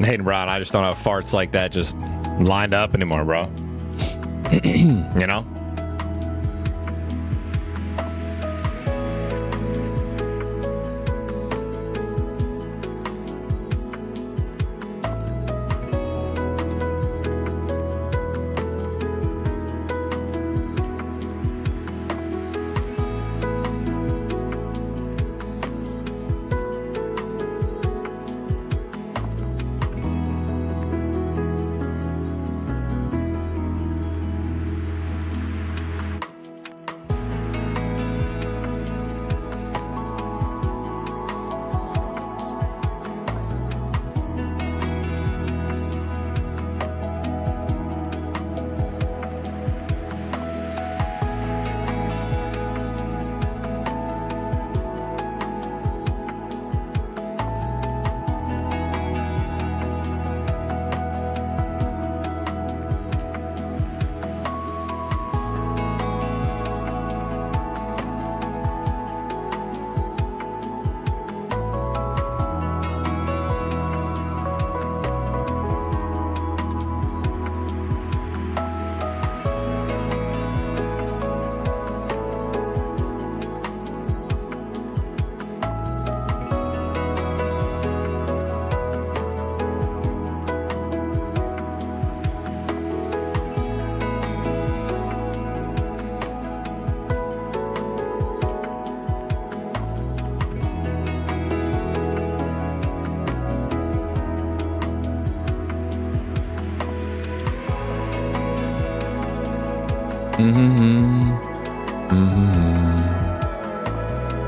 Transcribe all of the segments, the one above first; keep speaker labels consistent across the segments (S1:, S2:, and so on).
S1: Hayden Brown, I just don't have farts like that just lined up anymore, bro. You know?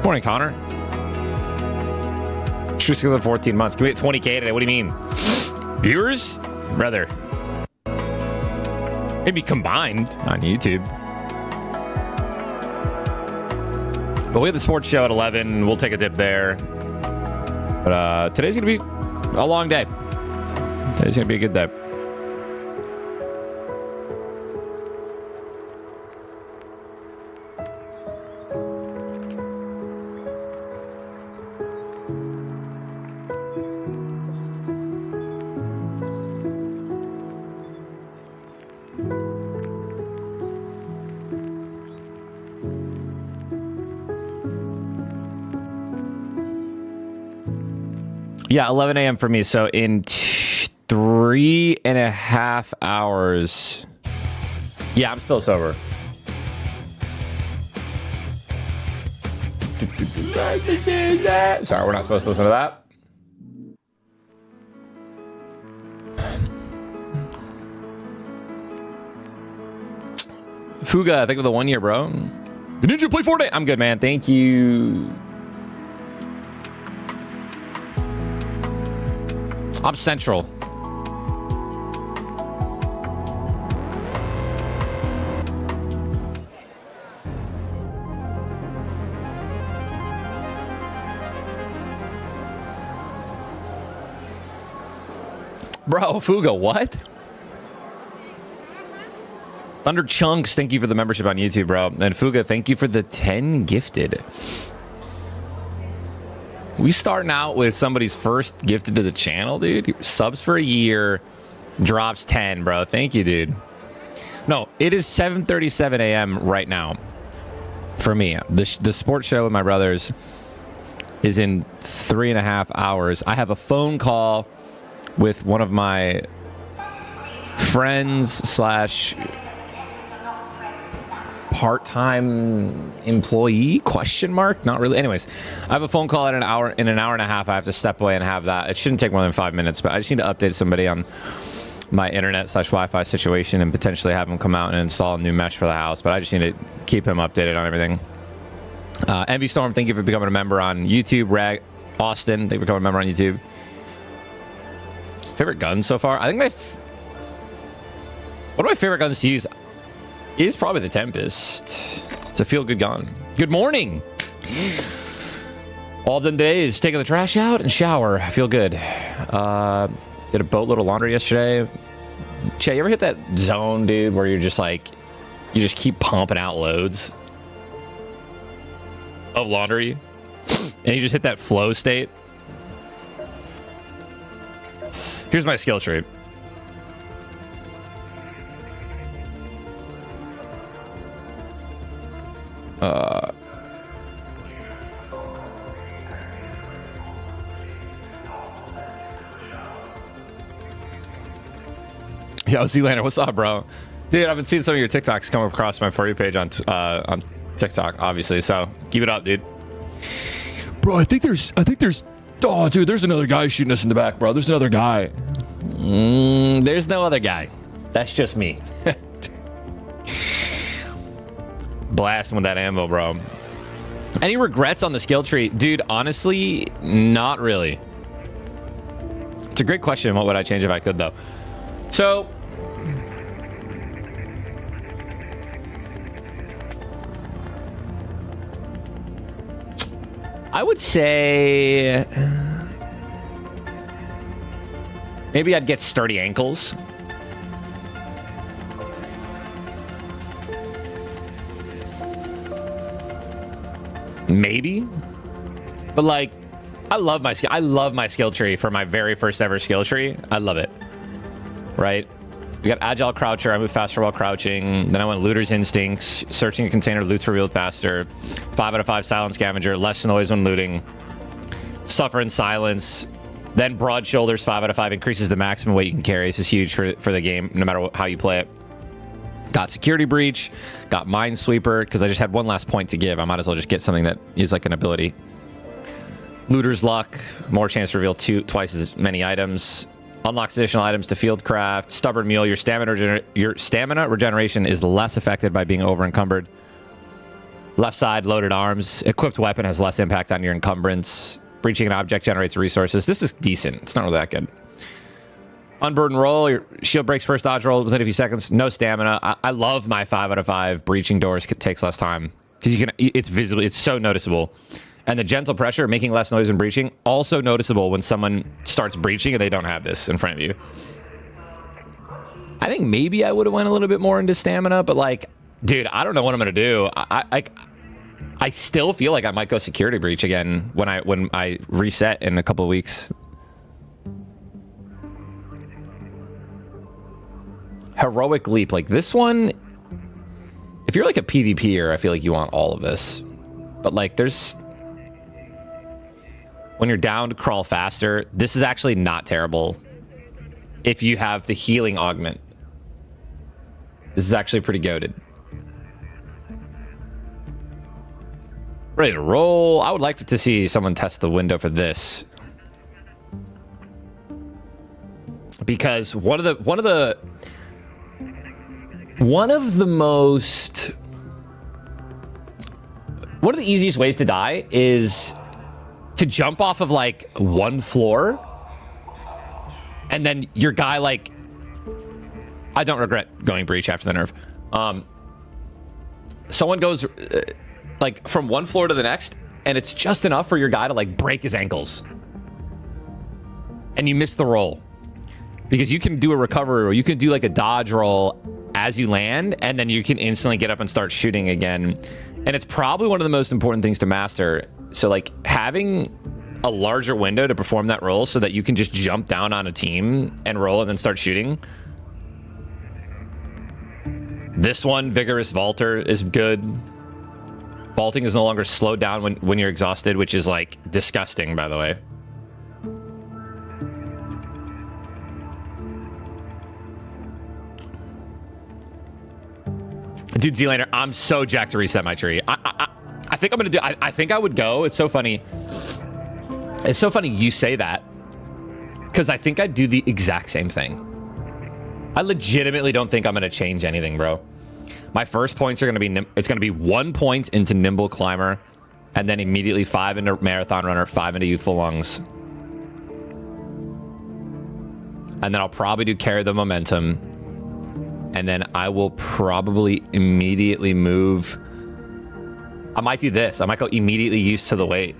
S1: Morning, Connor. True skill in 14 months. Can we hit 20K today? What do you mean? Viewers? Rather. Maybe combined on YouTube. But we have the sports show at 11. We'll take a dip there. But today's going to be a long day. Today's going to be a good day. Yeah, 11 a.m. for me. So in 3.5 hours. Yeah, I'm still sober. Sorry, we're not supposed to listen to that. Fuga, thank you for the 1 year, bro. Did you play Fortnite? I'm good, man. Thank you. I'm central. Bro, Fuga, what? Thunder Chunks, thank you for the membership on YouTube, bro. And Fuga, thank you for the 10 gifted. We starting out with somebody's first gifted to the channel, dude. Subs for a year, drops 10, bro. Thank you, dude. No, it is 7:37 a.m. right now for me. The sports show with my brothers is in 3.5 hours. I have a phone call with one of my friends slash part-time employee, question mark? Not really. Anyways, I have a phone call in an hour and a half. I have to step away and have that. It shouldn't take more than 5 minutes, but I just need to update somebody on my internet slash Wi-Fi situation and potentially have him come out and install a new mesh for the house. But I just need to keep him updated on everything. Envy Storm, thank you for becoming a member on YouTube. Rag Austin, thank you for becoming a member on YouTube. Favorite guns so far? I think one of my favorite guns to use is probably the Tempest. It's a feel-good gun. Good morning. All done today is taking the trash out and shower. I feel good. Did a boatload of laundry yesterday. Chet, you ever hit that zone, dude, where you're just like, you just keep pumping out loads of laundry and you just hit that flow state? Here's my skill tree. Yo, Z-Lander, what's up, bro? Dude, I've been seeing some of your TikToks come across my For You page on TikTok, obviously. So keep it up, dude.
S2: Bro, I think there's. Oh, dude, there's another guy shooting us in the back, bro. There's another guy.
S1: There's no other guy. That's just me. Blasting with that ammo, bro. Any regrets on the skill tree? Dude, honestly, not really. It's a great question. What would I change if I could, though? So, I would say maybe I'd get sturdy ankles. Maybe. But like, I love my skill tree for my very first ever skill tree. I love it. Right? We got Agile Croucher. I move faster while crouching. Then I went Looter's Instincts. Searching a container, loot's revealed faster. 5 out of 5 Silent Scavenger. Less noise when looting. Suffer in silence. Then Broad Shoulders, 5 out of 5. Increases the maximum weight you can carry. This is huge for the game, no matter how you play it. Got Security Breach. Got Minesweeper, because I just had one last point to give. I might as well just get something that is like an ability. Looter's Luck. More chance to reveal twice as many items. Unlocks additional items to Fieldcraft. Stubborn Mule. Your stamina regeneration is less affected by being over encumbered. Left side, Loaded Arms. Equipped weapon has less impact on your encumbrance. Breaching an object generates resources. This is decent. It's not really that good. Unburden Roll. Your shield breaks first dodge roll within a few seconds. No stamina. I love my 5 out of 5. Breaching doors takes less time because you can. It's visible. It's so noticeable. And the gentle pressure, making less noise when breaching, also noticeable when someone starts breaching and they don't have this in front of you. I think maybe I would have went a little bit more into stamina, but like, dude, I don't know what I'm gonna do. I still feel like I might go Security Breach again when I reset in a couple of weeks. Heroic Leap, like this one. If you're like a PvPer, I feel like you want all of this, but like there's. When you're down to crawl faster, this is actually not terrible if you have the healing augment. This is actually pretty goated. Ready to roll. I would like to see someone test the window for this. Because one of the easiest ways to die is to jump off of like one floor and then your guy like, I don't regret going breach after the nerf. Someone goes like from one floor to the next and it's just enough for your guy to like break his ankles and you miss the roll because you can do a recovery or you can do like a dodge roll as you land and then you can instantly get up and start shooting again. And it's probably one of the most important things to master. So like having a larger window to perform that roll so that you can just jump down on a team and roll and then start shooting. This one, Vigorous Vaulter, is good. Vaulting is no longer slowed down when you're exhausted, which is like disgusting, by the way. Dude, Z-Lander, I'm so jacked to reset my tree. I think I'm gonna do. I think I would go. It's so funny. It's so funny you say that because I think I'd do the exact same thing. I legitimately don't think I'm gonna change anything, bro. My first points are gonna be it's gonna be 1 point into Nimble Climber, and then immediately 5 into Marathon Runner, 5 into Youthful Lungs, and then I'll probably do Carry the Momentum. And then I will probably immediately move. I might do this. I might go immediately used to the weight.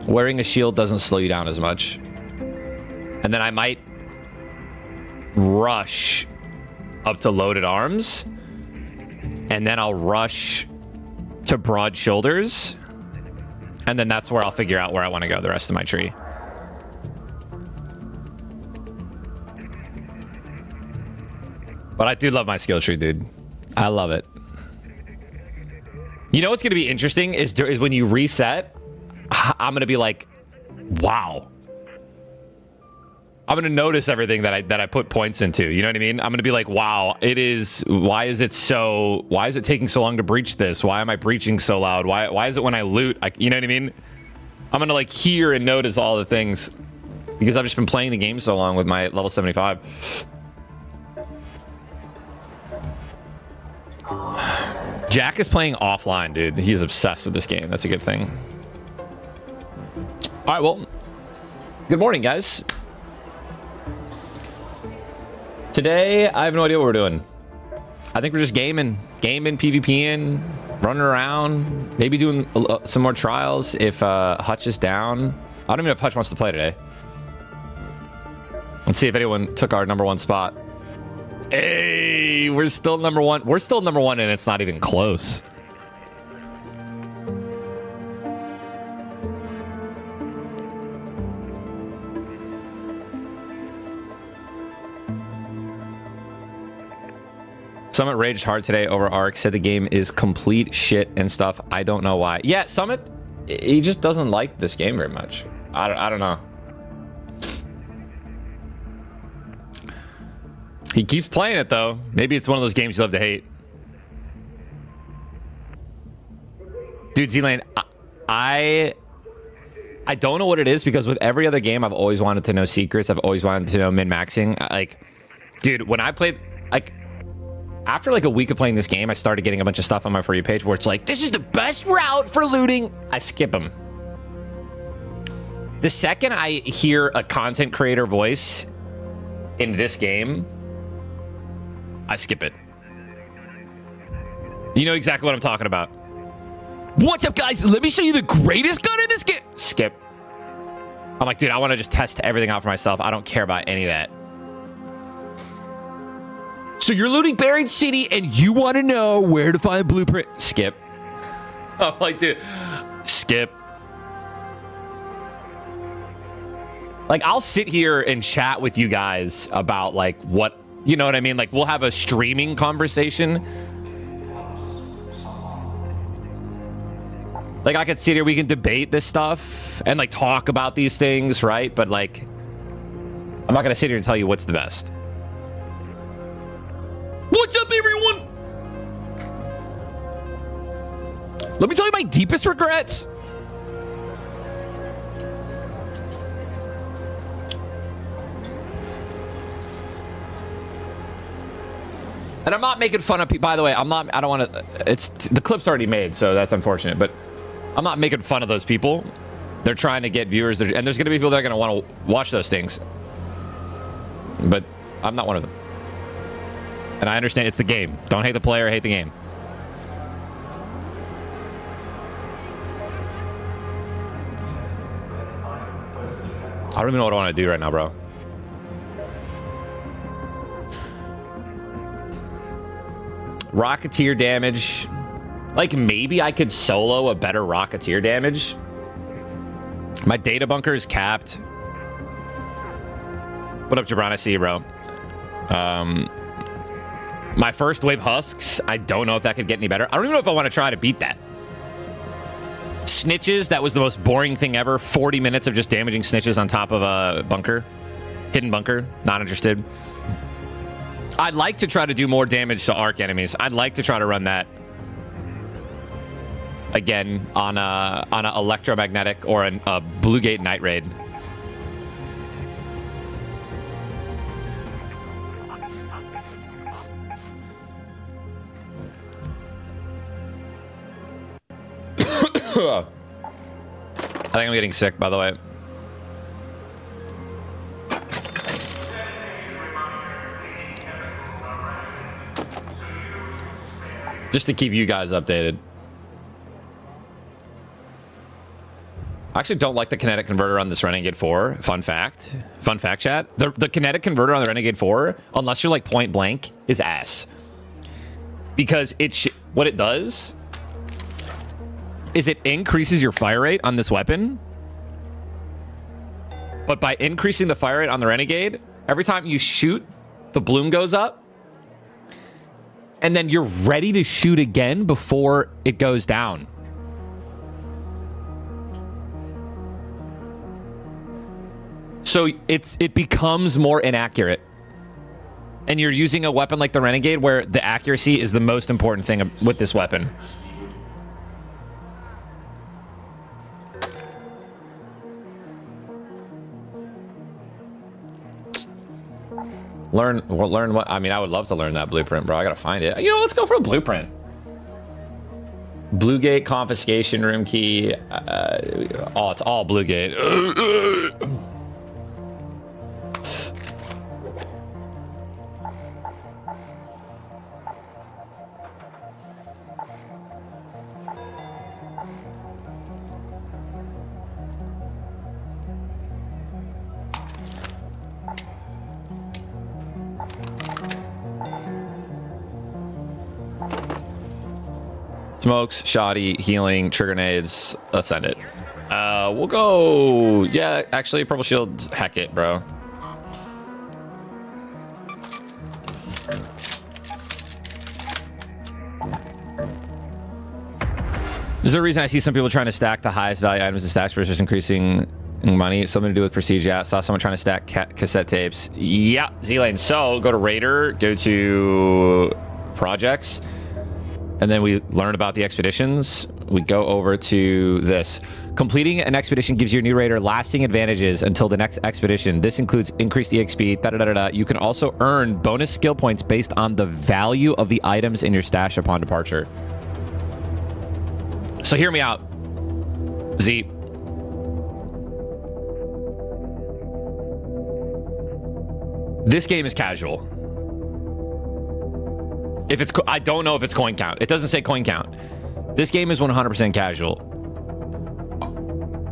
S1: Wearing a shield doesn't slow you down as much. And then I might rush up to Loaded Arms. And then I'll rush to Broad Shoulders. And then that's where I'll figure out where I want to go the rest of my tree. But I do love my skill tree, dude. I love it. You know what's going to be interesting is when you reset, I'm going to be like, wow. I'm going to notice everything that I put points into. You know what I mean? I'm going to be like, wow, why is it taking so long to breach this? Why am I breaching so loud? Why is it when I loot? You know what I mean? I'm going to like hear and notice all the things because I've just been playing the game so long with my level 75. Jack is playing offline, dude. He's obsessed with this game. That's a good thing. All right, well, good morning, guys. Today, I have no idea what we're doing. I think we're just gaming, PvPing, running around, maybe doing some more trials if Hutch is down. I don't even know if Hutch wants to play today. Let's see if anyone took our #1 spot. Hey, we're still #1. We're still #1 and it's not even close. Summit raged hard today over Ark, said the game is complete shit and stuff. I don't know why. Yeah, Summit, he just doesn't like this game very much. I don't know. He keeps playing it, though. Maybe it's one of those games you love to hate. Dude, Z-Lane, I don't know what it is because with every other game, I've always wanted to know secrets. I've always wanted to know min-maxing. Like, dude, when I played, like, after like a week of playing this game, I started getting a bunch of stuff on my For You page where it's like, this is the best route for looting. I skip them. The second I hear a content creator voice in this game, I skip it. You know exactly what I'm talking about. What's up, guys? Let me show you the greatest gun in this game. Skip. I'm like, dude, I want to just test everything out for myself. I don't care about any of that. So you're looting Buried City and you want to know where to find blueprint. Skip. I'm like, dude, skip. Like, I'll sit here and chat with you guys about like what, you know what I mean? Like, we'll have a streaming conversation. Like, I could sit here, we can debate this stuff and like talk about these things, right? But like, I'm not going to sit here and tell you what's the best. What's up, everyone? Let me tell you my deepest regrets. And I'm not making fun of people. By the way, I don't want to. It's the clip's already made, so that's unfortunate. But I'm not making fun of those people. They're trying to get viewers, and there's going to be people that are going to want to watch those things. But I'm not one of them. And I understand it's the game. Don't hate the player, hate the game. I don't even know what I want to do right now, bro. Rocketeer damage. Like, maybe I could solo a better Rocketeer damage. My data bunker is capped. What up, Jabron? I see you, bro. My first wave husks, I don't know if that could get any better. I don't even know if I want to try to beat that. Snitches, that was the most boring thing ever. 40 minutes of just damaging snitches on top of a bunker. Hidden bunker. Not interested. I'd like to try to do more damage to Ark enemies. I'd like to try to run that again on a electromagnetic or a Blue Gate night raid. I think I'm getting sick, by the way. Just to keep you guys updated. I actually don't like the kinetic converter on this Renegade 4. Fun fact, chat. The kinetic converter on the Renegade 4, unless you're like point blank, is ass. Because what it does is it increases your fire rate on this weapon. But by increasing the fire rate on the Renegade, every time you shoot, the bloom goes up. and then you're ready to shoot again before it goes down. So it becomes more inaccurate. And you're using a weapon like the Renegade where the accuracy is the most important thing with this weapon. Learn what, I mean, I would love to learn that blueprint, bro. I gotta find it. You know, let's go for a blueprint. Bluegate confiscation room key. Oh, it's all Bluegate. Smokes, shoddy, healing, trigger nades, ascend it. We'll go. Yeah, actually, purple shield. Heck it, bro. There's a reason I see some people trying to stack the highest value items in stacks versus increasing money. Something to do with prestige. Yeah, saw someone trying to stack cassette tapes. Yeah, Z-Lane. So go to Raider, go to projects. And then we learn about the expeditions. We go over to this. Completing an expedition gives your new raider lasting advantages until the next expedition. This includes increased EXP, da-da-da-da-da. You can also earn bonus skill points based on the value of the items in your stash upon departure. So hear me out, Z. This game is casual. If it's, I don't know if it's coin count. It doesn't say coin count. This game is 100% casual.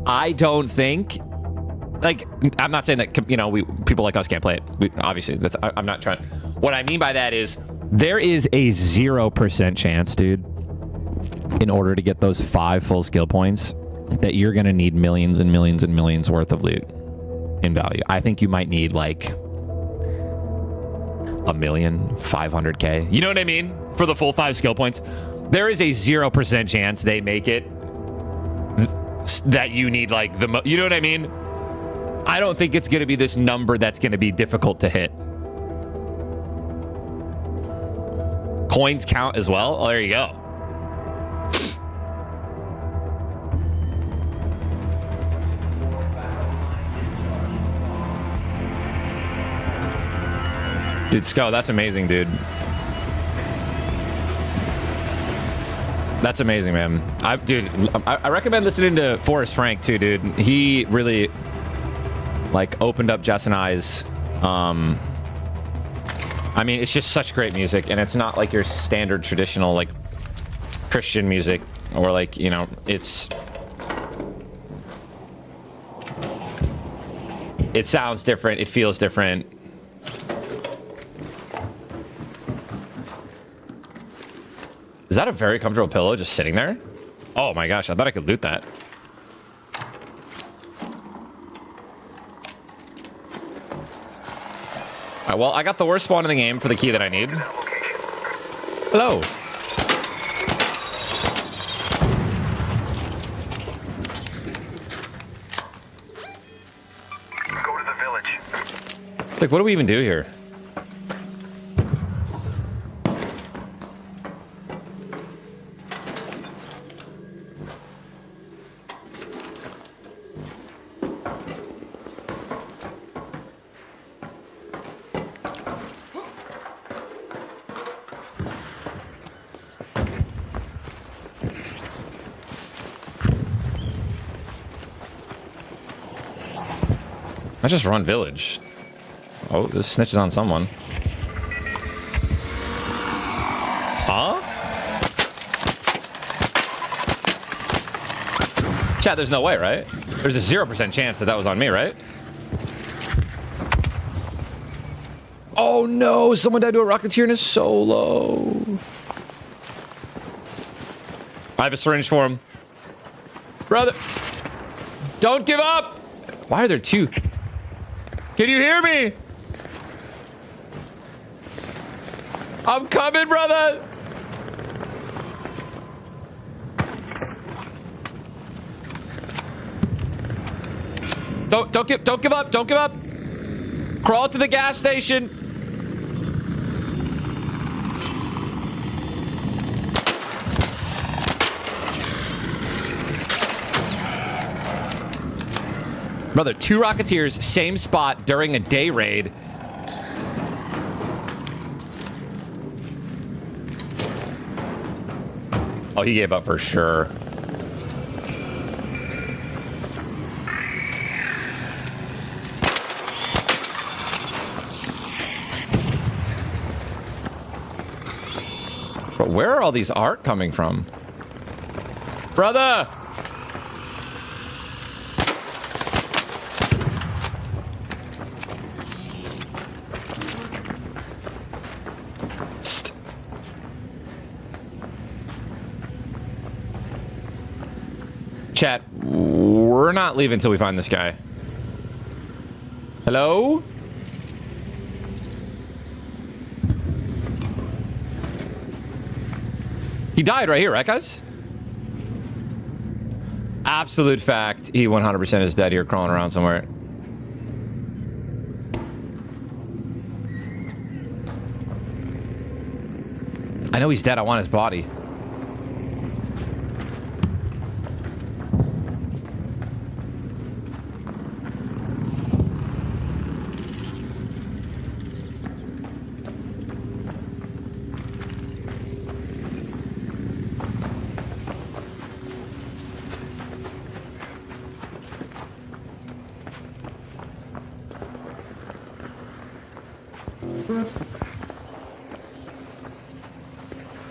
S1: I don't think, like, I'm not saying that, you know, people like us can't play it. Obviously, that's, I'm not trying. What I mean by that is there is a 0% chance, dude, in order to get those 5 full skill points, that you're going to need millions and millions and millions worth of loot in value. I think you might need like $1,500,000. You know what I mean? For the full 5 skill points. There is a 0% chance they make it that you need like the you know what I mean? I don't think it's going to be this number that's going to be difficult to hit. Coins count as well. Oh, there you go. Dude, Sco, that's amazing, dude. That's amazing, man. I recommend listening to Forrest Frank too, dude. He really like opened up Jess and I's. I mean, it's just such great music, and it's not like your standard traditional like Christian music, or like, you know, it sounds different, it feels different. Is that a very comfortable pillow just sitting there? Oh my gosh, I thought I could loot that. All right, well, I got the worst spawn in the game for the key that I need. Hello.
S3: Go to the village.
S1: Like, what do we even do here? I just run village. Oh, this snitches on someone. Huh? Chat, there's no way, right? There's a 0% chance that was on me, right? Oh no, someone died to a Rocketeer in a solo. I have a syringe for him. Brother, don't give up! Why are there 2? Can you hear me? I'm coming, brother. Don't give up. Don't give up. Crawl to the gas station. Brother, 2 Rocketeers, same spot during a day raid. Oh, he gave up for sure. But where are all these art coming from? Brother! Psst. Chat, we're not leaving until we find this guy. Hello? He died right here, right, guys? Absolute fact. He 100% is dead here, crawling around somewhere. I know he's dead. I want his body.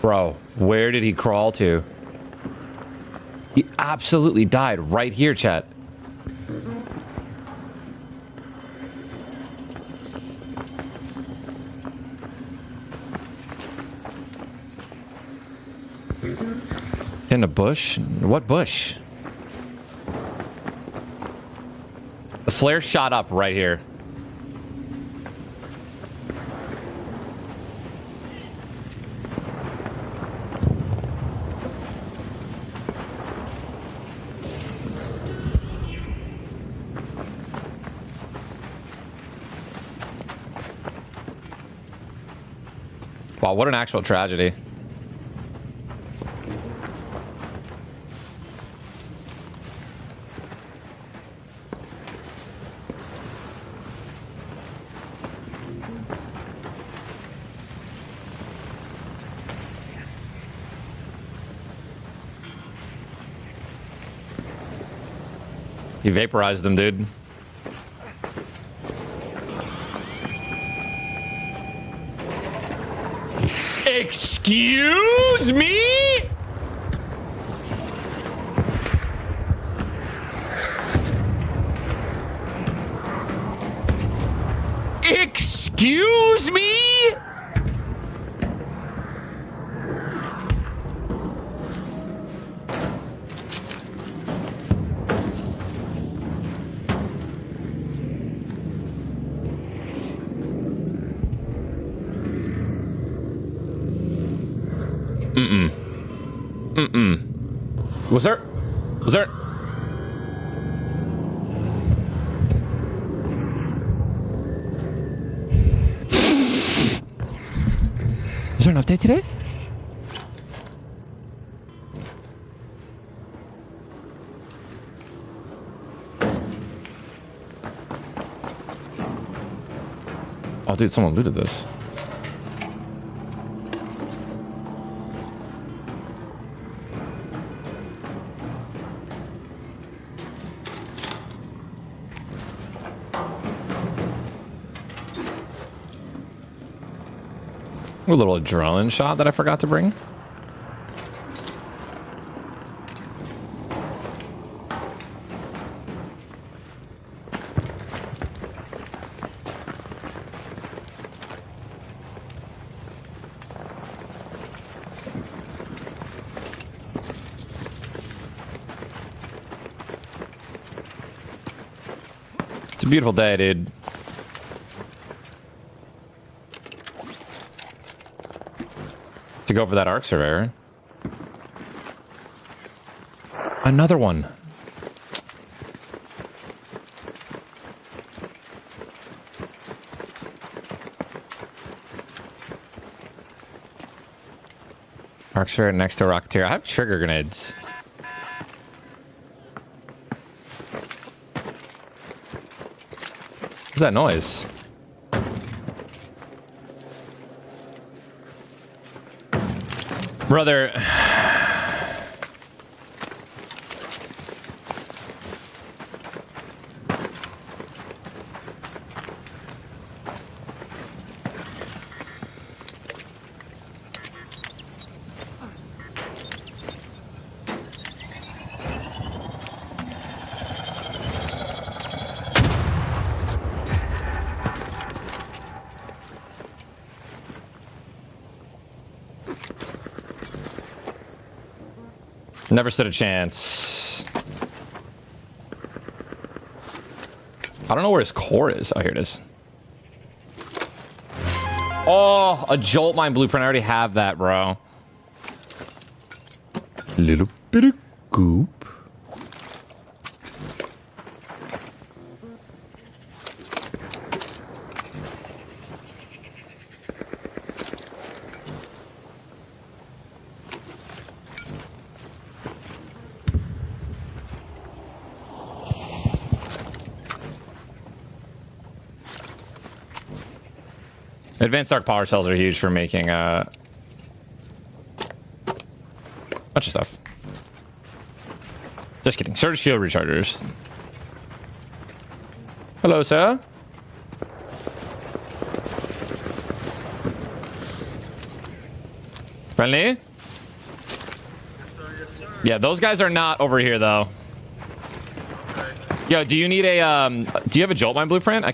S1: Bro, where did he crawl to? He absolutely died right here, chat. In a bush? What bush? The flare shot up right here. Wow, what an actual tragedy. He vaporized them, dude. Excuse me? Excuse me? Was there? Is there an update today? Oh, dude, someone looted this. A little adrenaline shot that I forgot to bring. It's a beautiful day, dude. to go for that arc surveyor. Another one. Arc surveyor next to Rocketeer. I have trigger grenades. What's that noise? Brother. Never stood a chance. I don't know where his core is. Oh, here it is. Oh, a Jolt Mine blueprint. I already have that, bro. Little bit of goop. Advanced arc power cells are huge for making bunch of stuff. Just kidding. Surge shield rechargers. Hello, sir. Friendly?
S3: Yes, sir, yes, sir.
S1: Yeah, those guys are not over here though.
S3: Okay.
S1: Yo, do you need a do you have a Jolt Mine blueprint? I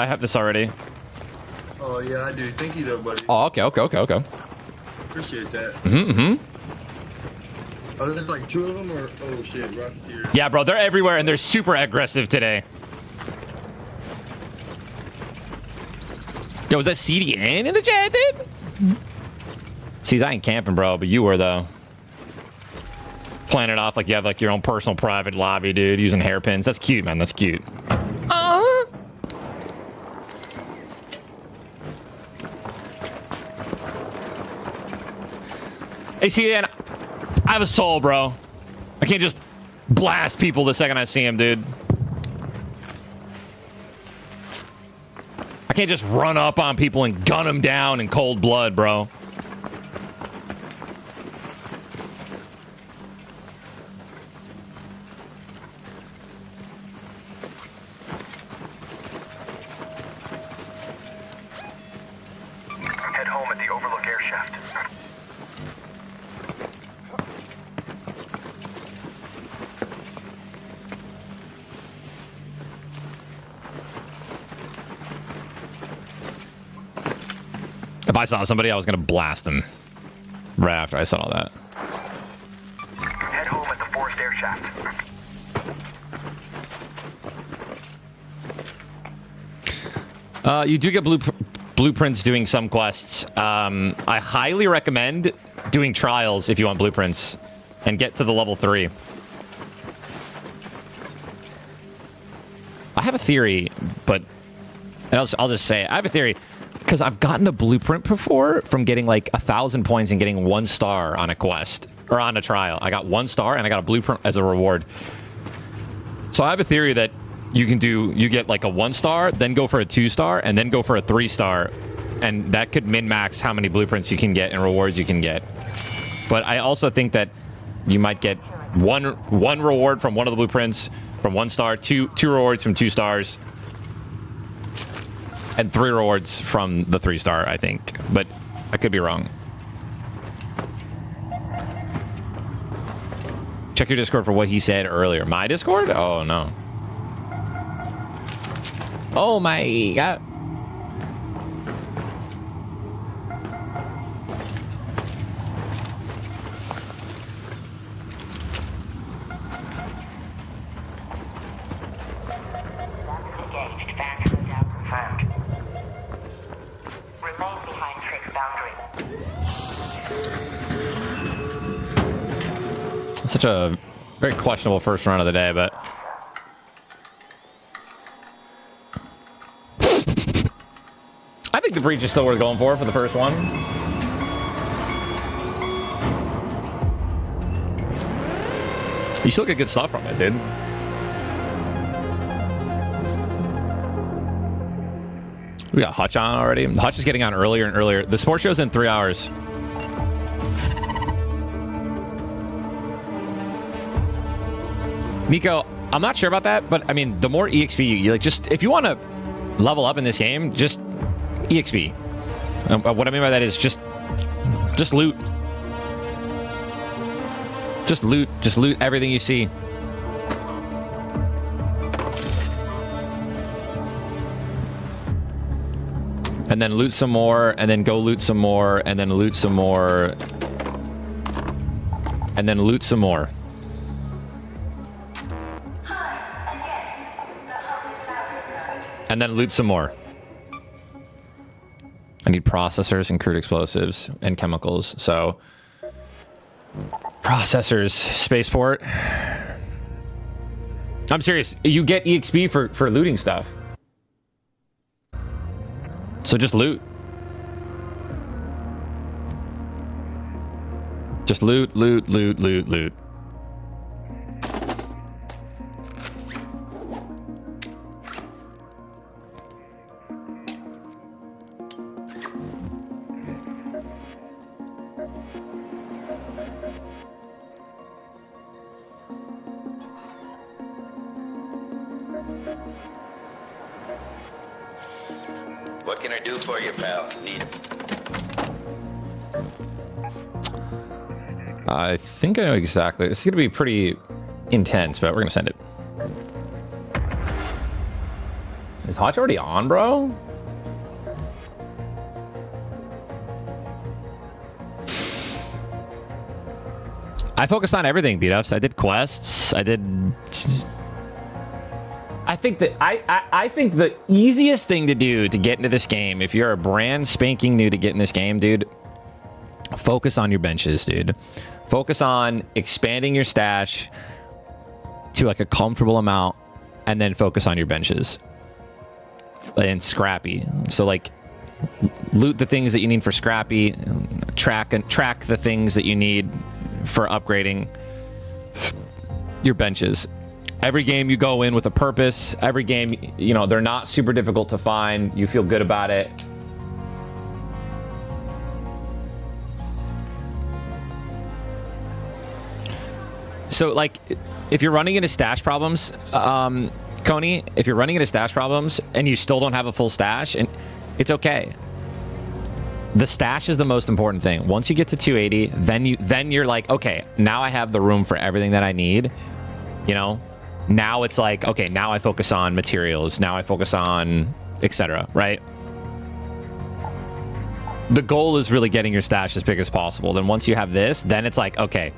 S1: have this already.
S3: Oh, yeah, I do. Thank you, though, buddy.
S1: Oh, okay.
S3: Appreciate that.
S1: Mm-hmm.
S3: Oh, there's like two of them, or oh shit, Rocketeer.
S1: Yeah, bro, they're everywhere and they're super aggressive today. Yo, was that CDN in the chat, dude? See, I ain't camping, bro, but you were, though. Playing it off like you have like your own personal private lobby, dude, using hairpins. That's cute, man. That's cute. Hey, CDN, I have a soul, bro. I can't just blast people the second I see him, dude. I can't just run up on people and gun them down in cold blood, bro.
S4: Head home at the Overlook air shaft.
S1: If I saw somebody, I was gonna blast them right after I saw that.
S4: Head home at the forest air shaft.
S1: You do get blueprints doing some quests. I highly recommend doing trials if you want blueprints and get to the level 3. I have a theory, but and I'll just say it. I have a theory because I've gotten a blueprint before from getting like 1,000 points and getting 1 star on a quest or on a trial. I got 1 star and I got a blueprint as a reward. So I have a theory that you get like a 1 star, then go for a 2 star, and then go for a 3 star, and that could min-max how many blueprints you can get and rewards you can get. But I also think that you might get one reward from one of the blueprints from 1 star, two rewards from 2 stars, and 3 rewards from the 3 star, I think. But I could be wrong. Check your Discord for what he said earlier. My Discord? Oh, no. Oh, my God.
S5: Engaged. Fan goes out.
S4: Confirmed.
S5: Remain behind fixed boundary.
S1: Such a very questionable first run of the day, but I think the breach is still worth going for the first one. You still get good stuff from it, dude. We got Hutch on already. Hutch is getting on earlier and earlier. The sports show's in 3 hours. Nico, I'm not sure about that, but I mean, the more EXP you like, just if you want to level up in this game, just EXP. What I mean by that is just loot. Just loot everything you see. And then loot some more, and then go loot some more, and then loot some more, and then loot some more. And then loot some more. I need processors and crude explosives and chemicals. So processors, spaceport. I'm serious. You get EXP for looting stuff. So just loot. Just loot, loot, loot, loot, loot.
S6: What can I do for you, pal? Need
S1: I think I know exactly. It's going to be pretty intense, but we're going to send it. Is Hotch already on, bro? I focused on everything, beat-ups. I did quests. I think that I think the easiest thing to do to get into this game, if you're a brand spanking new to get in this game, dude, focus on your benches, dude. Focus on expanding your stash to like a comfortable amount, and then focus on your benches and scrappy. So like loot the things that you need for scrappy, track the things that you need for upgrading your benches. Every game you go in with a purpose. Every game, you know, they're not super difficult to find. You feel good about it. So, like, if you're running into stash problems, Coney, if you're running into stash problems and you still don't have a full stash, and it's okay. The stash is the most important thing. Once you get to 280, then you're like, okay, now I have the room for everything that I need. You know, now it's like, okay, now I focus on materials. Now I focus on etc. Right? The goal is really getting your stash as big as possible. Then once you have this, then it's like, okay,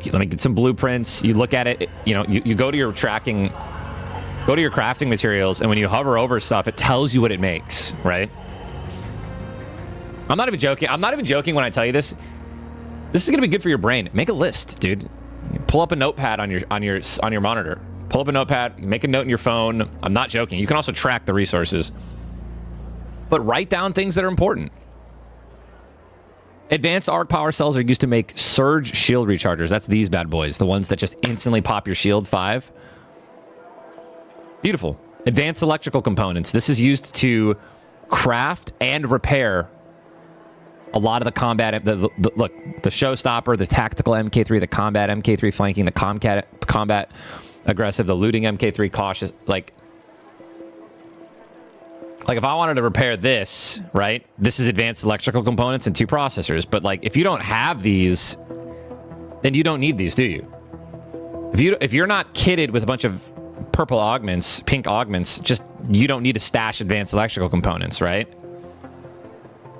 S1: let me get some blueprints. You look at it, you know, you go to your tracking, go to your crafting materials, and when you hover over stuff, it tells you what it makes, right? I'm not even joking. I'm not even joking when I tell you this. This is gonna be good for your brain. Make a list, dude. Pull up a notepad on your monitor. Pull up a notepad, make a note in your phone. I'm not joking. You can also track the resources. But write down things that are important. Advanced arc power cells are used to make surge shield rechargers. That's these bad boys. The ones that just instantly pop your shield 5. Beautiful. Advanced electrical components. This is used to craft and repair a lot of the combat. Look, the showstopper, the tactical MK3, the combat MK3 flanking, the combat aggressive, the looting MK3 cautious. Like if I wanted to repair this, right? This is advanced electrical components and 2 processors. But like, if you don't have these, then you don't need these, do you? If you're not kitted with a bunch of purple augments, pink augments, just you don't need to stash advanced electrical components, right?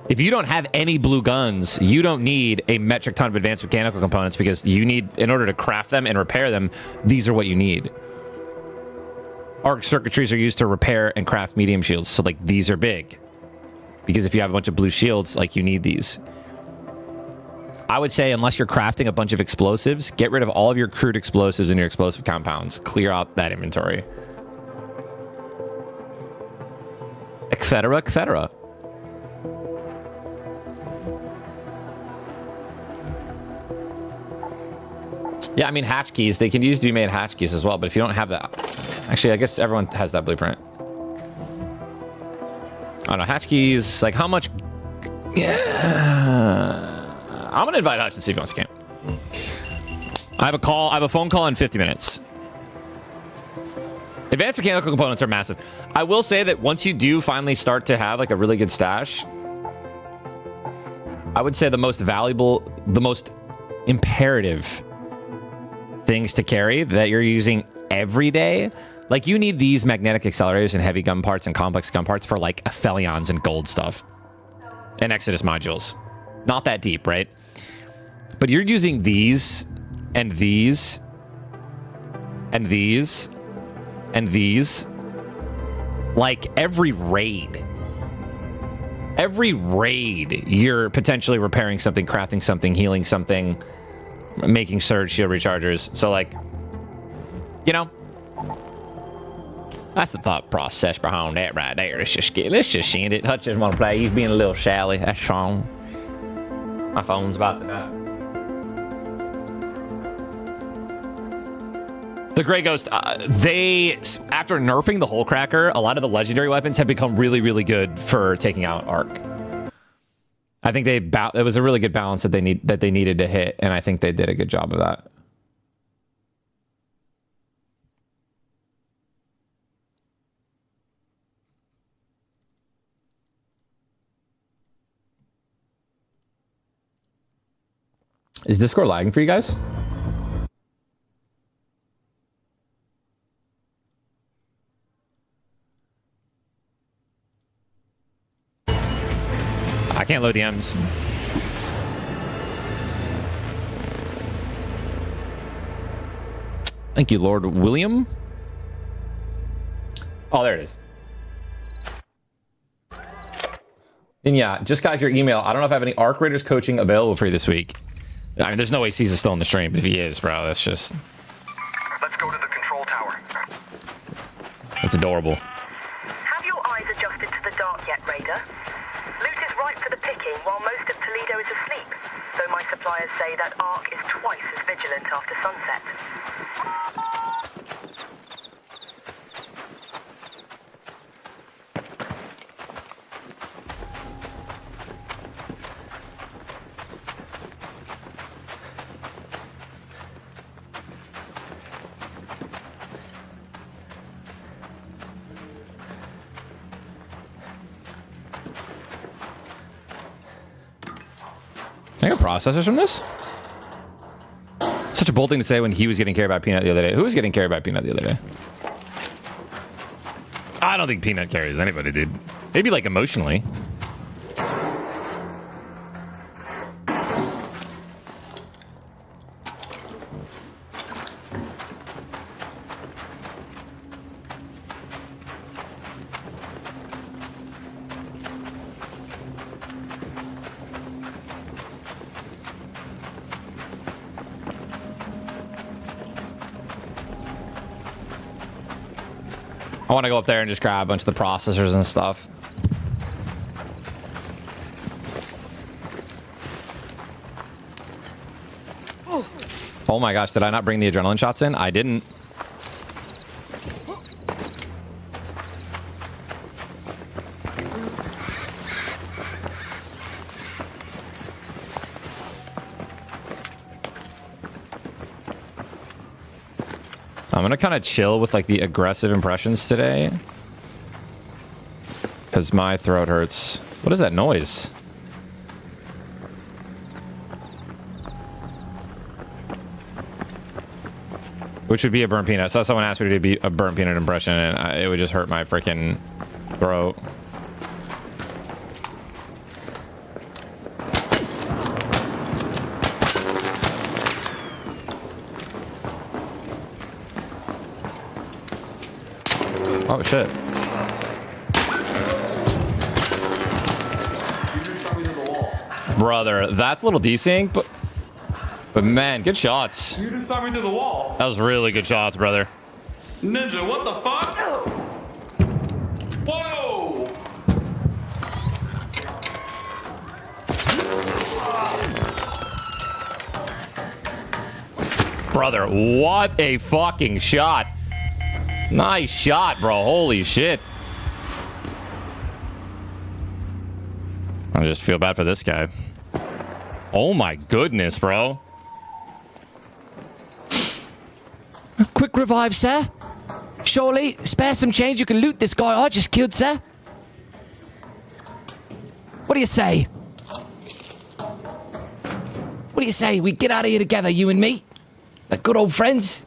S1: If you don't have any blue guns, you don't need a metric ton of advanced mechanical components, because you need, in order to craft them and repair them, these are what you need. Arc circuitries are used to repair and craft medium shields. So like, these are big, because if you have a bunch of blue shields, like, you need these. I would say unless you're crafting a bunch of explosives, get rid of all of your crude explosives and your explosive compounds. Clear out that inventory. Etc., etc. Yeah, I mean, hatch keys, they can use to be made hatch keys as well, but if you don't have that... Actually, I guess everyone has that blueprint. I don't know, hatch keys, like how much... Yeah... I'm gonna invite Hutch and see if he wants to camp. I have a phone call in 50 minutes. Advanced mechanical components are massive. I will say that once you do finally start to have like a really good stash, I would say the most valuable, the most imperative things to carry that you're using every day, like you need these magnetic accelerators and heavy gun parts and complex gun parts for like Aphelions and gold stuff and Exodus modules. Not that deep, right? But you're using these and these and these and these like every raid you're potentially repairing something, crafting something, healing something, making surge shield rechargers. So like, you know, that's the thought process behind that right there. Let's just send it. Hutch doesn't want to play. He's being a little shally. That's wrong. My phone's about to die. The Grey Ghost, they, after nerfing the Hole Cracker, a lot of the legendary weapons have become really, really good for taking out Arc. I think it was a really good balance that they needed to hit, and I think they did a good job of that. Is Discord lagging for you guys? I can't load DMs. Thank you, Lord William. Oh, there it is. And yeah, just got your email. I don't know if I have any Arc Raiders coaching available for you this week. I mean, there's no way Caesar's still in the stream, but if he is, bro, that's just...
S4: Let's go to the control tower.
S1: That's adorable.
S5: Have your eyes adjusted to the dark yet, Raider? Loot is ripe for the picking while most of Toledo is asleep, though my suppliers say that Ark is twice as vigilant after sunset.
S1: Can I get processors from this? Such a bold thing to say when he was getting carried by Peanut the other day. Who was getting carried by Peanut the other day? I don't think Peanut carries anybody, dude. Maybe like emotionally. I want to go up there and just grab a bunch of the processors and stuff. Oh my gosh, did I not bring the adrenaline shots in? I didn't. I'm gonna kind of chill with like the aggressive impressions today because my throat hurts. What is that noise? Which would be a burnt peanut. I saw someone ask me to do a burnt peanut impression and it would just hurt my freaking throat. Oh shit. Brother, that's a little desync, but But man, good shots.
S7: You just got me through the wall.
S1: That was really good shots, brother.
S7: Ninja, what the fuck? Whoa!
S1: Brother, what a fucking shot. Nice shot, bro. Holy shit. I just feel bad for this guy. Oh my goodness, bro. A quick revive, sir. Surely, spare some change. You can loot this guy I just killed, sir. What do you say? What do you say? We get out of here together, you and me? Like good old friends?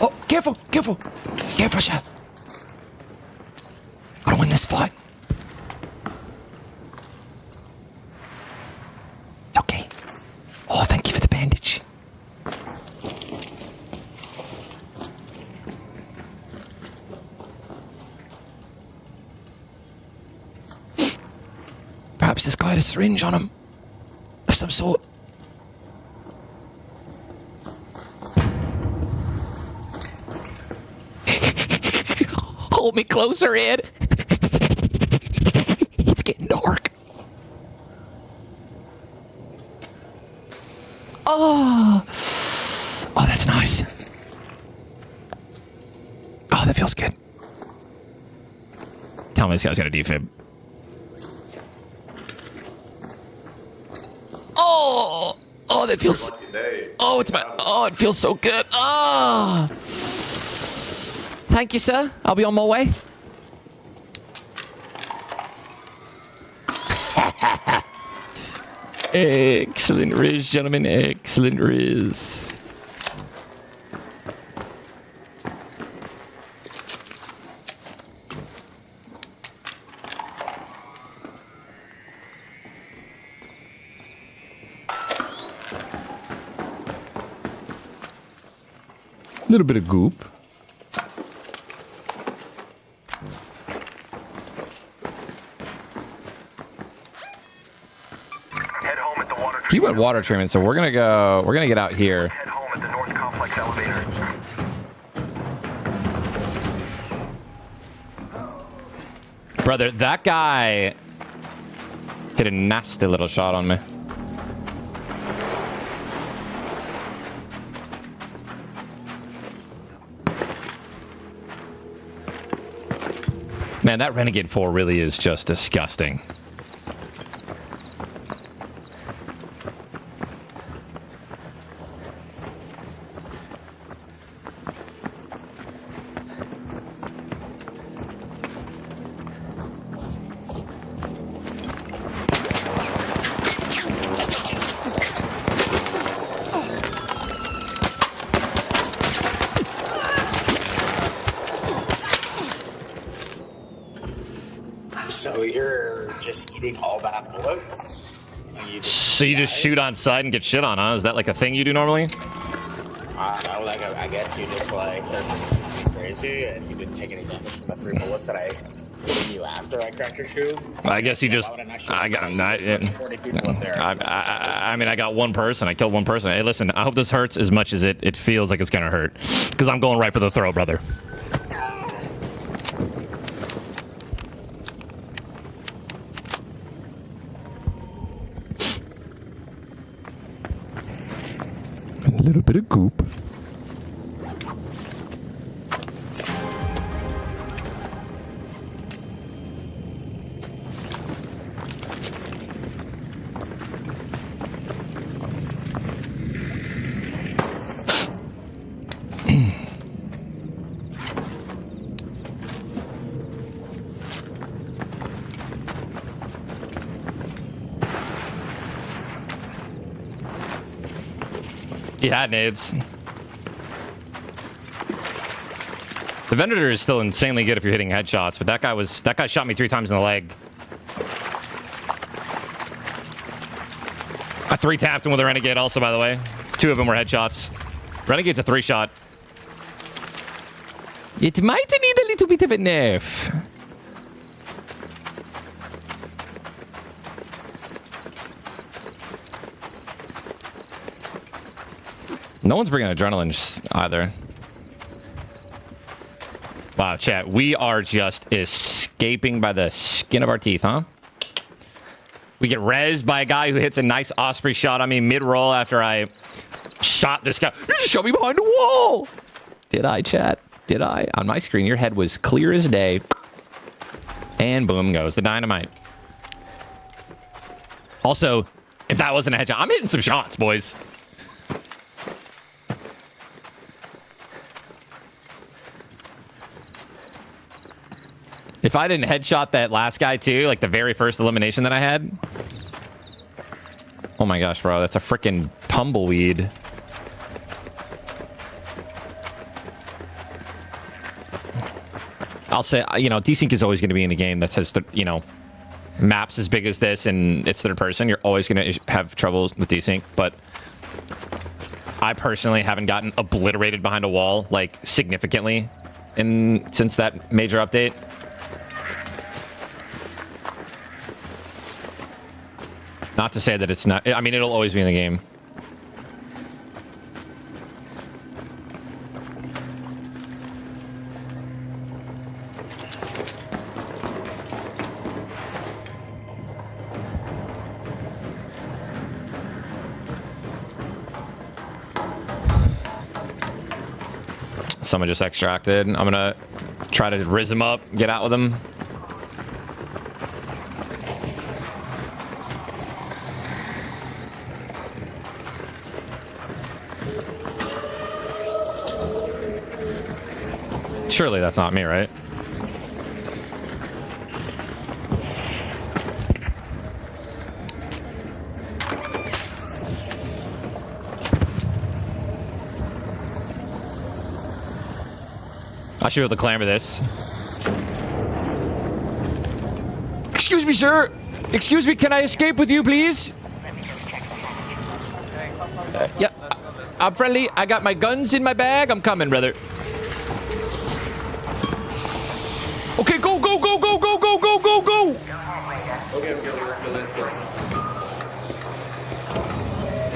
S1: Oh, careful, careful. Careful, sir. Gotta win this fight. Okay. Oh, thank you for the bandage. Perhaps this guy had a syringe on him. Of some sort. Hold me closer, Ed. It's getting dark. Oh, that's nice. Oh, that feels good. Tell me this guy's got a defib. Oh, that feels. Oh, it feels so good. Oh. Thank you, sir. I'll be on my way. Excellent riz, gentlemen. Excellent riz.
S2: A little bit of goop.
S4: Head home at the water
S1: He went water treatment, so we're gonna get out here.
S4: Head home at the North Complex elevator.
S1: Brother, that guy hit a nasty little shot on me. Man, that Renegade 4 really is just disgusting.
S8: So you're just eating all that bullets?
S1: So you just shoot on sight and get shit on, huh? Is that like a thing you do normally?
S8: I don't know, like, I guess you just, like, are just crazy and you didn't take any damage from the 3 bullets that I gave you after I cracked your shoe?
S1: I guess you just... I got...
S8: 40 people up there.
S1: I mean, I got one person. I killed one person. Hey, listen, I hope this hurts as much as it feels like it's gonna hurt. Because I'm going right for the throat, brother.
S2: A little bit of goop.
S1: He had nades. The Venator is still insanely good if you're hitting headshots, but that guy shot me 3 times in the leg. I 3-tapped him with a Renegade also, by the way. 2 of them were headshots. Renegade's a 3-shot. It might need a little bit of a nerf. No one's bringing adrenaline either. Wow, chat. We are just escaping by the skin of our teeth, huh? We get rezzed by a guy who hits a nice Osprey shot on me mid-roll after I shot this guy. You just shot me behind the wall! Did I, chat? Did I? On my screen, your head was clear as day. And boom goes the dynamite. Also, if that wasn't a headshot, I'm hitting some shots, boys. If I didn't headshot that last guy too, like the very first elimination that I had. Oh my gosh, bro, that's a freaking tumbleweed. I'll say, you know, desync is always going to be in a game that says, you know, maps as big as this and it's third person. You're always going to have troubles with desync, but I personally haven't gotten obliterated behind a wall like significantly since that major update. Not to say that it's not. I mean, it'll always be in the game. Someone just extracted. I'm gonna try to rizz him up, get out with him. Surely that's not me, right? I should be able to clamber this. Excuse me, sir. Excuse me, can I escape with you, please? Yeah, I'm friendly. I got my guns in my bag. I'm coming, brother. Okay, go, go, go, go, go, go, go, go, go!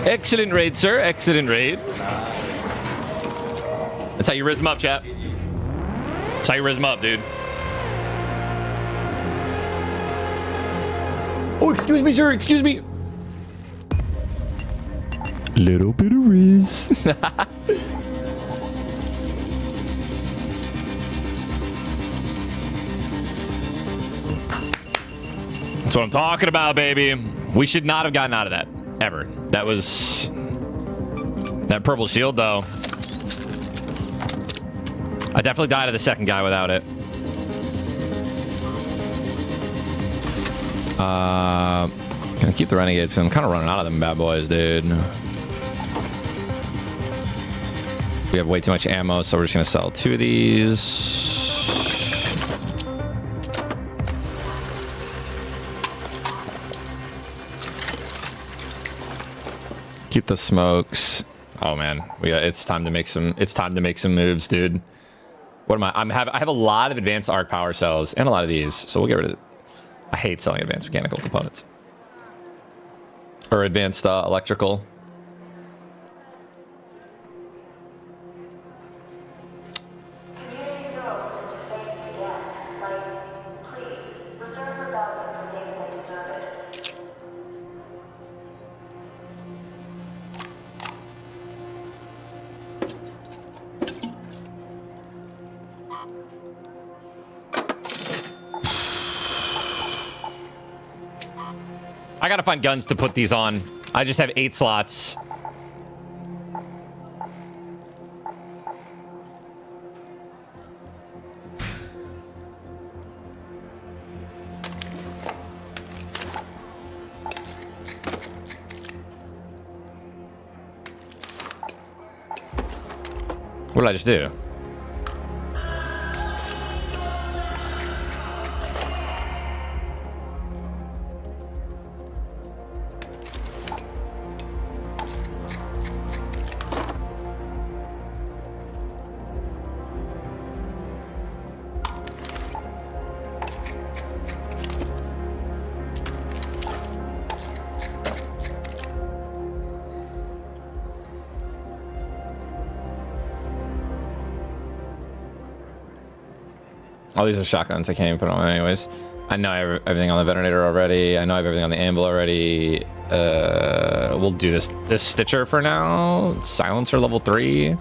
S1: Excellent raid, sir. Excellent raid. That's how you rizz him up, chap. That's how you rizz him up, dude. Oh, excuse me, sir. Excuse me. Little bit of riz. That's what I'm talking about, baby. We should not have gotten out of that. Ever. That was... That purple shield, though. I definitely died to the second guy without it. Gonna keep the renegades. I'm kind of running out of them bad boys, dude. We have way too much ammo, so we're just gonna sell 2 of these. Keep the smokes. Oh man, it's time to make some. It's time to make some moves, dude. What am I? I have a lot of advanced arc power cells and a lot of these, so we'll get rid of it. I hate selling advanced mechanical components or advanced electrical. I gotta find guns to put these on. I just have 8 slots. What did I just do? Oh, these are shotguns. I can't even put on anyways. I know everything on the Venator already. I know I have everything on the Anvil already. We'll do this Stitcher for now. Silencer level 3.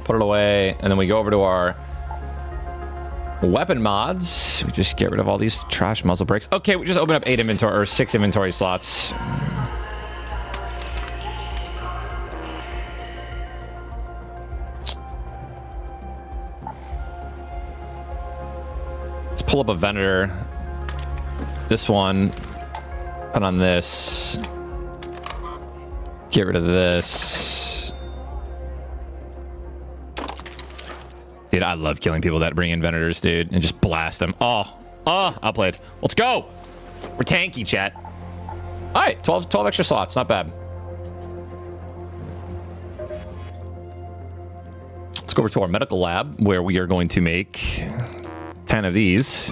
S1: Put it away, and then we go over to our weapon mods. We just get rid of all these trash muzzle brakes. Okay, we just open up 8 inventory or 6 inventory slots. Let's pull up a Venator. This one. Put on this. Get rid of this. Dude, I love killing people that bring in Venators, dude, and just blast them. Oh, outplayed. Let's go. We're tanky, chat. All right, 12 extra slots. Not bad. Let's go over to our medical lab where we are going to make 10 of these.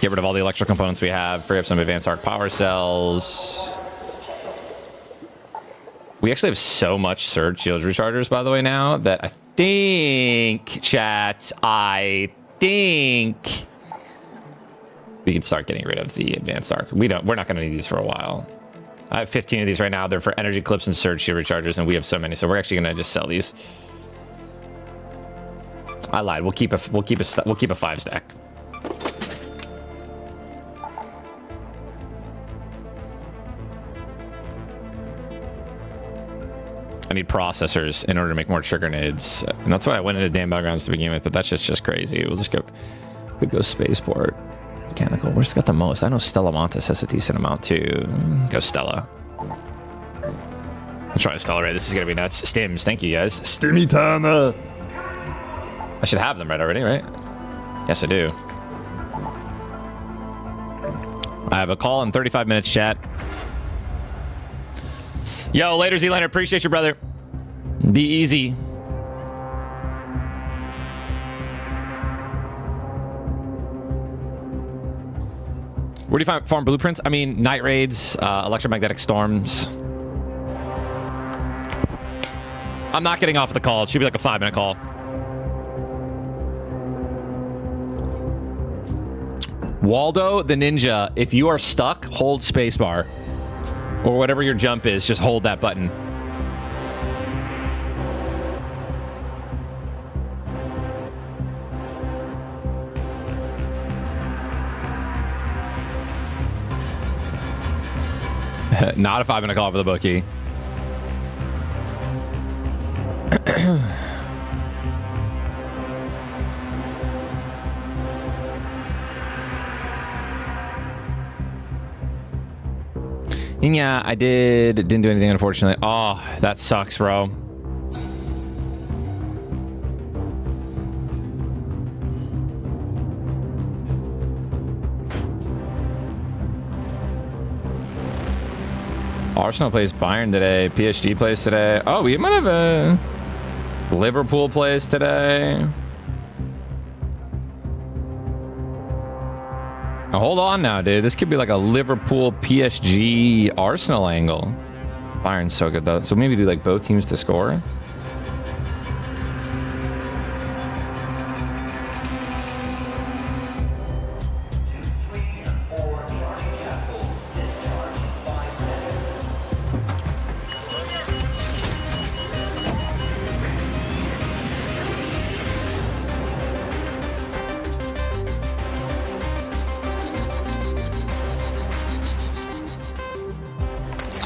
S1: Get rid of all the electrical components we have. Free up some advanced arc power cells. We actually have so much surge shield rechargers, by the way, now that I think, chat, we can start getting rid of the advanced arc. We're not going to need these for a while. I have 15 of these right now. They're for energy clips and surge shield rechargers, and we have so many, so we're actually going to just sell these. I lied. We'll keep a 5 stack. I need processors in order to make more trigger nades, and that's why I went into damn battlegrounds to begin with. But that's just crazy. We'll just could go spaceport. Mechanical. Where's got the most? I know Stella Montes has a decent amount too. Go Stella. Let's try a Stella raid. This is gonna be nuts. Stims, thank you guys. Stimmy Tana. I should have them right already, right? Yes, I do. I have a call in 35 minutes, chat. Yo, later, Z-Liner. Appreciate you, brother. Be easy. Where do you farm blueprints? I mean, night raids, electromagnetic storms. I'm not getting off the call. It should be like a 5-minute call. Waldo the Ninja, if you are stuck, hold spacebar. Or whatever your jump is, just hold that button. Not a 5-minute call for the bookie. Yeah, I didn't do anything, unfortunately. Oh, that sucks, bro. Arsenal plays Bayern today. PSG plays today. Oh, we might have a Liverpool plays today. Now, hold on now, dude. This could be like a Liverpool, PSG, Arsenal angle. Bayern's so good, though. So maybe do like both teams to score.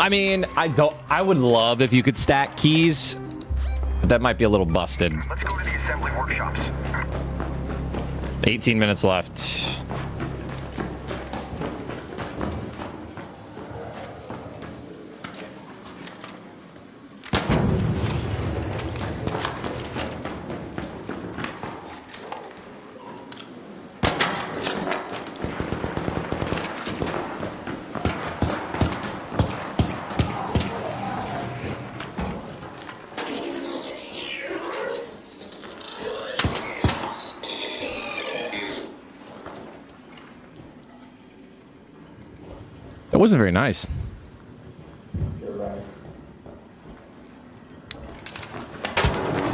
S1: I mean, I would love if you could stack keys, but that might be a little busted.
S4: Let's go to the assembly workshops.
S1: 18 minutes left. That wasn't very nice.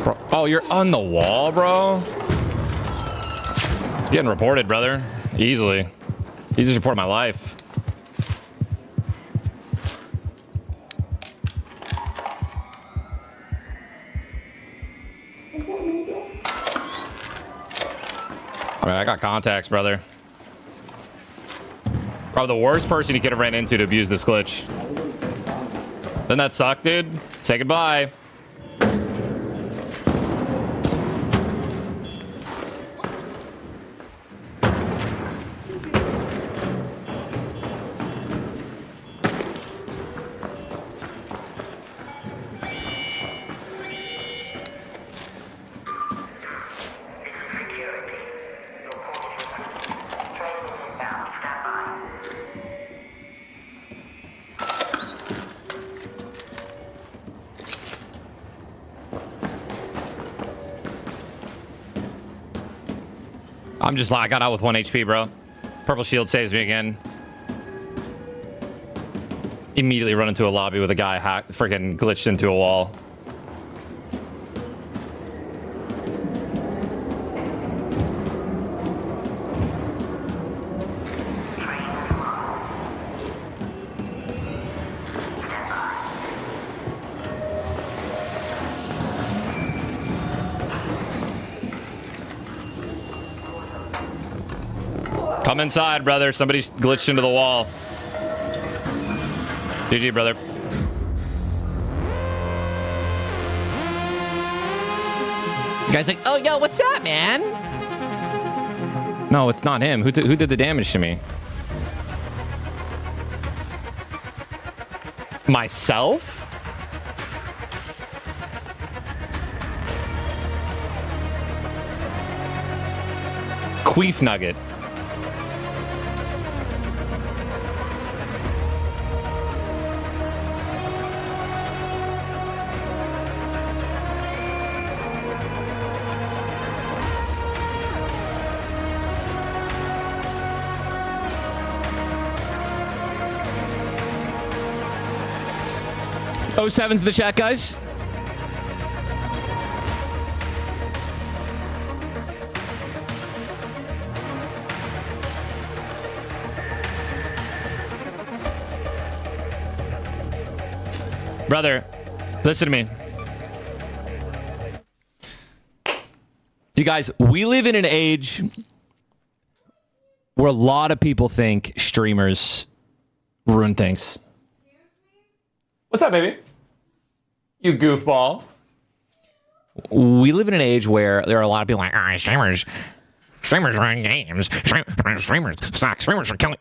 S1: Bro, oh, you're on the wall, bro? Getting reported, brother. Easily. Easiest report of my life. I mean, I got contacts, brother. Probably the worst person you could have ran into to abuse this glitch. Doesn't that suck, dude? Say goodbye. I'm just I got out with 1 HP, bro. Purple shield saves me again. Immediately run into a lobby with a guy freaking glitched into a wall. Come inside, brother. Somebody's glitched into the wall. GG, brother. Guy's like, oh, yo, what's up, man? No, it's not him. Who did the damage to me? Myself? Queef Nugget. Oh, 7's in the chat, guys. Brother, listen to me. You guys, we live in an age where a lot of people think streamers ruin things. What's up, baby? You goofball. We live in an age where there are a lot of people like, streamers run games. Streamers are killing.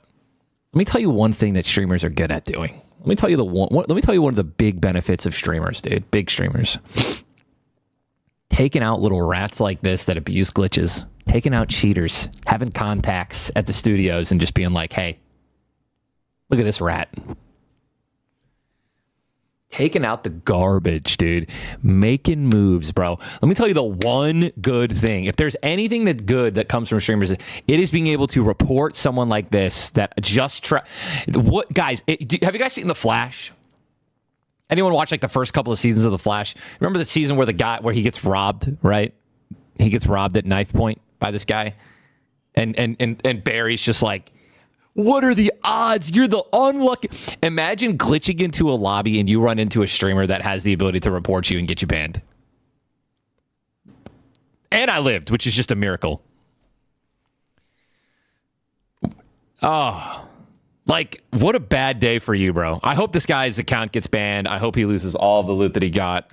S1: Let me tell you one thing that streamers are good at doing. Let me tell you one of the big benefits of streamers, dude. Big streamers. Taking out little rats like this that abuse glitches. Taking out cheaters. Having contacts at the studios and just being like, hey, look at this rat. Taking out the garbage, dude. Making moves, bro. Let me tell you the one good thing. If there's anything that good that comes from streamers, it is being able to report someone like this that just what guys, have you guys seen The Flash? Anyone watch like the first couple of seasons of The Flash? Remember the season where he gets robbed, right? He gets robbed at knife point by this guy. And Barry's just like, what are the odds? You're the unlucky. Imagine glitching into a lobby and you run into a streamer that has the ability to report you and get you banned. And I lived, which is just a miracle. Oh, like, what a bad day for you, bro. I hope this guy's account gets banned. I hope he loses all the loot that he got.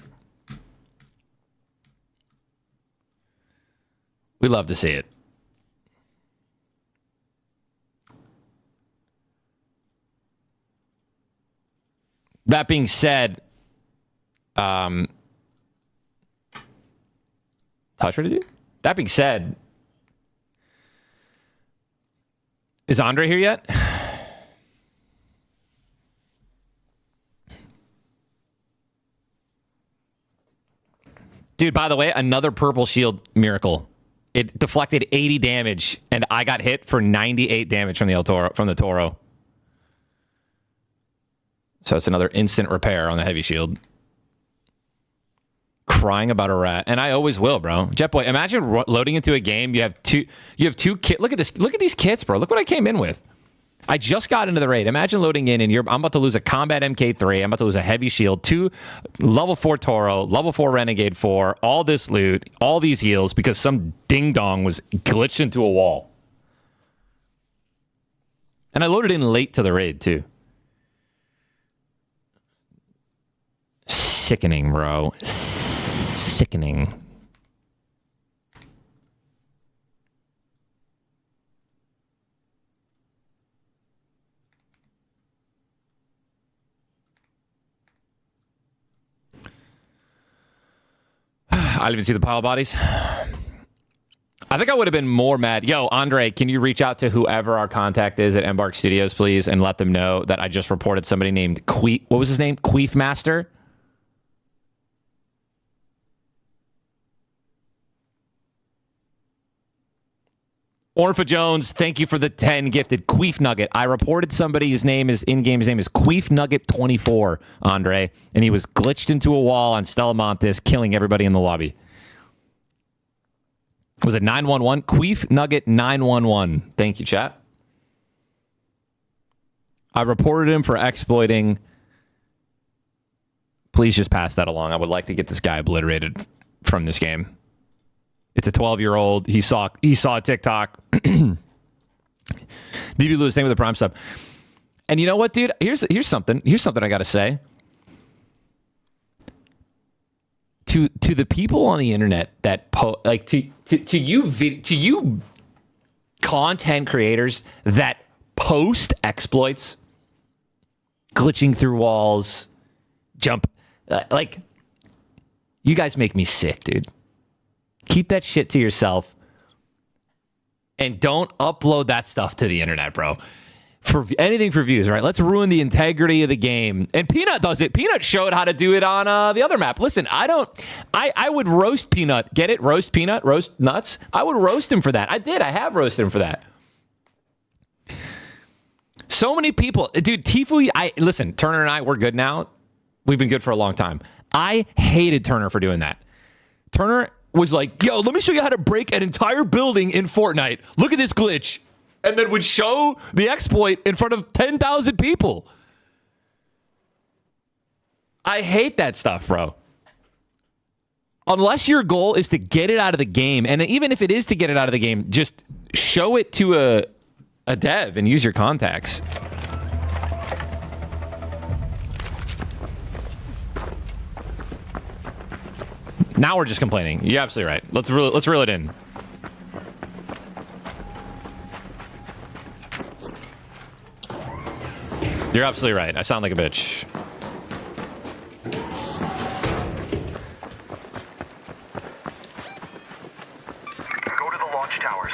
S1: We love to see it. That being said, touch ready, dude? That being said, is Andre here yet? Dude, by the way, another purple shield miracle. It deflected 80 damage, and I got hit for 98 damage from the Toro. So it's another instant repair on the heavy shield. crying about a rat, and I always will, bro. Jetboy, imagine loading into a game. You have two kits. Look at this. Look at these kits, bro. Look what I came in with. I just got into the raid. Imagine loading in, and I'm about to lose a combat MK3. I'm about to lose a heavy shield, 2 level 4 Toro, level 4 Renegade 4, all this loot, all these heals because some ding dong was glitched into a wall. And I loaded in late to the raid too. Sickening, bro. Sickening. I didn't even see the pile of bodies. I think I would have been more mad. Yo, Andre, can you reach out to whoever our contact is at Embark Studios, please, and let them know that I just reported somebody named Queef. What was his name? Queef Master? Orpha Jones, thank you for the 10 gifted. Queef Nugget. I reported somebody, his name is in-game, his name is Queef Nugget 24, Andre, and he was glitched into a wall on Stella Montes, killing everybody in the lobby. Was it 911? Queef Nugget 911. Thank you, chat. I reported him for exploiting. Please just pass that along. I would like to get this guy obliterated from this game. It's a 12-year-old. He saw a TikTok. DB Lewis, name with the prime sub. And you know what, dude? Here's something. Here's something I gotta say. To the people on the internet that to you content creators that post exploits, glitching through walls, jump, you guys make me sick, dude. Keep that shit to yourself and don't upload that stuff to the internet, bro. For anything for views, right? Let's ruin the integrity of the game. And Peanut does it. Peanut showed how to do it on the other map. Listen, I would roast Peanut. Get it? Roast Peanut? Roast nuts? I would roast him for that. I did. I have roasted him for that. So many people. Dude, Tifu, listen, Turner and I, we're good now. We've been good for a long time. I hated Turner for doing that. Turner was like, yo, let me show you how to break an entire building in Fortnite. Look at this glitch. And then would show the exploit in front of 10,000 people. I hate that stuff, bro. Unless your goal is to get it out of the game, and even if it is to get it out of the game, just show it to a dev and use your contacts. Now we're just complaining. You're absolutely right. Let's reel it in. You're absolutely right. I sound like a bitch.
S4: Go to the launch towers.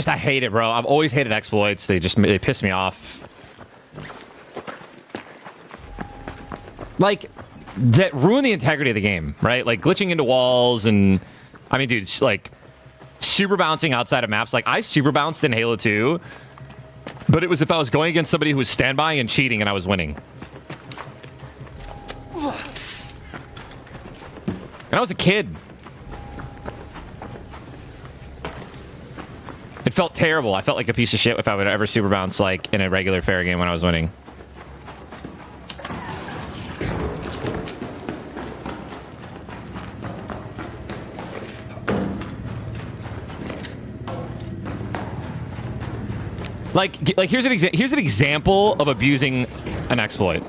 S1: I hate it, bro. I've always hated exploits. They piss me off. Like, that ruin the integrity of the game, right? Like, glitching into walls and... I mean, dude, like, super bouncing outside of maps. Like, I super bounced in Halo 2, but it was if I was going against somebody who was standby and cheating and I was winning. And I was a kid. It felt terrible. I felt like a piece of shit if I would ever super bounce like in a regular fair game when I was winning. Like here's an example of abusing an exploit.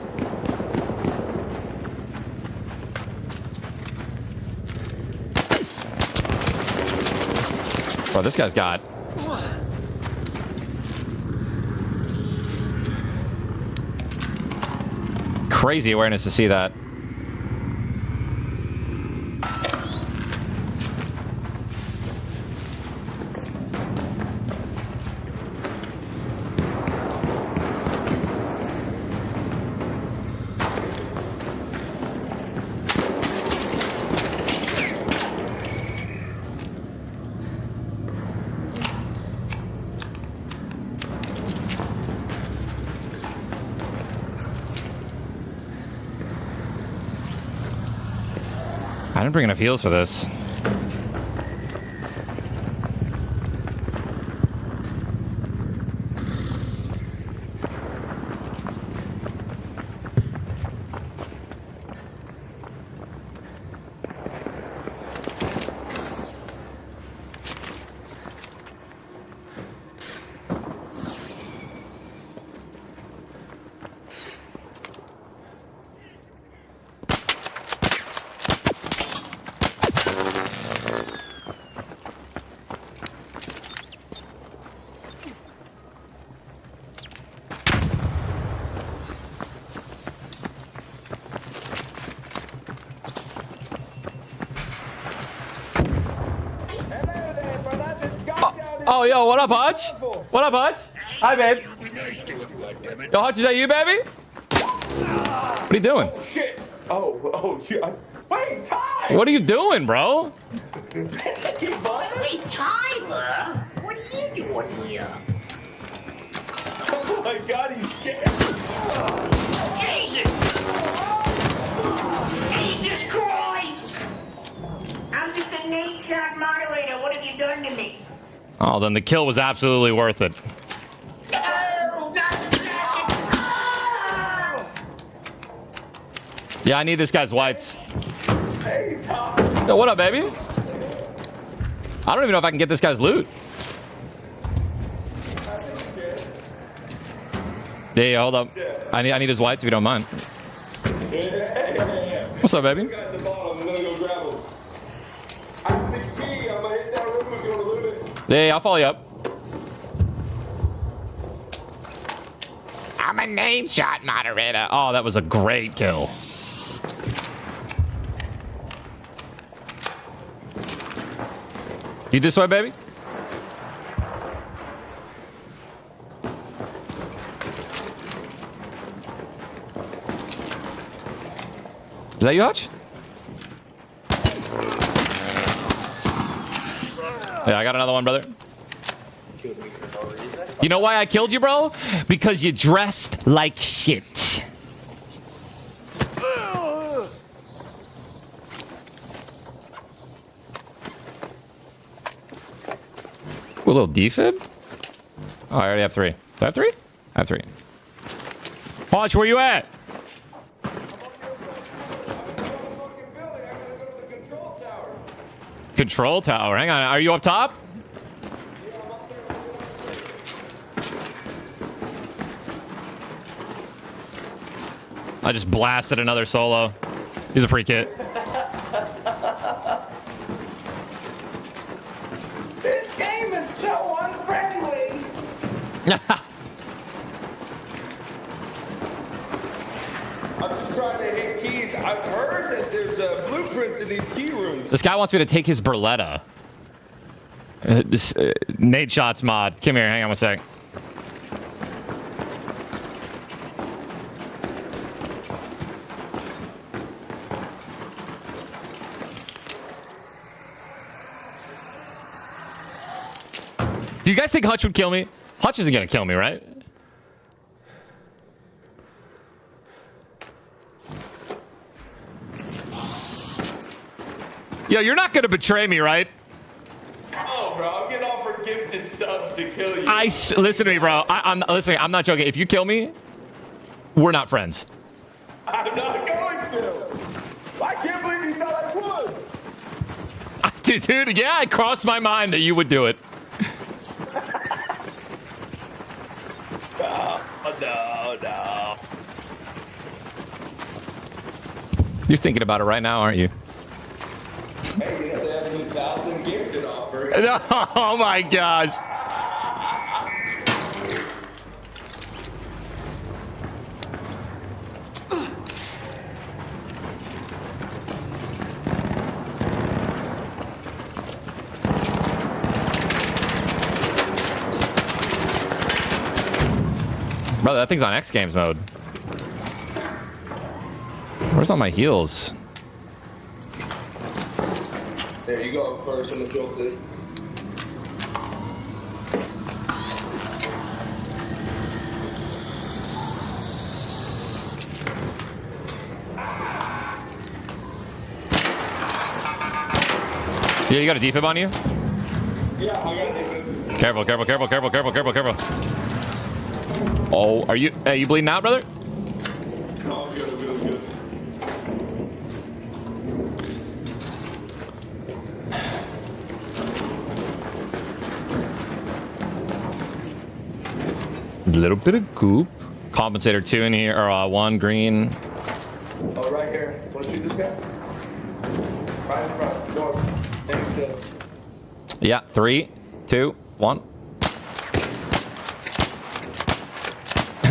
S1: Bro, this guy's got crazy awareness to see that. I didn't bring enough heals for this. Oh, yo, what up, Hutch? What up, Hutch? Hi, babe. Yo, Hutch, is that you, baby? What are you doing?
S7: Shit. Oh, shit. Wait, Ty!
S1: What are you doing, bro?
S9: Wait, Tyler, what are you doing here?
S7: Oh my god, he's scared.
S9: Jesus! Jesus Christ! I'm just a Nate Shot moderator. What have you done to me?
S1: Oh, then the kill was absolutely worth it.
S9: Oh, not the bastard! Oh!
S1: Yeah, I need this guy's whites.
S7: Hey, Ty.
S1: Yo, what up, baby? I don't even know if I can get this guy's loot. Yeah, hold up. I need his whites if you don't mind. What's up, baby?
S7: At the bottom, I'm gonna go grab him. I have the key. I'm gonna hit that room with you in a little bit.
S1: Yeah, I'll follow you up.
S10: I'm a name shot moderator.
S1: Oh, that was a great kill. You this way, baby? Is that you, Hutch? Yeah, I got another one, brother. You know why I killed you, bro? Because you dressed like shit. A little defib? Oh, I already have 3. Do I have 3? I have 3. Hutch, where you at? Control tower. Hang on. Are you up top? I just blasted another solo. He's a free kit.
S7: This game is so unfriendly. I'm just trying to hit keys. I've heard that there's blueprints in these key rooms.
S1: This guy wants me to take his Berletta. This Nate Shots mod. Come here. Hang on one sec. Do you guys think Hutch would kill me? Hutch isn't gonna kill me, right? Yo, you're not gonna betray me, right?
S7: Oh, bro, I'm getting offered gifted subs to kill you.
S1: Listen to me, bro. I'm listening. I'm not joking. If you kill me, we're not friends.
S7: I'm not going to. I can't believe you thought I would.
S1: Dude, yeah, it crossed my mind that you would do it.
S7: No.
S1: You're thinking about it right now, aren't you?
S7: Hey, you know they have a 1,000 gifted offer.
S1: Oh my gosh. Brother, that thing's on X Games mode. Where's all my heals?
S7: There you go, first in the filter.
S1: Yeah, you got a defib on you?
S7: Yeah, I got it.
S1: Careful, careful, careful, careful, careful, careful, careful. Oh, are you bleeding out, brother?
S7: No, I'm good, I'm good, I'm good.
S1: A little bit of goop. Compensator 2 in here, or 1 green.
S7: Oh, right here. Want to shoot this guy? Right in front. Door. Thanks,
S1: Yeah, 3, 2, 1.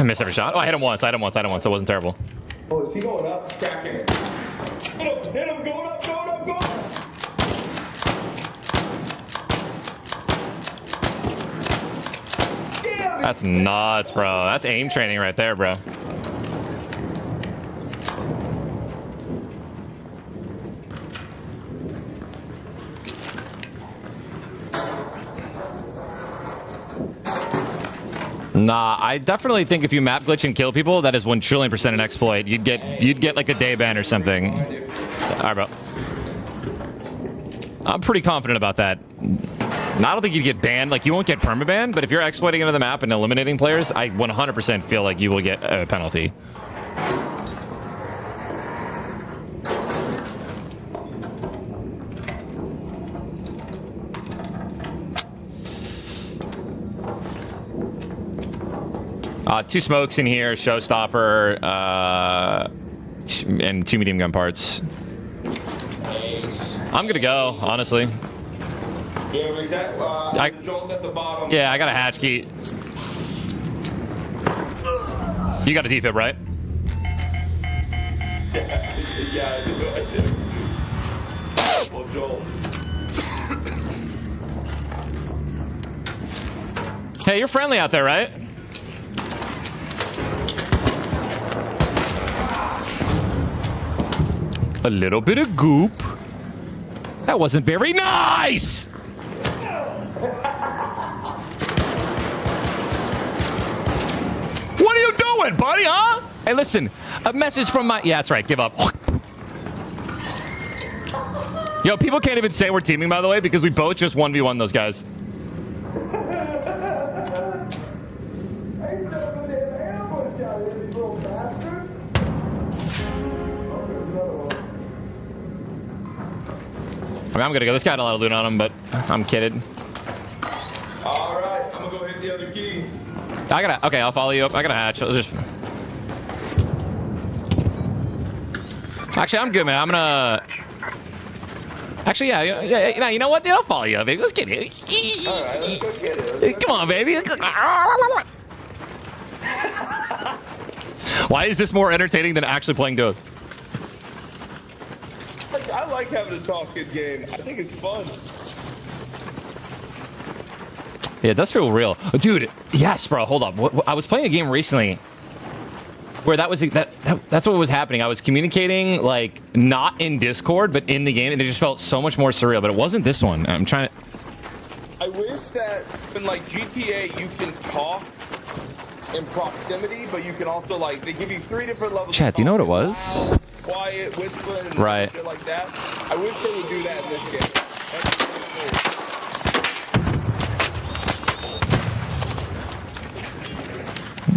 S1: Missed every shot. Oh, I hit him once. So it wasn't terrible.
S7: Oh, is he going up? Cracking it. Hit him, going up, going up, going up. Damn,
S1: That's nuts, bro. That's aim training right there, bro. Nah, I definitely think if you map glitch and kill people, that is 1 trillion% an exploit. You'd get like a day ban or something. All right, bro. I'm pretty confident about that. I don't think you'd get banned. Like, you won't get permaban, but if you're exploiting into the map and eliminating players, I 100% feel like you will get a penalty. Two smokes in here, showstopper, and 2 medium gun parts. I'm gonna go, honestly.
S7: You have exact, Jolt at the bottom.
S1: Yeah, I got a hatch key. You got a defib, right?
S7: Yeah, I do. Well, Joel.
S1: Hey, you're friendly out there, right? A little bit of goop. That wasn't very nice! What are you doing, buddy, huh? Hey, listen, a message from my... Yeah, that's right, give up. Yo, people can't even say we're teaming, by the way, because we both just 1v1 those guys. I mean, I'm gonna go. This guy had a lot of loot on him, but I'm kidding.
S7: All right, I'm gonna go hit the other key.
S1: Okay, I'll follow you up. I got a hatch. Actually, I'm good, man. I'm gonna. Actually, yeah. You know what? Dude, I'll follow you up, baby. Let's get it.
S7: All right, let's go get it.
S1: Come on, baby. Why is this more entertaining than actually playing duos?
S7: I like having a talking game. I think it's fun.
S1: Yeah, it does feel real. Dude, yes, bro. Hold up. I was playing a game recently where that's what was happening. I was communicating, like, not in Discord, but in the game, and it just felt so much more surreal. But it wasn't this one. I'm trying to...
S7: I wish that in, like, GTA, you can talk in proximity, but you can also, like, they give you 3 different levels.
S1: Chat, do you know what it was?
S7: Loud, quiet, whispering, and
S1: right.
S7: shit like that. I wish they would do that in this game. That's really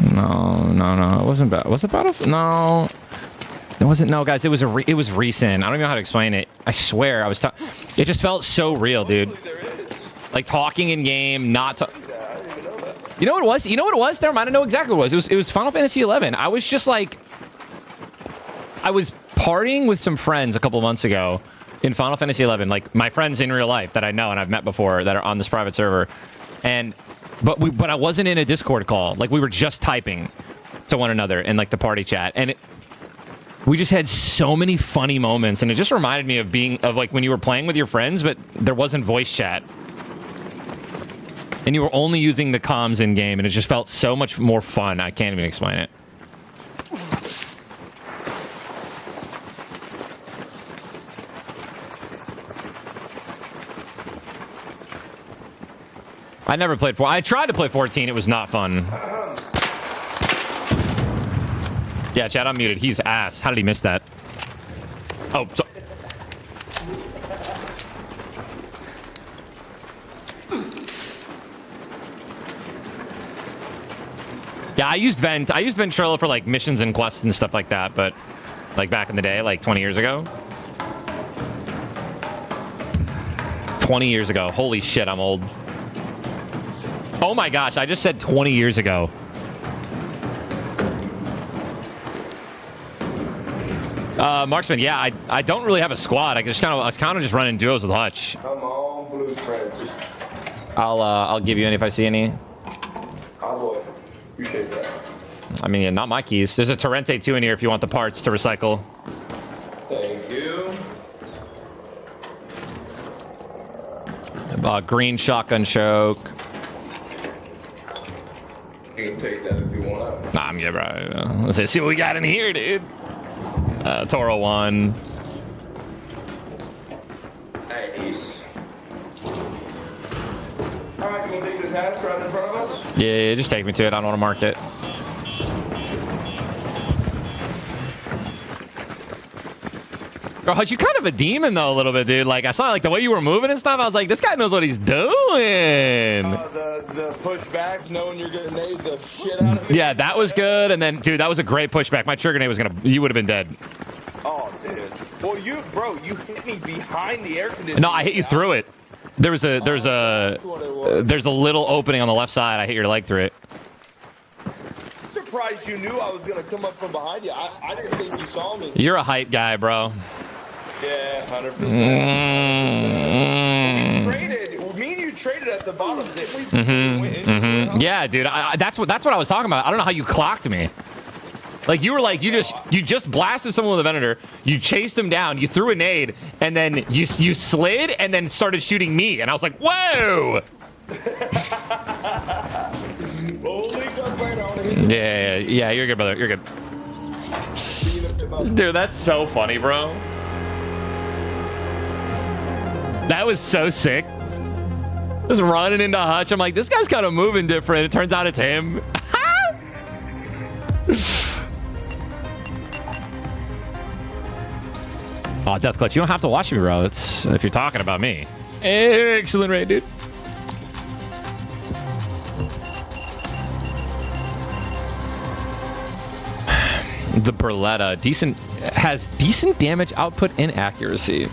S7: cool.
S1: No. It wasn't bad. Was it Battlefield? No. It wasn't. No, guys. It was recent. I don't even know how to explain it. I swear. It just felt so real, dude. Like talking in game, not talking. You know what it was? Never mind. I know exactly what it was. It was Final Fantasy 11. I was just like, I was partying with some friends a couple months ago in Final Fantasy 11. Like my friends in real life that I know and I've met before that are on this private server, but I wasn't in a Discord call. Like we were just typing to one another in like the party chat, and we just had so many funny moments, and it just reminded me of like when you were playing with your friends, but there wasn't voice chat. And you were only using the comms in game, and it just felt so much more fun. I can't even explain it. I never played 4. I tried to play 14. It was not fun. Yeah, chat, I'm muted. He's ass. How did he miss that? Oh, so Yeah, I used Ventrilo for like missions and quests and stuff like that, but like back in the day, like 20 years ago. 20 years ago. Holy shit, I'm old. Oh my gosh, I just said 20 years ago. Marksman, yeah, I don't really have a squad. I was kind of just running duos with Hutch.
S7: Come on, Blueprint.
S1: I'll give you any if I see any.
S7: I would. Appreciate that.
S1: I mean, yeah, not my keys. There's a Torrente 2 in here if you want the parts to recycle.
S7: Thank you.
S1: Green shotgun choke.
S7: You can take that if you want.
S1: Nah, I'm yeah, bro. Let's see what we got in here, dude. Toro 1.
S7: Nice. Alright, you wanna take this hatch right in front of us?
S1: Yeah, just take me to it. I don't want to mark it. Bro, Hutch, you kind of a demon though a little bit, dude. Like I saw like the way you were moving and stuff. I was like, this guy knows what he's doing.
S7: The pushback, knowing you're gonna nade the shit out of me.
S1: Yeah, that was good. And then, dude, that was a great pushback. My trigger nade was gonna, you would have been dead.
S7: Oh, dude. Well, you hit me behind the air conditioner.
S1: No, I hit you through it. There's a little opening on the left side. I hit your leg through it.
S7: Surprised you knew I was gonna come up from behind you. I didn't think you saw me.
S1: You're a height guy, bro.
S7: Yeah, 100%. Me and you traded at the bottom, didn't we?
S1: Yeah, dude. That's what I was talking about. I don't know how you clocked me. Like you were like you just blasted someone with a Venator. You chased him down. You threw a nade, and then you slid and then started shooting me. And I was like, whoa. Yeah. You're good, brother. You're good. Dude, that's so funny, bro. That was so sick. Just running into Hutch. I'm like, this guy's kind of moving different. It turns out it's him. Oh, Death Clutch, you don't have to watch me, bro. It's if you're talking about me. Excellent raid, dude. The Berletta has decent damage output and accuracy.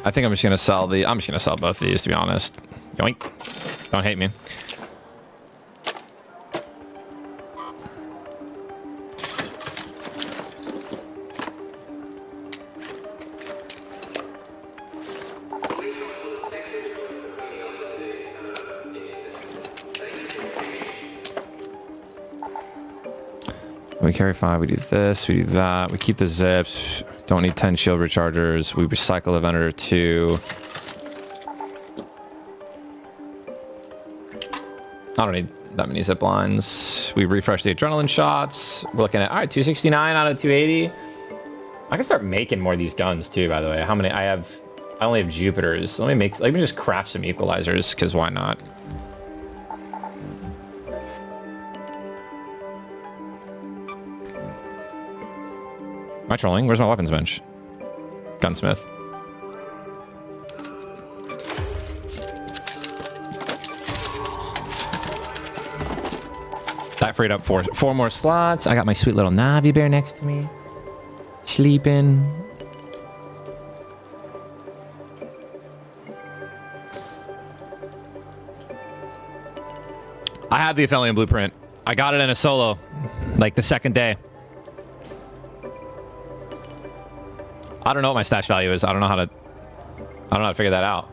S1: I think I'm just gonna sell both of these, to be honest. Yoink. Don't hate me. We carry 5, we do this, we do that, we keep the zips, don't need 10 shield rechargers, we recycle the Venator 2. I don't need that many zip lines. We refresh the adrenaline shots. We're looking at, all right, 269 out of 280. I can start making more of these guns too, by the way. How many? I only have Jupiters. Let me just craft some equalizers, because why not? Am I trolling? Where's my weapons bench? Gunsmith. That freed up four more slots. I got my sweet little Navi bear next to me. Sleeping. I have the Athelion blueprint. I got it in a solo, like the second day. I don't know what my stash value is. I don't know how to figure that out.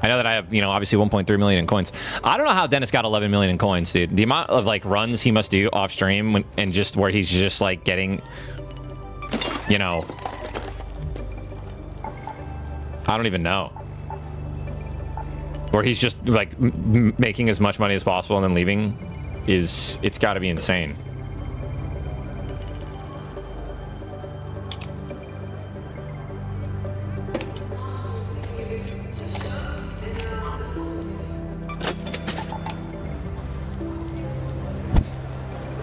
S1: I know that I have, obviously 1.3 million in coins. I don't know how Dennis got 11 million in coins, dude. The amount of like runs he must do off stream and just where he's just like getting, I don't even know. Where he's just like making as much money as possible and then leaving it's got to be insane.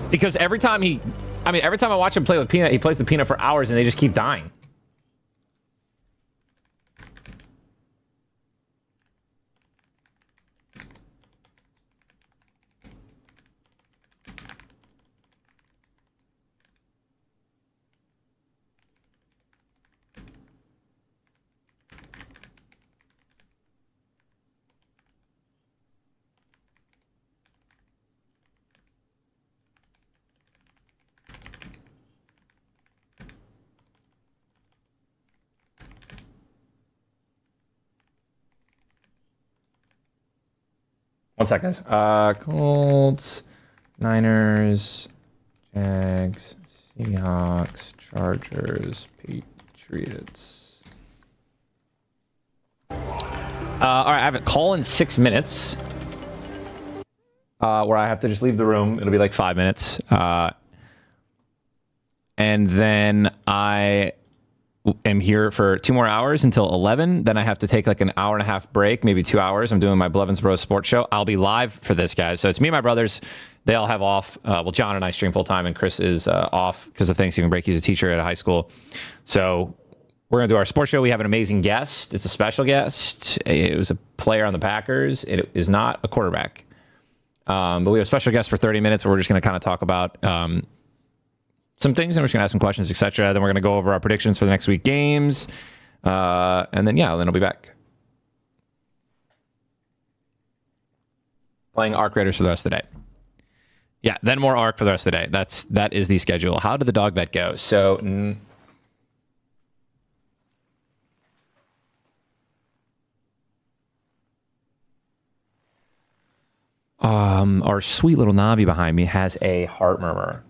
S1: Because every time he I mean, every time I watch him play with Peanut, he plays the Peanut for hours and they just keep dying. One sec, guys. Colts, Niners, Jags, Seahawks, Chargers, Patriots. All right, I have a call in 6 minutes where I have to just leave the room. It'll be like 5 minutes. And then I am here for 2 more hours until 11. Then I have to take like an hour and a half break, maybe 2 hours. I'm doing my Blevins Bros sports show. I'll be live for this, guys. So it's me and my brothers. They all have off. Well, John and I stream full time, and Chris is off because of Thanksgiving break. He's a teacher at a high school. So we're going to do our sports show. We have an amazing guest. It's a special guest. It was a player on the Packers. It is not a quarterback. But we have a special guest for 30 minutes where we're just going to kind of talk about some things, and we're just going to ask some questions, etc. Then we're going to go over our predictions for the next week games. And then I'll be back. Playing Arc Raiders for the rest of the day. Yeah, then more Arc for the rest of the day. That is the schedule. How did the dog vet go? So our sweet little Navi behind me has a heart murmur.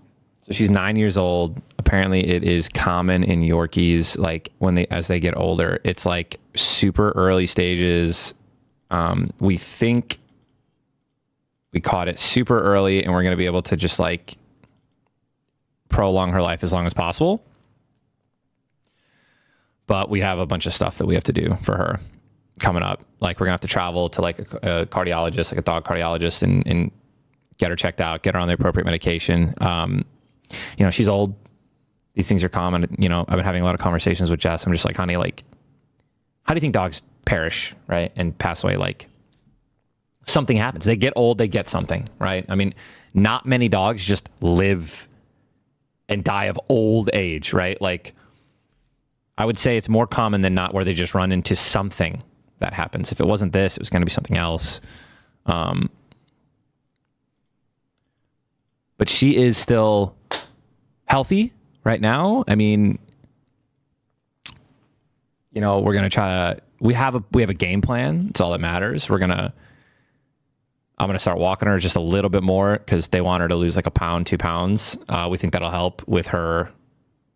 S1: So she's 9 years old. Apparently it is common in Yorkies, like as they get older. It's like super early stages. We think we caught it super early, and we're going to be able to just like prolong her life as long as possible. But we have a bunch of stuff that we have to do for her coming up. Like we're going to have to travel to like a cardiologist, like a dog cardiologist, and get her checked out, get her on the appropriate medication. She's old. These things are common. I've been having a lot of conversations with Jess. I'm just like, honey, like, how do you think dogs perish, right? And pass away? Like, something happens. They get old, they get something, right? I mean, not many dogs just live and die of old age, right? Like, I would say it's more common than not where they just run into something that happens. If it wasn't this, it was going to be something else. But she is still healthy right now. I mean, we're going to try to, we have a game plan. It's all that matters. I'm going to start walking her just a little bit more because they want her to lose like 1 pound, 2 pounds. We think that'll help with her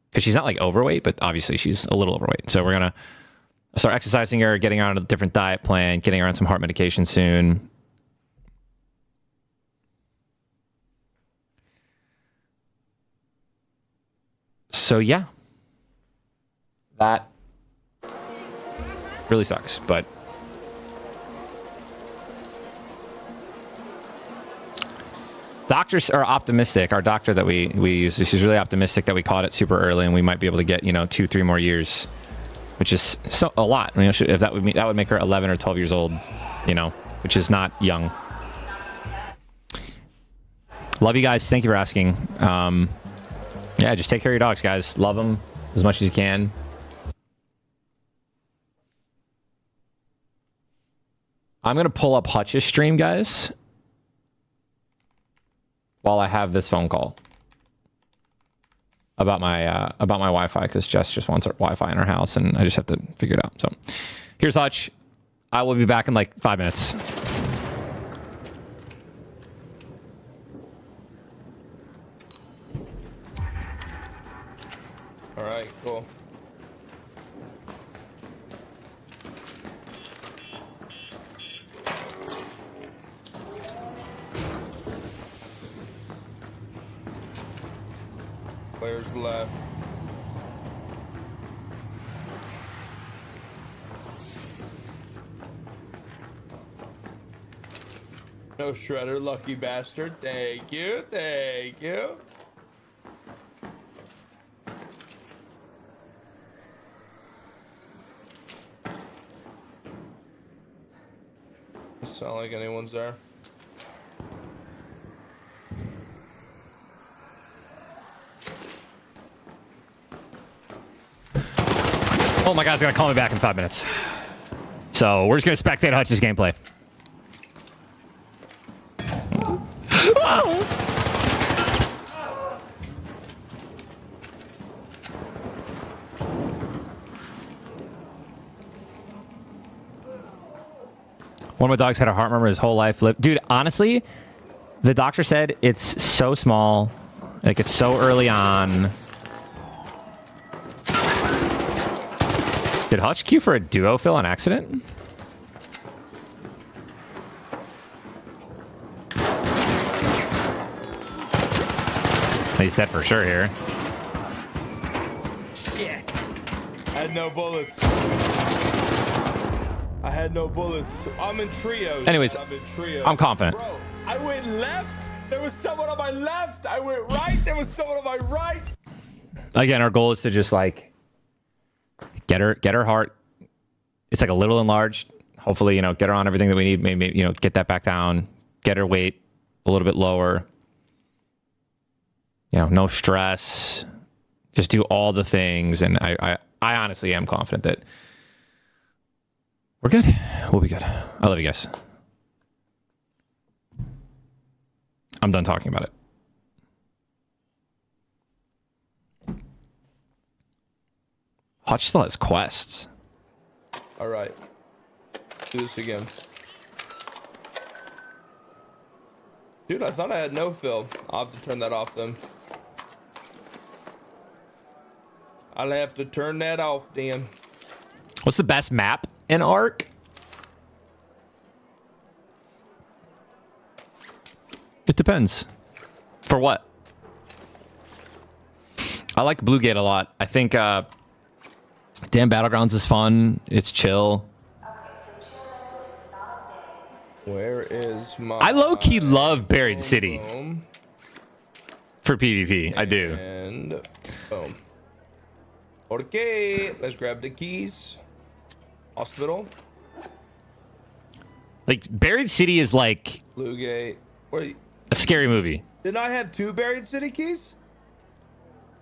S1: because she's not like overweight, but obviously she's a little overweight. So we're going to start exercising her, getting her on a different diet plan, getting her on some heart medication soon. So yeah, that really sucks, but doctors are optimistic. Our doctor that we use, she's really optimistic that we caught it super early and we might be able to get 2-3 more years, which is a lot. If that would make her 11 or 12 years old, which is not young. Love you guys. Thank you for asking. Yeah, just take care of your dogs, guys. Love them as much as you can. I'm going to pull up Hutch's stream, guys, while I have this phone call about my Wi-Fi, because Jess just wants our Wi-Fi in her house, and I just have to figure it out. So here's Hutch. I will be back in like 5 minutes.
S7: All right, cool. Players left. No Shredder, lucky bastard. Thank you, thank you. sound like anyone's there.
S1: Oh my God, he's gonna call me back in 5 minutes. So we're just gonna spectate Hutch's gameplay. One of my dogs had a heart murmur his whole life. Dude, honestly, the doctor said it's so small. Like, it's so early on. Did Hutch queue for a duo fill on accident? He's dead for sure here.
S7: Shit. I had no bullets. I had no bullets. I'm in trios.
S1: Anyways,
S7: I'm in trios.
S1: I'm confident.
S7: Bro, I went left. There was someone on my left. I went right. There was someone on my right.
S1: Again, our goal is to just like get her heart. It's like a little enlarged. Hopefully, you know, get her on everything that we need. Maybe, you know, get that back down. Get her weight a little bit lower. You know, no stress. Just do all the things. And I honestly am confident that we're good. We'll be good. I love you guys. I'm done talking about it. Hutch still has quests.
S7: All right. Do this again. Dude, I thought I had no fill. I'll have to turn that off then. I'll have to turn that off then.
S1: What's the best map in Ark? It depends. For what? I like Blue Gate a lot. I think Damn Battlegrounds is fun. It's chill.
S7: Where is my...
S1: I low-key love Buried City. For PvP. I do.
S7: And boom. Okay, let's grab the keys. Hospital.
S1: Like, Buried City is like
S7: Blue Gate. Wait,
S1: a scary movie.
S7: didn't I have 2 Buried City keys?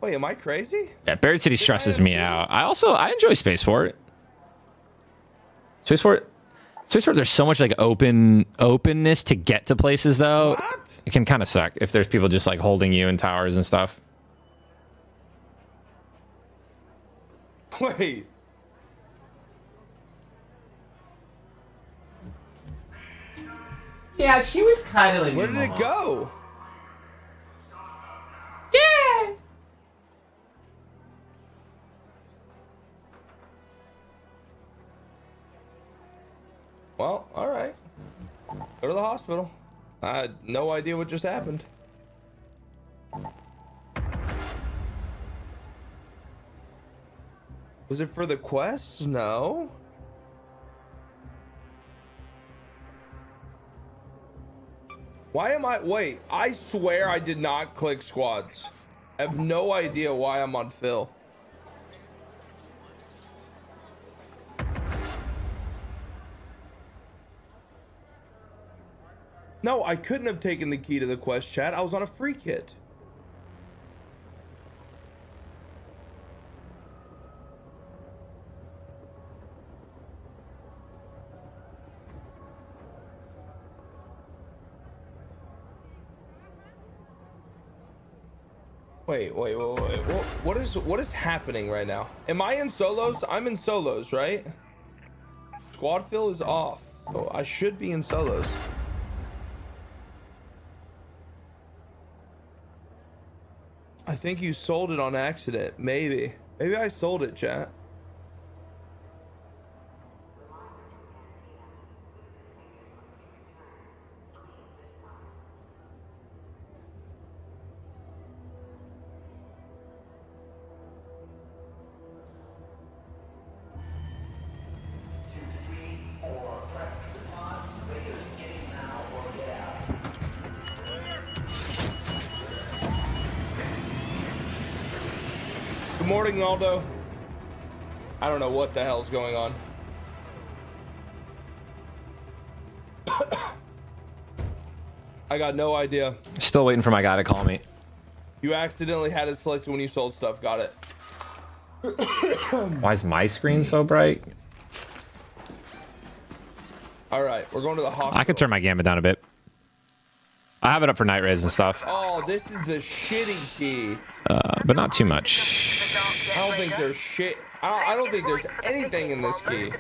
S7: Wait, am I crazy?
S1: Yeah, Buried City stresses me out. I enjoy Spaceport. Spaceport, there's so much like openness to get to places though.
S7: What?
S1: It can kind of suck if there's people just like holding you in towers and stuff.
S7: Wait.
S1: Yeah, she was cuddling.
S7: Where did it go?
S1: Yeah.
S7: Well, all right. Go to the hospital. I had no idea what just happened. Was it for the quest? No. Why am I... Wait, I swear I did not click squads. I have no idea why I'm on Phil. No, I couldn't have taken the key to the quest chat. I was on a free kit. Wait. What is happening right now? Am I in solos? I'm in solos, right? Squad fill is off. Oh, I should be in solos. I think you sold it on accident. Maybe I sold it, chat. Good morning, Aldo. I don't know what the hell's going on. I got no idea.
S1: Still waiting for my guy to call me.
S7: You accidentally had it selected when you sold stuff. Got it.
S1: Why is my screen so bright?
S7: All right, we're going to the hospital.
S1: I could turn my gamma down a bit. I have it up for night rays and stuff.
S7: Oh, this is the shitty key.
S1: But not too much.
S7: I don't think there's shit. I don't think there's anything in this key.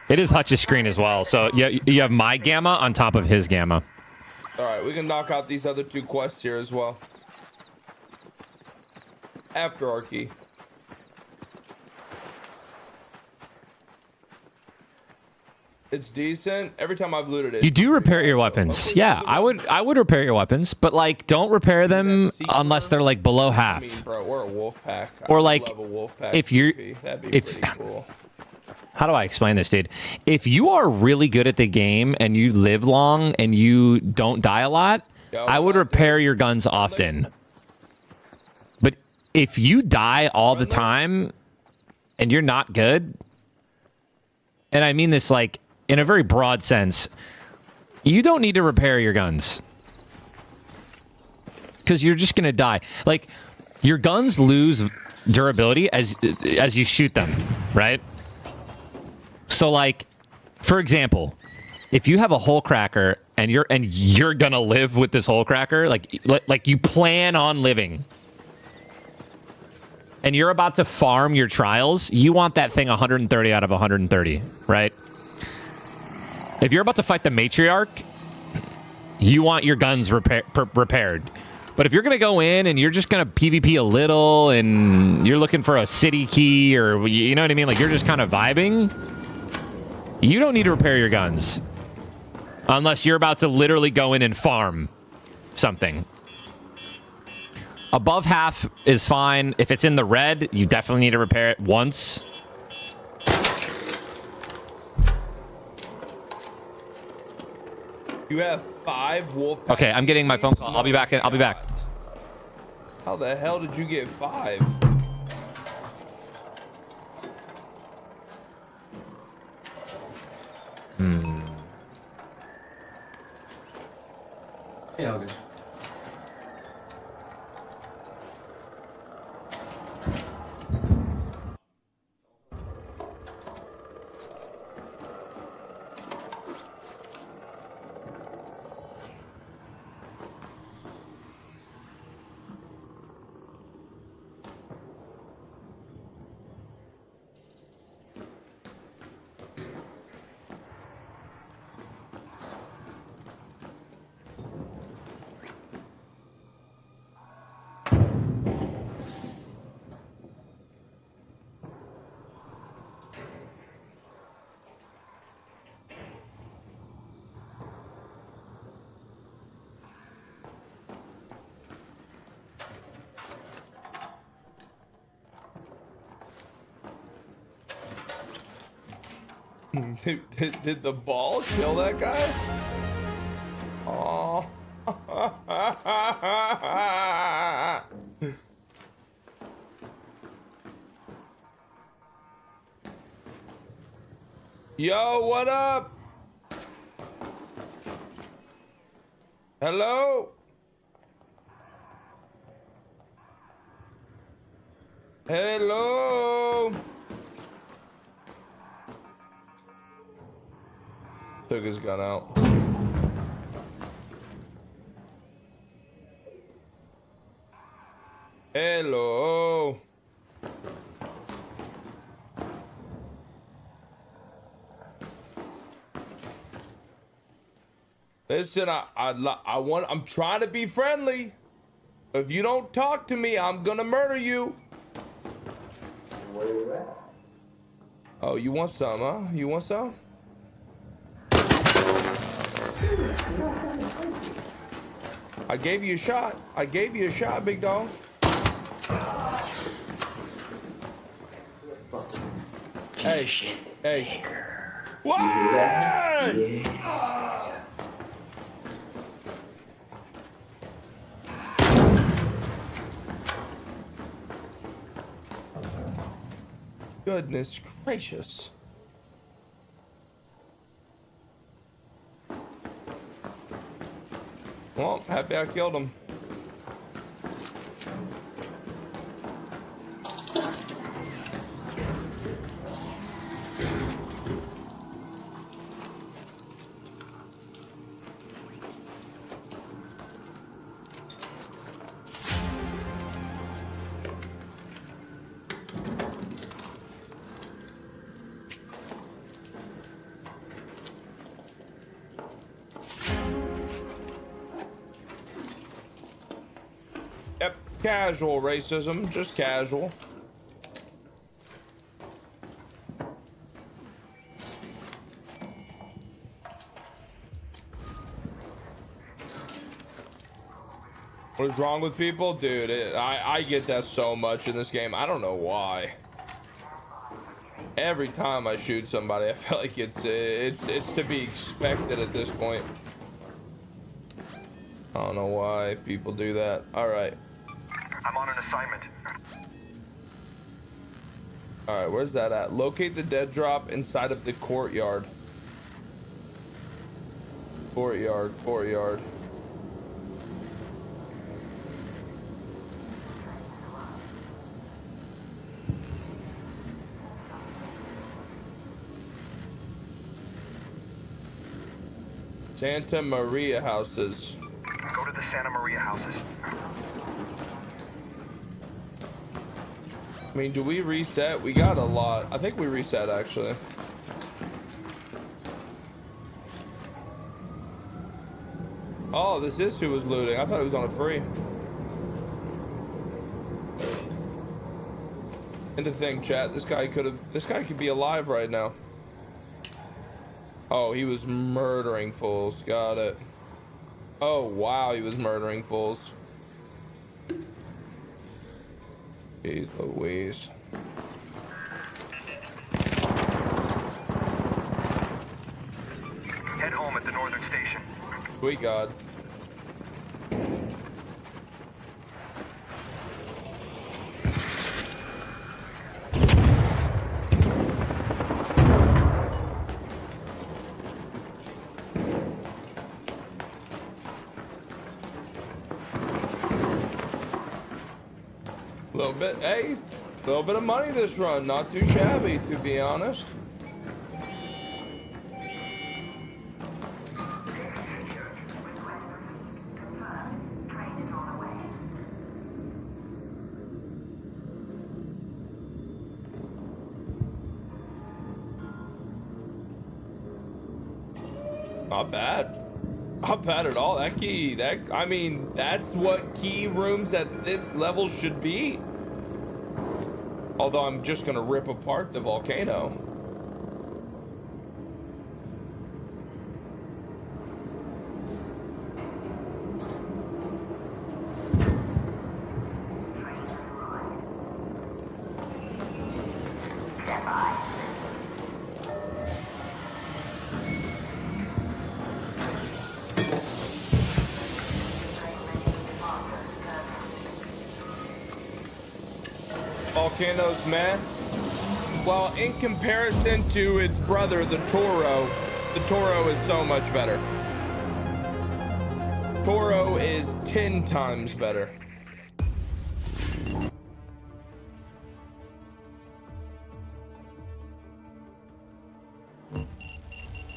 S1: It is Hutch's screen as well. So you have my gamma on top of his gamma.
S7: All right, we can knock out these other 2 quests here as well. After our key. It's decent. Every time I've looted it.
S1: You do repair your weapons. Yeah, I would repair your weapons, but like don't repair them unless they're like below half.
S7: I mean, bro, we're a wolf pack.
S1: Or like if you're
S7: that'd be pretty cool.
S1: How do I explain this, dude? If you are really good at the game and you live long and you don't die a lot, I would repair your guns often. But if you die all the time and you're not good, and I mean this like in a very broad sense, you don't need to repair your guns. Because you're just going to die. Like, your guns lose durability as you shoot them, right? So, like, for example, if you have a hole cracker and you're going to live with this hole cracker, like you plan on living, and you're about to farm your trials, you want that thing 130 out of 130, right? If you're about to fight the matriarch, you want your guns repaired. But if you're going to go in and you're just going to PvP a little and you're looking for a city key or, you know what I mean? Like, you're just kind of vibing, you don't need to repair your guns. Unless you're about to literally go in and farm something. Above half is fine. If it's in the red, you definitely need to repair it once.
S7: You have 5 wolf.
S1: Okay, I'm getting my phone call. I'll be back. I'll be back.
S7: How the hell did you get 5?
S1: Yeah, okay.
S7: Did the ball kill that guy? Oh. Yo, what up? Hello? Hello? Took his gun out. Hello. Listen, I'm trying to be friendly. If you don't talk to me, I'm gonna murder you.
S11: Where you at?
S7: Oh, you want some, huh? You want some? I gave you a shot. I gave you a shot, big dog. Hey, hey. What? Yeah. Goodness gracious. Well, happy I killed him. Yep, casual racism, just casual. What is wrong with people? Dude, I get that so much in this game. I don't know why. Every time I shoot somebody, I feel like it's to be expected at this point. I don't know why people do that. All right.
S4: I'm on an assignment.
S7: All right, where's that at? Locate the dead drop inside of the courtyard. Courtyard. Santa Maria houses.
S4: Go to the Santa Maria houses.
S7: I mean, do we reset? We got a lot. I think we reset, actually. Oh, this is who was looting. I thought it was on a free. And to think, chat, this guy could be alive right now. Oh, he was murdering fools. Got it. Oh, wow, he was murdering fools. Jeez Louise.
S4: Head home at the northern station.
S7: Sweet God. Hey, a little bit of money this run, not too shabby, to be honest. Not bad. Not bad at all. That key, I mean, that's what key rooms at this level should be. Although I'm just gonna rip apart the volcano. Volcanoes, man. Well, in comparison to its brother, the Toro is so much better. Toro is 10 times better.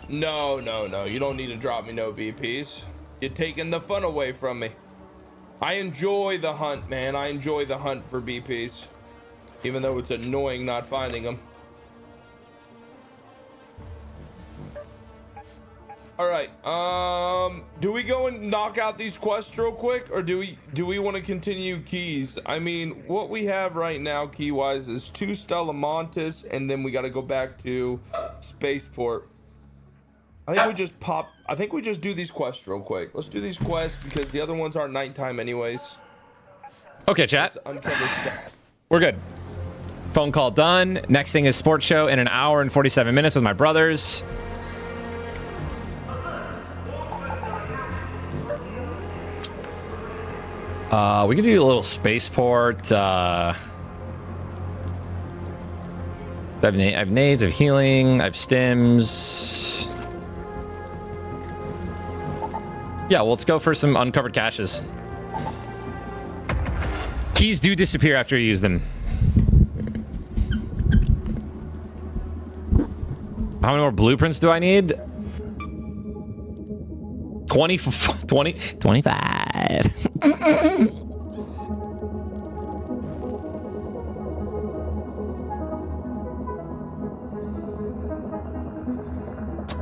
S7: No. You don't need to drop me no VPs. You're taking the fun away from me. I enjoy the hunt, man. I enjoy the hunt for BPs. Even though it's annoying not finding them. All right. Do we go and knock out these quests real quick, or do we want to continue keys? I mean, what we have right now key wise is 2 Stella Montes, and then we got to go back to Spaceport. I think we just do these quests real quick. Let's do these quests because the other ones aren't nighttime anyways.
S1: Okay, chat. We're good. Phone call done. Next thing is sports show in an hour and 47 minutes with my brothers. We can do a little spaceport. I have nades, I have healing, I have stims. Yeah, well, let's go for some uncovered caches. Keys do disappear after you use them. How many more blueprints do I need? 25.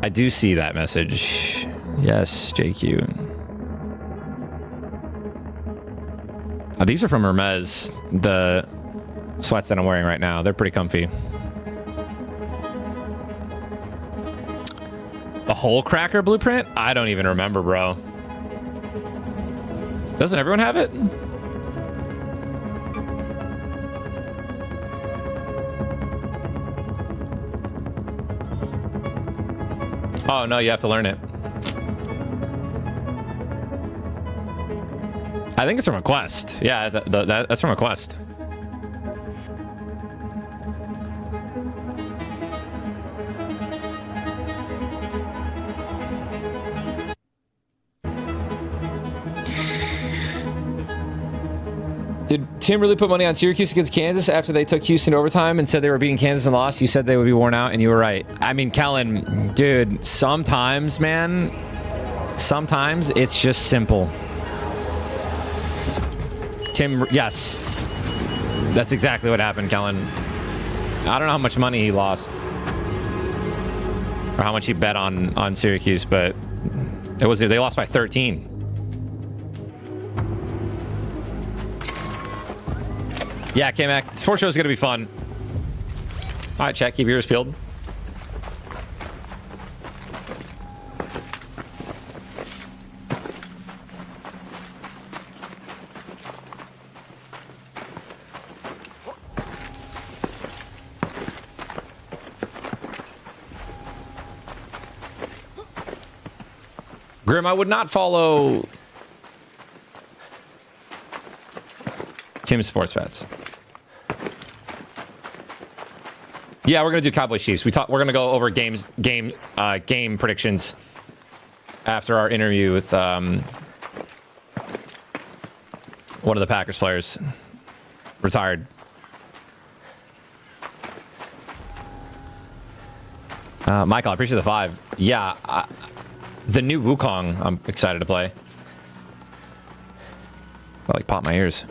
S1: I do see that message. Yes, JQ. These are from Hermes, the sweats that I'm wearing right now. They're pretty comfy. The whole cracker blueprint? I don't even remember, bro. Doesn't everyone have it? Oh, no, you have to learn it. I think it's from a quest. Yeah, that's from a quest. Did Tim really put money on Syracuse against Kansas after they took Houston overtime and said they were beating Kansas and lost? You said they would be worn out, and you were right. I mean, Kellen, dude, sometimes, man, sometimes it's just simple. Tim, yes. That's exactly what happened, Kellen. I don't know how much money he lost. Or how much he bet on Syracuse, but it was they lost by 13. Yeah, K-Mac. Sports show is going to be fun. All right, chat. Keep your ears peeled. Grim, I would not follow Tim's sports bets. Yeah, we're gonna do Cowboys Chiefs. We're gonna go over game predictions after our interview with one of the Packers players, retired. Michael, I appreciate the 5. Yeah, the new Wukong, I'm excited to play. I like pop my ears.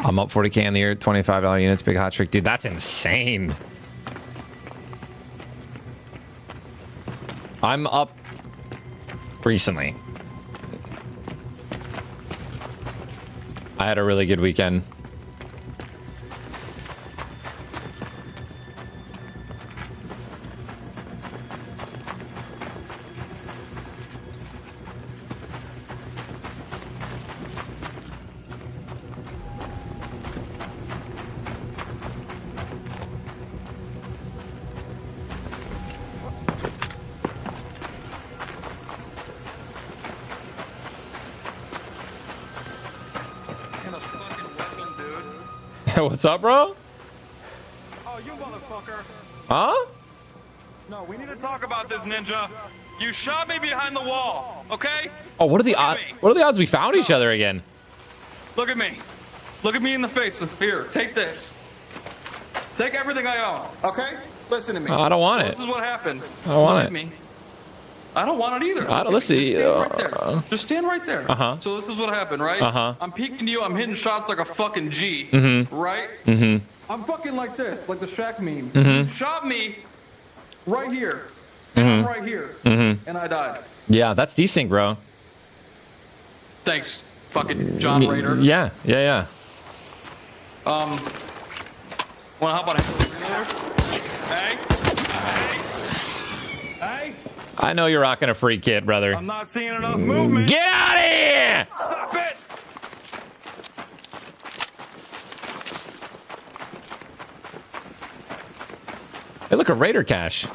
S1: I'm up 40K in the year, $25 units, big hot trick. Dude, that's insane. I'm up recently. I had a really good weekend. What's up, bro?
S12: Oh, you motherfucker.
S1: Huh?
S12: No, we need to talk about this, Ninja. You shot me behind the wall, okay?
S1: Oh, what are the odds? What are the odds we found each other again?
S12: Look at me. Look at me in the face. Here, take this. Take everything I own, okay? Listen to me.
S1: I don't want it.
S12: This is what happened.
S1: I don't want it.
S12: Me. I don't want it either.
S1: I don't listen.
S12: Just stand right there. Just stand right there.
S1: Uh-huh.
S12: So this is what happened, right?
S1: Uh-huh.
S12: I'm peeking you. I'm hitting shots like a fucking G.
S1: Mm-hmm.
S12: Right?
S1: Mm-hmm.
S12: I'm fucking like this, like the Shaq meme.
S1: Mm-hmm.
S12: Shot me right here.
S1: Mm-hmm.
S12: Right here.
S1: Mm-hmm.
S12: And I died.
S1: Yeah, that's decent, bro.
S12: Thanks, fucking John Rader.
S1: Yeah.
S12: Wanna hop on a hill there? Hey? Hey? Hey?
S1: I know you're rocking a free kit, brother.
S12: I'm not seeing enough movement.
S1: Get out of here!
S12: Stop it!
S1: Hey, look, a Raider cache.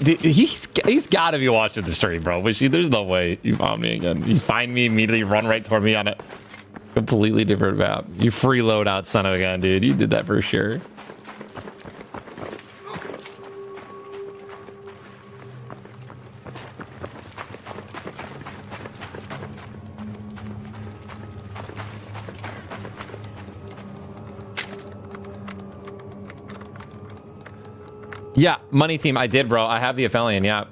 S1: He's got to be watching the stream, bro. But see, there's no way you found me again. You find me immediately, run right toward me on a completely different map. You freeload out, son of a gun, dude. You did that for sure. Yeah, money team. I did, bro. I have the Aphelion, yeah.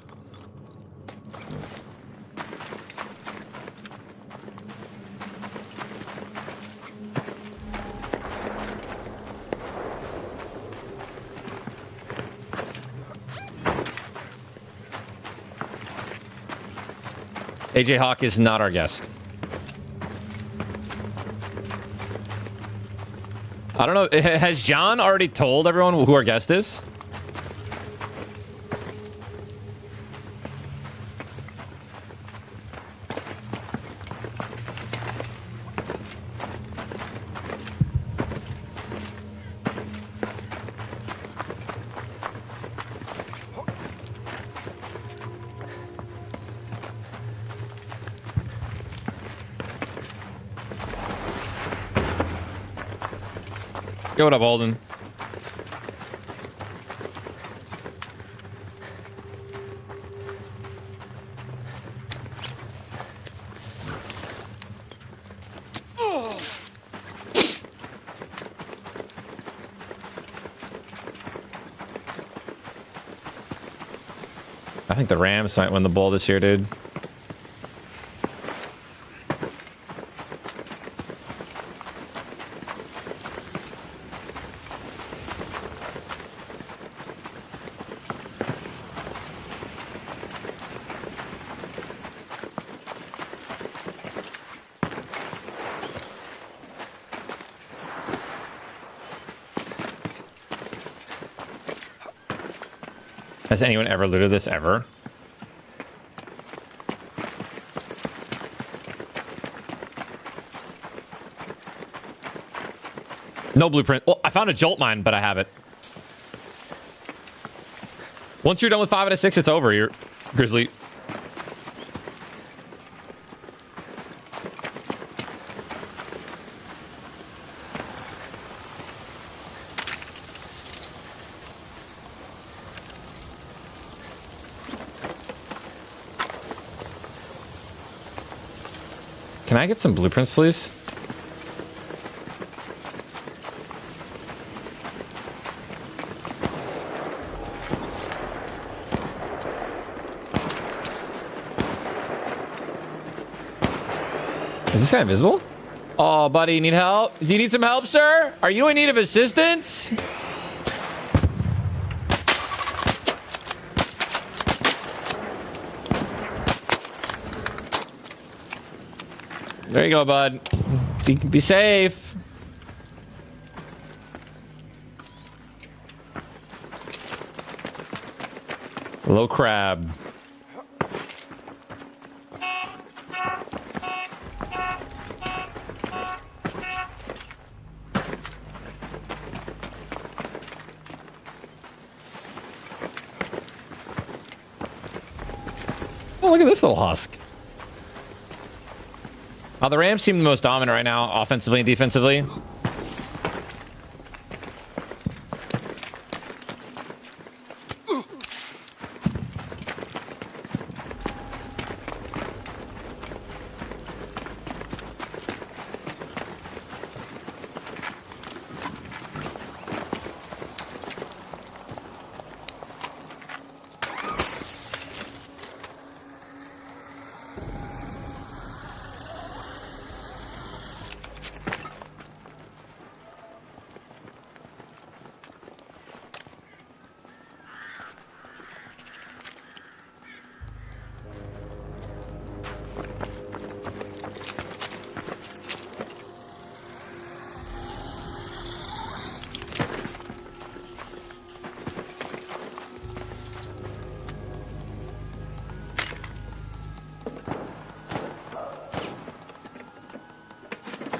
S1: AJ Hawk is not our guest. I don't know. Has John already told everyone who our guest is? Yo, what up, Alden? I think the Rams might win the bowl this year, dude. Has anyone ever looted this ever? No blueprint. Oh, I found a jolt mine, but I have it. Once you're done with 5 out of 6, it's over. You're Grizzly. Can I get some blueprints, please? Is this guy invisible? Oh, buddy, need help? Do you need some help, sir? Are you in need of assistance? There you go, bud. Be safe. Low crab. Oh, look at this little husk. The Rams seem the most dominant right now, offensively and defensively.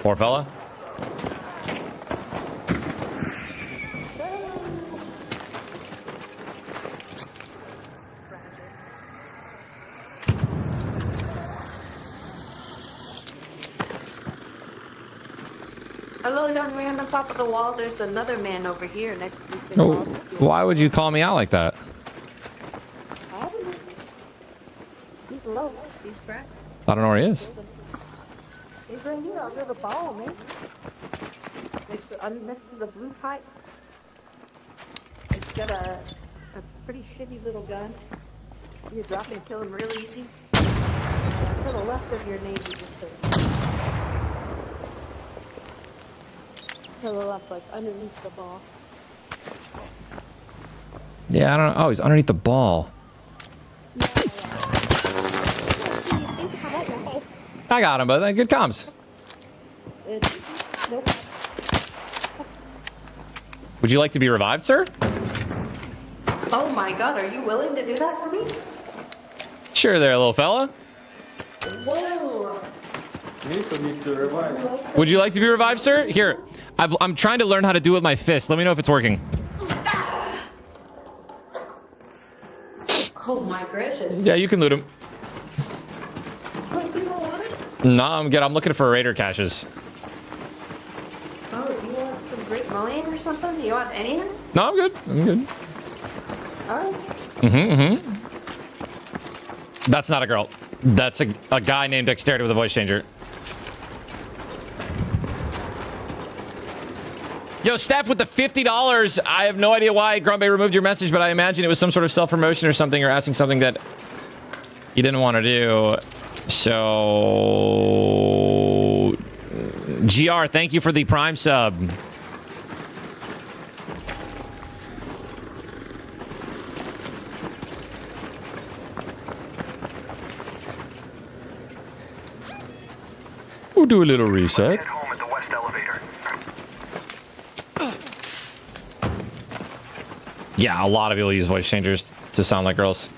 S1: Poor fella.
S13: Hello, young man on top of the wall. There's another man over here next to the
S1: No,
S13: wall.
S1: why would you call me out like that?
S13: I don't know. He's low. He's cracked.
S1: I don't know where he is.
S13: He's right here under the ball, man. Next to the blue pipe. He's got a pretty shitty little gun. You drop and kill him real easy. To the left of your navy, just to the left, like underneath the ball.
S1: Yeah, I don't know. Oh, he's underneath the ball. I got him, but good comms. Would you like to be revived, sir?
S13: Oh my god, are you willing to do that for me?
S1: Sure there, little fella.
S13: Whoa!
S1: Would you like to be revived, sir? Here, I'm trying to learn how to do it with my fist. Let me know if it's working.
S13: Oh my gracious.
S1: Yeah, you can loot him. No, I'm good. I'm looking for raider caches.
S13: Oh, do you want some Great Mullion or something? Do you want anything?
S1: No, I'm good. I'm good.
S13: Alright.
S1: That's not a girl. That's a guy named Dexterity with a voice changer. Yo, Steph, with the $50, I have no idea why Grumpy removed your message, but I imagine it was some sort of self-promotion or something, or asking something that you didn't want to do. So... GR, thank you for the Prime sub. We'll do a little reset.
S4: Head home at the west elevator.
S1: Yeah, a lot of people use voice changers to sound like girls.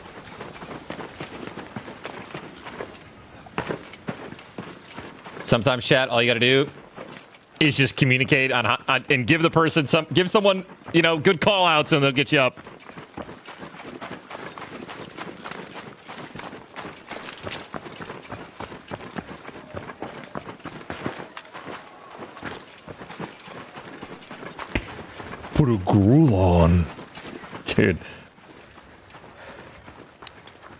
S1: Sometimes, chat, all you gotta do is just communicate on and give the person give someone, you know, good call outs, and they'll get you up.
S2: Put a gruel on.
S1: Dude.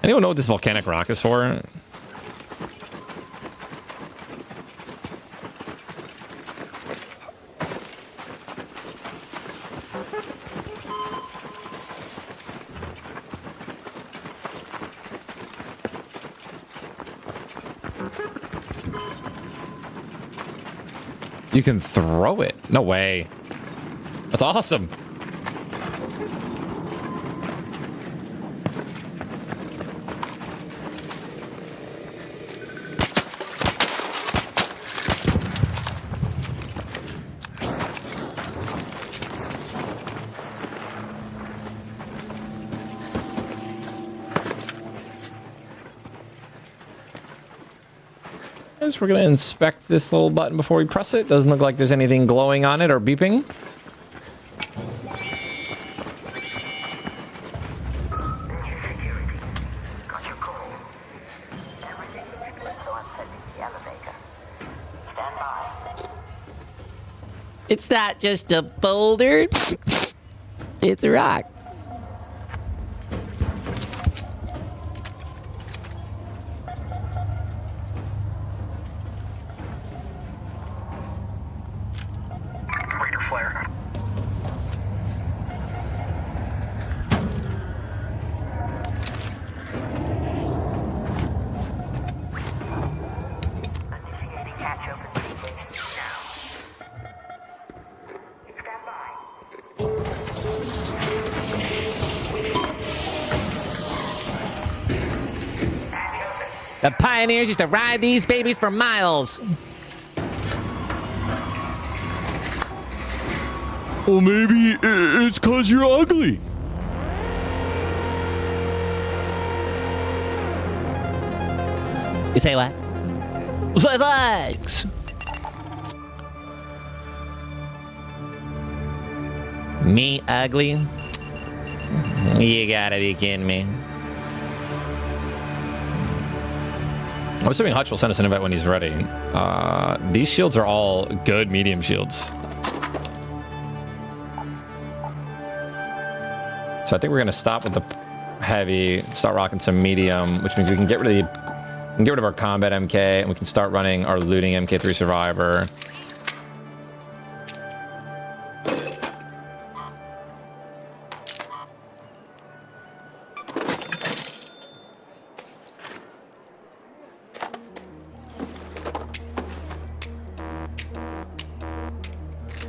S1: Anyone know what this volcanic rock is for? You can throw it. No way. That's awesome. We're going to inspect this little button before we press it. Doesn't look like there's anything glowing on it or beeping.
S10: It's not just a boulder. It's a rock.
S4: Raider flare. Initiating hatch open sequence now. Stand by.
S10: The pioneers used to ride these babies for miles.
S2: Well, maybe it's 'cause you're ugly.
S10: You say what? Say thanks.
S1: Me ugly? You gotta be kidding me. I'm assuming Hutch will send us an invite when he's ready. These shields are all good medium shields. So I think we're gonna stop with the heavy, start rocking some medium, which means we can get rid of our combat MK, and we can start running our looting MK3 Survivor.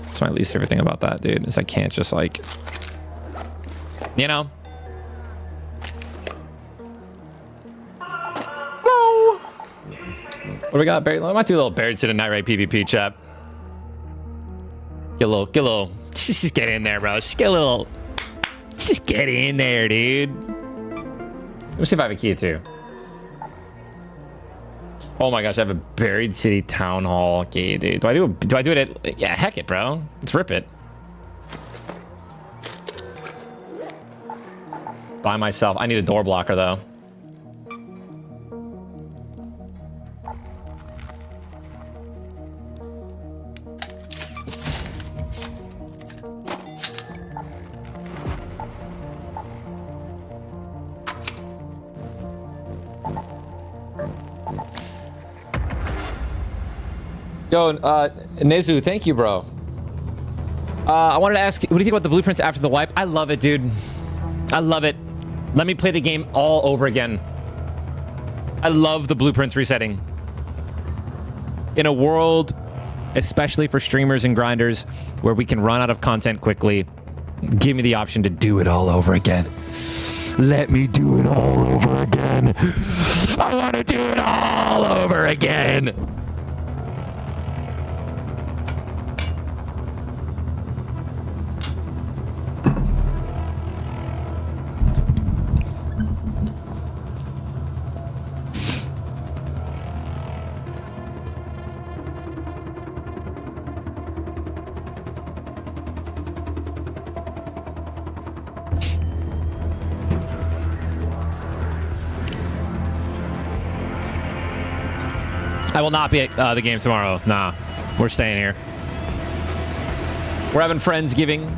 S1: That's my least favorite thing about that, dude, is I can't just like, you know. No. What do we got? I might do a little buried to the night raid PvP chat. Get a little. Just get in there, bro. Just get in there, dude. Let me see if I have a key too. Oh my gosh, I have a buried city town hall key, dude. Do I do it at, yeah, heck it, bro. Let's rip it. By myself. I need a door blocker though. Yo, Nezu, thank you, bro. I wanted to ask, what do you think about the blueprints after the wipe? I love it, dude. I love it. Let me play the game all over again. I love the blueprints resetting. In a world, especially for streamers and grinders, where we can run out of content quickly, give me the option to do it all over again. Let me do it all over again. I want to do it all over again. I will not be at the game tomorrow. Nah, we're staying here. We're having Friendsgiving.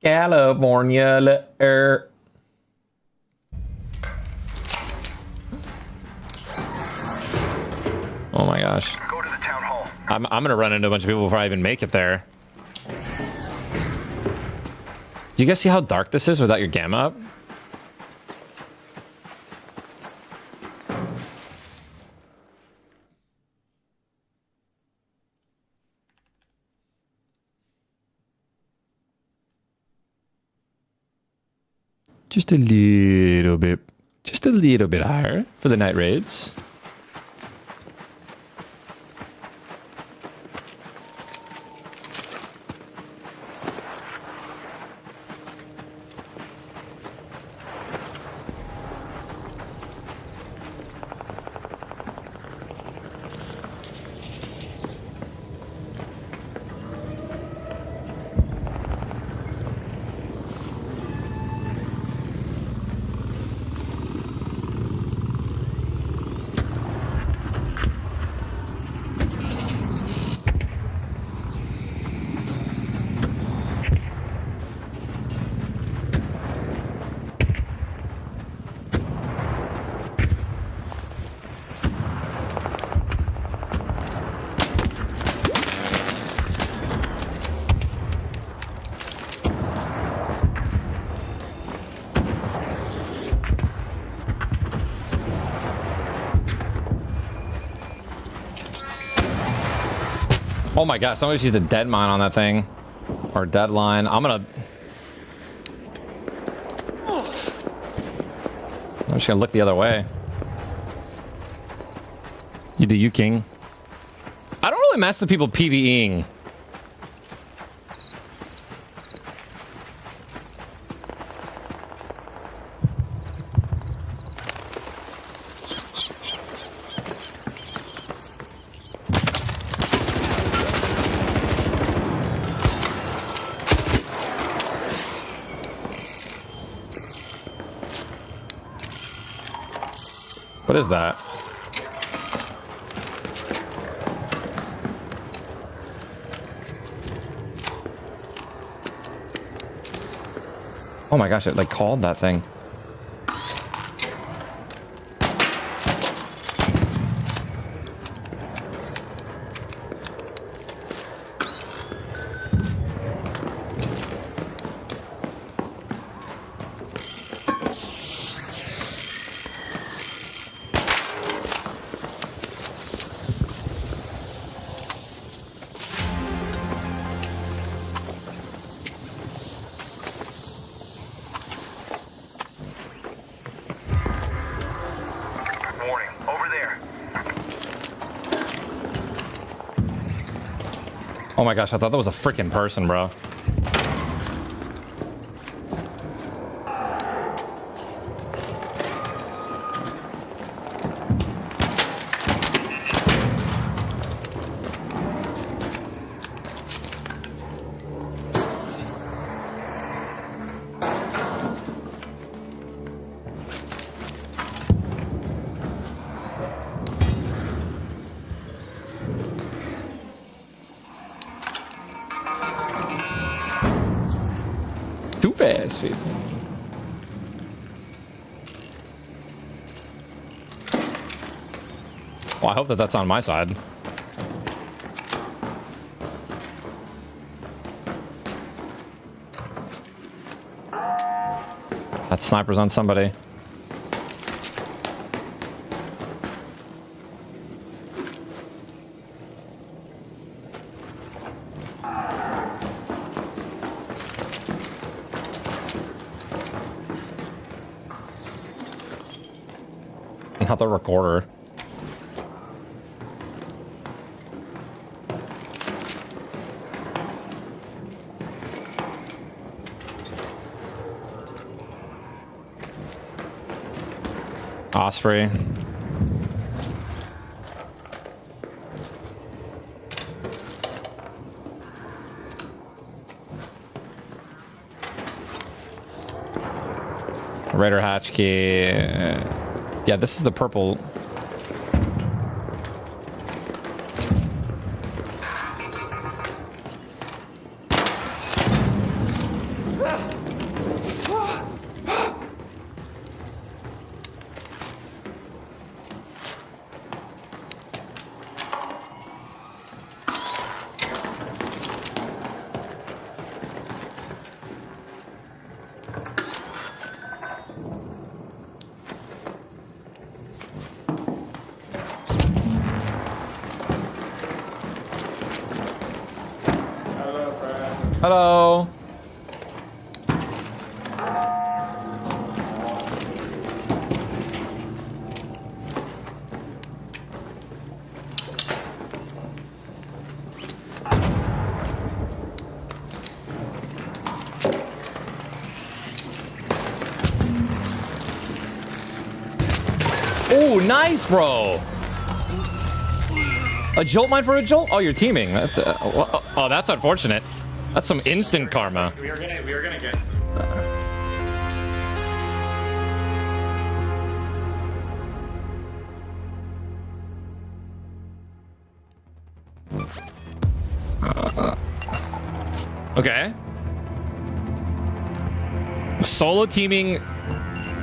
S1: California. Oh my gosh.
S4: Go to the town hall.
S1: I'm gonna run into a bunch of people before I even make it there. Do you guys see how dark this is without your gamma up? Just a little bit. Just a little bit higher for the night raids. Oh my gosh, somebody used a dead mine on that thing. Or deadline. I'm just gonna look the other way. You do you, King. I don't really mess with people PvEing. What is that? Oh my gosh, it like called that thing.
S4: Warning, over there.
S1: Oh my gosh, I thought that was a freaking person, bro. Too fast, people. Well, I hope that that's on my side. That sniper's on somebody. Not the recorder. Osprey. Raider hatch key. Yeah, this is the purple. Hello. Oh, nice, bro. A jolt mine for a jolt? Oh, you're teaming. That's, oh, that's unfortunate. That's some instant karma.
S8: We were gonna get.
S1: Okay. Solo teaming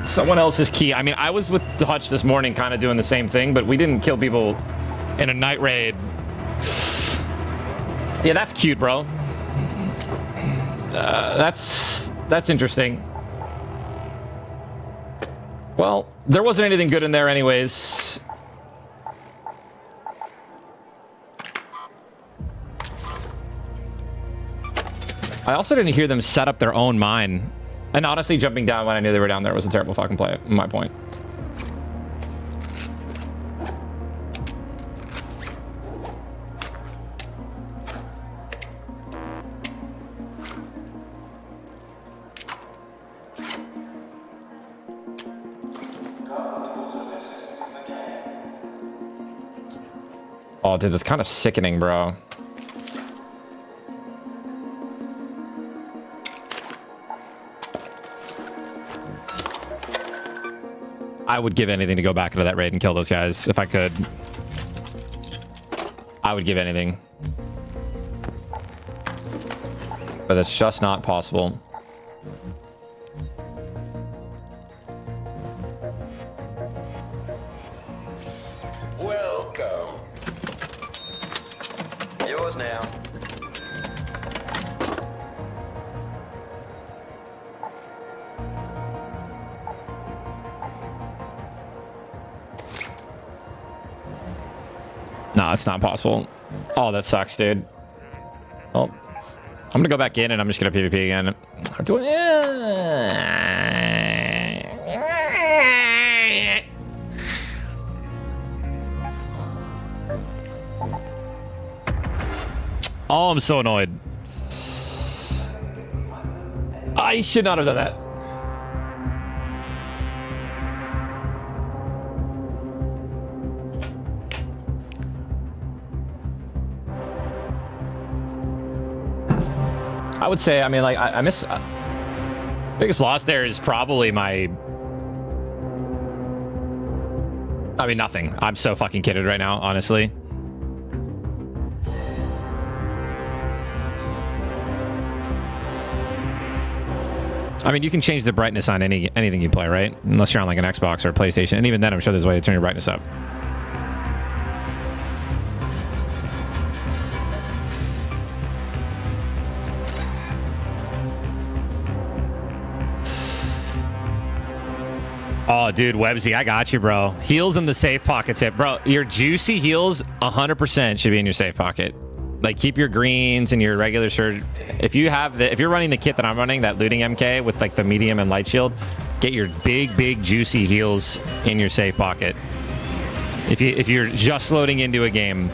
S1: someone else's key. I mean, I was with the Hutch this morning kind of doing the same thing, but we didn't kill people in a night raid. Yeah, that's cute, bro. That's interesting. Well, there wasn't anything good in there anyways. I also didn't hear them set up their own mine. And honestly, jumping down when I knew they were down there was a terrible fucking play, my point. Oh, dude, that's kind of sickening, bro. I would give anything to go back into that raid and kill those guys if I could. I would give anything. But it's just not possible.
S6: Welcome. Yours now.
S1: No, it's not possible. Oh, that sucks, dude. Well, I'm gonna go back in and I'm just gonna PvP again. Oh, I'm so annoyed. I should not have done that. I would say, I mean, like, I miss... biggest loss there is probably my... I mean, nothing. I'm so fucking kidded right now, honestly. I mean, you can change the brightness on anything you play, right? Unless you're on, like, an Xbox or a PlayStation. And even then, I'm sure there's a way to turn your brightness up. Oh, dude, Websy, I got you, bro. Heals in the safe pocket tip. Bro, your juicy heals 100% should be in your safe pocket. Like, keep your greens and your regular surge. If you're running the kit that I'm running, that looting MK with like the medium and light shield, get your big juicy heals in your safe pocket. If you're just loading into a game.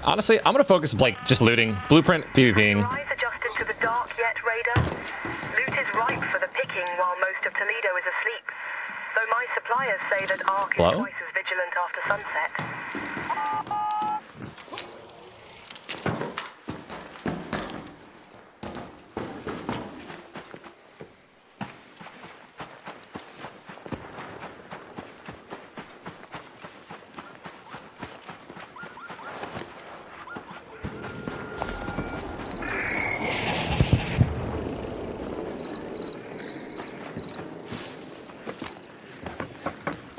S1: Honestly, I'm gonna focus like just looting, blueprint, PvPing.
S5: Eyes adjusted to the dark yet, Raider? Loot is ripe for the picking while most of Toledo is asleep. Though my suppliers say that Ark is twice as vigilant after sunset.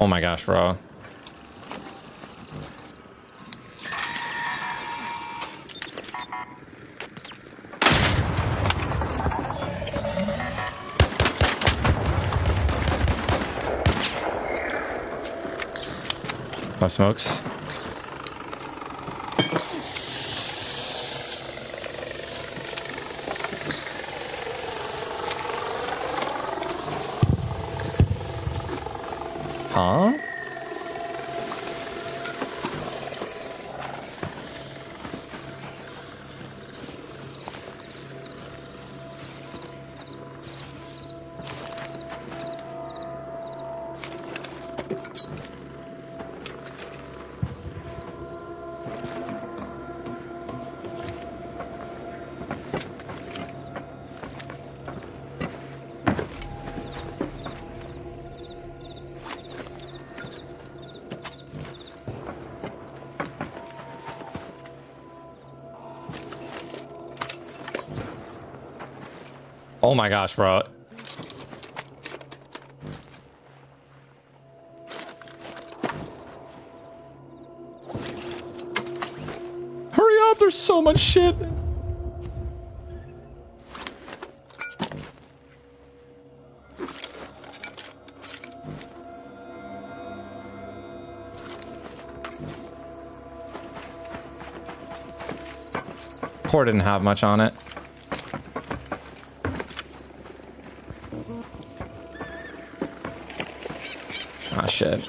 S1: Oh my gosh, bro. My smokes. Huh? Oh my gosh, bro. Hurry up, there's so much shit. Core didn't have much on it. Ah, shit.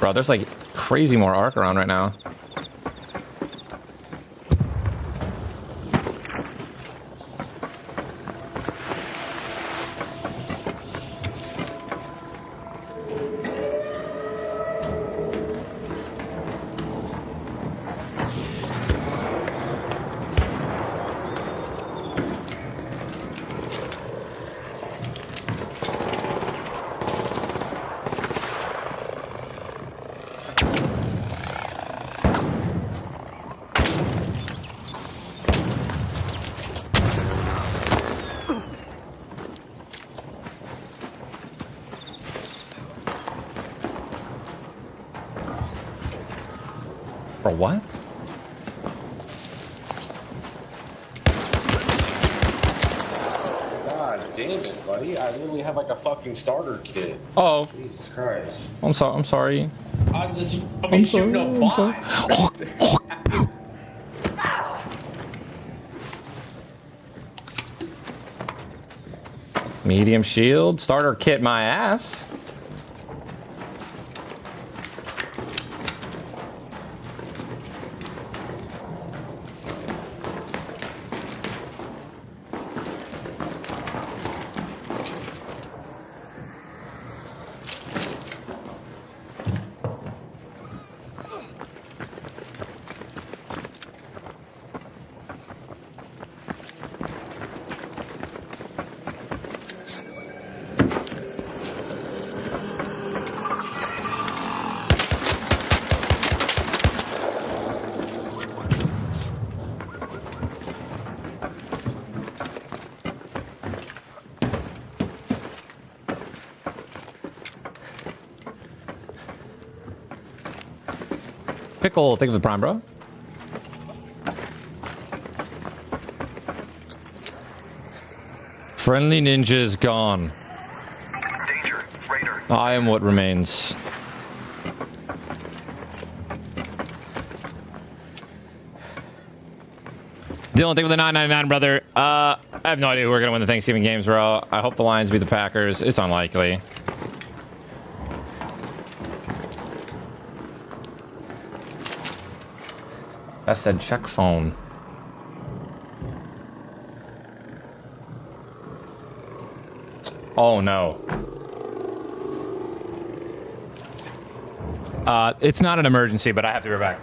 S1: Bro, there's like crazy more arc around right now. For what?
S8: God damn it, buddy. I literally have like a fucking starter kit.
S1: Oh.
S8: Jesus Christ.
S1: I'm sorry. I'm sorry.
S8: I'm shooting a bot.
S1: Medium shield. Starter kit my ass. Pickle, think of the prime, bro. Friendly ninja is gone.
S4: Danger. Raider.
S1: I am what remains. Dylan, think of the 999, brother. I have no idea who we're gonna win the Thanksgiving games, bro. I hope the Lions beat the Packers. It's unlikely. I said check phone. Oh no. It's not an emergency, but I have to go back.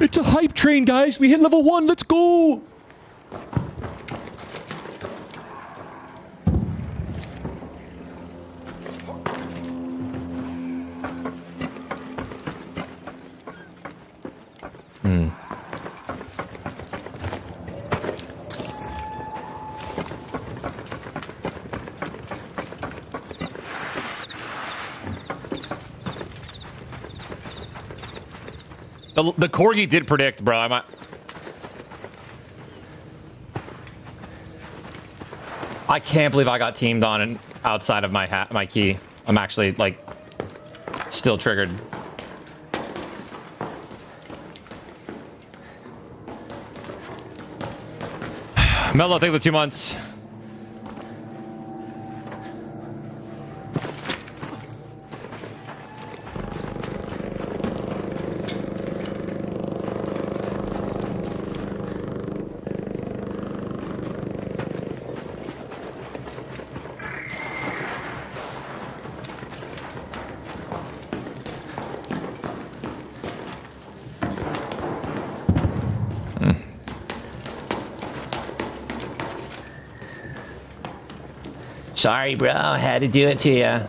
S2: It's a hype train, guys. We hit level 1. Let's go.
S1: The corgi did predict, bro. I can't believe I got teamed on and outside of my key. I'm actually like still triggered. Mello, thank you for the 2 months.
S10: Sorry, bro. I had to do it to you.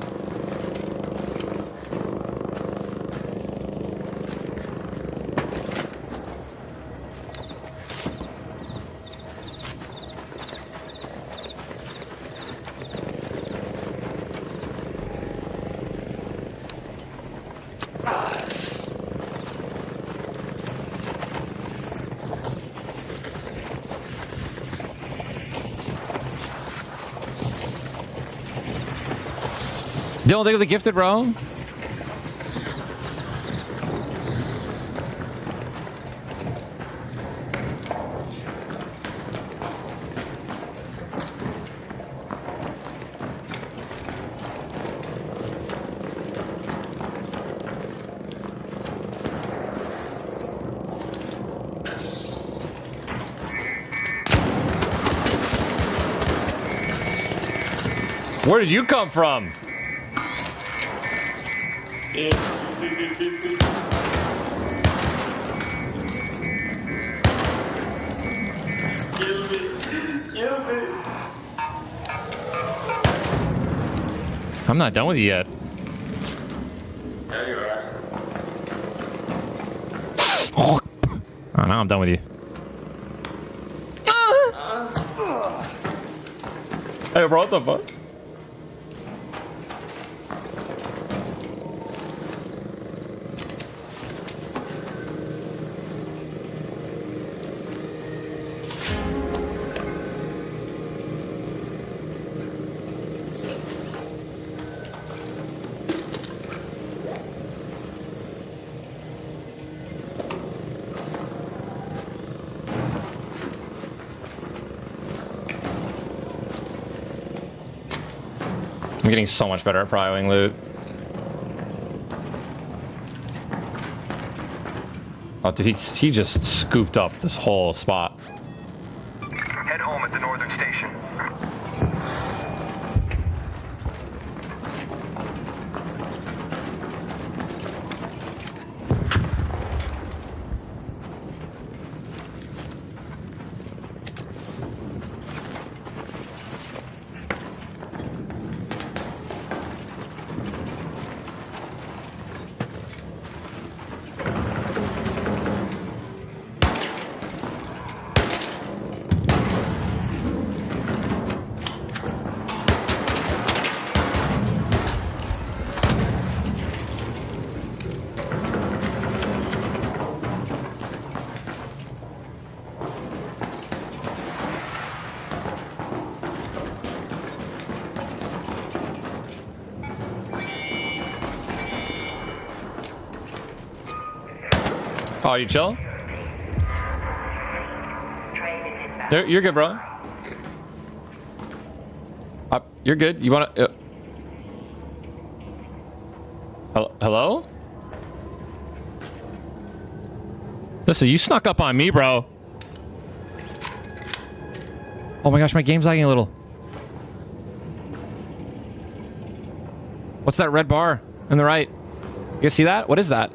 S1: Dylan, think of the gifted, bro. Where did you come from? I'm not done with you yet.
S12: There you are.
S1: Oh, now I'm done with you. Hey, bro, what the fuck? I'm getting so much better at prioing loot. Oh, dude, he just scooped up this whole spot.
S4: Head home at the northern station.
S1: Oh, you chill? You're good, bro. You're good. You want to... hello? Listen, you snuck up on me, bro. Oh my gosh, my game's lagging a little. What's that red bar on the right? You guys see that? What is that?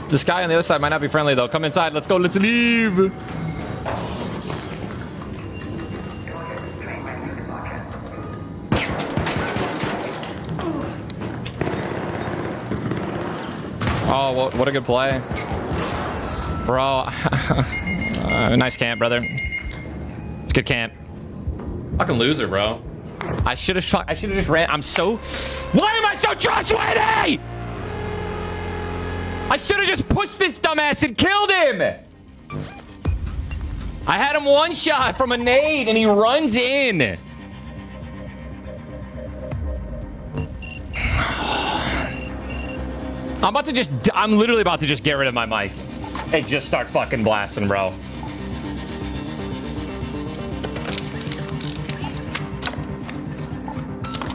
S1: This guy on the other side might not be friendly, though. Come inside. Let's go. Let's leave. Oh, what a good play. Bro. Nice camp, brother. It's good camp. Fucking loser, bro. I should have just ran. I'm so... Why am I so trustworthy? I should have just pushed this dumbass and killed him. I had him one shot from a nade and he runs in. I'm literally about to just get rid of my mic and just start fucking blasting, bro.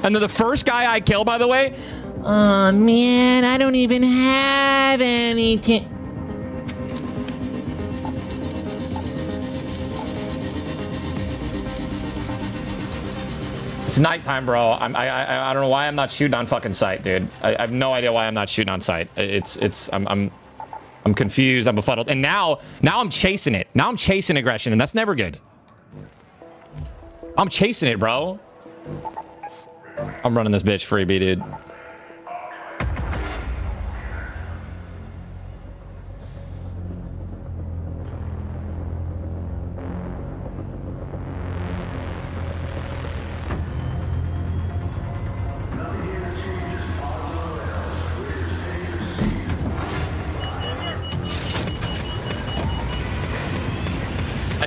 S1: And then the first guy I kill, by the way, oh man, I don't even have anything. It's nighttime, bro. I don't know why I'm not shooting on fucking sight, dude. I have no idea why I'm not shooting on sight. I'm confused. I'm befuddled. And now I'm chasing it. Now I'm chasing aggression, and that's never good. I'm chasing it, bro. I'm running this bitch freebie, dude.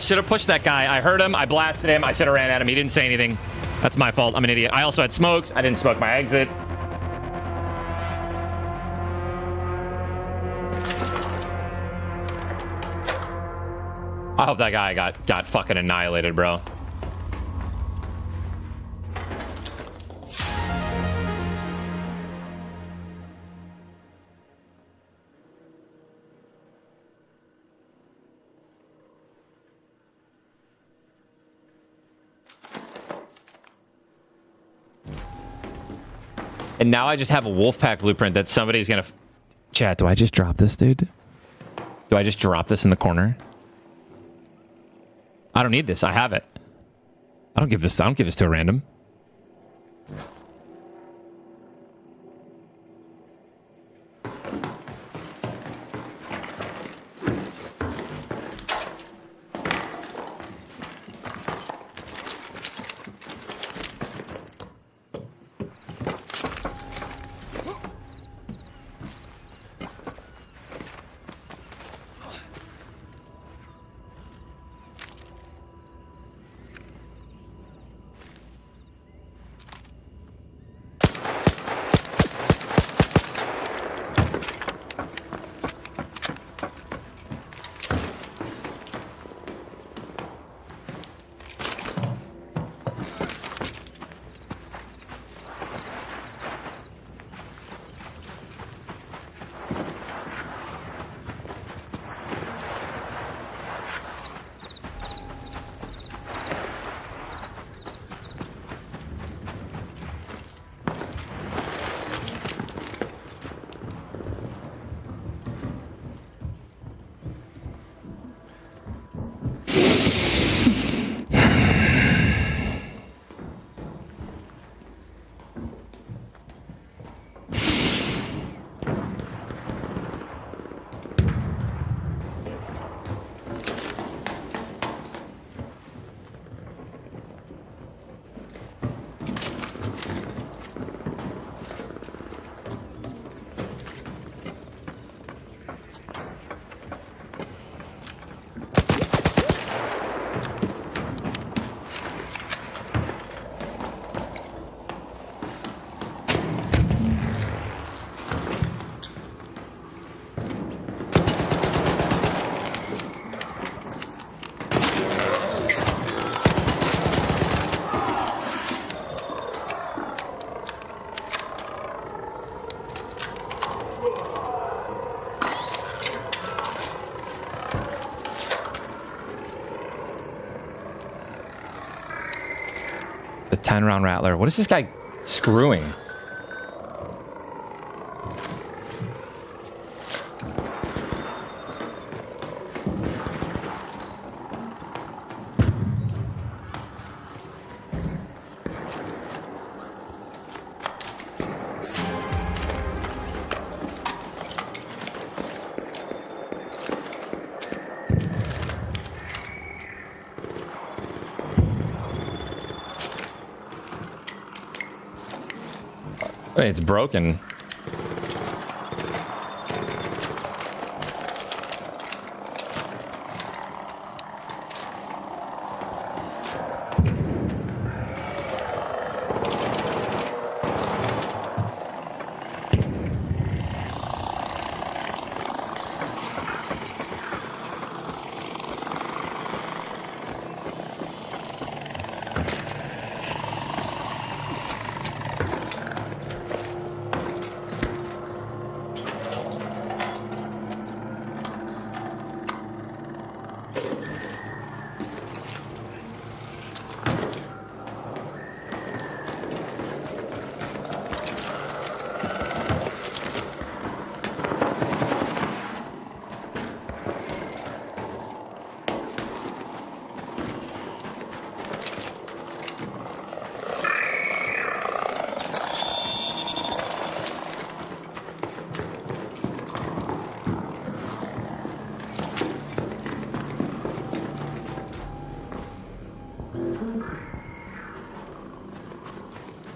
S1: should have pushed that guy. I heard him. I blasted him. I should have ran at him. He didn't say anything. That's my fault. I'm an idiot. I also had smokes. I didn't smoke my exit. I hope that guy got fucking annihilated, bro. And now I just have a Wolfpack blueprint that somebody's gonna... Chat, do I just drop this, dude? Do I just drop this in the corner? I don't need this. I have it. I don't give this to a random. The 10-round Rattler. What is this guy screwing? Wait, it's broken.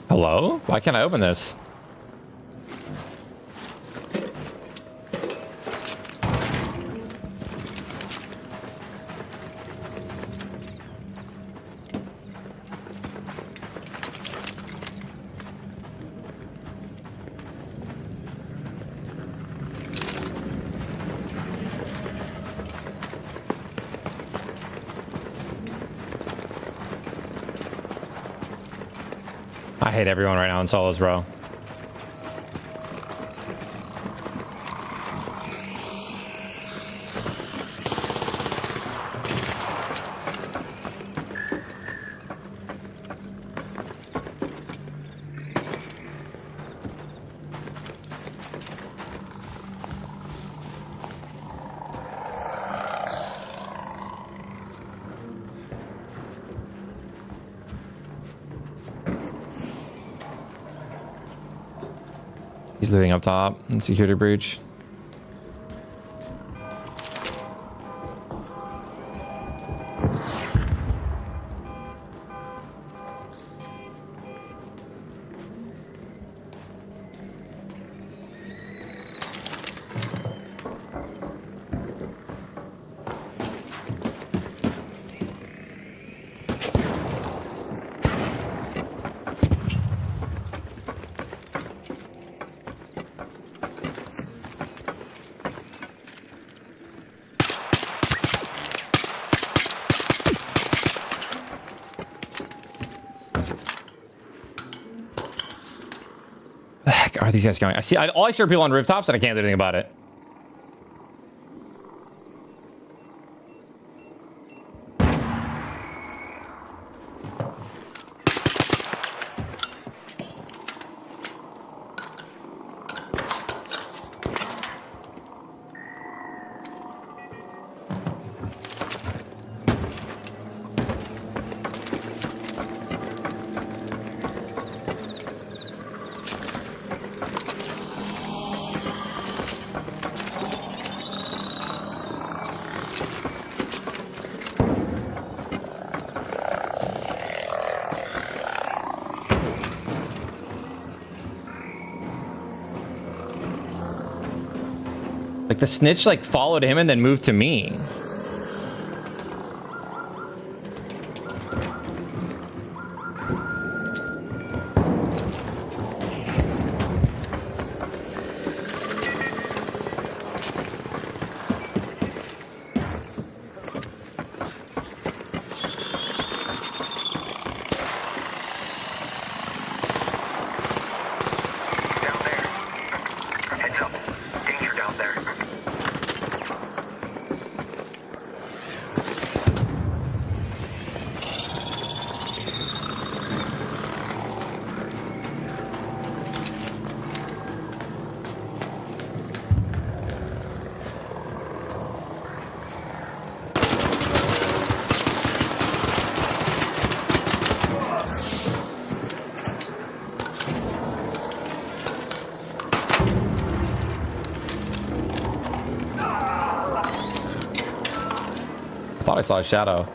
S1: Hello? Why can't I open this? hate everyone right now in solos, bro. He's looting up top in security breach. The heck are these guys going? All I see are people on rooftops and I can't do anything about it. Like the snitch like followed him and then moved to me. Thought I saw a shadow.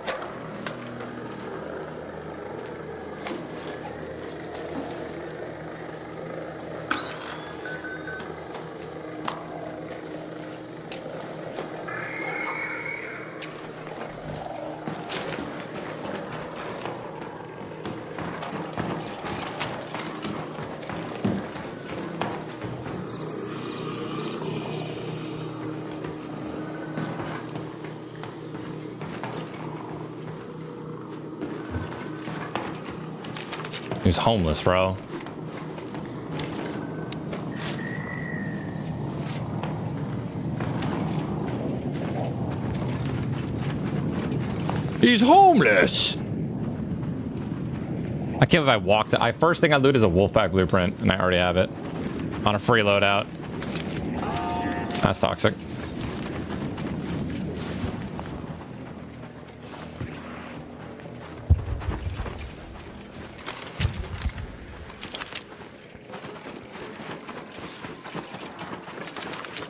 S1: He's homeless, bro.
S2: He's homeless.
S1: I can't believe I walked. First thing I loot is a Wolfpack blueprint, and I already have it on a free loadout. That's toxic.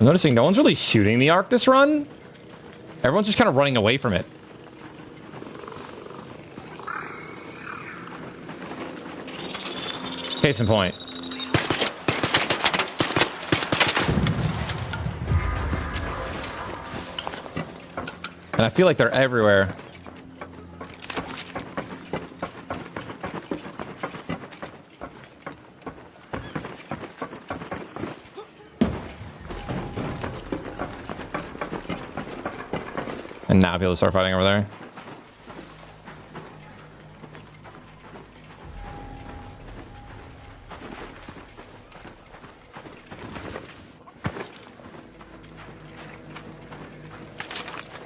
S1: I'm noticing no one's really shooting the Ark this run. Everyone's just kind of running away from it. Case in point. And I feel like they're everywhere. And now people start fighting over there.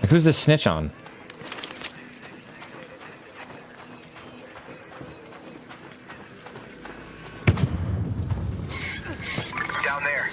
S1: Like, who's this snitch on?
S4: Down there.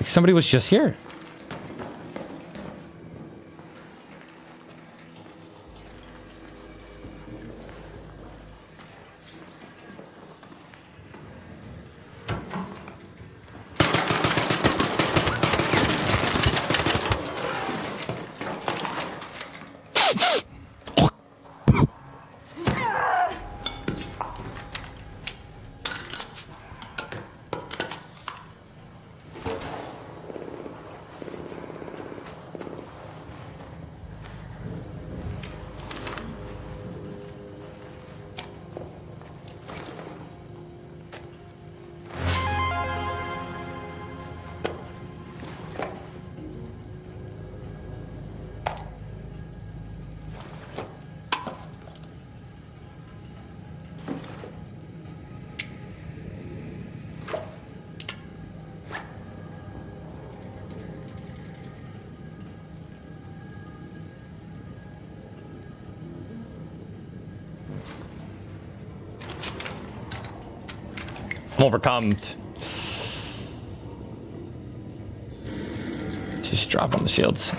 S1: Somebody was just here. I'm overcome. Just drop on the shields.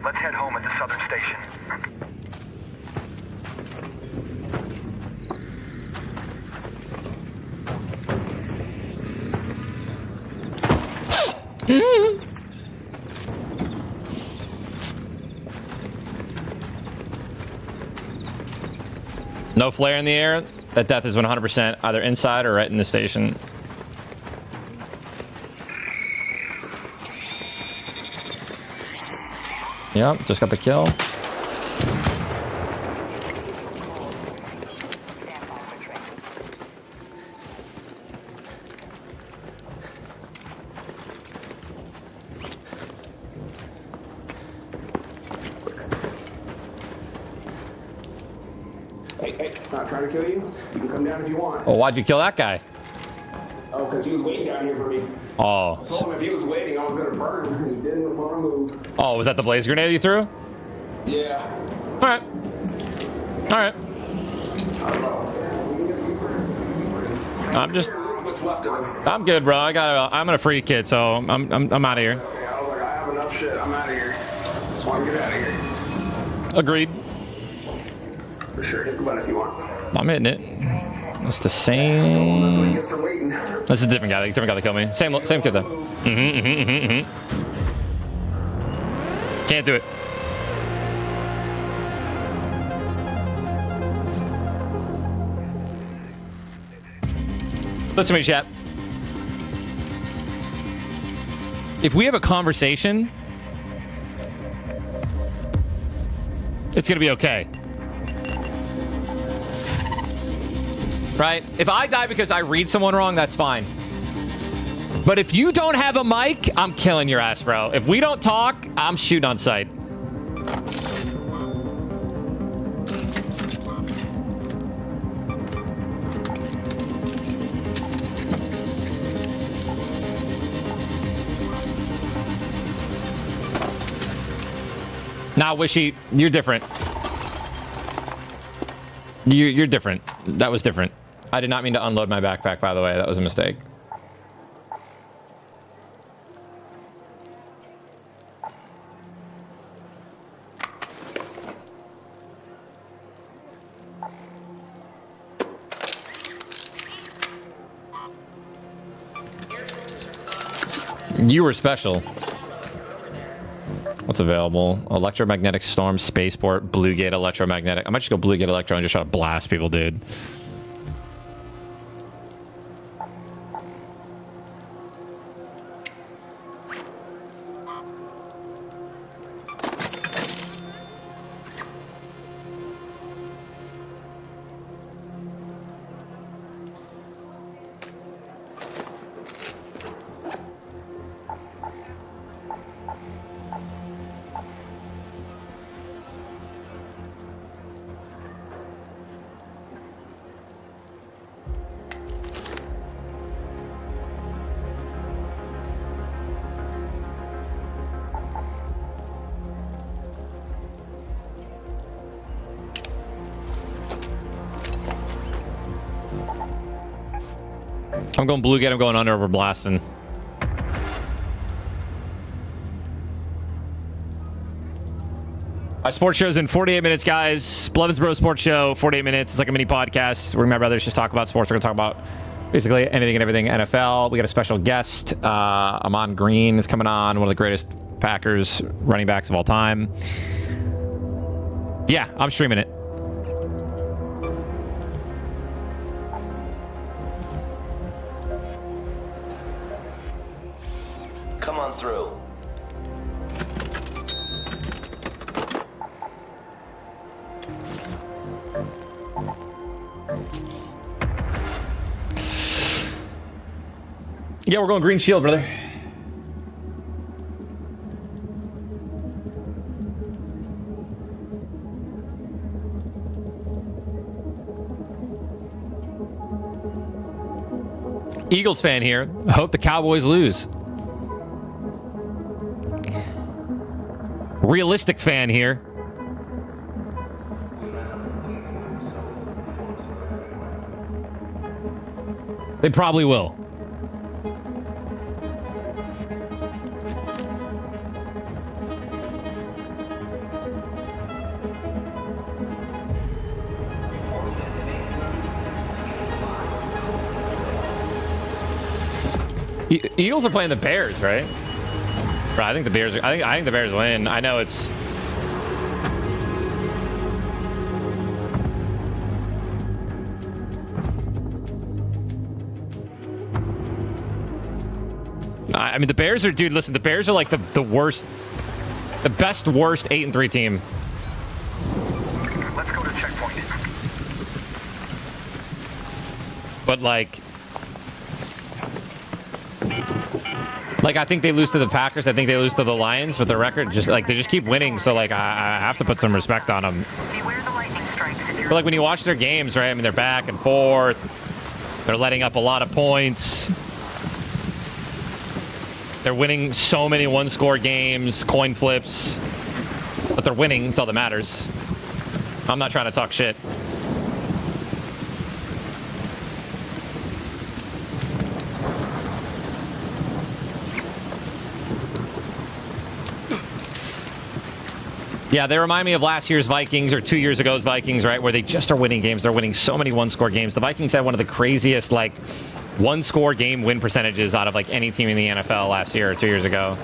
S4: Let's head home at the southern station.
S1: No flare in the air. That death is 100% either inside or right in the station. Yep, just got the kill.
S11: Hey, not trying to kill you. You can come down if you want.
S1: Well, why'd you kill that guy?
S11: Oh, because he was waiting down here for me.
S1: Oh.
S11: I told him if he was waiting, I was going to burn him. He didn't want to move.
S1: Oh, was that the blaze grenade you threw?
S11: Yeah.
S1: All right. All right. I'm just. I'm good, bro. I'm in a free kid, so I'm out of here.
S11: I was like, I have enough shit. I'm out of here. Just want to get out of here.
S1: Agreed.
S11: For sure. Hit the button if you want.
S1: I'm hitting it. That's the same.
S11: That's what he gets for waiting.
S1: That's a different guy. Different guy that killed me. Same kid though. Can't do it. Listen to me, chat. If we have a conversation, it's gonna be okay. Right? If I die because I read someone wrong, that's fine. But if you don't have a mic, I'm killing your ass, bro. If we don't talk, I'm shooting on sight. Nah, Wishy, you're different. You're different. That was different. I did not mean to unload my backpack, by the way. That was a mistake. You were special. What's available? Electromagnetic Storm, Spaceport, Bluegate Electromagnetic. I might just go Bluegate Electro and just try to blast people, dude. I'm going blue gate. I'm going under. We're blasting. Our sports show's in 48 minutes, guys. Blevins Bro Sports Show, 48 minutes. It's like a mini podcast where my brothers just talk about sports. We're going to talk about basically anything and everything NFL. We got a special guest. Amon Green is coming on, one of the greatest Packers running backs of all time. Yeah, I'm streaming it.
S6: Come on through.
S1: Yeah, we're going green shield, brother. Eagles fan here. I hope the Cowboys lose. Realistic fan here. They probably will. Eagles are playing the Bears, right? Bro, I think the Bears. I think the Bears win. I know it's. I mean, the Bears are, dude. Listen, the Bears are like the worst, the best worst 8-3 team.
S4: Let's go to checkpoint.
S1: But like I think they lose to the Packers. I think they lose to the Lions, but their record just like they just keep winning. So like I have to put some respect on them. But like when you watch their games, right? I mean, they're back and forth. They're letting up a lot of points. They're winning so many one-score games, coin flips, but they're winning. That's all that matters. I'm not trying to talk shit. Yeah, they remind me of last year's Vikings or 2 years ago's Vikings, right? Where they just are winning games. They're winning so many one-score games. The Vikings had one of the craziest, like, one-score game win percentages out of, like, any team in the NFL last year or 2 years ago.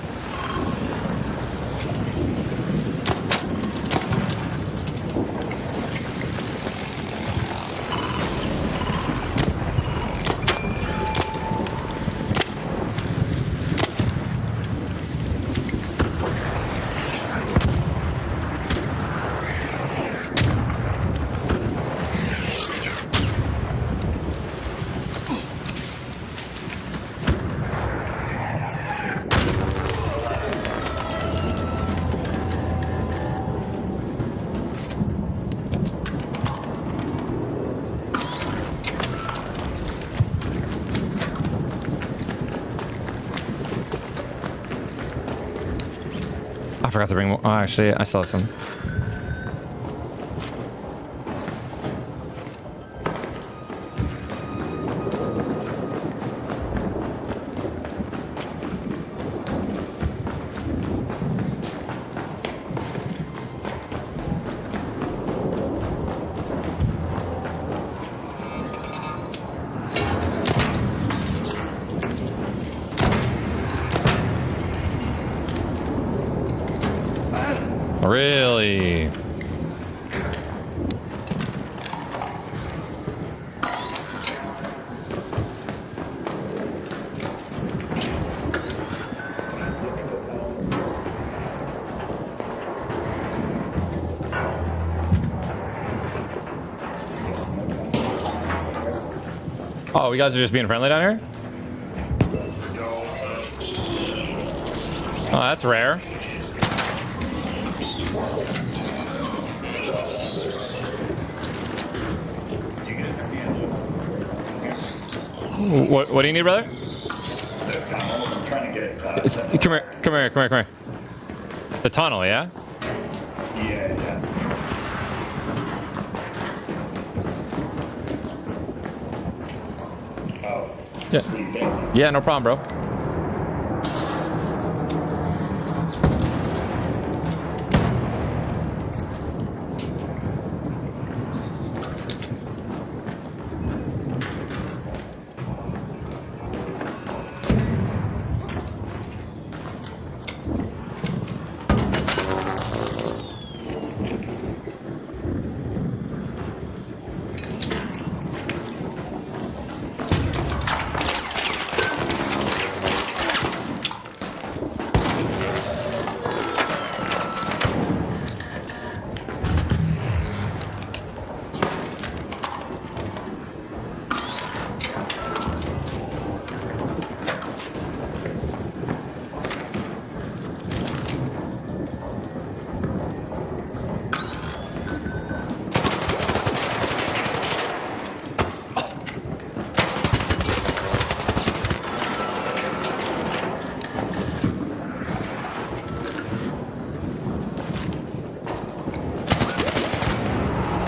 S1: I forgot to bring more. Oh, actually, I still have some. Really? Oh, you guys are just being friendly down here? Oh, that's rare. What do you need, brother? Come here. The tunnel, yeah?
S14: Yeah. Oh.
S1: Yeah, no problem, bro.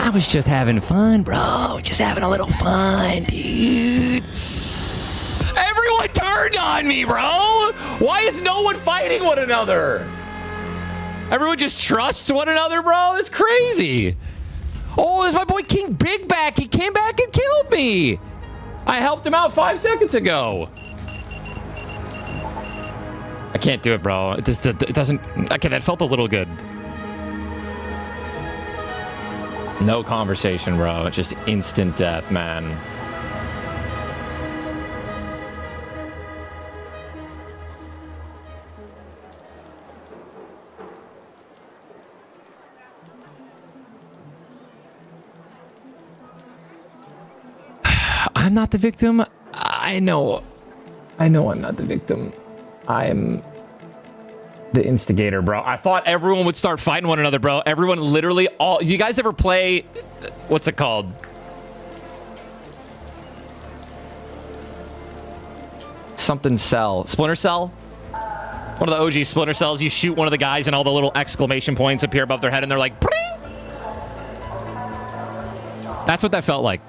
S10: I was just having fun, bro. Just having a little fun, dude.
S1: Everyone turned on me, bro! Why is no one fighting one another? Everyone just trusts one another, bro? That's crazy. Oh, it's my boy King Big Back. He came back and killed me. I helped him out 5 seconds ago. I can't do it, bro. It doesn't... Okay, that felt a little good. No conversation, bro. It's just instant death, man. I'm not the victim. I know I'm not the victim. I'm the instigator, bro. I thought everyone would start fighting one another, bro. Everyone literally all... You guys ever play... What's it called? Something Cell. Splinter Cell? One of the OG Splinter Cells. You shoot one of the guys and all the little exclamation points appear above their head and they're like... Pring! That's what that felt like.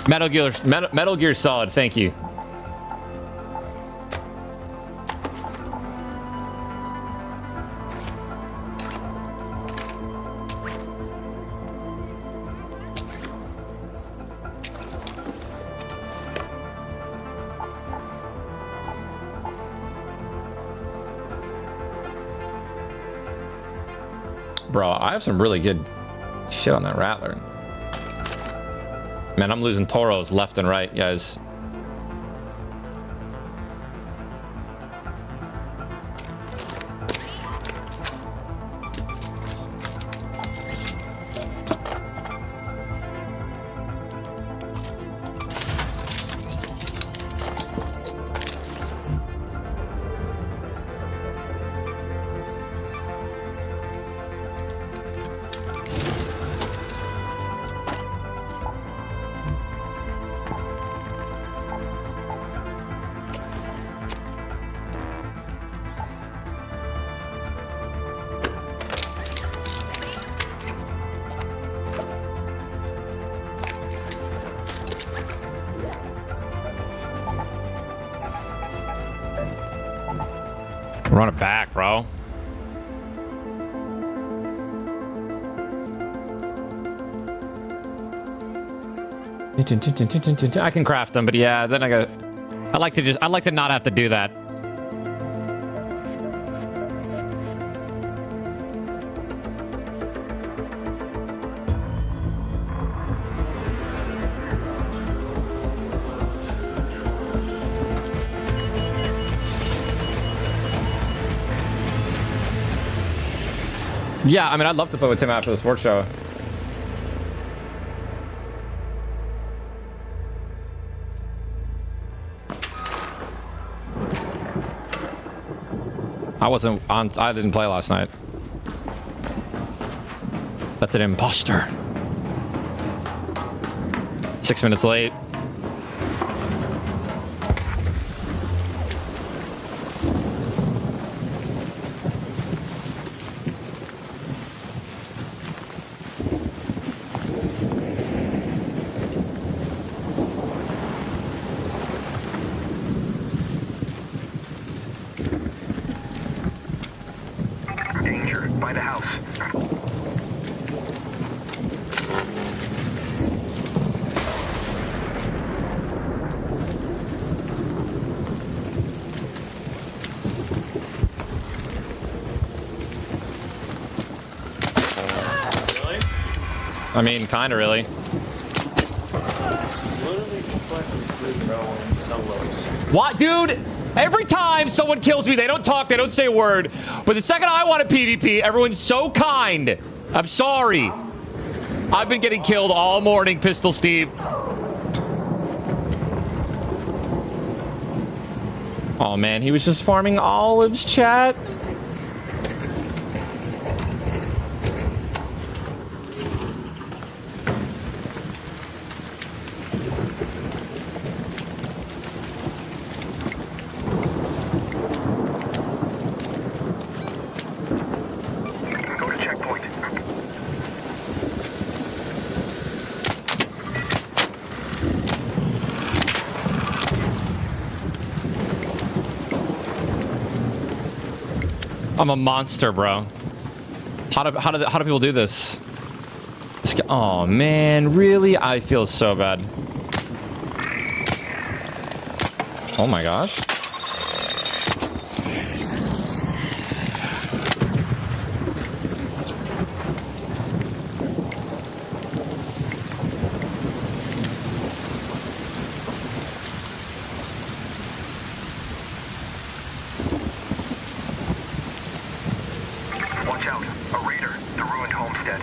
S1: Metal Gear Solid, thank you. Bro, I have some really good shit on that Rattler. Man, I'm losing Toros left and right, guys. Run it back, bro. I can craft them, but yeah, then I'd like to not have to do that. Yeah, I mean, I'd love to play with Tim after the sports show. I didn't play last night. That's an imposter. 6 minutes late.
S4: Danger by the house.
S1: I mean, kind of really. What, dude? Every time someone kills me, they don't talk, they don't say a word. But the second I want a PvP, everyone's so kind. I'm sorry. I've been getting killed all morning, Pistol Steve. Oh man, he was just farming olives, chat. I'm a monster, bro. How do people do this? Oh man, really? I feel so bad. Oh my gosh.
S4: Watch out. A raider. The ruined homestead.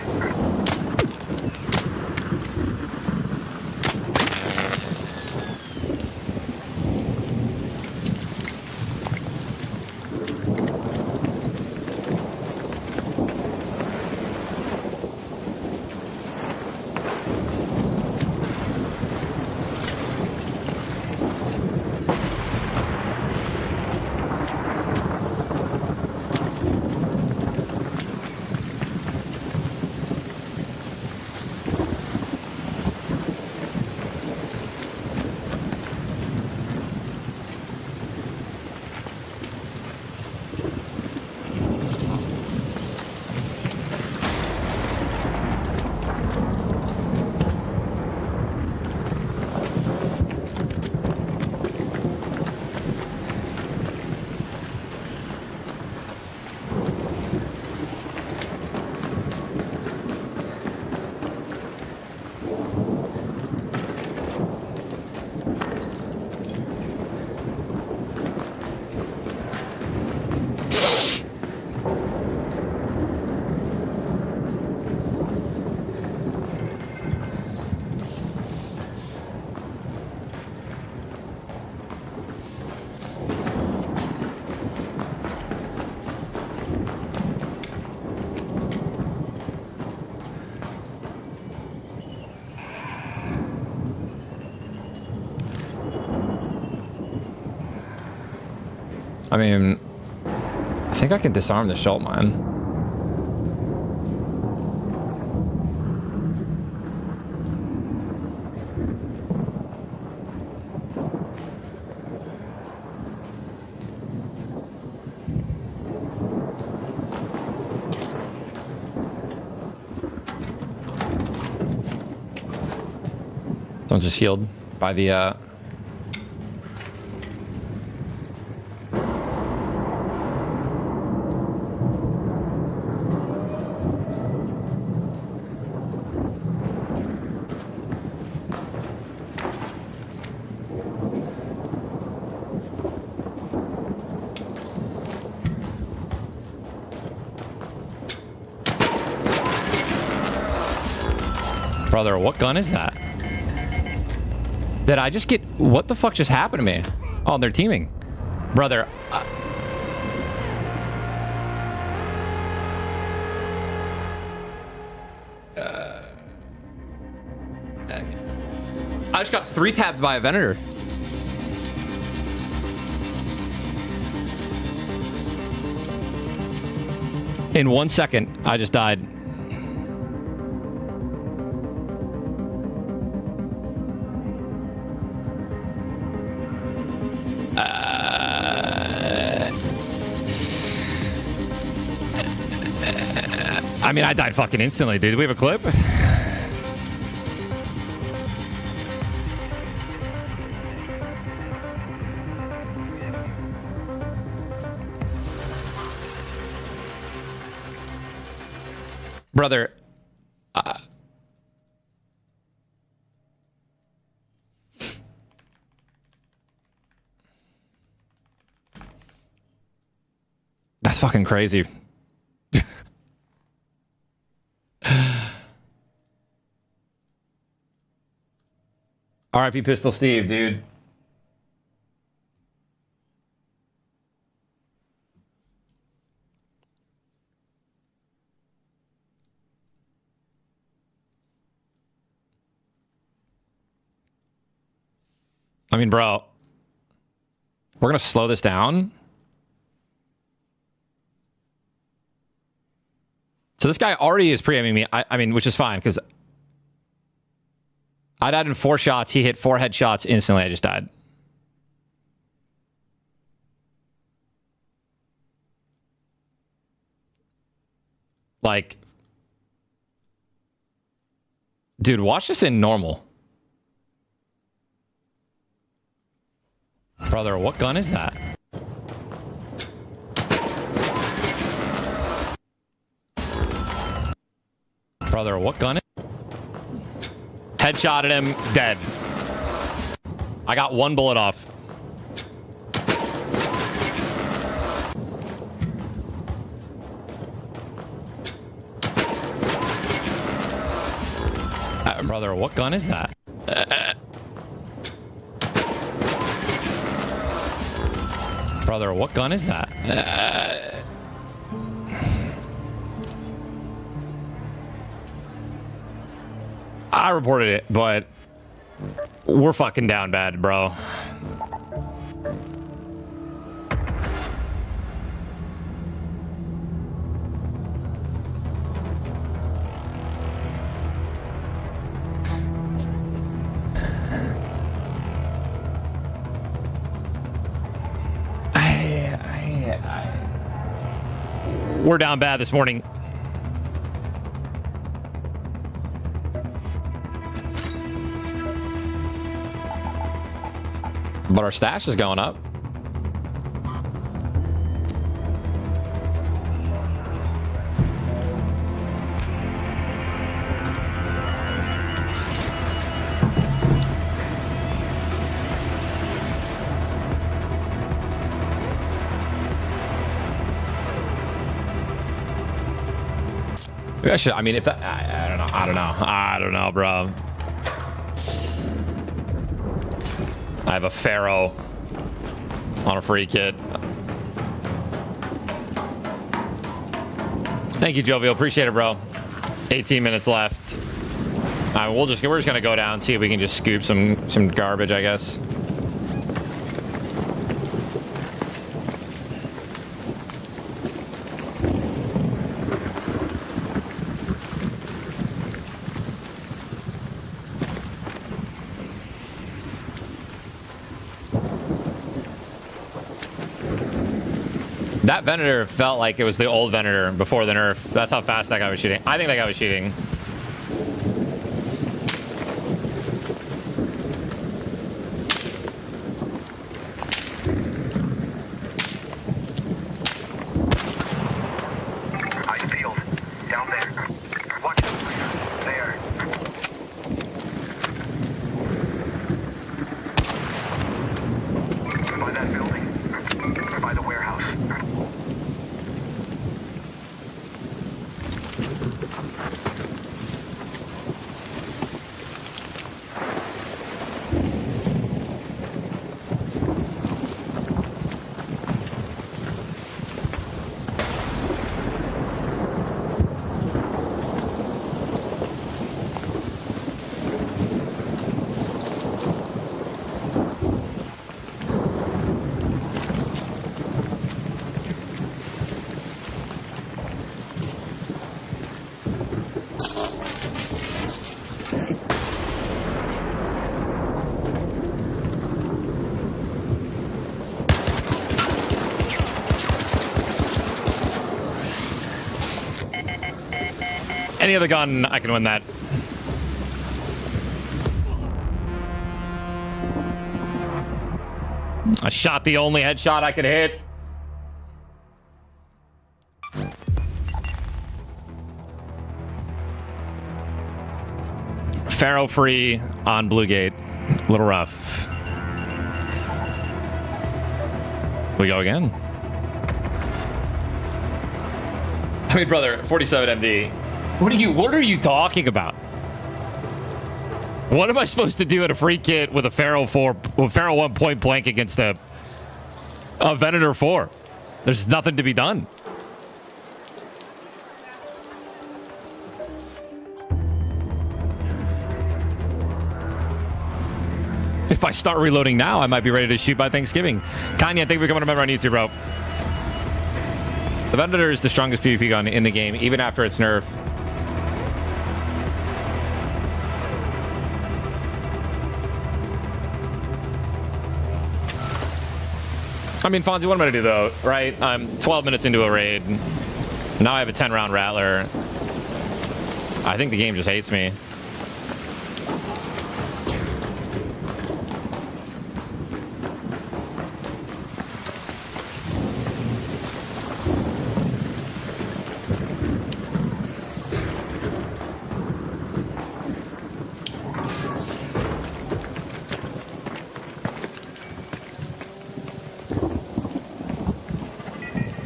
S4: I mean, I think I can disarm the Schult mine. Someone just healed by the Brother, what gun is that? Did I just get... What the fuck just happened to me? Oh, they're teaming. Brother... I just got 3-tapped by a Venator. In 1 second, I just died. I mean, I died fucking instantly, dude. Do we have a clip? Brother, that's fucking crazy. RIP Pistol Steve, dude. I mean, bro, we're gonna slow this down. So this guy already is pre-aiming me. I mean, which is fine because I died in 4 shots. He hit 4 headshots instantly. I just died. Like, dude, watch this in normal. Brother, what gun is that? Brother, what gun is... Headshotted him, dead. I got 1 bullet off. Brother, what gun is that? Brother, what gun is that? I reported it, but we're fucking down bad, bro. We're down bad this morning. But our stash is going up. I mean, if that, I don't know, bro. I have a Pharaoh on a free kit. Thank you, Jovial. Appreciate it, bro. 18 minutes left. We're just gonna go down and see if we can just scoop some garbage, I guess. That Venator felt like it was the old Venator before the nerf. That's how fast that guy was shooting. I think that guy was cheating. Any other gun, I can win that. I shot the only headshot I could hit. Pharaoh free on Blue Gate. A little rough. We go again. I mean, brother, 47 MD. What are you talking about? What am I supposed to do at a free kit with a Pharaoh 1 point blank against a Venator 4? There's nothing to be done. If I start reloading now, I might be ready to shoot by Thanksgiving. Kanye, thank you for coming to member on YouTube, bro. The Venator is the strongest PvP gun in the game, even after its nerf. I mean, Fonzie, what am I going to do, though, right? I'm 12 minutes into a raid. Now I have a 10-round Rattler. I think the game just hates me.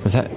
S4: Is that...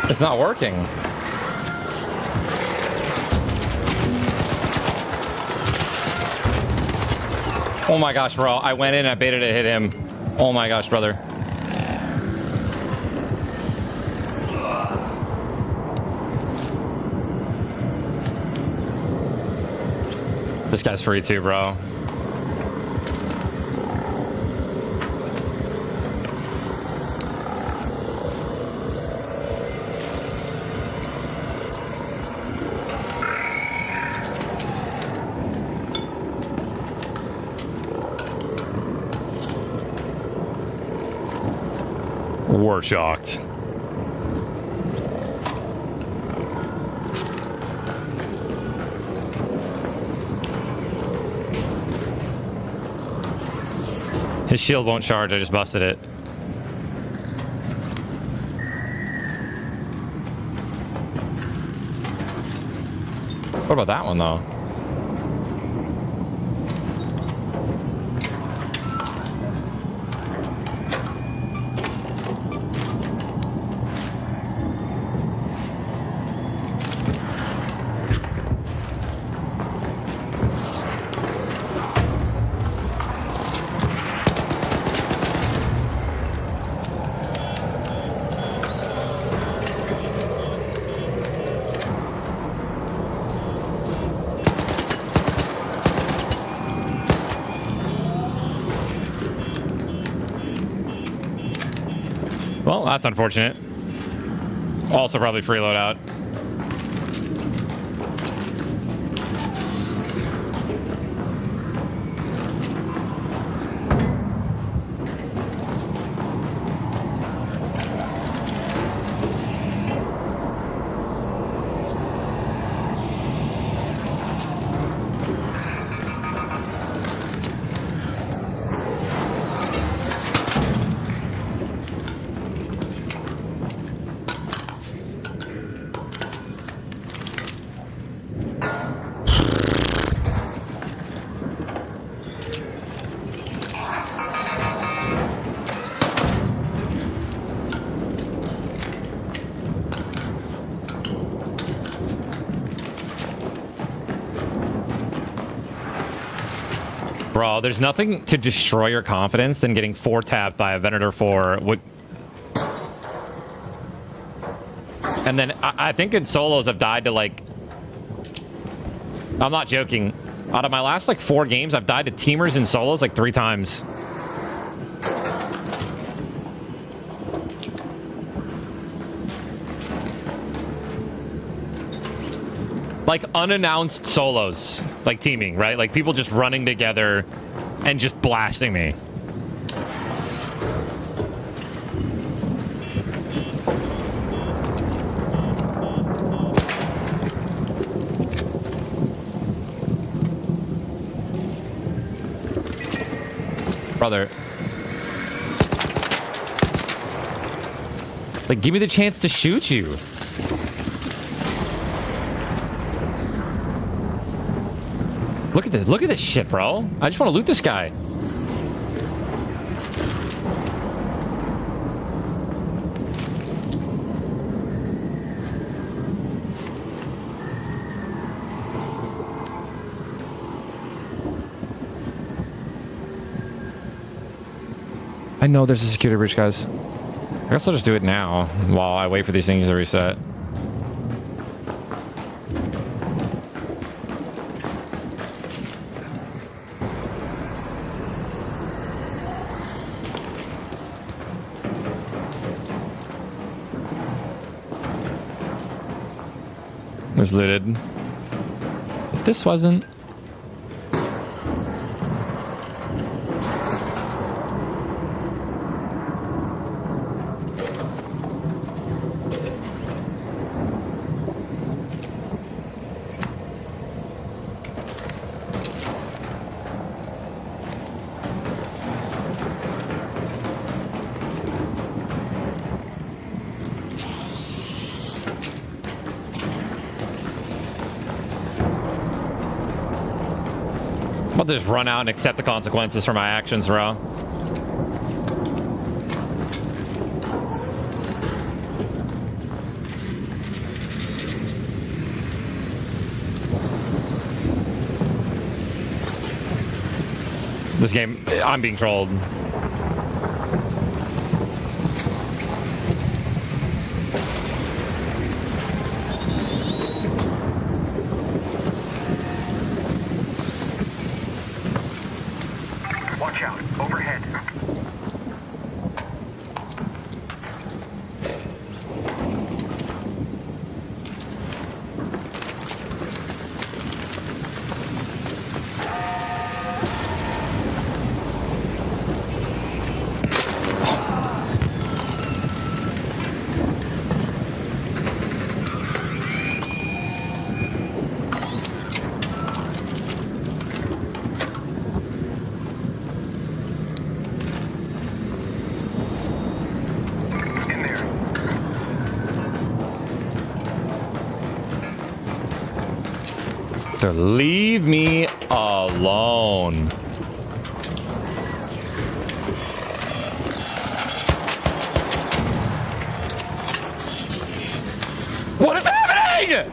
S4: It's not working. Oh my gosh, bro. I went in, I baited it, hit him. Oh my gosh, brother. This guy's free too, bro. We're shocked. His shield won't charge, I just busted it. What about that one, though? that's unfortunate. Also probably free loadout. Bro, there's nothing to destroy your confidence than getting 4-tapped by a Venator 4. And then I think in solos I've died to like... I'm not joking. Out of my last like 4 games, I've died to teamers in solos like 3 times. Like unannounced solos, like teaming, right? Like people just running together and just blasting me. Brother. Like, give me the chance to shoot you. Look at this. Look at this shit, bro. I just want to loot this guy. I know there's a security breach, guys. I guess I'll just do it now while I wait for these things to reset. It was looted. If this wasn't... I'll just run out and accept the consequences for my actions, bro. This game, I'm being trolled.
S15: Watch out, overhead.
S4: So leave me alone. What is happening?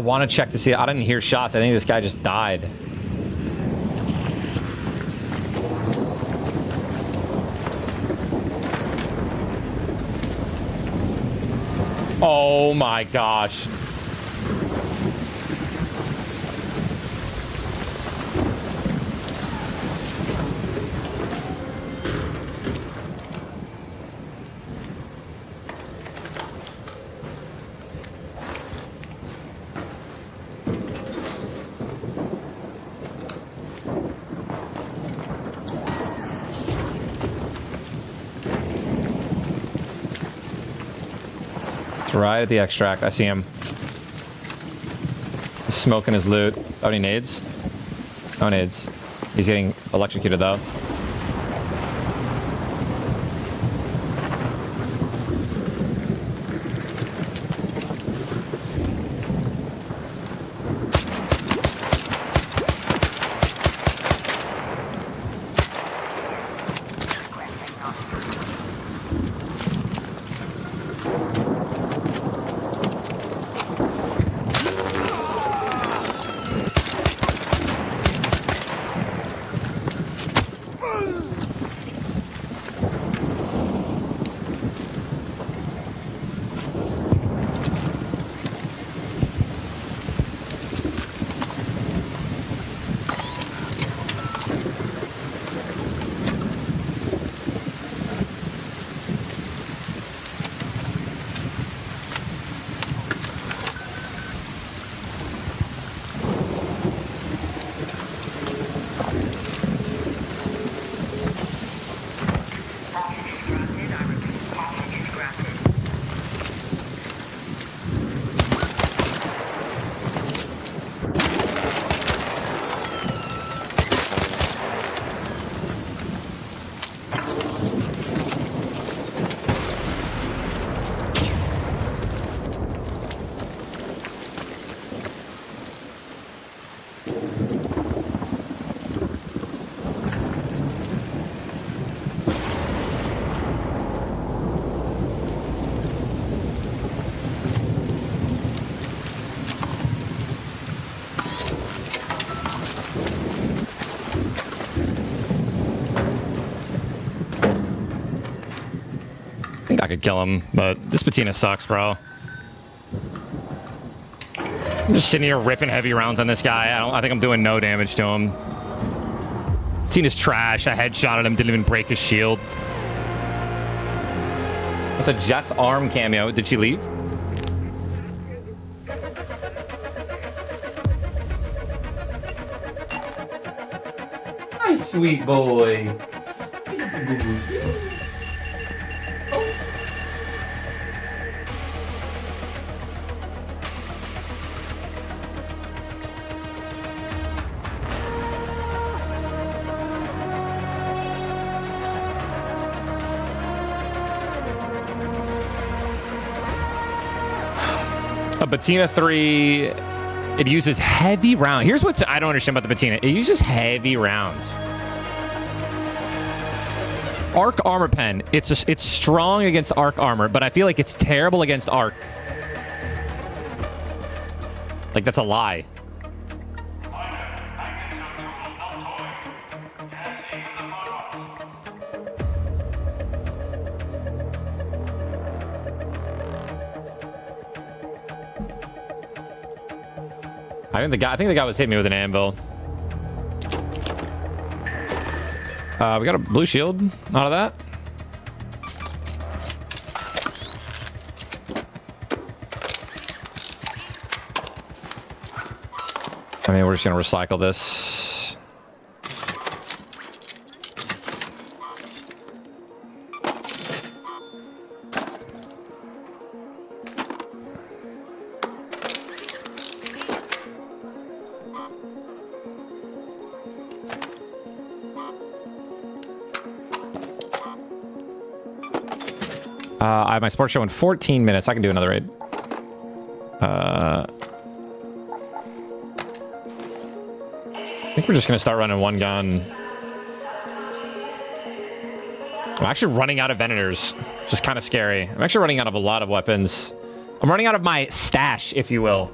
S1: want to check to see. I didn't hear shots. I think this guy just died. Oh my gosh. Right at the extract. I see him. He's smoking his loot. Oh, any nades? No nades. He's getting electrocuted, though. Could kill him, but this patina sucks, bro. I'm just sitting here ripping heavy rounds on this guy. I think I'm doing no damage to him. Patina's trash. I headshotted him, didn't even break his shield. That's a Jess Arm cameo. Did she leave? Hi, sweet boy. A Patina 3, it uses heavy rounds. Here's what I don't understand about the Patina. It uses heavy rounds. Arc armor pen. It's strong against arc armor, but I feel like it's terrible against arc. Like, that's a lie. I think the guy was hitting me with an anvil. We got a blue shield out of that. I mean, we're just gonna recycle this. I have my sports show in 14 minutes. I can do another raid. I think we're just going to start running one gun. I'm actually running out of Venators, which is kind of scary. I'm actually running out of a lot of weapons. I'm running out of my stash, if you will.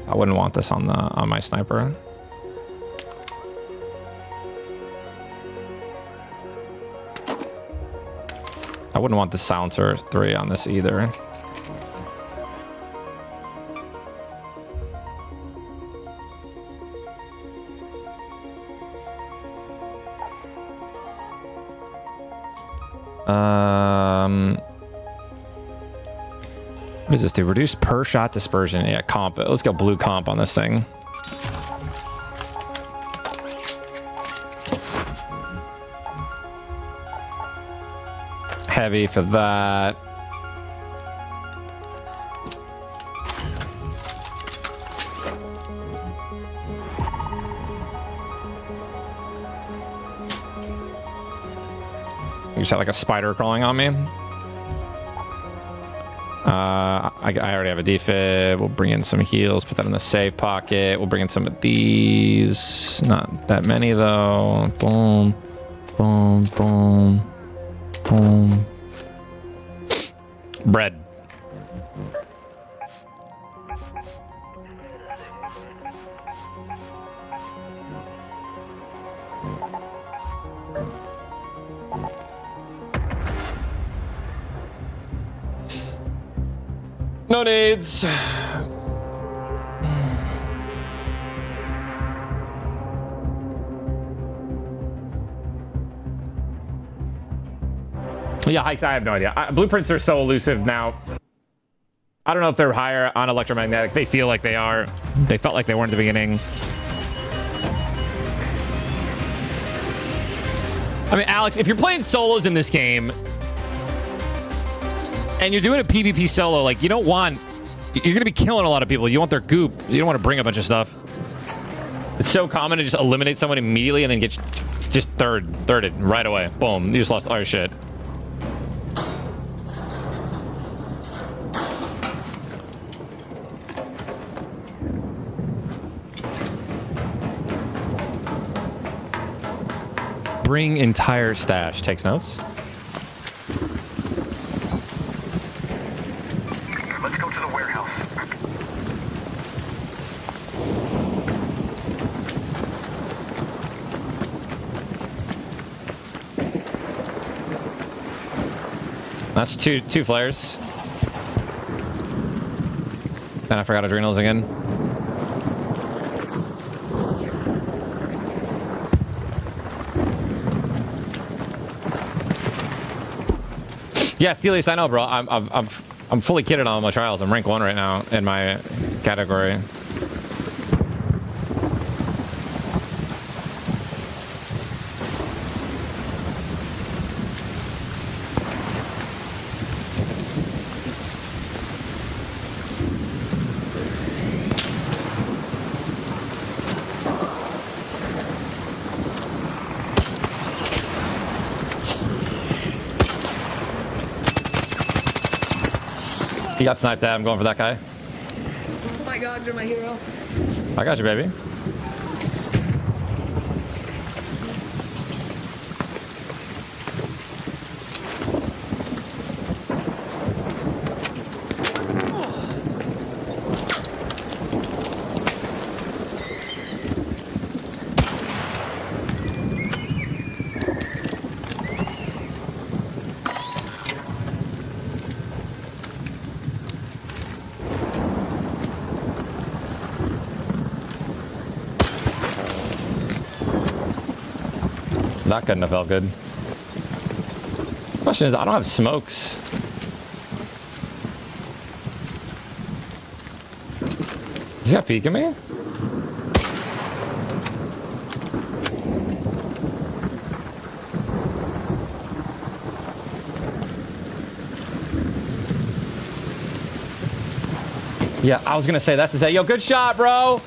S1: I wouldn't want this on my sniper. I wouldn't want the silencer 3 on this either. What does this do? Reduce per shot dispersion. Yeah, comp. Let's go blue comp on this thing. Heavy for that. You just had like a spider crawling on me. I already have a defib. We'll bring in some heals, put that in the safe pocket. We'll bring in some of these. Not that many though. Boom, boom, boom, boom. Bread. No needs. Yeah, hikes, I have no idea. Blueprints are so elusive now. I don't know if they're higher on electromagnetic. They feel like they are. They felt like they weren't at the beginning. I mean, Alex, if you're playing solos in this game, and you're doing a PvP solo, like, you don't want... You're going to be killing a lot of people. You want their goop. You don't want to bring a bunch of stuff. It's so common to just eliminate someone immediately and then get just thirded right away. Boom. You just lost all your shit. Bring entire stash. Takes notes.
S15: Let's go to the warehouse.
S1: That's two flares. Then I forgot adrenals again. Yeah, Steelies, I know, bro. I'm fully kitted on my trials. I'm rank 1 right now in my category. You got sniped at. I'm going for that guy.
S13: Oh my god, you're my hero.
S1: I got you, baby. That couldn't have felt good. Question is, I don't have smokes. Is he got peek at me? Yeah, I was gonna say that's to say, yo, good shot, bro.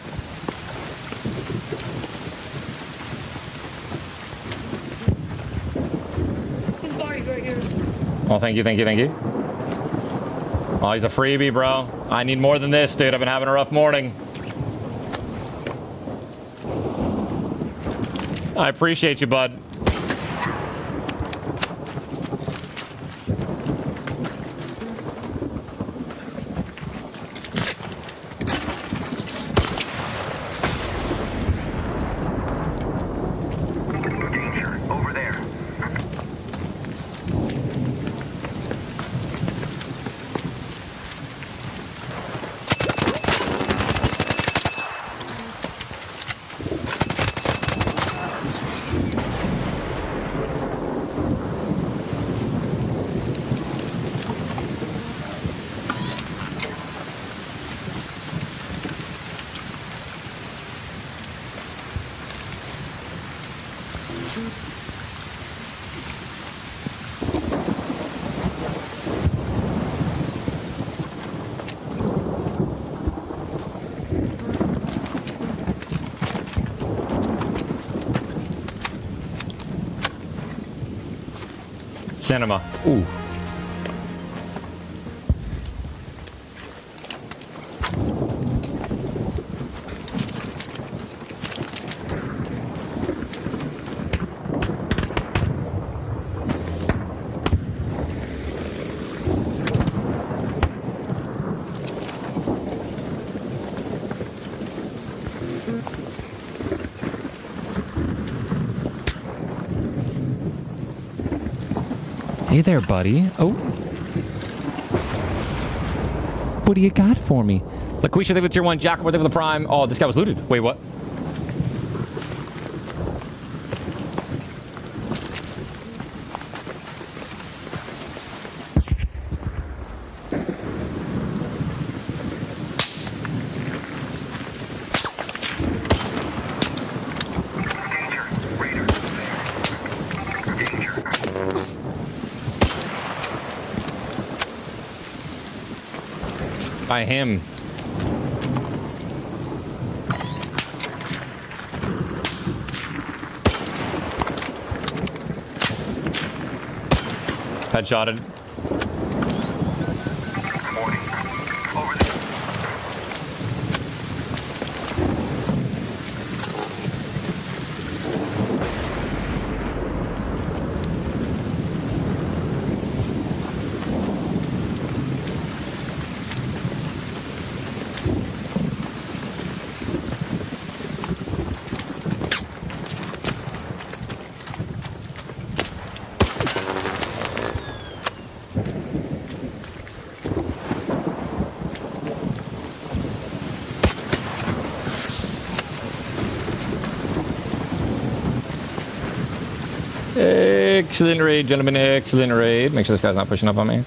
S1: Well, thank you. Oh, he's a freebie, bro. I need more than this, dude. I've been having a rough morning. I appreciate you, bud.
S4: cinema. Ooh.
S1: Hey there, buddy. Oh. What do you got for me?
S4: LaQuisha, they with tier 1. Jack, with the prime. Oh, this guy was looted. Wait, what? By him. Headshotted. Excellent raid, gentlemen. Excellent raid. Make sure this guy's not pushing up on me.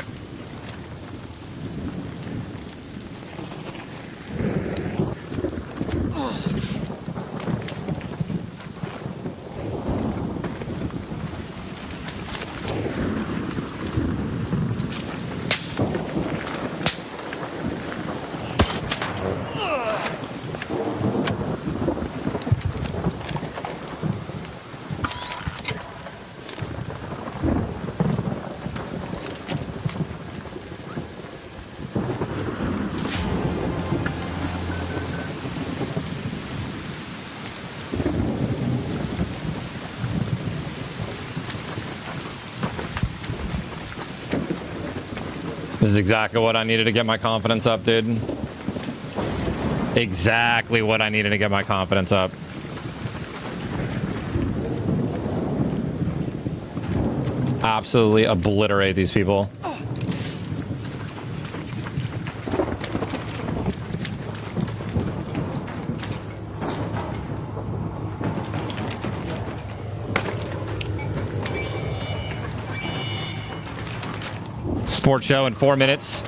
S4: This is exactly what I needed to get my confidence up, dude. Exactly what I needed to get my confidence up. Absolutely obliterate these people. Sports show in 4 minutes.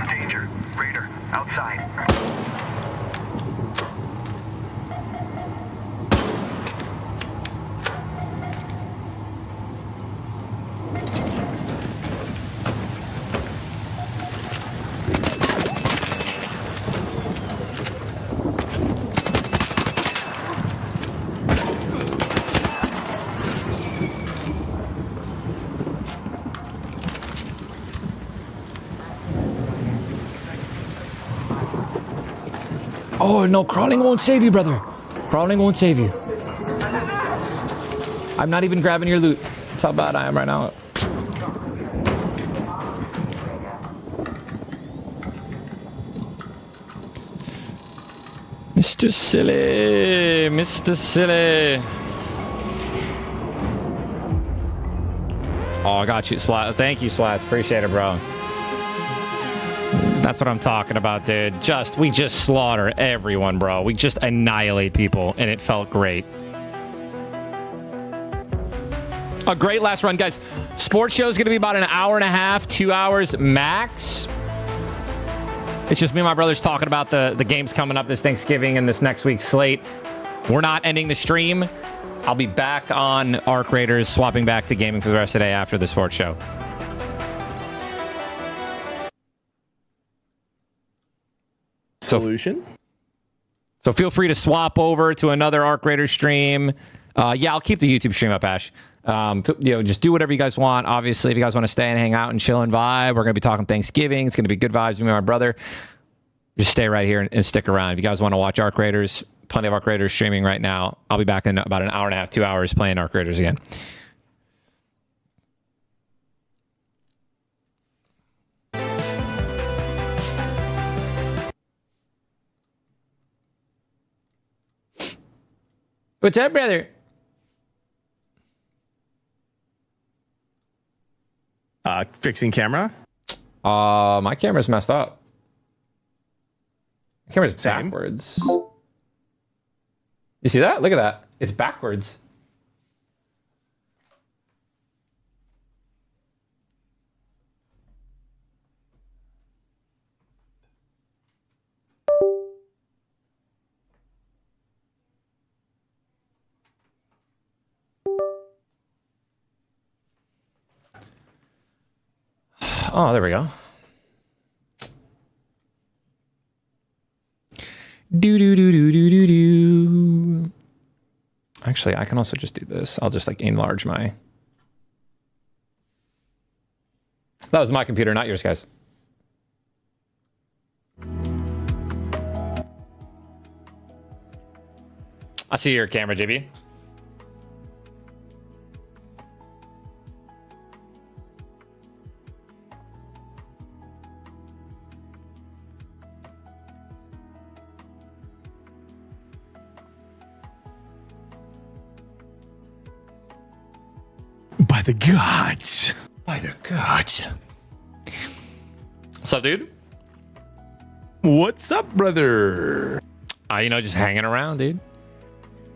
S15: Danger. Raider. Outside.
S1: Oh, no, crawling won't save you, brother. Crawling won't save you. I'm not even grabbing your loot. That's how bad I am right now. Mr. Silly. Mr. Silly. Oh, I got you, Splat. Thank you, Splats. Appreciate it, bro. That's what I'm talking about, dude. We just slaughter everyone, bro. We just annihilate people, and it felt great. A great last run, guys. Sports show is going to be about an hour and a half, 2 hours max. It's just me and my brothers talking about the games coming up this Thanksgiving and this next week's slate. We're not ending the stream. I'll be back on Arc Raiders, swapping back to gaming for the rest of the day after the sports show.
S16: Solution.
S1: So feel free to swap over to another Arc Raiders stream. Yeah, I'll keep the YouTube stream up, Ash. Just do whatever you guys want. Obviously, if you guys want to stay and hang out and chill and vibe, we're going to be talking Thanksgiving. It's going to be good vibes. Me and my brother. Just stay right here and stick around. If you guys want to watch Arc Raiders, plenty of Arc Raiders streaming right now. I'll be back in about an hour and a half, 2 hours playing Arc Raiders again. What's up, brother?
S16: Fixing camera?
S1: My camera's messed up. My camera's backwards. You see that? Look at that. It's backwards. Oh, there we go. Do. Actually, I can also just do this. I'll just like enlarge my. That was my computer, not yours, guys. I see your camera, JB.
S16: By the gods.
S2: By the gods.
S1: What's up, dude?
S16: What's up, brother?
S1: Just hanging around, dude.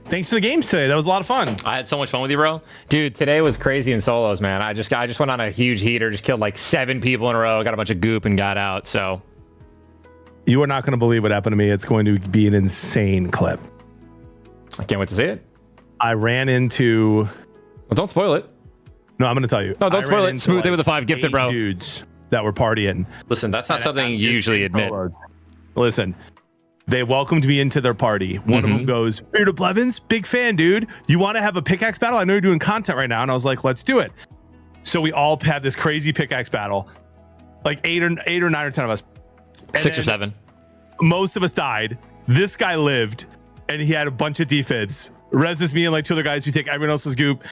S16: Thanks for the games today. That was a lot of fun.
S1: I had so much fun with you, bro. Dude, today was crazy in solos, man. I just went on a huge heater, just killed like 7 people in a row, got a bunch of goop and got out, so.
S16: You are not going to believe what happened to me. It's going to be an insane clip.
S1: I can't wait to see it.
S16: I ran into...
S1: Well, don't spoil it.
S16: No, I'm going to tell you.
S1: No, don't spoil it. Smooth day with the 5 gifted, bro.
S16: Dudes that were partying.
S1: Listen, that's not something you usually admit.
S16: Listen, they welcomed me into their party. One of them goes, Beard of Blevins, big fan, dude. You want to have a pickaxe battle? I know you're doing content right now. And I was like, let's do it. So we all had this crazy pickaxe battle. Like 8 or 9 or 10 of us. And
S1: 6 or 7.
S16: Most of us died. This guy lived, and he had a bunch of defibs. Reses me and like 2 other guys. We take everyone else's goop.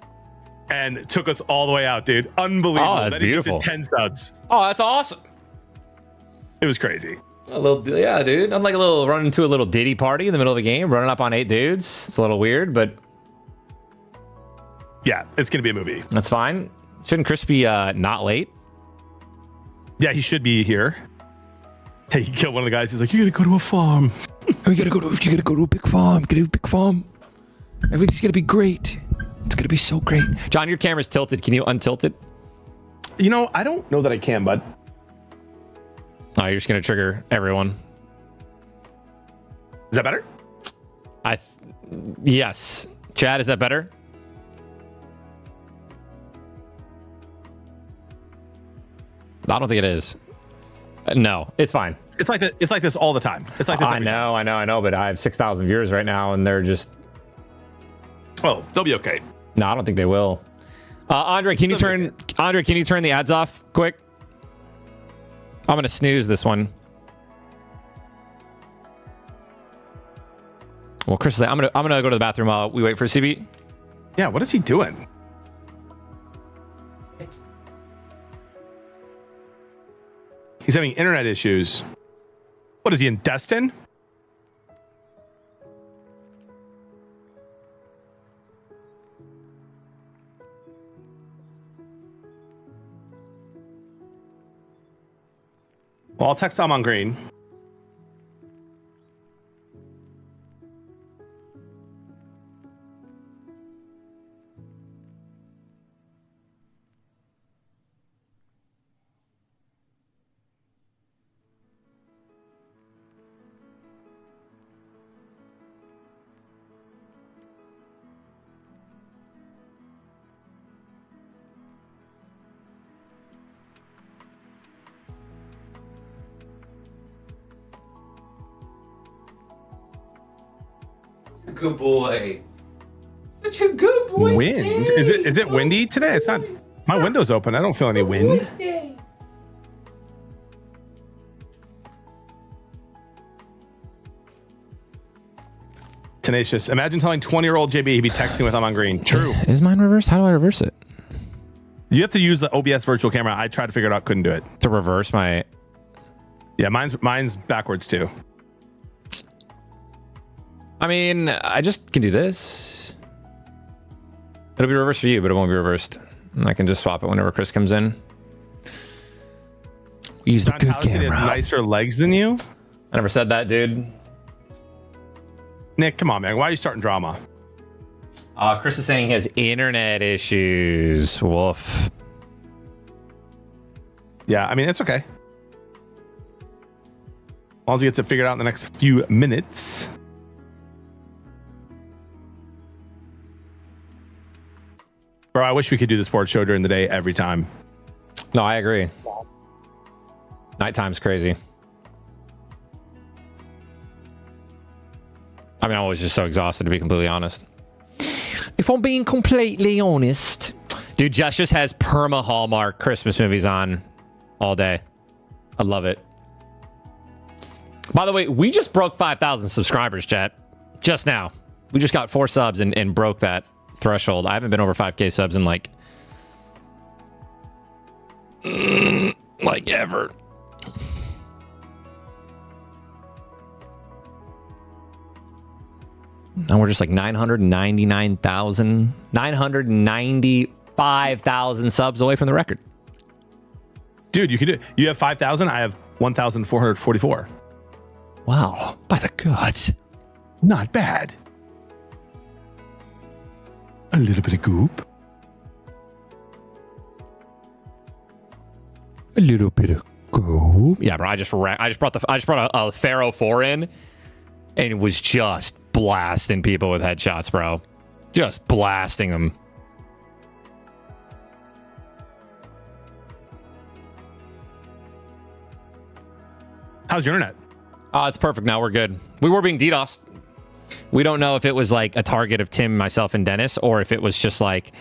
S16: And took us all the way out, dude. Unbelievable.
S1: Oh, that's beautiful.
S16: 10 subs.
S1: Oh, that's awesome.
S16: It was crazy.
S1: Yeah, dude. I'm like running into a little Diddy party in the middle of a game, running up on 8 dudes. It's a little weird, but
S16: yeah, it's gonna be a movie.
S1: That's fine. Shouldn't Chris be not late?
S16: Yeah, he should be here. Hey, he killed one of the guys. He's like, you gotta go to a farm.
S2: You gotta go to a big farm. Get a big farm. Everything's gonna be great. It's gonna be so great.
S1: John, your camera's tilted. Can you untilt it?
S16: You know, I don't know that I can, bud.
S1: Oh, you're just gonna trigger everyone.
S16: Is that better?
S1: Yes. Chad, is that better? I don't think it is. No, it's fine.
S16: It's like this all the time. It's like this.
S1: I know, but I have 6,000 viewers right now, and they're just.
S16: Oh, they'll be okay.
S1: No, I don't think they will. Andre, can you turn the ads off quick? I'm gonna snooze this one. Well, Chris is like, I'm gonna go to the bathroom while we wait for CB.
S16: Yeah, what is he doing? He's having internet issues. What is he in Destin? Well, I'll text Tom on green.
S1: Good boy.
S12: Such a good boy.
S16: Wind? Is it windy today? It's not. My window's open. I don't feel any wind. Tenacious. Imagine telling 20-year-old JB he'd be texting with I'm on green. True.
S1: Is mine reversed? How do I reverse it?
S16: You have to use the OBS virtual camera. I tried to figure it out. Couldn't do it.
S1: To reverse my...
S16: Yeah, mine's backwards too.
S1: I mean, I just can do this. It'll be reversed for you, but it won't be reversed. And I can just swap it whenever Chris comes in. Use the good camera.
S16: He has nicer legs than you?
S1: I never said that, dude.
S16: Nick, come on, man. Why are you starting drama?
S1: Chris is saying he has internet issues. Woof.
S16: Yeah, I mean, it's okay. As long as he gets it figured out in the next few minutes. Bro, I wish we could do the sports show during the day every time.
S1: No, I agree. Nighttime's crazy. I mean, I'm always just so exhausted, to be completely honest. If I'm being completely honest. Dude, Jess just has perma Hallmark Christmas movies on all day. I love it. By the way, we just broke 5,000 subscribers, chat. Just now. We just got 4 subs and broke that threshold. I haven't been over 5K subs in like ever. And we're just like 995,000 subs away from the record.
S16: Dude, you could do it. You have 5,000. I have 1,444.
S1: Wow. By the gods.
S16: Not bad. A little bit of goop.
S1: A little bit of goop. Yeah, bro. I just brought a Pharaoh 4 in and was just blasting people with headshots, bro. Just blasting them.
S16: How's your internet?
S1: It's perfect now. We're good. We were being DDoSed. We don't know if it was like a target of Tim, myself, and Dennis, or if it was just like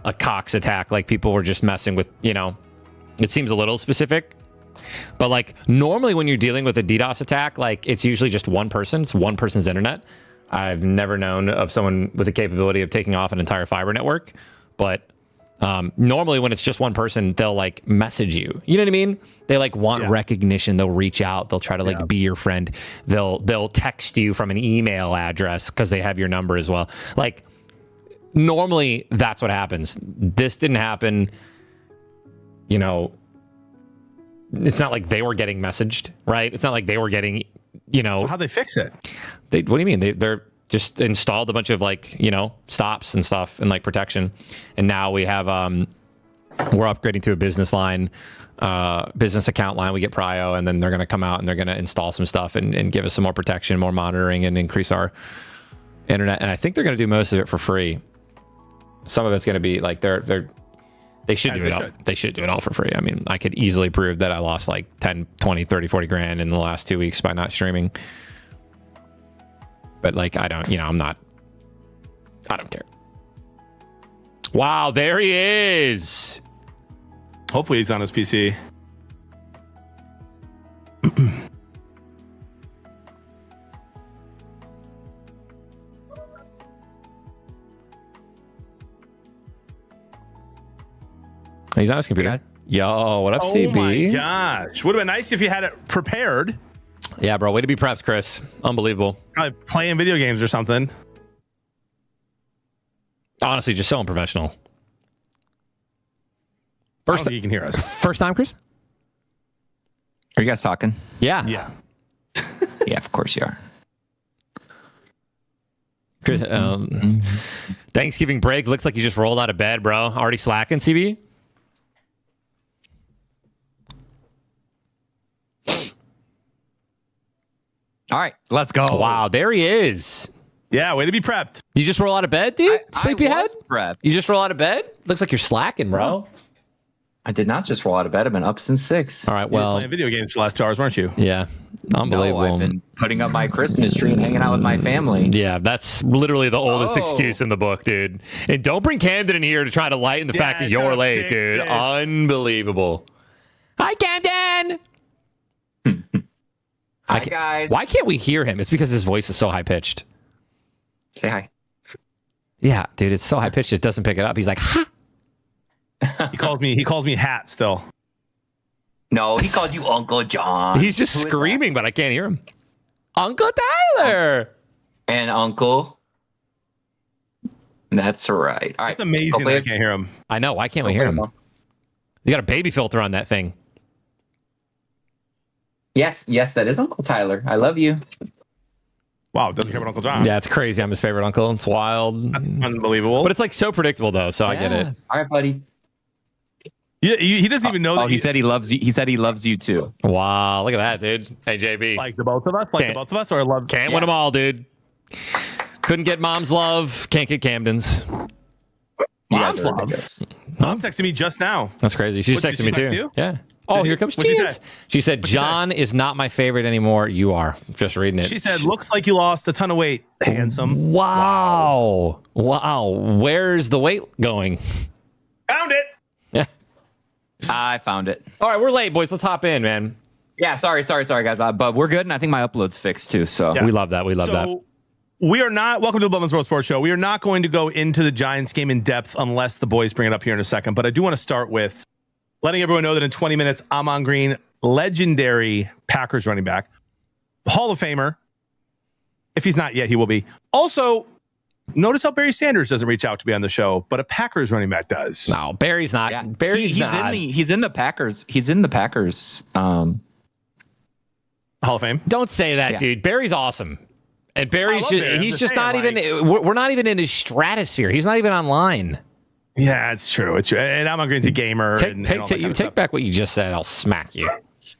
S1: a Cox attack. Like people were just messing with, you know, it seems a little specific. But like normally when you're dealing with a DDoS attack, like it's usually just one person. It's one person's internet. I've never known of someone with the capability of taking off an entire fiber network. But normally when it's just one person, they'll like message you. You know what I mean? They like want recognition. They'll reach out. They'll try to like be your friend. They'll text you from an email address because they have your number as well. Like normally that's what happens. This didn't happen. You know, it's not like they were getting messaged, right? It's not like they were getting, you know.
S16: So how'd they fix it?
S1: What do you mean? They're just installed a bunch of like, you know, stops and stuff and like protection. And now we have, we're upgrading to a business line, business account line. We get Prio, and then they're going to come out and they're going to install some stuff and give us some more protection, more monitoring, and increase our internet. And I think they're going to do most of it for free. Some of it's going to be like they should do it all. They should do it all for free. I mean, I could easily prove that I lost like 10, 20, 30, 40 grand in the last 2 weeks by not streaming. But like, I don't care. Wow, there he is.
S16: Hopefully he's on his PC.
S1: He's on his computer. Yo, what up, CB?
S16: Oh my gosh. Would have been nice if you had it prepared.
S1: Yeah, bro. Way to be prepped, Chris. Unbelievable.
S16: Probably playing video games or something.
S1: Honestly, just so unprofessional.
S16: First time you can hear us.
S1: First time, Chris?
S2: Are you guys talking?
S1: Yeah.
S16: Yeah.
S2: Yeah, of course you are.
S1: Chris, Thanksgiving break looks like you just rolled out of bed, bro. Already slacking, CB?
S2: All right, let's go.
S1: Wow, there he is.
S16: Yeah, way to be prepped.
S1: You just roll out of bed, dude? Sleepyhead?
S2: Prepped.
S1: You just roll out of bed? Looks like you're slacking, bro.
S17: I did not just roll out of bed. I've been up since 6.
S1: All right,
S16: You were
S1: well,
S16: playing video games for the last 2 hours, weren't you?
S1: yeah, unbelievable.
S17: No, I've been putting up my Christmas tree and hanging out with my family.
S1: Yeah, that's literally the oldest
S17: Oh.
S1: excuse in the book, dude. And don't bring Camden in here to try to lighten the fact that you're late, dude. Unbelievable. Hi, Camden.
S17: Hi, guys.
S1: Why can't we hear him? It's because his voice is so high pitched.
S17: Say hi.
S1: Yeah, dude, it's so high pitched it doesn't pick it up. He's like, ha.
S16: He calls me Hat still.
S17: No, he called you Uncle John.
S1: He's just screaming, but I can't hear him. Uncle Tyler.
S17: And Uncle. That's right. All right.
S16: It's amazing that I can't hear him.
S1: I know. Why can't we hear him? You got a baby filter on that thing.
S17: Yes, that is Uncle Tyler. I love you.
S16: Wow, doesn't care about Uncle John.
S1: Yeah, it's crazy. I'm his favorite uncle. It's wild.
S16: That's unbelievable.
S1: But it's like so predictable though, so I get it.
S17: All right, buddy.
S16: Yeah, he doesn't even know that.
S17: He said he loves you. He said he loves you too.
S1: Wow, look at that, dude. Hey, JB.
S16: Like the both of us? Like the both of us? Or love?
S1: Can't win them all, dude. Couldn't get mom's love. Can't get Camden's.
S16: Mom's love. Mom texted me just now.
S1: That's crazy. She just
S16: What, did
S1: texted me
S16: she text
S1: too.
S16: you?
S1: Yeah. Oh, here comes
S16: What'd she
S1: Chance.
S16: say?
S1: She said,
S16: What'd she say?
S1: John is not my favorite anymore. You are. Just reading it.
S16: She said, looks like you lost a ton of weight, handsome.
S1: Wow. Where's the weight going?
S16: Found it.
S1: Yeah.
S17: I found it.
S1: All right, we're late, boys. Let's hop in, man.
S17: Yeah, sorry, guys. But we're good, and I think my upload's fixed too. So
S16: Yeah.
S1: We love that. We love that.
S16: We are not, welcome to the Blevins World Sports Show. We are not going to go into the Giants game in depth unless the boys bring it up here in a second. But I do want to start with letting everyone know that in 20 minutes, Amon Green, legendary Packers running back, Hall of Famer. If he's not yet, he will be. Also, notice how Barry Sanders doesn't reach out to be on the show, but a Packers running back does.
S1: No, Barry's not.
S17: Yeah.
S1: Barry's not.
S17: He's in the Packers. He's in the Packers.
S16: Hall of Fame.
S1: Don't say that,
S17: Yeah.
S1: dude. Barry's awesome. And Barry's
S16: I love Barry. I'm
S1: he's
S16: just
S1: just not
S16: saying,
S1: even we're not even in his stratosphere. He's not even online.
S16: Yeah, it's true. It's true. And Amon Green's a gamer.
S1: Take
S16: and all that kind of
S1: take
S16: stuff.
S1: back what you just said. I'll smack you.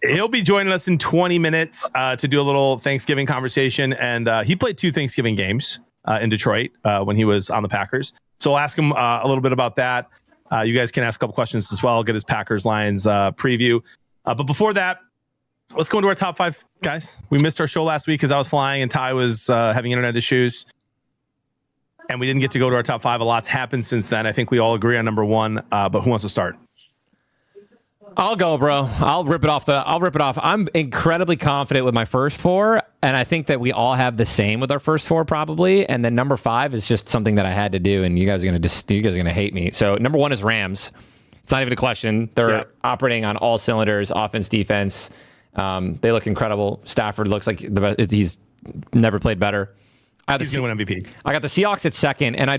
S16: He'll be joining us in 20 minutes to do a little Thanksgiving conversation. And he played 2 Thanksgiving games in Detroit when he was on the Packers. So I'll ask him a little bit about that. You guys can ask a couple questions as well. I'll get his Packers Lions preview. But before that, let's go into our top 5, guys. We missed our show last week because I was flying and Ty was having internet issues. And we didn't get to go to our top 5. A lot's happened since then. I think we all agree on number 1. But who wants to start?
S1: I'll go, bro. I'll rip it off. I'm incredibly confident with my first 4, and I think that we all have the same with our first 4 probably. And then number 5 is just something that I had to do, and you guys are gonna hate me. So number 1 is Rams. It's not even a question. They're operating on all cylinders, offense, defense. They look incredible. Stafford looks like the best. He's never played better.
S16: He's gonna win MVP.
S1: I got the Seahawks at 2nd, and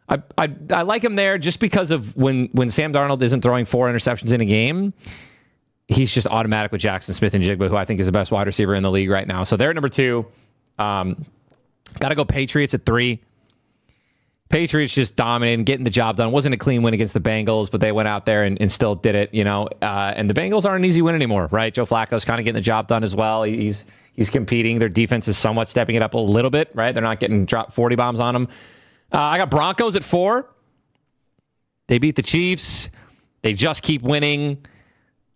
S1: I like him there just because of when Sam Darnold isn't throwing 4 interceptions in a game, he's just automatic with Jackson Smith and Jigba, who I think is the best wide receiver in the league right now. So they're at number 2. Got to go Patriots at 3. Patriots just dominating, getting the job done. Wasn't a clean win against the Bengals, but they went out there and still did it, you know. And the Bengals aren't an easy win anymore, right? Joe Flacco's kind of getting the job done as well. He's competing. Their defense is somewhat stepping it up a little bit, right? They're not getting dropped 40 bombs on them. I got Broncos at 4. They beat the Chiefs. They just keep winning.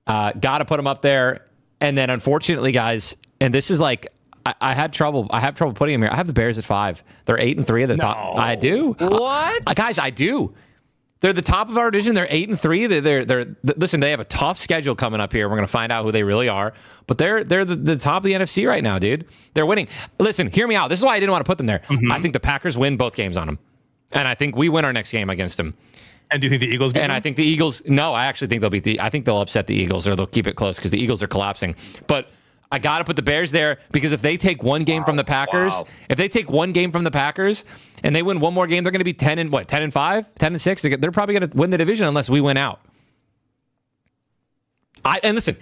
S1: Got to put them up there. And then, unfortunately, guys, and this is like, I have trouble putting them here. I have the Bears at 5. They're 8-3 at the top. I do.
S17: What?
S1: Guys, I do. They're the top of our division. They're 8-3. They're listen. They have a tough schedule coming up here. We're going to find out who they really are. But they're the top of the NFC right now, dude. They're winning. Listen, hear me out. This is why I didn't want to put them there.
S16: Mm-hmm.
S1: I think the Packers win both games on them, and I think we win our next game against them.
S16: And do you think the Eagles beat them?
S1: I think the Eagles. No, I actually think I think they'll upset the Eagles, or they'll keep it close because the Eagles are collapsing. But I got to put the Bears there because if they take one game from the Packers, if they take one game from the Packers and they win one more game, they're going to be 10-5, 10-6. They're probably going to win the division unless we win out. And listen,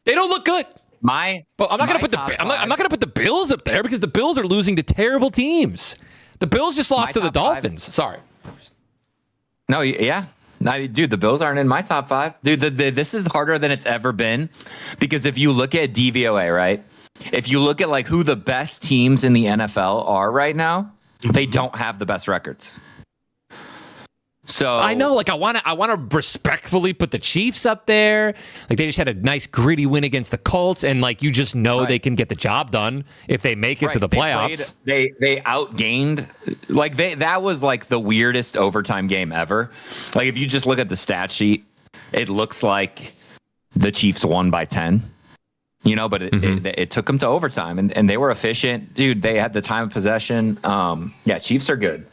S1: they don't look good. But I'm not going to put I'm not going to put the Bills up there because the Bills are losing to terrible teams. The Bills just lost to the Dolphins. Sorry.
S17: No, yeah. No, dude, the Bills aren't in my top 5. Dude, this is harder than it's ever been because if you look at DVOA, right? If you look at like who the best teams in the NFL are right now, they don't have the best records. So
S1: I know, like I want to respectfully put the Chiefs up there. Like they just had a nice gritty win against the Colts, and like you just know they can get the job done if they make it to the playoffs.
S17: They outgained, like that was like the weirdest overtime game ever. Like if you just look at the stat sheet, it looks like the Chiefs won by 10. You know, but it took them to overtime, and they were efficient, dude. They had the time of possession. Chiefs are good.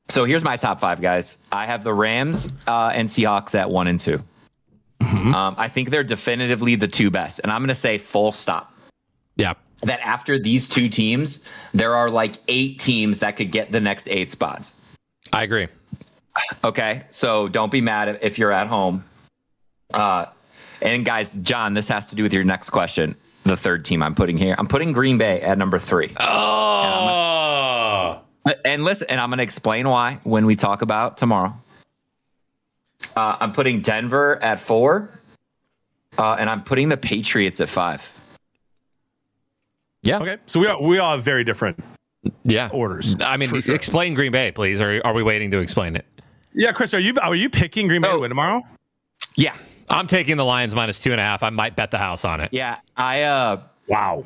S17: So here's my top 5, guys. I have the Rams and Seahawks at 1 and 2. I think they're definitively the 2 best. And I'm going to say full stop.
S1: Yeah.
S17: That after these 2 teams, there are like 8 teams that could get the next 8 spots.
S1: I agree.
S17: Okay. So don't be mad if you're at home. And guys, John, this has to do with your next question. The 3rd team I'm putting here. I'm putting Green Bay at number 3. And listen, and I'm going to explain why when we talk about tomorrow. I'm putting Denver at 4, and I'm putting the Patriots at 5.
S1: Yeah.
S16: Okay. So we all have very different orders.
S1: I mean, explain Green Bay, please. Or are we waiting to explain it?
S16: Yeah, Chris, are you picking Green Bay to win tomorrow?
S17: Yeah.
S1: I'm taking the Lions minus 2.5. I might bet the house on it.
S17: Yeah.
S16: Wow.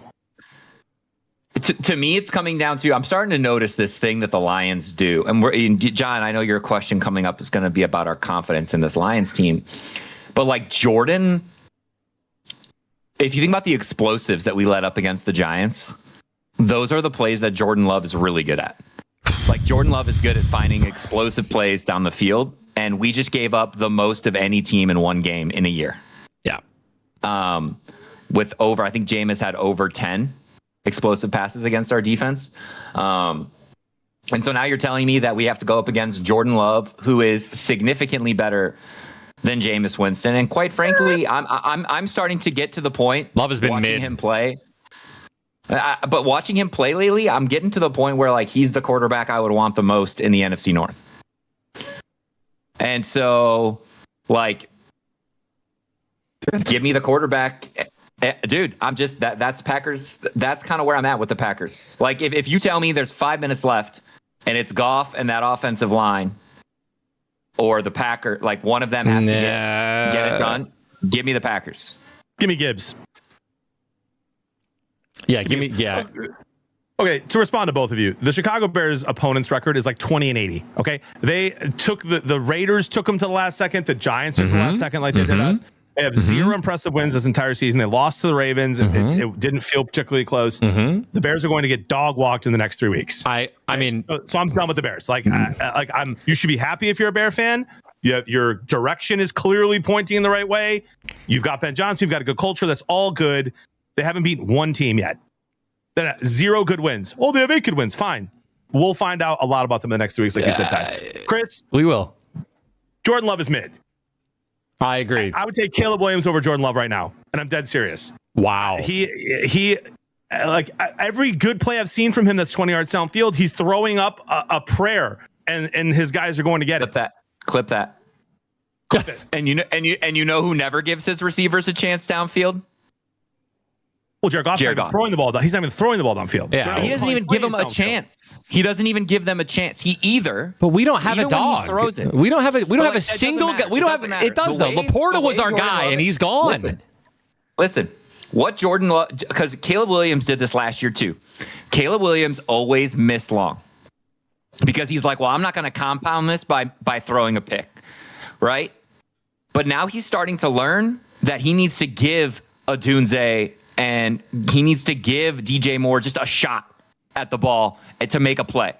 S17: To me, it's coming down to I'm starting to notice this thing that the Lions do. And John, I know your question coming up is going to be about our confidence in this Lions team. But like Jordan, if you think about the explosives that we let up against the Giants, those are the plays that Jordan Love is really good at. Like Jordan Love is good at finding explosive plays down the field. And we just gave up the most of any team in one game in a year.
S1: Yeah.
S17: With over, I think Jameis had over 10 explosive passes against our defense. And so now you're telling me that we have to go up against Jordan Love, who is significantly better than Jameis Winston. And quite frankly, I'm starting to get to the point.
S1: Love has been
S17: watching him play. But watching him play lately, I'm getting to the point where like he's the quarterback I would want the most in the NFC North. And so, like, give me the quarterback. Dude, I'm just that's Packers. That's kind of where I'm at with the Packers. Like, if you tell me there's 5 minutes left and it's Goff and that offensive line or the Packer, like one of them has to get it done, give me the Packers.
S16: Give me Gibbs.
S1: Yeah, give me. Yeah.
S16: Okay, to respond to both of you, the Chicago Bears opponent's record is like 20-80. Okay, they took the Raiders took them to the last second. The Giants took the last second, like they did us. They have 0 impressive wins this entire season. They lost to the Ravens. It didn't feel particularly close. The Bears are going to get dog walked in the next 3 weeks.
S1: I mean,
S16: so I'm done with the Bears. Like, you should be happy if you're a Bear fan. Your direction is clearly pointing in the right way. You've got Ben Johnson. You've got a good culture. That's all good. They haven't beaten one team yet. Then 0 good wins. Oh, they have 8 good wins. Fine. We'll find out a lot about them in the next 2 weeks, like you said, Ty. Chris,
S1: we will.
S16: Jordan Love is mid.
S1: I agree.
S16: I would take Caleb Williams over Jordan Love right now, and I'm dead serious.
S1: Wow.
S16: He like every good play I've seen from him that's 20 yards downfield, he's throwing up a prayer, and his guys are going to get it.
S17: Clip that. And you know who never gives his receivers a chance downfield?
S16: Well, Jared Goff's not even throwing the ball down. He's not even throwing the ball downfield.
S17: Yeah, he doesn't even give them a chance. He doesn't even give them a chance.
S1: But we don't have a dog. We don't have a single guy. We don't have. It does though. Laporta was our guy, and he's gone.
S17: Listen. What Jordan Love, because Caleb Williams did this last year too. Caleb Williams always missed long because he's like, well, I'm not going to compound this by throwing a pick, right? But now he's starting to learn that he needs to give Odunze and he needs to give DJ Moore just a shot at the ball to make a play.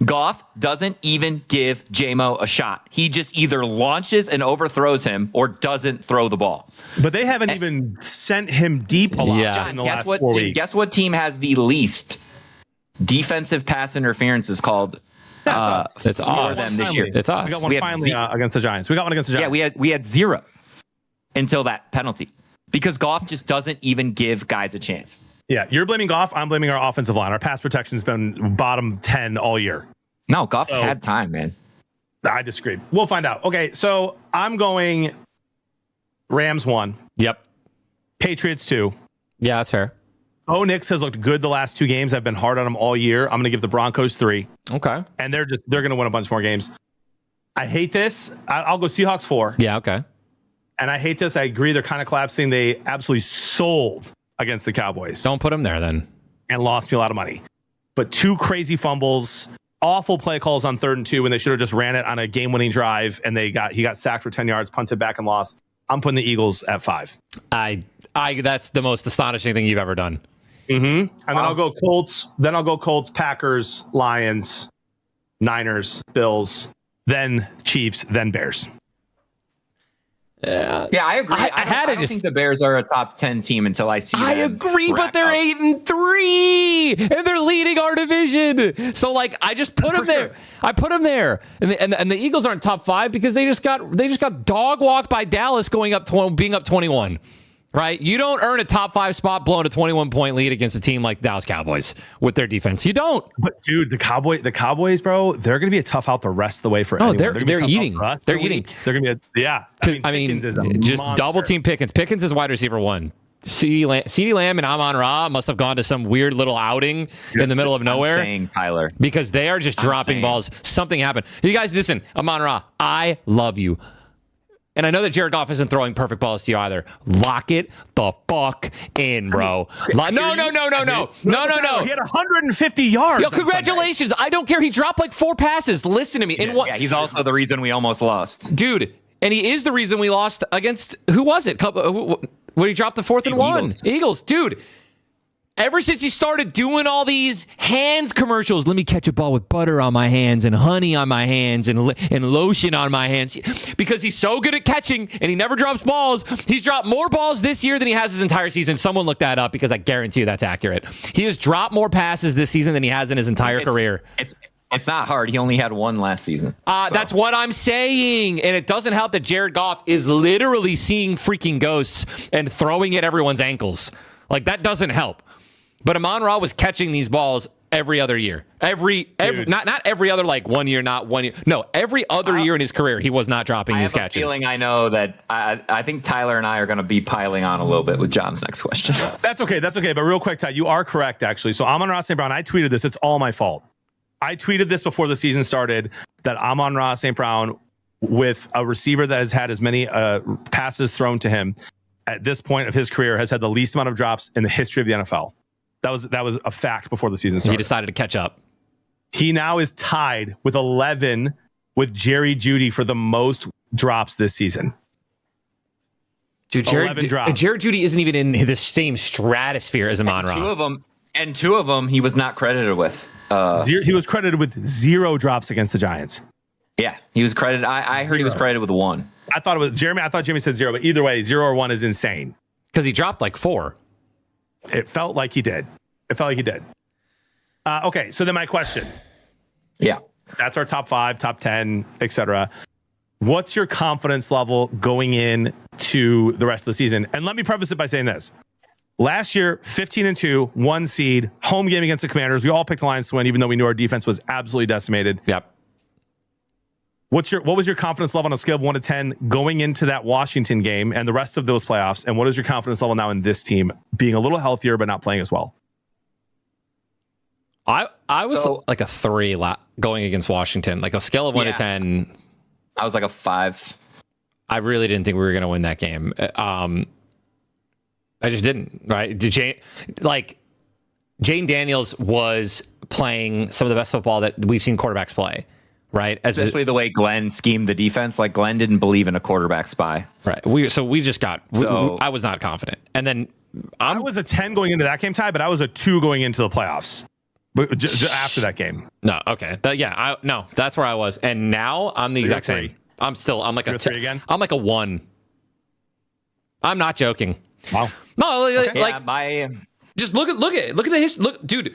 S17: Goff doesn't even give J-Mo a shot. He just either launches and overthrows him or doesn't throw the ball.
S16: But they haven't even sent him deep a lot in the last 4 weeks.
S17: Guess what team has the least defensive pass interferences called?
S1: It's us.
S17: Them this year.
S1: It's us.
S16: We got one finally against the Giants. We got one against the Giants.
S17: Yeah, we had 0 until that penalty because Goff just doesn't even give guys a chance.
S16: Yeah, you're blaming Goff. I'm blaming our offensive line. Our pass protection's been bottom 10 all year.
S17: No, Goff's had time, man.
S16: I disagree. We'll find out. Okay, so I'm going Rams 1.
S1: Yep.
S16: Patriots 2.
S1: Yeah, that's fair.
S16: Bo Nix has looked good the last 2 games. I've been hard on him all year. I'm going to give the Broncos 3.
S1: Okay.
S16: And they're going to win a bunch more games. I hate this. I'll go Seahawks 4.
S4: Yeah, okay.
S16: And I hate this. I agree. They're kind of collapsing. They absolutely sold against the Cowboys.
S4: Don't put them there then.
S16: And lost me a lot of money. But 2 crazy fumbles, awful play calls on 3rd and 2 when they should have just ran it on a game-winning drive, and he got sacked for 10 yards, punted back and lost. I'm putting the Eagles at 5.
S4: That's the most astonishing thing you've ever done.
S16: Mm-hmm. And then I'll go Colts. Then I'll go Colts, Packers, Lions, Niners, Bills, then Chiefs, then Bears.
S17: Yeah, I agree. I don't think the Bears are a top 10 team until I see them.
S4: I agree, but they're 8-3, and they're leading our division. So, like, I just put them there. I put them there, and the Eagles aren't top 5 because they just got dog walked by Dallas, being up 21. Right? You don't earn a top 5 spot blowing a 21-point lead against a team like the Dallas Cowboys with their defense. You don't.
S16: But dude, the Cowboys, bro, they're going to be a tough out the rest of the way for anyone.
S4: They're eating. They're eating.
S16: They're going to be Pickens is a
S4: just
S16: monster.
S4: double team Pickens. Pickens is wide receiver 1. CeeDee Lamb and Amon-Ra must have gone to some weird little outing in the middle of nowhere.
S17: I'm saying Tyler,
S4: because they are just dropping balls. Something happened. You guys, listen, Amon-Ra, I love you. And I know that Jared Goff isn't throwing perfect balls to you either. Lock it the fuck in, bro. No.
S16: He had 150 yards.
S4: Yo, congratulations. I don't care. He dropped like 4 passes. Listen to me.
S17: Yeah, he's also the reason we almost lost.
S4: Dude, and he is the reason we lost against, who was it? When he dropped the 4th and 1. Eagles. Dude. Ever since he started doing all these hands commercials, let me catch a ball with butter on my hands and honey on my hands and lotion on my hands, because he's so good at catching and he never drops balls. He's dropped more balls this year than he has his entire season. Someone look that up because I guarantee you that's accurate. He has dropped more passes this season than he has in his entire career.
S17: It's not hard. He only had 1 last season.
S4: That's what I'm saying. And it doesn't help that Jared Goff is literally seeing freaking ghosts and throwing at everyone's ankles. Like, that doesn't help. But Amon-Ra was catching these balls every other year. Not every other, like 1 year, not 1 year. No, every other year in his career, he was not dropping these catches.
S17: I have a feeling I know that I think Tyler and I are going to be piling on a little bit with John's next question.
S16: That's okay. But real quick, Ty, you are correct, actually. So Amon-Ra St. Brown, I tweeted this. It's all my fault. I tweeted this before the season started, that Amon-Ra St. Brown, with a receiver that has had as many passes thrown to him at this point of his career, has had the least amount of drops in the history of the NFL. That was a fact before the season started.
S4: He decided to catch up.
S16: He now is tied with 11 with Jerry Jeudy for the most drops this season.
S4: Dude, Jared Jeudy isn't even in the same stratosphere as Amon-Ra.
S17: Two of them he was not credited with.
S16: He was credited with 0 drops against the Giants.
S17: Yeah, he was credited. I heard he was credited with 1.
S16: I thought it was Jeremy. I thought Jimmy said 0, but either way, 0 or 1 is insane.
S4: Because he dropped like 4.
S16: It felt like he did. Okay, so then my question.
S17: Yeah.
S16: That's our top 5, top 10, etc. What's your confidence level going in to the rest of the season? And let me preface it by saying this. Last year, 15-2, 1 seed, home game against the Commanders. We all picked the Lions to win, even though we knew our defense was absolutely decimated.
S4: Yep.
S16: What was your confidence level on a scale of 1 to 10 going into that Washington game and the rest of those playoffs? And what is your confidence level now in this team being a little healthier but not playing as well?
S4: I was like a 3 going against Washington, like a scale of 1 to 10.
S17: I was like a 5.
S4: I really didn't think we were going to win that game. I just didn't. Right? Jane Daniels was playing some of the best football that we've seen quarterbacks play. Right,
S17: especially the way Glenn schemed the defense. Like, Glenn didn't believe in a quarterback spy.
S4: Right. I was not confident. And then
S16: I was a 10 going into that game, Ty, but I was a 2 going into the playoffs. After that game.
S4: No. Okay. That's where I was. And now I'm the exact same. I'm like a 3 again. I'm like a 1. I'm not joking.
S16: Wow.
S4: No. Just look at the history. Look, dude.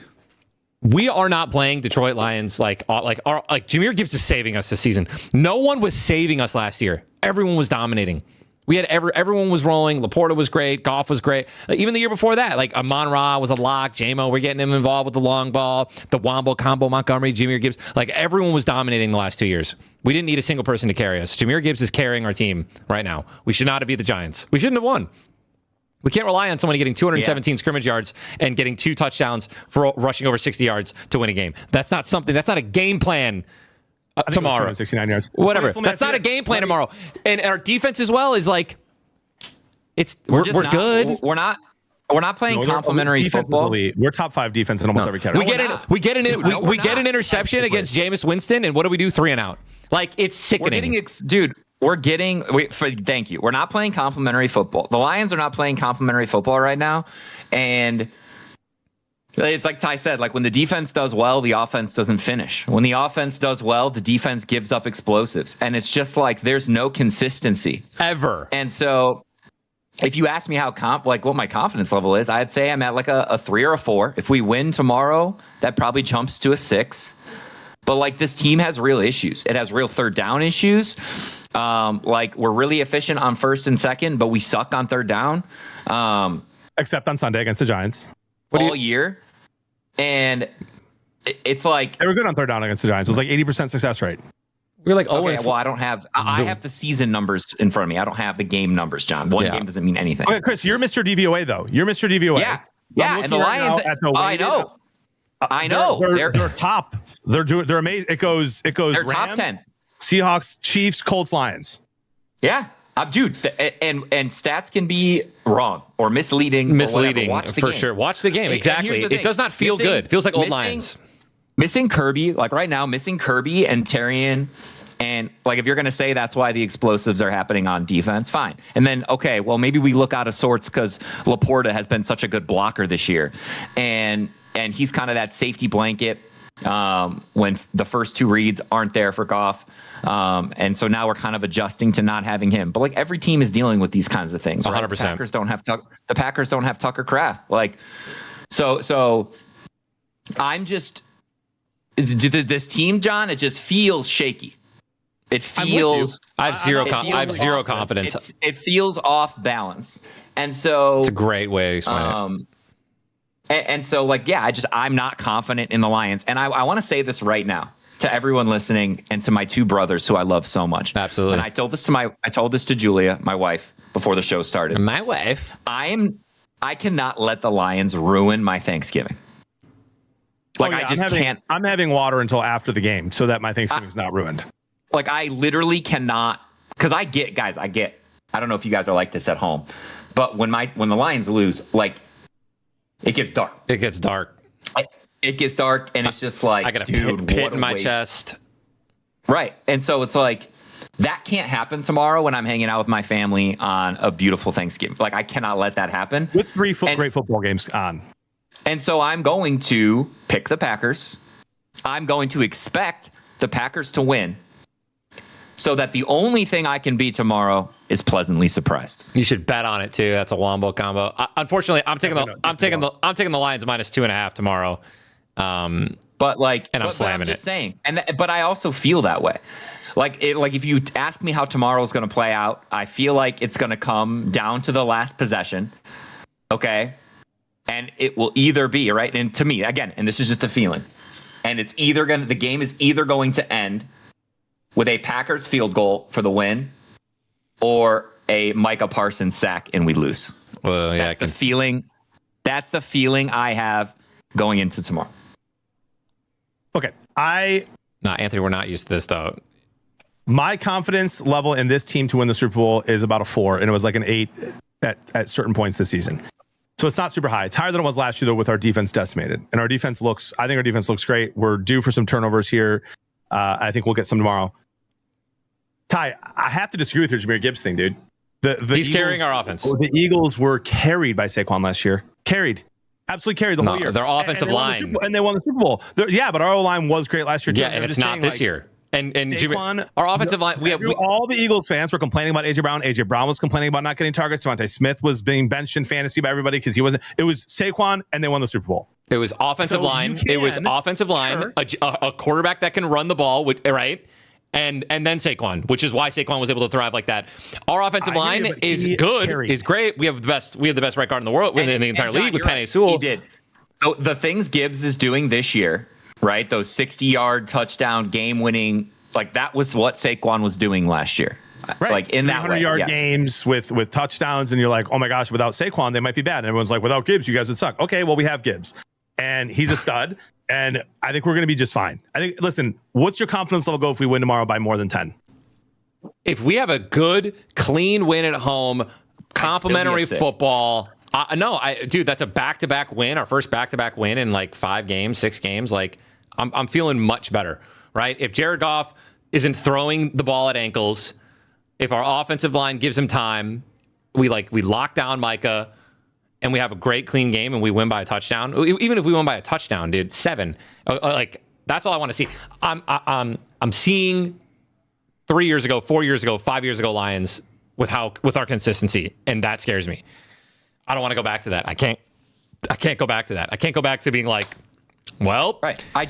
S4: We are not playing Detroit Lions like Jahmyr Gibbs is saving us this season. No one was saving us last year. Everyone was dominating. We had everyone was rolling. Laporta was great. Goff was great. Even the year before that, like Amon-Ra was a lock. JMO, we're getting him involved with the long ball. The Wombo combo, Montgomery, Jahmyr Gibbs. Like, everyone was dominating the last 2 years. We didn't need a single person to carry us. Jahmyr Gibbs is carrying our team right now. We should not have beat the Giants. We shouldn't have won. We can't rely on someone getting 217 scrimmage yards and getting 2 touchdowns for rushing over 60 yards to win a game. That's not a game plan tomorrow.
S16: 69 yards.
S4: Whatever.
S16: Let me
S4: That's
S16: ask you
S4: not a
S16: this.
S4: game plan tomorrow. And our defense as well is like, we're
S17: not-
S4: good.
S17: We're not playing
S16: No, they're
S17: complimentary
S16: defense is
S17: football.
S16: elite. We're top 5 defense in almost every category.
S4: We get an interception against Jameis Winston, and what do we do? 3 and out. Like, it's sickening.
S17: Thank you. We're not playing complimentary football. The Lions are not playing complimentary football right now. And it's like Ty said, like when the defense does well, the offense doesn't finish. When the offense does well, the defense gives up explosives. And it's just like there's no consistency.
S4: Ever.
S17: And so if you ask me what my confidence level is, I'd say I'm at like a 3 or a 4. If we win tomorrow, that probably jumps to a 6. But like this team has real issues. It has real third down issues. Like we're really efficient on first and second, but we suck on third down.
S16: Except on Sunday against the Giants.
S17: All year. And it's like
S16: they were good on third down against the Giants. It was like 80% success rate.
S4: We're like,
S17: okay, well, I don't have. I have the season numbers in front of me. I don't have the game numbers, John. One game doesn't mean anything.
S16: Okay, Chris, you're Mr. DVOA though. You're Mr. DVOA.
S17: Yeah. And the Lions. I know. I know.
S16: They're top. They're amazing. It goes.
S17: They're
S16: Rams,
S17: top 10.
S16: Seahawks, Chiefs, Colts, Lions.
S17: Yeah. Dude, and stats can be wrong or misleading. Watch the
S4: for
S17: game.
S4: sure. Watch the game.
S17: And
S4: Exactly.
S17: here's the
S4: It
S17: thing.
S4: does not feel good. It feels like old Lions.
S17: Missing Kirby, like right now, missing Kirby and Terrian. And like, if you're going to say that's why the explosives are happening on defense, fine. And then, okay, well, maybe we look out of sorts because Laporta has been such a good blocker this year. And he's kind of that safety blanket when the first 2 reads aren't there for Goff. And so now we're kind of adjusting to not having him. But like every team is dealing with these kinds of things. Right?
S4: 100%.
S17: The Packers don't have Tucker Kraft. Like, so I'm just this team, John. It just feels shaky. It feels.
S4: I have zero confidence.
S17: It feels off balance, and so
S4: it's a great way to explain it.
S17: And so, like, yeah, I'm not confident in the Lions, and I want to say this right now to everyone listening and to my 2 brothers who I love so much.
S4: Absolutely.
S17: And I told this to Julia, my wife, before the show started.
S4: My wife.
S17: I cannot let the Lions ruin my Thanksgiving. Like I just can't.
S16: I'm having water until after the game so that my Thanksgiving is not ruined.
S17: Like I literally cannot, because I don't know if you guys are like this at home, but when the Lions lose, like it gets dark.
S4: It gets dark.
S17: It gets dark, and it's just like,
S4: I got a
S17: dude,
S4: pit
S17: what a
S4: in my
S17: waste.
S4: chest.
S17: Right. And so it's like, that can't happen tomorrow when I'm hanging out with my family on a beautiful Thanksgiving. Like I cannot let that happen.
S16: With 3 great football games on.
S17: And so I'm going to pick the Packers. I'm going to expect the Packers to win, so that the only thing I can be tomorrow is pleasantly surprised.
S4: You should bet on it too. That's a wombo combo. Unfortunately, I'm taking the Lions minus 2.5 tomorrow.
S17: But like,
S4: and I'm slamming
S17: I'm just
S4: it.
S17: saying, but I also feel that way. Like if you ask me how tomorrow's going to play out, I feel like it's going to come down to the last possession. Okay. And it will either be right. And to me, again, and this is just a feeling, and the game is either going to end with a Packers field goal for the win or a Micah Parsons sack and we lose.
S4: Well, yeah,
S17: that's the feeling. That's the feeling I have going into tomorrow.
S16: Okay.
S4: Anthony, we're not used to this though.
S16: My confidence level in this team to win the Super Bowl is about a 4, and it was like an 8 at certain points this season. So it's not super high. It's higher than it was last year, though, with our defense decimated. And I think our defense looks great. We're due for some turnovers here. I think we'll get some tomorrow. Ty, I have to disagree with your Jahmyr Gibbs thing, dude.
S4: He's carrying our offense.
S16: The Eagles were carried by Saquon last year. Absolutely carried the whole year.
S4: Their offensive line.
S16: And they won the Super Bowl. But our O-line was great last year, too.
S4: Yeah, and it's not this year. And
S16: Saquon,
S4: our offensive line,
S16: all the Eagles fans were complaining about AJ Brown. AJ Brown was complaining about not getting targets. Devontae Smith was being benched in fantasy by everybody because he wasn't. It was Saquon, and they won the Super Bowl.
S4: It was offensive line. It was offensive line. Sure. A quarterback that can run the ball, right? And then Saquon, which is why Saquon was able to thrive like that. Our offensive line is good, is great. We have the best right guard in the world, in the entire league with Penei Sewell.
S17: He did. So the things Gibbs is doing this year, right? Those 60-yard touchdown game-winning, like that was what Saquon was doing last year.
S16: Right.
S17: Like in that way,
S16: 300-yard games with touchdowns, and you're like, oh my gosh, without Saquon, they might be bad. And everyone's like, without Gibbs, you guys would suck. Okay, well, we have Gibbs. and he's a stud. And I think we're going to be just fine. I think. Listen, what's your confidence level go if we win tomorrow by more than 10?
S4: If we have a good, clean win at home, complimentary football. Dude, that's a back-to-back win. Our first back-to-back win in like 5 games, 6 games. Like, I'm feeling much better, right? If Jared Goff isn't throwing the ball at ankles, if our offensive line gives him time, we lock down Micah, and we have a great, clean game, and we win by a touchdown. Even if we win by a touchdown, dude, 7. Like, that's all I want to see. I'm seeing 3 years ago, 4 years ago, 5 years ago Lions with our consistency, and that scares me. I don't want to go back to that. I can't go back to that. I can't go back to being like, well,
S17: right. I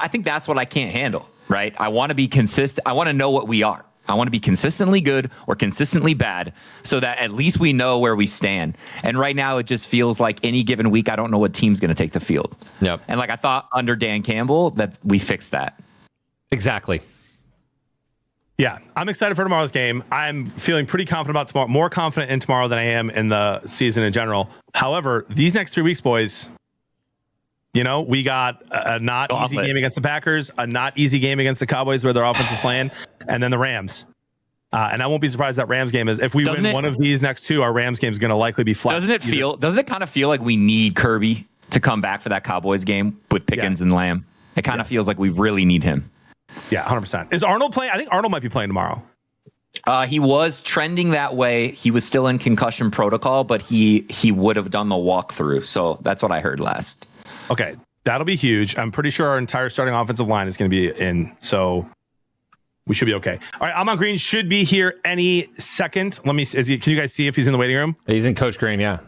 S17: think that's what I can't handle, right? I want to be consistent. I want to know what we are. I want to be consistently good or consistently bad so that at least we know where we stand. And right now it just feels like any given week, I don't know what team's going to take the field.
S4: Yep.
S17: And like I thought under Dan Campbell that we fixed that.
S4: Exactly.
S16: Yeah, I'm excited for tomorrow's game. I'm feeling pretty confident about tomorrow, more confident in tomorrow than I am in the season in general. However, these next 3 weeks, boys, we got a not easy game against the Packers, a not easy game against the Cowboys where their offense is playing, and then the Rams. And I won't be surprised that Rams game is, if we win one of these next 2, our Rams game is going to likely be flat.
S17: Doesn't it kind of feel like we need Kirby to come back for that Cowboys game with Pickens and Lamb? It kind of feels like we really need him.
S16: Yeah, 100%. Is Arnold playing? I think Arnold might be playing tomorrow.
S17: He was trending that way. He was still in concussion protocol, but he would have done the walkthrough. So that's what I heard last.
S16: Okay, that'll be huge. I'm pretty sure our entire starting offensive line is going to be in. So we should be okay. All right, Ahman Green should be here any second. Can you guys see if he's in the waiting room?
S4: He's in Coach Green, yeah.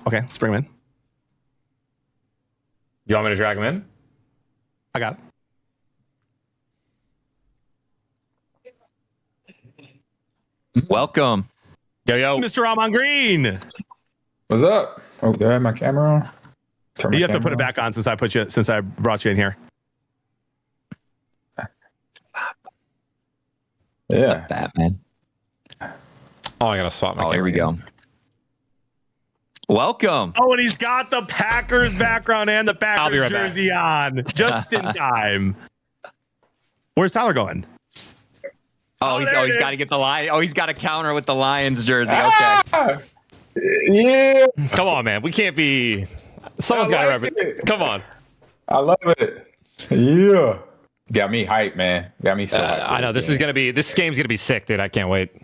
S16: Okay, let's bring him in.
S4: You want me to drag him in?
S16: I got it.
S17: Welcome.
S4: Yo.
S16: Mr. Ahman Green.
S18: What's up? Oh, do I have my camera on?
S16: You have to put it back on since I brought you in here.
S18: Yeah.
S17: Batman.
S4: Oh, I gotta swap my camera.
S17: Here we go. Welcome.
S16: Oh, and he's got the Packers background and the Packers jersey on just in time. Where's Tyler going?
S17: He's got to get the Lion. Oh, he's got to counter with the Lions jersey. Okay.
S18: Yeah.
S4: Come on, man. We can't be. Someone's got to represent. Come on.
S18: I love it. Yeah. Got me hyped, man. Got me so hyped.
S4: I know this game's gonna be sick, dude. I can't wait.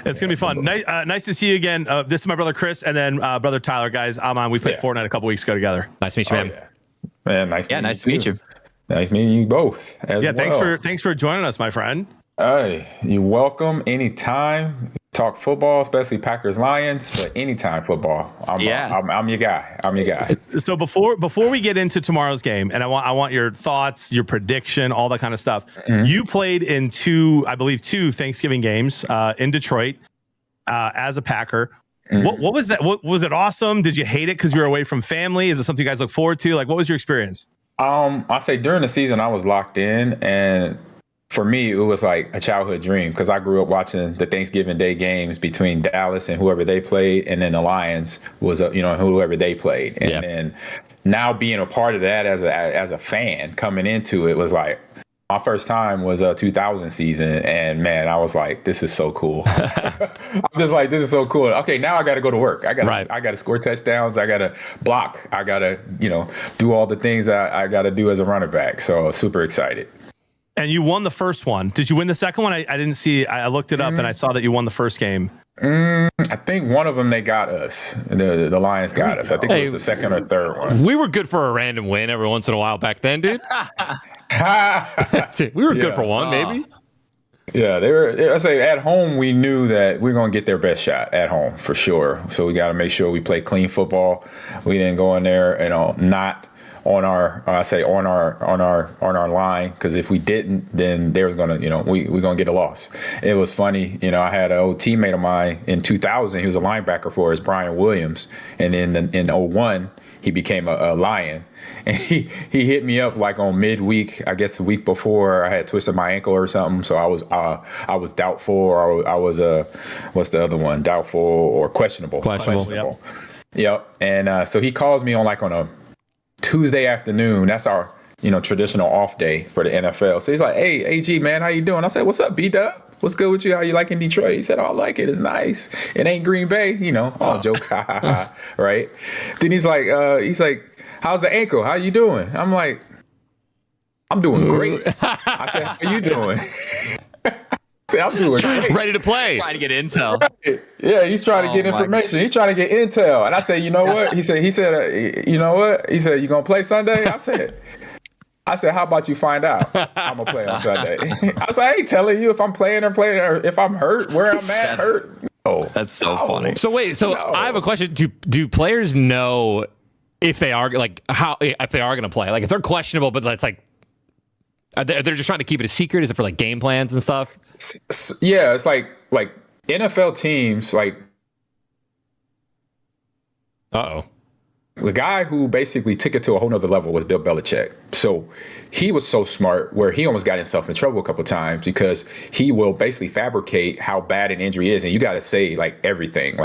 S16: It's gonna be fun. Nice to see you again. This is my brother Chris, and then brother Tyler. Guys, we played Fortnite a couple weeks ago together.
S4: Nice to meet you, man.
S18: Yeah. Man, nice to meet you. Nice meeting you both.
S16: Thanks for joining us, my friend.
S18: Hey, you're welcome anytime. Talk football, especially Packers Lions, but anytime football. I'm your guy. I'm your guy.
S16: So before we get into tomorrow's game, and I want your thoughts, your prediction, all that kind of stuff. Mm-hmm. You played in two Thanksgiving games in Detroit as a Packer. Mm-hmm. What was that? Was it awesome? Did you hate it because you were away from family? Is it something you guys look forward to? Like, what was your experience?
S18: I say during the season I was locked in, and for me, it was like a childhood dream because I grew up watching the Thanksgiving Day games between Dallas and whoever they played, and then the Lions was whoever they played, and then now being a part of that as a fan coming into it was like my first time was a 2000 season, and man, I was like, this is so cool. I'm just like, this is so cool. Okay, now I got to go to work. I got to score touchdowns. I got to block. I got to do all the things I got to do as a running back. So super excited.
S16: And you won the first one. Did you win the second one? I didn't see. I looked it up and I saw that you won the first game.
S18: I think one of them they got us. The Lions got us. I think it was the second or third one.
S4: We were good for a random win every once in a while back then, dude. We were good for one, maybe.
S18: Yeah, they were. I say at home we knew that we're gonna get their best shot at home for sure. So we got to make sure we play clean football. We didn't go in there, not on our line, because if we didn't, then they were gonna, we're gonna get a loss. It was funny, I had an old teammate of mine in 2000. He was a linebacker for us, Brian Williams, and in 01 he became a Lion, and he hit me up like on midweek. I guess the week before I had twisted my ankle or something, so I was doubtful, or I was what's the other one? Doubtful or questionable.
S4: Questionable.
S18: Yep. And so he calls me on a Tuesday afternoon. That's our, traditional off day for the NFL. So he's like, "Hey, AG, man, how you doing?" I said, "What's up, B-Dub? What's good with you? How you liking Detroit?" He said, "Oh, I like it. It's nice. It ain't Green Bay, all jokes, ha ha ha." Right. Then he's like, "How's the ankle? How you doing?" I'm like, "I'm doing great." I said, "How you doing?" I'm doing great.
S4: Ready to play.
S17: Trying to get intel.
S18: Right. Yeah, he's trying to get information. He's trying to get intel. And I said, "You know what?" He said, "You know what?" He said, "You gonna play Sunday?" I said, "How about you find out? I'm gonna play on Sunday." I was like, "I ain't telling you if I'm playing or if I'm hurt, where I'm at hurt." No,
S17: that's so funny.
S4: So wait, I have a question. Do players know if they are if they are gonna play? Like if they're questionable, but that's like, they're just trying to keep it a secret? Is it for like game plans and stuff?
S18: Yeah, it's like NFL teams like. The guy who basically took it to a whole nother level was Bill Belichick. So he was so smart where he almost got himself in trouble a couple of times because he will basically fabricate how bad an injury is. And you got to say everything,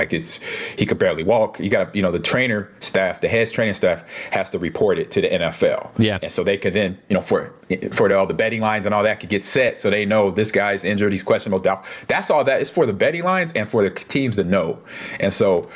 S18: he could barely walk. You got to, the trainer staff, the head training staff has to report it to the NFL.
S4: Yeah.
S18: And so they could then, for all the betting lines and all that could get set. So they know this guy's injured. He's questionable. That's all that is for the betting lines and for the teams to know. And so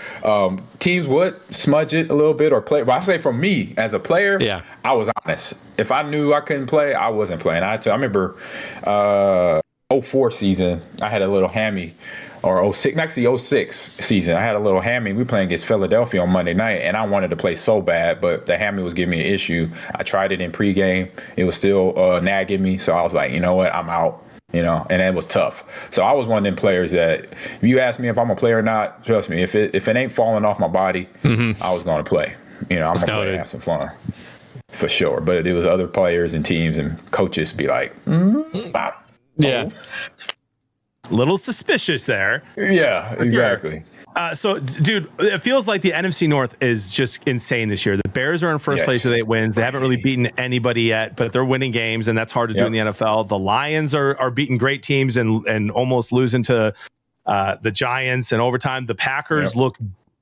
S18: teams would smudge it a little bit or play. But I say from me as a player, I was honest. If I knew I couldn't play, I wasn't playing. I remember 04 season, I had a little hammy, or 06 season, I had a little hammy. We playing against Philadelphia on Monday night, and I wanted to play so bad, but the hammy was giving me an issue. I tried it in pregame. It was still nagging me, so I was like, you know what, I'm out. And it was tough. So I was one of them players that if you ask me if I'm a player or not, trust me, if it ain't falling off my body, I was going to play. I'm going to play and have some fun. For sure. But it was other players and teams and coaches be like,
S4: yeah.
S16: Little suspicious there.
S18: Yeah, exactly.
S16: So, dude, it feels like the NFC North is just insane this year. The Bears are in first place with 8 wins. They haven't really beaten anybody yet, but they're winning games, and that's hard to do in the NFL. The Lions are beating great teams and almost losing to the Giants in overtime. The Packers look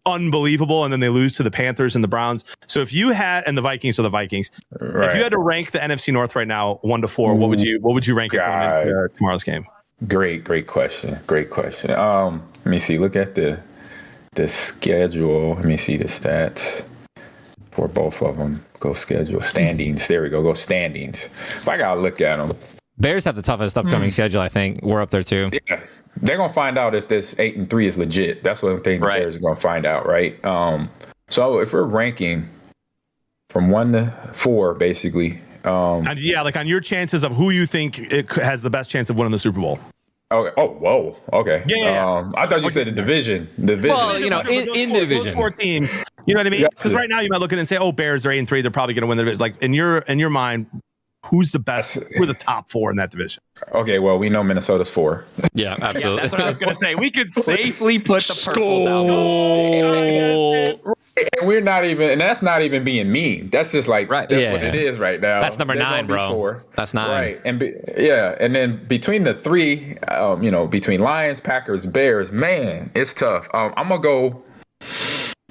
S16: unbelievable, and then they lose to the Panthers and the Browns. So if you had, and the Vikings are the Vikings, if you had to rank the NFC North right now 1 to 4, what would you rank it going into tomorrow's game?
S18: Great question. Let me see. Look at the schedule. Let me see the stats for both of them. Go schedule standings. There we go. Go standings. If I gotta look at them,
S4: Bears have the toughest upcoming schedule. I think we're up there too.
S18: Yeah, they're gonna find out if this 8-3 is legit. That's one thing the Bears are gonna find out, right? So if we're ranking from 1 to 4, basically.
S16: And on your chances of who you think it has the best chance of winning the Super Bowl.
S18: Okay. Oh, whoa. Okay.
S16: Yeah.
S18: I thought you said the division.
S4: Well, in the division,
S16: 4 teams. You know what I mean? Because right now you might look at it and say, "Oh, Bears are 8-3. They're probably going to win the division." Like in your mind, who's the best? Who are the top 4 in that division?
S18: Okay. Well, we know Minnesota's 4.
S4: Yeah, absolutely.
S17: Yeah, that's what I was going to say. We could safely put the purple down.
S18: And we're not even, and that's not even being mean. That's just that's what it is right now.
S4: That's number 9, bro.
S18: 4.
S4: That's 9.
S18: Right. And and then between the 3, between Lions, Packers, Bears, man, it's tough. I'm gonna go.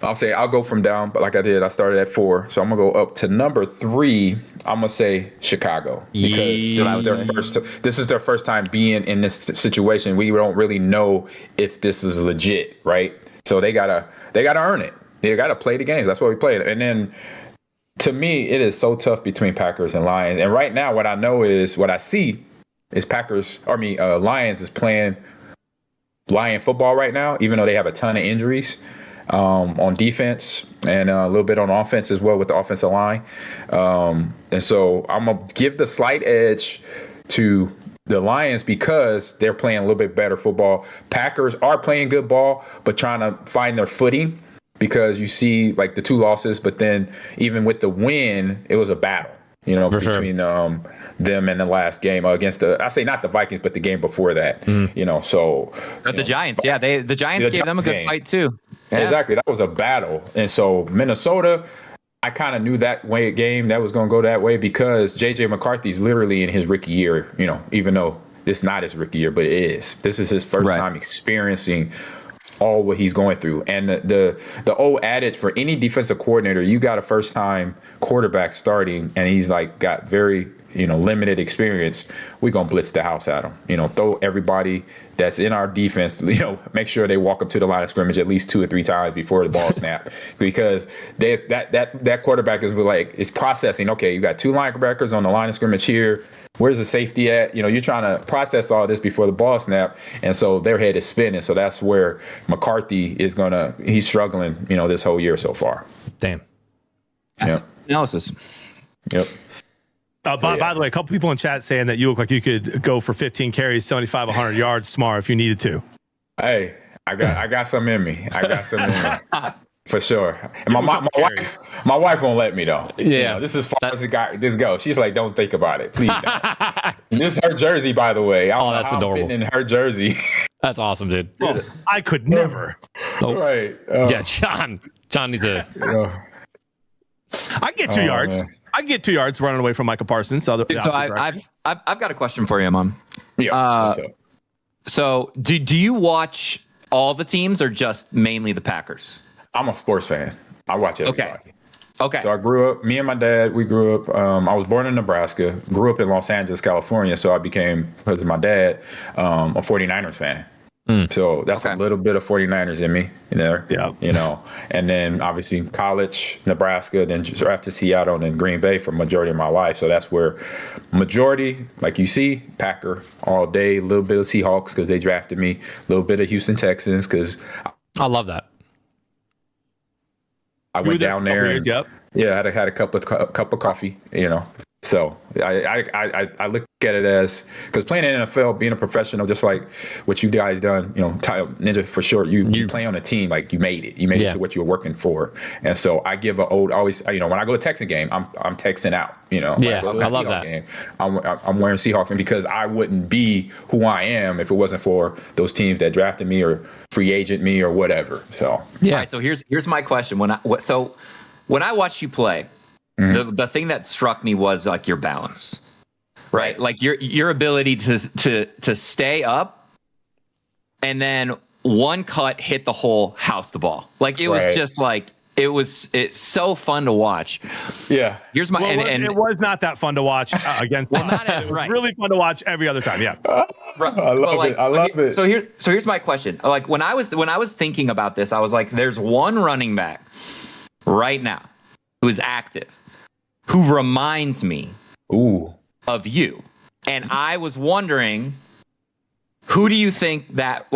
S18: I'll go from down, but like I did, I started at 4, so I'm gonna go up to number 3. I'm gonna say Chicago because this is their first time being in this situation. We don't really know if this is legit, right? So they gotta earn it. They got to play the games. That's what we played. And then, to me, it is so tough between Packers and Lions. And right now, what I see is Lions is playing Lion football right now, even though they have a ton of injuries on defense and a little bit on offense as well with the offensive line. And so I'm going to give the slight edge to the Lions because they're playing a little bit better football. Packers are playing good ball, but trying to find their footing. Because you see the 2 losses, but then even with the win, it was a battle, between them and the last game against I say not the Vikings, but the game before that, so.
S17: But the Giants, the Giants gave them a good fight too. Yeah.
S18: Exactly. That was a battle. And so Minnesota, I kind of knew that game that was going to go that way because J.J. McCarthy's literally in his rookie year, even though it's not his rookie year, but it is. This is his first time experiencing all what he's going through. And the old adage for any defensive coordinator, you got a first time quarterback starting and he's like got very, limited experience, we're going to blitz the house at him. Throw everybody that's in our defense, make sure they walk up to the line of scrimmage at least 2 or 3 times before the ball snap, because that quarterback is processing. Okay, you got 2 linebackers on the line of scrimmage here. Where's the safety at? You're trying to process all this before the ball snap. And so their head is spinning. So that's where McCarthy he's struggling, this whole year so far.
S4: Damn.
S18: Yep.
S17: Analysis.
S18: Yep.
S16: By the way, a couple people in chat saying that you look like you could go for 15 carries, 75, 100 yards tomorrow if you needed to.
S18: Hey, I got some in me. For sure. And my wife won't let me though.
S4: Yeah.
S18: This is as far as this goes. She's like, don't think about it, please. This is her jersey, by the way.
S4: That's adorable.
S18: I'm fitting in her jersey.
S4: That's awesome, dude.
S16: Oh, I could never.
S18: Right.
S4: Yeah, John needs a.
S16: I get 2 yards. Man. I get 2 yards running away from Micah Parsons. So
S17: I've got a question for you, Mom.
S18: Yeah.
S17: So do you watch all the teams or just mainly the Packers?
S18: I'm a sports fan. I watch everybody.
S17: Okay.
S18: So I grew up, me and my dad, we grew up, I was born in Nebraska, grew up in Los Angeles, California. So I became, because of my dad, a 49ers fan. So that's a little bit of 49ers in me there. Yeah. And then obviously college, Nebraska, then after Seattle and then Green Bay for majority of my life. So that's where majority, like you see, Packer all day, a little bit of Seahawks because they drafted me, a little bit of Houston Texans because
S4: I love that.
S18: I went down there and I had a cup of coffee, So I look at it as, because playing in the NFL, being a professional, just like what you guys done, Ninja for sure, you play on a team, like you made it to what you were working for. And so I give always, when I go to Texan game, I'm Texan out,
S4: I love that.
S18: Game, I'm wearing Seahawks, and because I wouldn't be who I am if it wasn't for those teams that drafted me or free agent me or whatever. So
S17: All right, so here's my question. When I watched you play, the thing that struck me was like your balance, right? Like your ability to stay up and then one cut hit the hole, house the ball. Like it was just like it's so fun to watch.
S18: Yeah.
S16: Here's my and it was not that fun to watch against. It was really fun to watch every other time. Yeah.
S18: I love it.
S17: So here's my question. Like when I was thinking about this, I was like, there's one running back right now who is active, who reminds me of you. And I was wondering, who do you think that,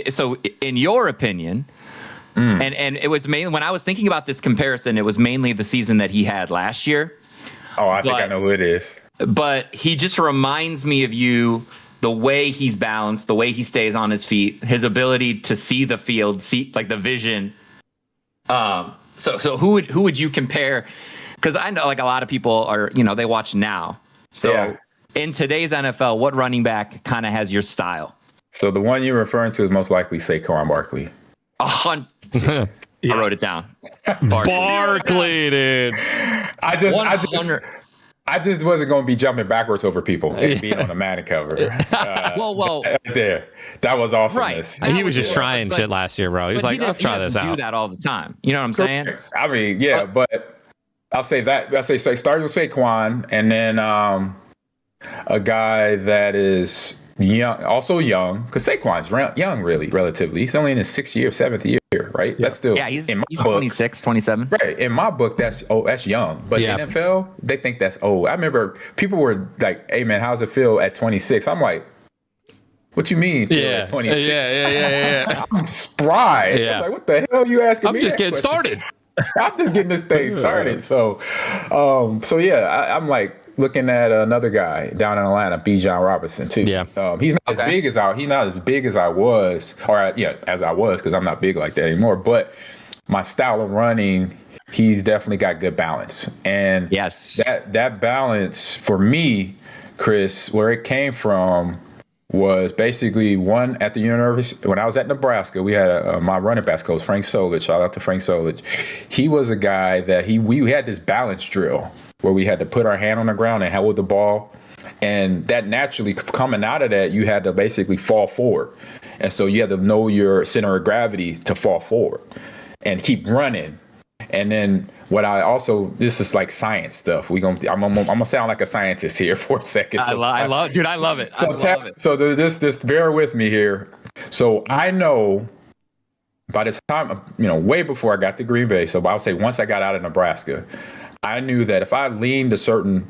S17: so in your opinion, and it was mainly, when I was thinking about this comparison, it was mainly the season that he had last year.
S18: Oh, I think I know who it is.
S17: But he just reminds me of you, the way he's balanced, the way he stays on his feet, his ability to see the field, see like the vision. So who would you compare? Because I know like a lot of people are, they watch now. So in today's NFL, what running back kind of has your style?
S18: So the one you're referring to is most likely Saquon Barkley.
S17: 100. I wrote it down.
S4: Barkley, dude.
S18: I just wasn't going to be jumping backwards over people and being on a Madden cover.
S17: Well,
S18: right there. That was awesomeness.
S4: Right. He was just trying shit last year, bro. He was like, let's try this out.
S17: Do that all the time. You know what I'm saying?
S18: I mean, yeah, but I'll say that. I'll say starting with Saquon, and then a guy that is young, also young, because Saquon's young, really, relatively. He's only in his 6th year, 7th year, right? Yeah. That's still
S17: he's 26, 27.
S18: Right. In my book, that's young. But in NFL, they think that's old. I remember people were like, "Hey man, how's it feel at 26?" I'm like, what you mean?
S4: Yeah.
S18: 26?
S4: Yeah.
S18: I'm spry.
S4: Yeah.
S18: I'm like, what the hell are you asking me?
S4: I'm just getting started.
S18: I'm just getting this thing started. So I'm like looking at another guy down in Atlanta, Bijan Robinson too.
S4: Yeah.
S18: He's not as big as I was, as I was, because I'm not big like that anymore. But my style of running, he's definitely got good balance. And that balance for me, Chris, where it came from was basically one at the university. When I was at Nebraska, we had my running backs coach, Frank Solich. Shout out to Frank Solich. He was a guy that we had this balance drill where we had to put our hand on the ground and hold the ball And that naturally coming out of that, you had to basically fall forward. And so you had to know your center of gravity to fall forward and keep running. And then what I also, this is like science stuff. I'm gonna sound like a scientist here for a second.
S4: I love it.
S18: So just bear with me here. So I know by this time, way before I got to Green Bay. So I would say once I got out of Nebraska, I knew that if I leaned a certain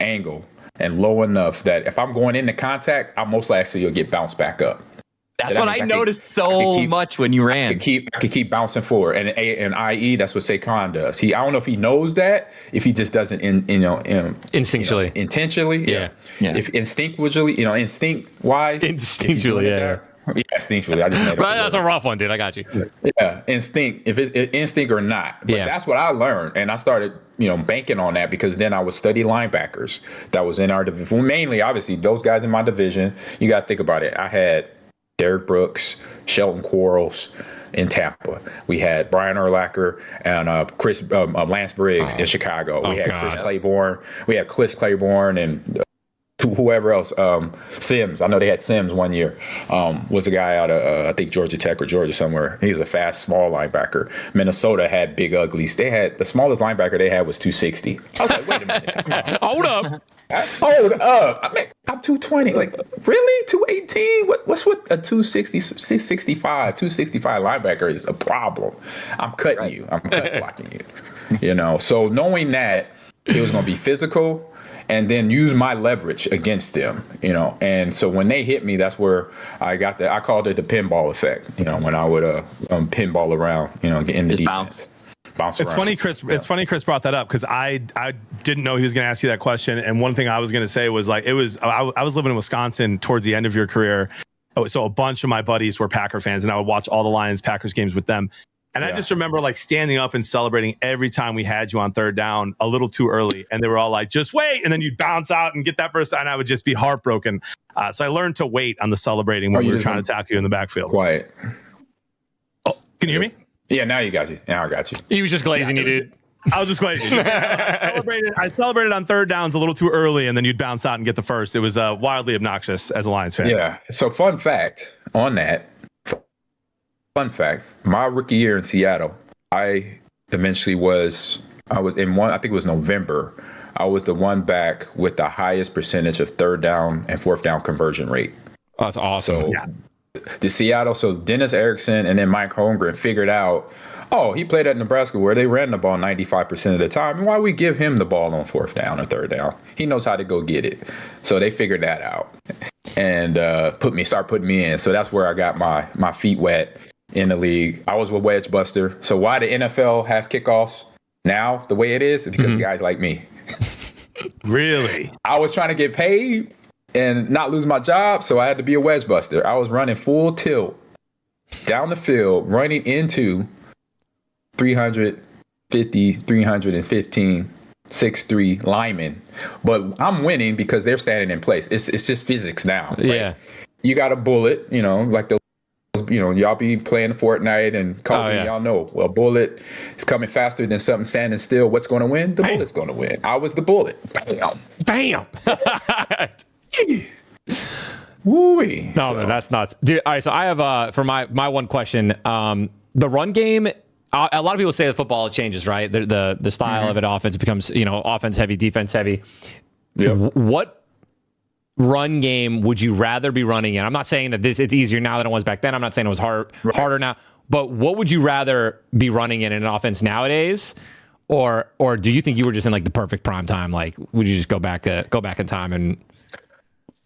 S18: angle and low enough that if I'm going into contact, I'll most likely you'll get bounced back up.
S17: That's what I noticed so much when you ran.
S18: I could keep bouncing forward, and IE, that's what Saquon does. I don't know if he knows that, if he just doesn't,
S4: instinctually,
S18: intentionally, yeah. If instinctually, instinctually, yeah. Yeah, instinctually. I just made
S4: right, that's a rough one, dude. I got you.
S18: Yeah, instinct. If it's instinct or not, but that's what I learned, and I started, banking on that because then I would study linebackers that was in our division. Well, mainly, obviously, those guys in my division. You got to think about it. I had Derek Brooks, Shelton Quarles in Tampa. We had Brian Urlacher and Lance Briggs in Chicago. We had Chris Claiborne. We had Chris Claiborne and whoever else. Sims. I know they had Sims one year. Was a guy out of I think Georgia Tech or Georgia somewhere. He was a fast, small linebacker. Minnesota had big uglies. They had the smallest linebacker they had was 260. I was like, wait a minute.
S4: Hold up.
S18: Hold up. I'm 220. Like, really? 218? What's with a 265 linebacker is a problem. I'm cutting you. I'm cut blocking you. So knowing that it was going to be physical and then use my leverage against them, and so when they hit me, that's where I got that. I called it the pinball effect, when I would pinball around, get in the defense. Bounce
S16: it's
S18: around.
S16: funny, Chris. It's funny Chris brought that up because I didn't know he was going to ask you that question. And one thing I was going to say was I was living in Wisconsin towards the end of your career, so a bunch of my buddies were Packer fans, and I would watch all the Lions Packers games with them. And I just remember standing up and celebrating every time we had you on third down a little too early, and they were all like, "Just wait!" And then you'd bounce out and get that first, and I would just be heartbroken. So I learned to wait on the celebrating when we were trying to tackle you in the backfield.
S18: Quiet.
S16: Oh, can you hear me?
S18: Yeah, now you got you. Now I got you.
S4: He was just glazing you, dude.
S16: I was just glazing. I celebrated on third downs a little too early, and then you'd bounce out and get the first. It was wildly obnoxious as a Lions fan.
S18: Yeah. So fun fact on that. My rookie year in Seattle, I was in one, I think it was November. I was the one back with the highest percentage of third down and fourth down conversion rate.
S4: Oh, that's awesome.
S18: So the Seattle, so Dennis Erickson and then Mike Holmgren figured out, he played at Nebraska where they ran the ball 95% of the time. And why we give him the ball on fourth down or third down? He knows how to go get it. So they figured that out and start putting me in. So that's where I got my feet wet in the league. I was with Wedge Buster. So why the NFL has kickoffs now the way it is because guys like me.
S16: Really?
S18: I was trying to get paid and not lose my job, so I had to be a wedge buster. I was running full tilt down the field, running into 350, 315, 6'3" linemen. But I'm winning because they're standing in place. It's just physics now.
S4: Yeah.
S18: You got a bullet, like the y'all be playing Fortnite and Call of Duty, y'all know. Well, bullet is coming faster than something standing still. What's going to win? The bullet's going to win. I was the bullet. Bam. Woo-wee.
S4: No, man, that's nuts. Dude, all right, so I have, for my one question, the run game, a lot of people say that football changes, right? The style of it, offense becomes, offense heavy, defense heavy.
S18: Yeah.
S4: What run game would you rather be running in? I'm not saying that it's easier now than it was back then. I'm not saying it was harder now. But what would you rather be running in an offense nowadays, or do you think you were just in the perfect prime time? Like, would you just go back in time? And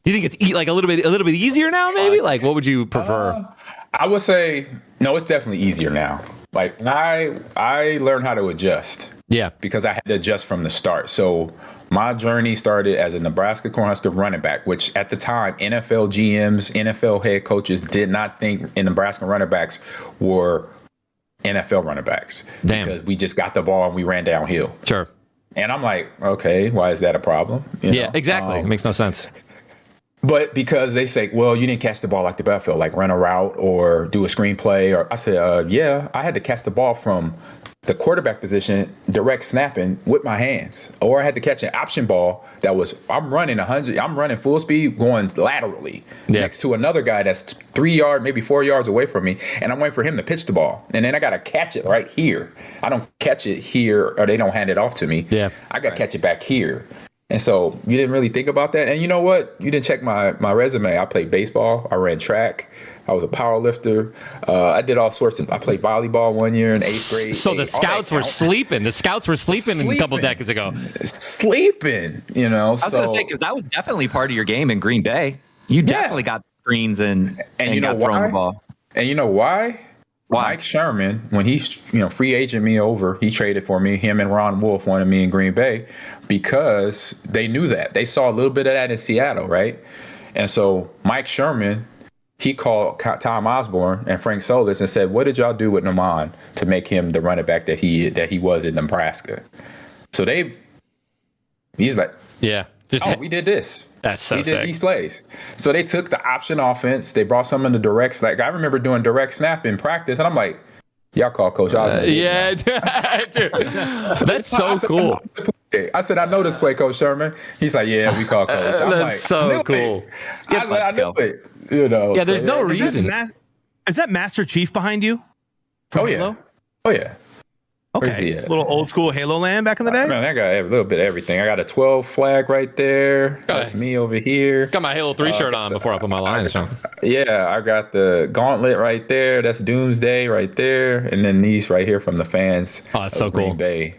S4: do you think it's a little bit easier now? Maybe what would you prefer?
S18: I would say no. It's definitely easier now. I learned how to adjust.
S4: Yeah,
S18: because I had to adjust from the start. So my journey started as a Nebraska Cornhusker running back, which at the time, NFL GMs, NFL head coaches did not think Nebraska running backs were NFL running backs.
S4: Damn.
S18: Because we just got the ball and we ran downhill.
S4: Sure.
S18: And I'm like, okay, why is that a problem?
S4: Yeah, exactly. It makes no sense.
S18: But because they say, well, you didn't catch the ball like the backfield, like run a route or do a screenplay, or I said, yeah, I had to catch the ball from the quarterback position, direct snapping with my hands, or I had to catch an option ball that was I'm running full speed going laterally next to another guy that's 3 yards, maybe 4 yards away from me, and I'm waiting for him to pitch the ball, and then I gotta catch it right here. I don't catch it here, or they don't hand it off to me. I gotta catch it back here. And so you didn't really think about that. And you know what? You didn't check my resume. I played baseball. I ran track. I was a power lifter. I did all sorts of. I played volleyball 1 year in 8th grade.
S4: So the scouts were sleeping. The scouts were sleeping a couple decades ago.
S18: Sleeping, you know.
S17: I was going to say, because that was definitely part of your game in Green Bay. You definitely got screens and
S18: you
S17: got
S18: know
S17: thrown
S18: why?
S17: the ball.
S18: And you know why? Mike Sherman, when he free agent me over, he traded for me. Him and Ron Wolf wanted me in Green Bay because they knew that. They saw a little bit of that in Seattle, right? And so Mike Sherman, he called Tom Osborne and Frank Solis and said, what did y'all do with Naman to make him the running back that he was in Nebraska? So he's like, we did this.
S4: That's so
S18: we
S4: sick.
S18: did these plays. So they took the option offense. They brought some in the direct. Like I remember doing direct snap in practice, and I'm like, y'all call Coach.
S4: Dude, that's so cool.
S18: I said, I know this play, Coach Sherman. He's like, yeah, we call Coach. I'm
S4: That's
S18: like,
S4: so cool.
S18: I knew it. You know.
S4: Yeah, there's no
S16: Is
S4: reason.
S16: Is that Master Chief behind you?
S18: Oh yeah. Oh yeah.
S16: Okay. A little old school Halo Land back in the day?
S18: Man, I got a little bit of everything. I got a 12 flag right there. That's me over here.
S4: Got my Halo 3 shirt on before I put my Lions on.
S18: Yeah, I got the gauntlet right there. That's Doomsday right there. And then these right here from the fans.
S4: Oh, that's so
S18: Green
S4: cool.
S18: Bay.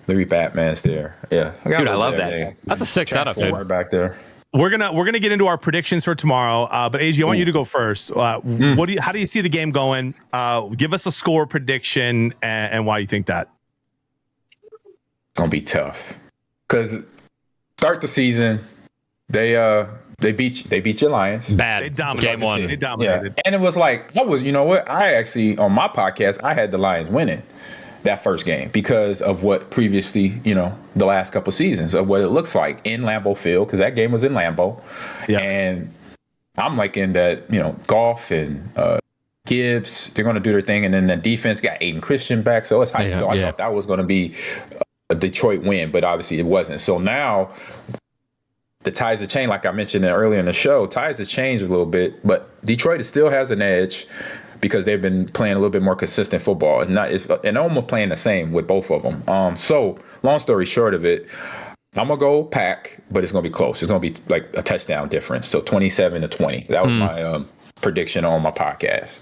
S18: 3 Batmans there. Yeah.
S4: Dude, I love that. That's a sick setup, dude.
S18: Right back there.
S16: We're gonna get into our predictions for tomorrow, but AG, I want you to go first. How do you see the game going? Give us a score prediction and why you think that.
S18: It's gonna be tough because start the season, they beat your Lions.
S4: Bad.
S16: They dominated.
S4: Game one.
S16: They dominated.
S18: Yeah. And it was like you know what? I actually on my podcast I had the Lions winning that first game because of what previously, the last couple seasons of what it looks like in Lambeau Field, because that game was in Lambeau. Yeah. And I'm like in that, Goff and Gibbs, they're going to do their thing. And then the defense got Aiden Christian back. So it's hype. So I thought that was going to be a Detroit win, but obviously it wasn't. So now the ties have changed. Like I mentioned earlier in the show, ties have changed a little bit, but Detroit still has an edge because they've been playing a little bit more consistent football and almost playing the same with both of them. So long story short of it, I'm going to go Pack, but it's going to be close. It's going to be like a touchdown difference. So 27-20. That was my prediction on my podcast.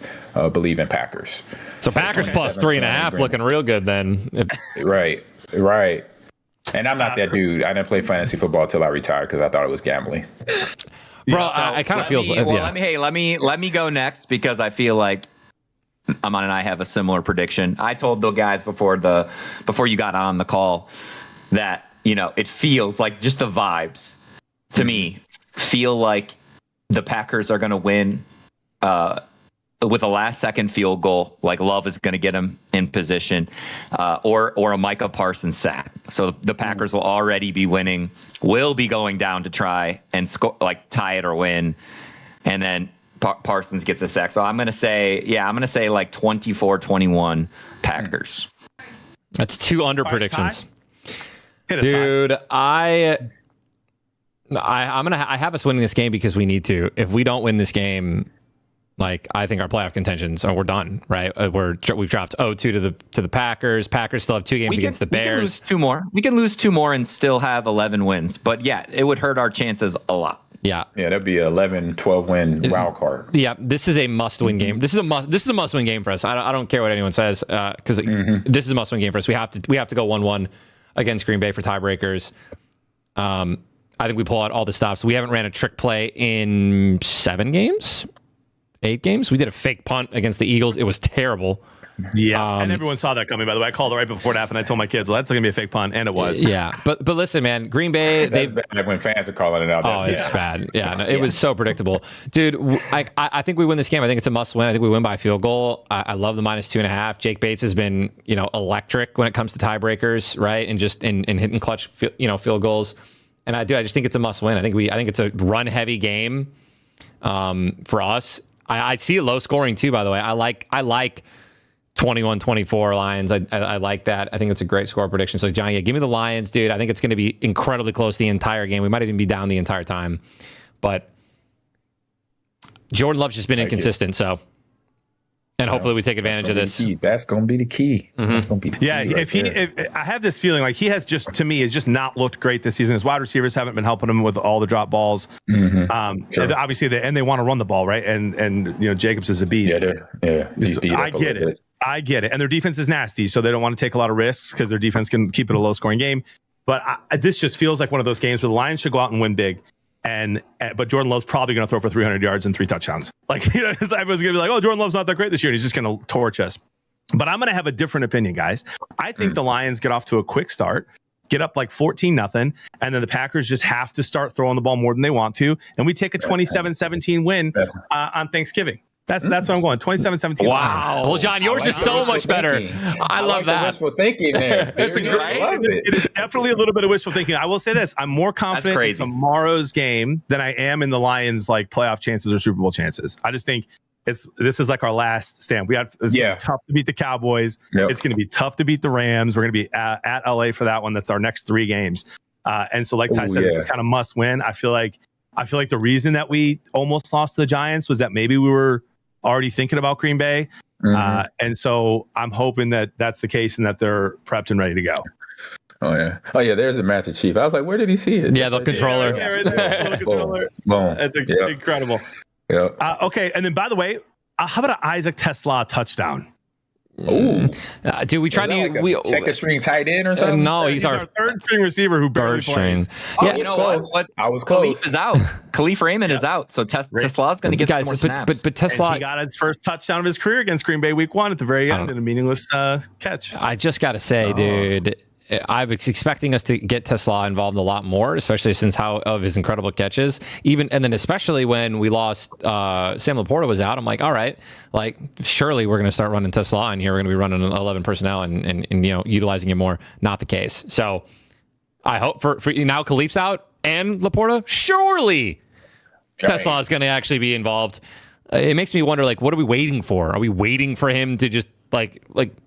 S18: Believe in Packers.
S4: So Packers plus 3.5 looking real good then.
S18: Right. And I'm not that dude. I didn't play fantasy football until I retired because I thought it was gambling.
S4: Bro, I kind of feel.
S17: Let me go next because I feel like Aman and I have a similar prediction. I told the guys before you got on the call that it feels like just the vibes to me feel like the Packers are going to win with a last-second field goal. Like Love is going to get him in position, or a Micah Parsons sack. So the Packers will already be winning. Will be going down to try and score, like tie it or win, and then Parsons gets a sack. So I'm going to say like 24-21 Packers.
S4: That's 2 under predictions. Dude, I have us winning this game because we need to. If we don't win this game, I think our playoff contentions, we're done, right? We've dropped 0-2 to the Packers. Packers still have 2 games against the Bears.
S17: We can lose 2 more. We can lose 2 more and still have 11 wins. But yeah, it would hurt our chances a lot.
S4: Yeah,
S18: that'd be an 11-12 win wild card.
S4: Yeah, this is a must-win game. This is a must-win game for us. I don't care what anyone says because this is a must-win game for us. We have to go 1-1 against Green Bay for tiebreakers. I think we pull out all the stops. We haven't ran a trick play in 7 games. 8 games. We did a fake punt against the Eagles. It was terrible.
S16: Yeah, and everyone saw that coming, by the way. I called it right before it happened. I told my kids, well, that's going to be a fake punt, and it was.
S4: Yeah, but listen, man, Green Bay,
S18: they've bad when fans are calling it out.
S4: Oh, it's bad. Yeah, no, it was so predictable. Dude, I think we win this game. I think it's a must win. I think we win by a field goal. I love the -2.5. Jake Bates has been, electric when it comes to tiebreakers, right? And just in hitting clutch, field goals. And I just think it's a must win. I think it's a run heavy game for us. I see it low scoring too, by the way. I like 21-24 Lions. I like that. I think it's a great score prediction. So John, give me the Lions, dude. I think it's going to be incredibly close the entire game. We might even be down the entire time. But Jordan Love's just been inconsistent, so. And hopefully we take advantage of this.
S18: That's going to be the key.
S4: Mm-hmm.
S18: That's going to be the key.
S16: Yeah, if I have this feeling like he has just, to me, has just not looked great this season. His wide receivers haven't been helping him with all the drop balls.
S18: Sure.
S16: Obviously, they want to run the ball, right? And Jacobs is a beast. I get it. I get it. And their defense is nasty, so they don't want to take a lot of risks because their defense can keep it a low-scoring game. But this just feels like one of those games where the Lions should go out and win big. But Jordan Love's probably going to throw for 300 yards and 3 touchdowns. Everyone's going to be like, oh, Jordan Love's not that great this year. And he's just going to torch us. But I'm going to have a different opinion, guys. I think the Lions get off to a quick start, get up like 14-0, and then the Packers just have to start throwing the ball more than they want to. And we take a 27-17 win on Thanksgiving. That's what I'm going. 27-17.
S4: Wow. Well, John, yours is so much better. I love that.
S18: Wishful thinking there.
S16: It is definitely a little bit of wishful thinking. I will say this. I'm more confident in tomorrow's game than I am in the Lions' playoff chances or Super Bowl chances. I just think this is like our last stand. It's gonna be tough to beat the Cowboys. Yep. It's going to be tough to beat the Rams. We're going to be at LA for that one. That's our next 3 games. And so like Ty said, this is kind of must win. I feel like the reason that we almost lost to the Giants was that maybe we were already thinking about Green Bay. And so I'm hoping that that's the case and that they're prepped and ready to go.
S18: Oh yeah. There's the Master Chief. I was like, where did he see it?
S4: Yeah, the controller.
S16: Yeah, right there. Controller.
S18: Boom.
S16: That's incredible.
S18: Yeah.
S16: Okay. And then by the way, how about an Isaac Tesla touchdown?
S18: Ooh.
S4: Dude, we tried to
S18: second string tight end or something?
S4: No, he's our
S16: third string receiver who barely plays.
S17: Yeah, you know what?
S18: I was close.
S17: Khalif is out. Khalif Raymond is out, so Tesla's going to get some more snaps.
S4: But Tesla,
S16: and he got his first touchdown of his career against Green Bay Week 1 at the very end in a meaningless catch.
S4: I just got to say, dude, I was expecting us to get Tesla involved a lot more, especially since of his incredible catches. And then especially when we lost Sam Laporta was out. I'm like, all right, surely we're going to start running Tesla in here. We're going to be running 11 personnel and utilizing it more. Not the case. So I hope for now Khalif's out and Laporta. Surely Tesla is going to actually be involved. It makes me wonder, what are we waiting for? Are we waiting for him to just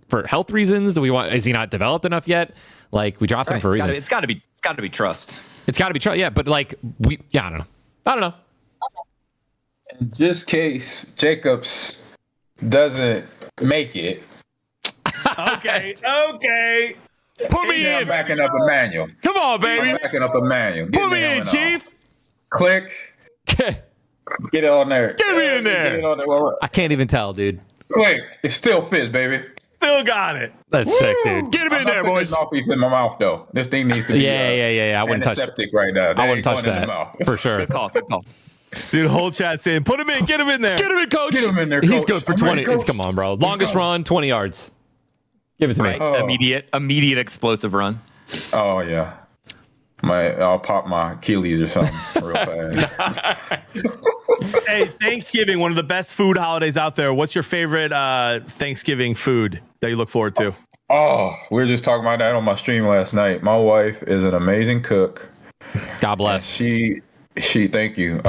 S4: for health reasons? Is he not developed enough yet? We drafted him for a reason.
S17: It's got to be trust.
S4: It's got to be trust. Yeah, but I don't know.
S18: In just case Jacobs doesn't make it.
S16: Okay.
S18: Put me in. I'm backing up Emmanuel.
S4: Come on, baby.
S18: I'm backing up Emmanuel.
S4: Put me in, Chief.
S18: Click. Get it on there.
S4: Get me in there.
S18: Get it on there.
S4: I can't even tell, dude.
S18: Click. It still fits, baby.
S16: Still got it.
S4: That's sick, dude. Get him in there, boys.
S18: This mouthpiece in my mouth, though. This thing needs to be.
S4: Yeah. I wouldn't touch it
S18: right now.
S4: I wouldn't touch that for sure.
S17: Good call.
S16: Dude, whole chat saying, put him in, get him in there.
S4: Get him in, coach.
S18: Get him in there, coach.
S4: He's good for 20. Come on, bro. Longest run, 20 yards. Give it to me.
S17: Immediate explosive run.
S18: Oh yeah. I'll pop my Achilles or something real fast.
S16: Hey, Thanksgiving, one of the best food holidays out there. What's your favorite Thanksgiving food that you look forward to?
S18: Oh, we were just talking about that on my stream last night. My wife is an amazing cook.
S4: God bless.
S18: She thank you.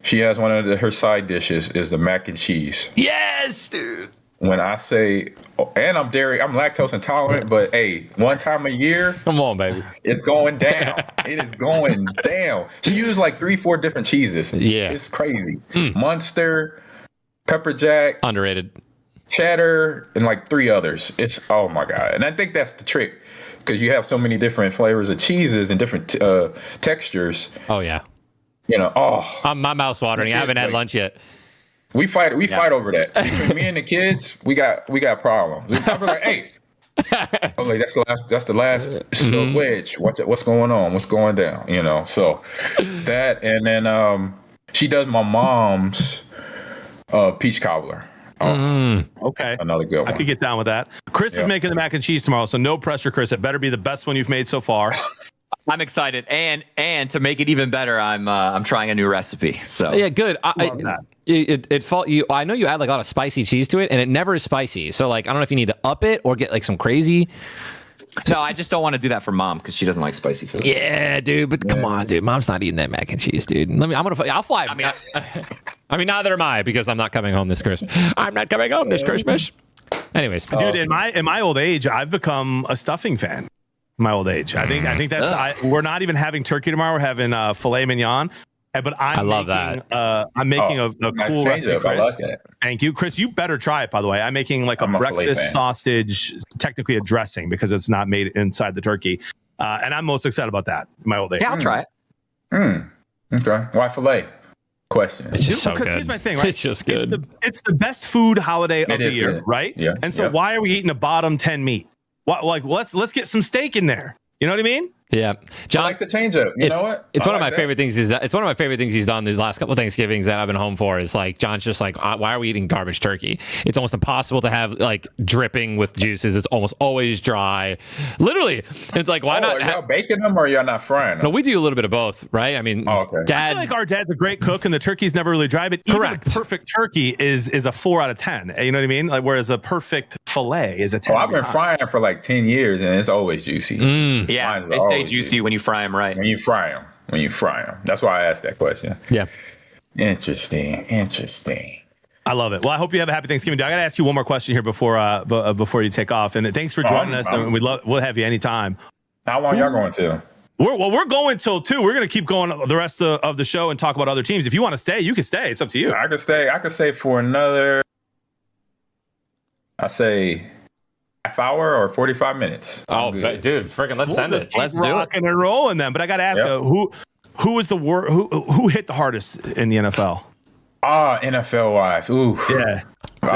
S18: She has one of her side dishes is the mac and cheese.
S4: Yes, dude.
S18: When I say, and I'm lactose intolerant, but hey, one time a year,
S4: come on, baby,
S18: it's going down. It is going down. She used 3-4 different cheeses.
S4: Yeah,
S18: it's crazy. Munster, pepper jack,
S4: underrated,
S18: cheddar, and 3 others. It's oh my god, and I think that's the trick because you have so many different flavors of cheeses and different textures.
S4: Oh yeah,
S18: my
S4: mouth's watering. I haven't had lunch yet.
S18: We fight over that. Between me and the kids, we got problems. I'm like, hey, I'm like, that's the last wedge. What's going on? What's going down? So that, and then she does my mom's peach cobbler.
S16: Okay,
S18: another good one.
S16: I could get down with that. Chris is making the mac and cheese tomorrow, so no pressure, Chris. It better be the best one you've made so far.
S17: I'm excited, and to make it even better, I'm trying a new recipe. So
S4: yeah, good. I know you add a lot of spicy cheese to it, and it never is spicy. So I don't know if you need to up it or get some crazy
S17: So I just don't want to do that for mom because she doesn't like spicy food.
S4: Yeah, dude. But come on, dude. Mom's not eating that mac and cheese, dude. I'll fly. I mean, neither am I because I'm not coming home this Christmas. I'm not coming home this Christmas. Anyways,
S16: dude, in my old age, I've become a stuffing fan. My old age, I think that's we're not even having turkey tomorrow. We're having filet mignon. But I love that. I'm making a cool recipe, Chris.
S18: I like that.
S16: Thank you, Chris. You better try it. By the way, I'm making like a breakfast sausage, technically a dressing because it's not made inside the turkey, and I'm most excited about that. In my old age.
S17: Yeah, I'll try it.
S18: Okay. Why filet? Question.
S16: It's just so good. Here's my thing, right?
S4: It's just good.
S16: It's the best food holiday of the year, right?
S18: Yeah.
S16: And so why are we eating a bottom 10 meat? Let's get some steak in there. You know what I mean?
S4: Yeah, John.
S18: I like the change up. You know what?
S4: It's one of my favorite things. It's one of my favorite things he's done these last couple of Thanksgivings that I've been home for. Is like John's just like, why are we eating garbage turkey? It's almost impossible to have like dripping with juices. It's almost always dry. Literally, it's like why not?
S18: Are y'all baking them or y'all not frying them?
S4: No, we do a little bit of both, right? I mean, Dad.
S16: I feel like our dad's a great cook, and the turkey's never really dry. But even a perfect turkey is a 4 out of 10. You know what I mean? Like whereas a perfect fillet is a 10.
S18: Oh, I've been frying for like 10 years, and it's always juicy.
S17: Yeah, they stay juicy when you fry them right.
S18: When you fry them. That's why I asked that question.
S4: Yeah.
S18: Interesting.
S16: I love it. Well, I hope you have a happy Thanksgiving. I got to ask you one more question here before you take off. And thanks for joining us. We'll have you anytime.
S18: How long y'all going to?
S16: We're going till 2. We're going to keep going the rest of the show and talk about other teams. If you want to stay, you can stay. It's up to you.
S18: I could stay for another. I say half hour or 45 minutes.
S4: Oh, dude, freaking let's send it. Let's do it.
S16: And rolling them. But I got to ask who was the who hit the hardest in the NFL?
S18: NFL wise. Ooh.
S16: Yeah.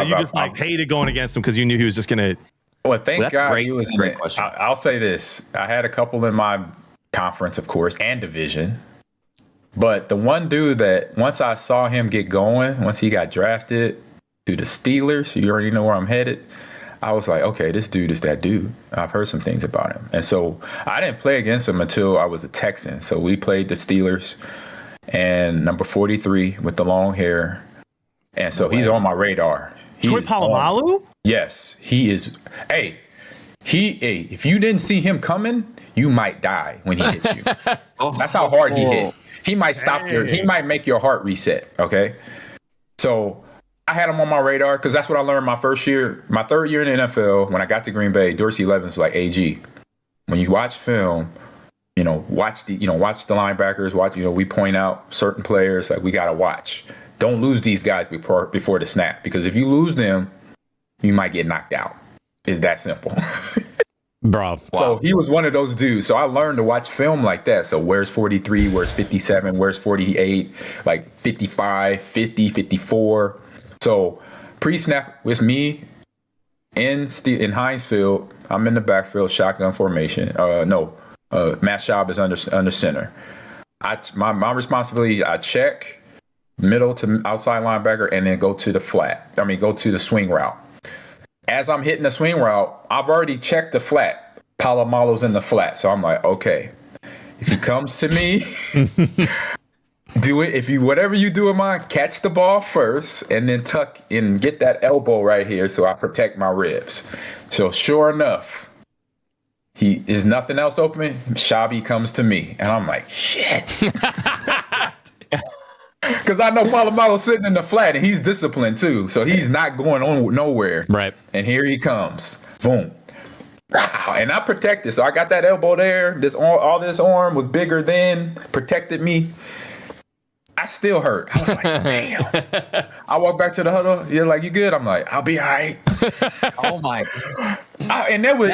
S16: You just hated going against him because you knew he was just going to.
S18: Well, thank God he was in it. I'll say this. I had a couple in my conference, of course, and division. But the one dude that once I saw him get going, once he got drafted to the Steelers, you already know where I'm headed. I was like, okay, this dude is that dude. I've heard some things about him. And so I didn't play against him until I was a Texan. So we played the Steelers and number 43 with the long hair. And so he's on my radar.
S16: Troy Polamalu?
S18: Yes, he is. Hey, if you didn't see him coming, you might die when he hits you. That's how hard he hit. He might he might make your heart reset. Okay. So I had him on my radar because that's what I learned my third year in the NFL. When I got to Green Bay, Dorsey Levens was like, AG, when you watch film, watch the linebackers, we point out certain players, like we got to watch. Don't lose these guys before the snap, because if you lose them, you might get knocked out. It's that simple.
S4: Bro. Wow.
S18: So he was one of those dudes. So I learned to watch film like that. So where's 43? Where's 57? Where's 48? Like 55, 50, 54. So pre-snap with me in Heinz Field. I'm in the backfield, shotgun formation. Matt Schaub is under center. My responsibility, I check middle to outside linebacker and then go to the swing route. As I'm hitting the swing route, I've already checked the flat. Polamalu's in the flat. So I'm like, okay, if he comes to me, do it. Whatever you do in mine, catch the ball first and then tuck and get that elbow right here so I protect my ribs. So sure enough, he is nothing else open. Shabby comes to me and I'm like, shit. Because I know Polamalu's sitting in the flat and he's disciplined too. So he's not going on nowhere.
S4: Right.
S18: And here he comes. Boom. Wow. And I protected. So I got that elbow there. All this arm was bigger than, protected me. I still hurt. I was like, damn. I walk back to the huddle. You're like, you good? I'm like, I'll be all right.
S17: Oh my.
S18: And that was,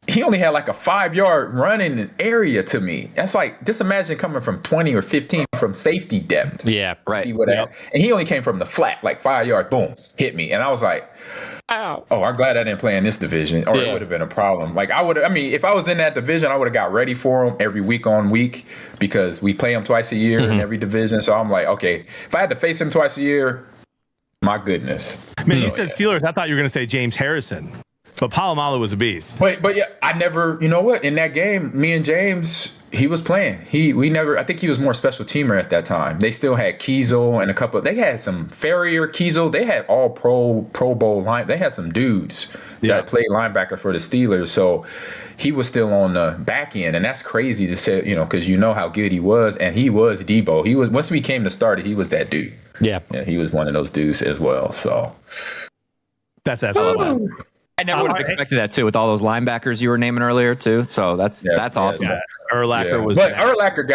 S18: he only had like a 5-yard running area to me. That's like, just imagine coming from 20 or 15 from safety depth.
S4: Yeah, right.
S18: And he only came from the flat, like 5 yards, boom, hit me. And I was like, ow. Oh, I'm glad I didn't play in this division, or it would have been a problem. Like if I was in that division, I would have got ready for him every week on week, because we play him twice a year in every division. So I'm like, okay, if I had to face him twice a year, my goodness.
S16: Man, you said Steelers. I thought you were going to say James Harrison. But Polamalu was a beast.
S18: But yeah, I never, you know what? In that game, me and James, he was playing. I think he was more special teamer at that time. They still had Kiesel and they had some Farrier, Kiesel. They had all pro bowl line. They had some dudes that played linebacker for the Steelers. So he was still on the back end, and that's crazy to say, because you know how good he was, and he was Debo. He was, once we came to starter, he was that dude.
S4: Yeah,
S18: he was one of those dudes as well. So
S16: that's absolutely.
S17: I never would have expected that too, with all those linebackers you were naming earlier too. So that's awesome.
S16: Yeah. Urlacher was,
S18: but Urlacher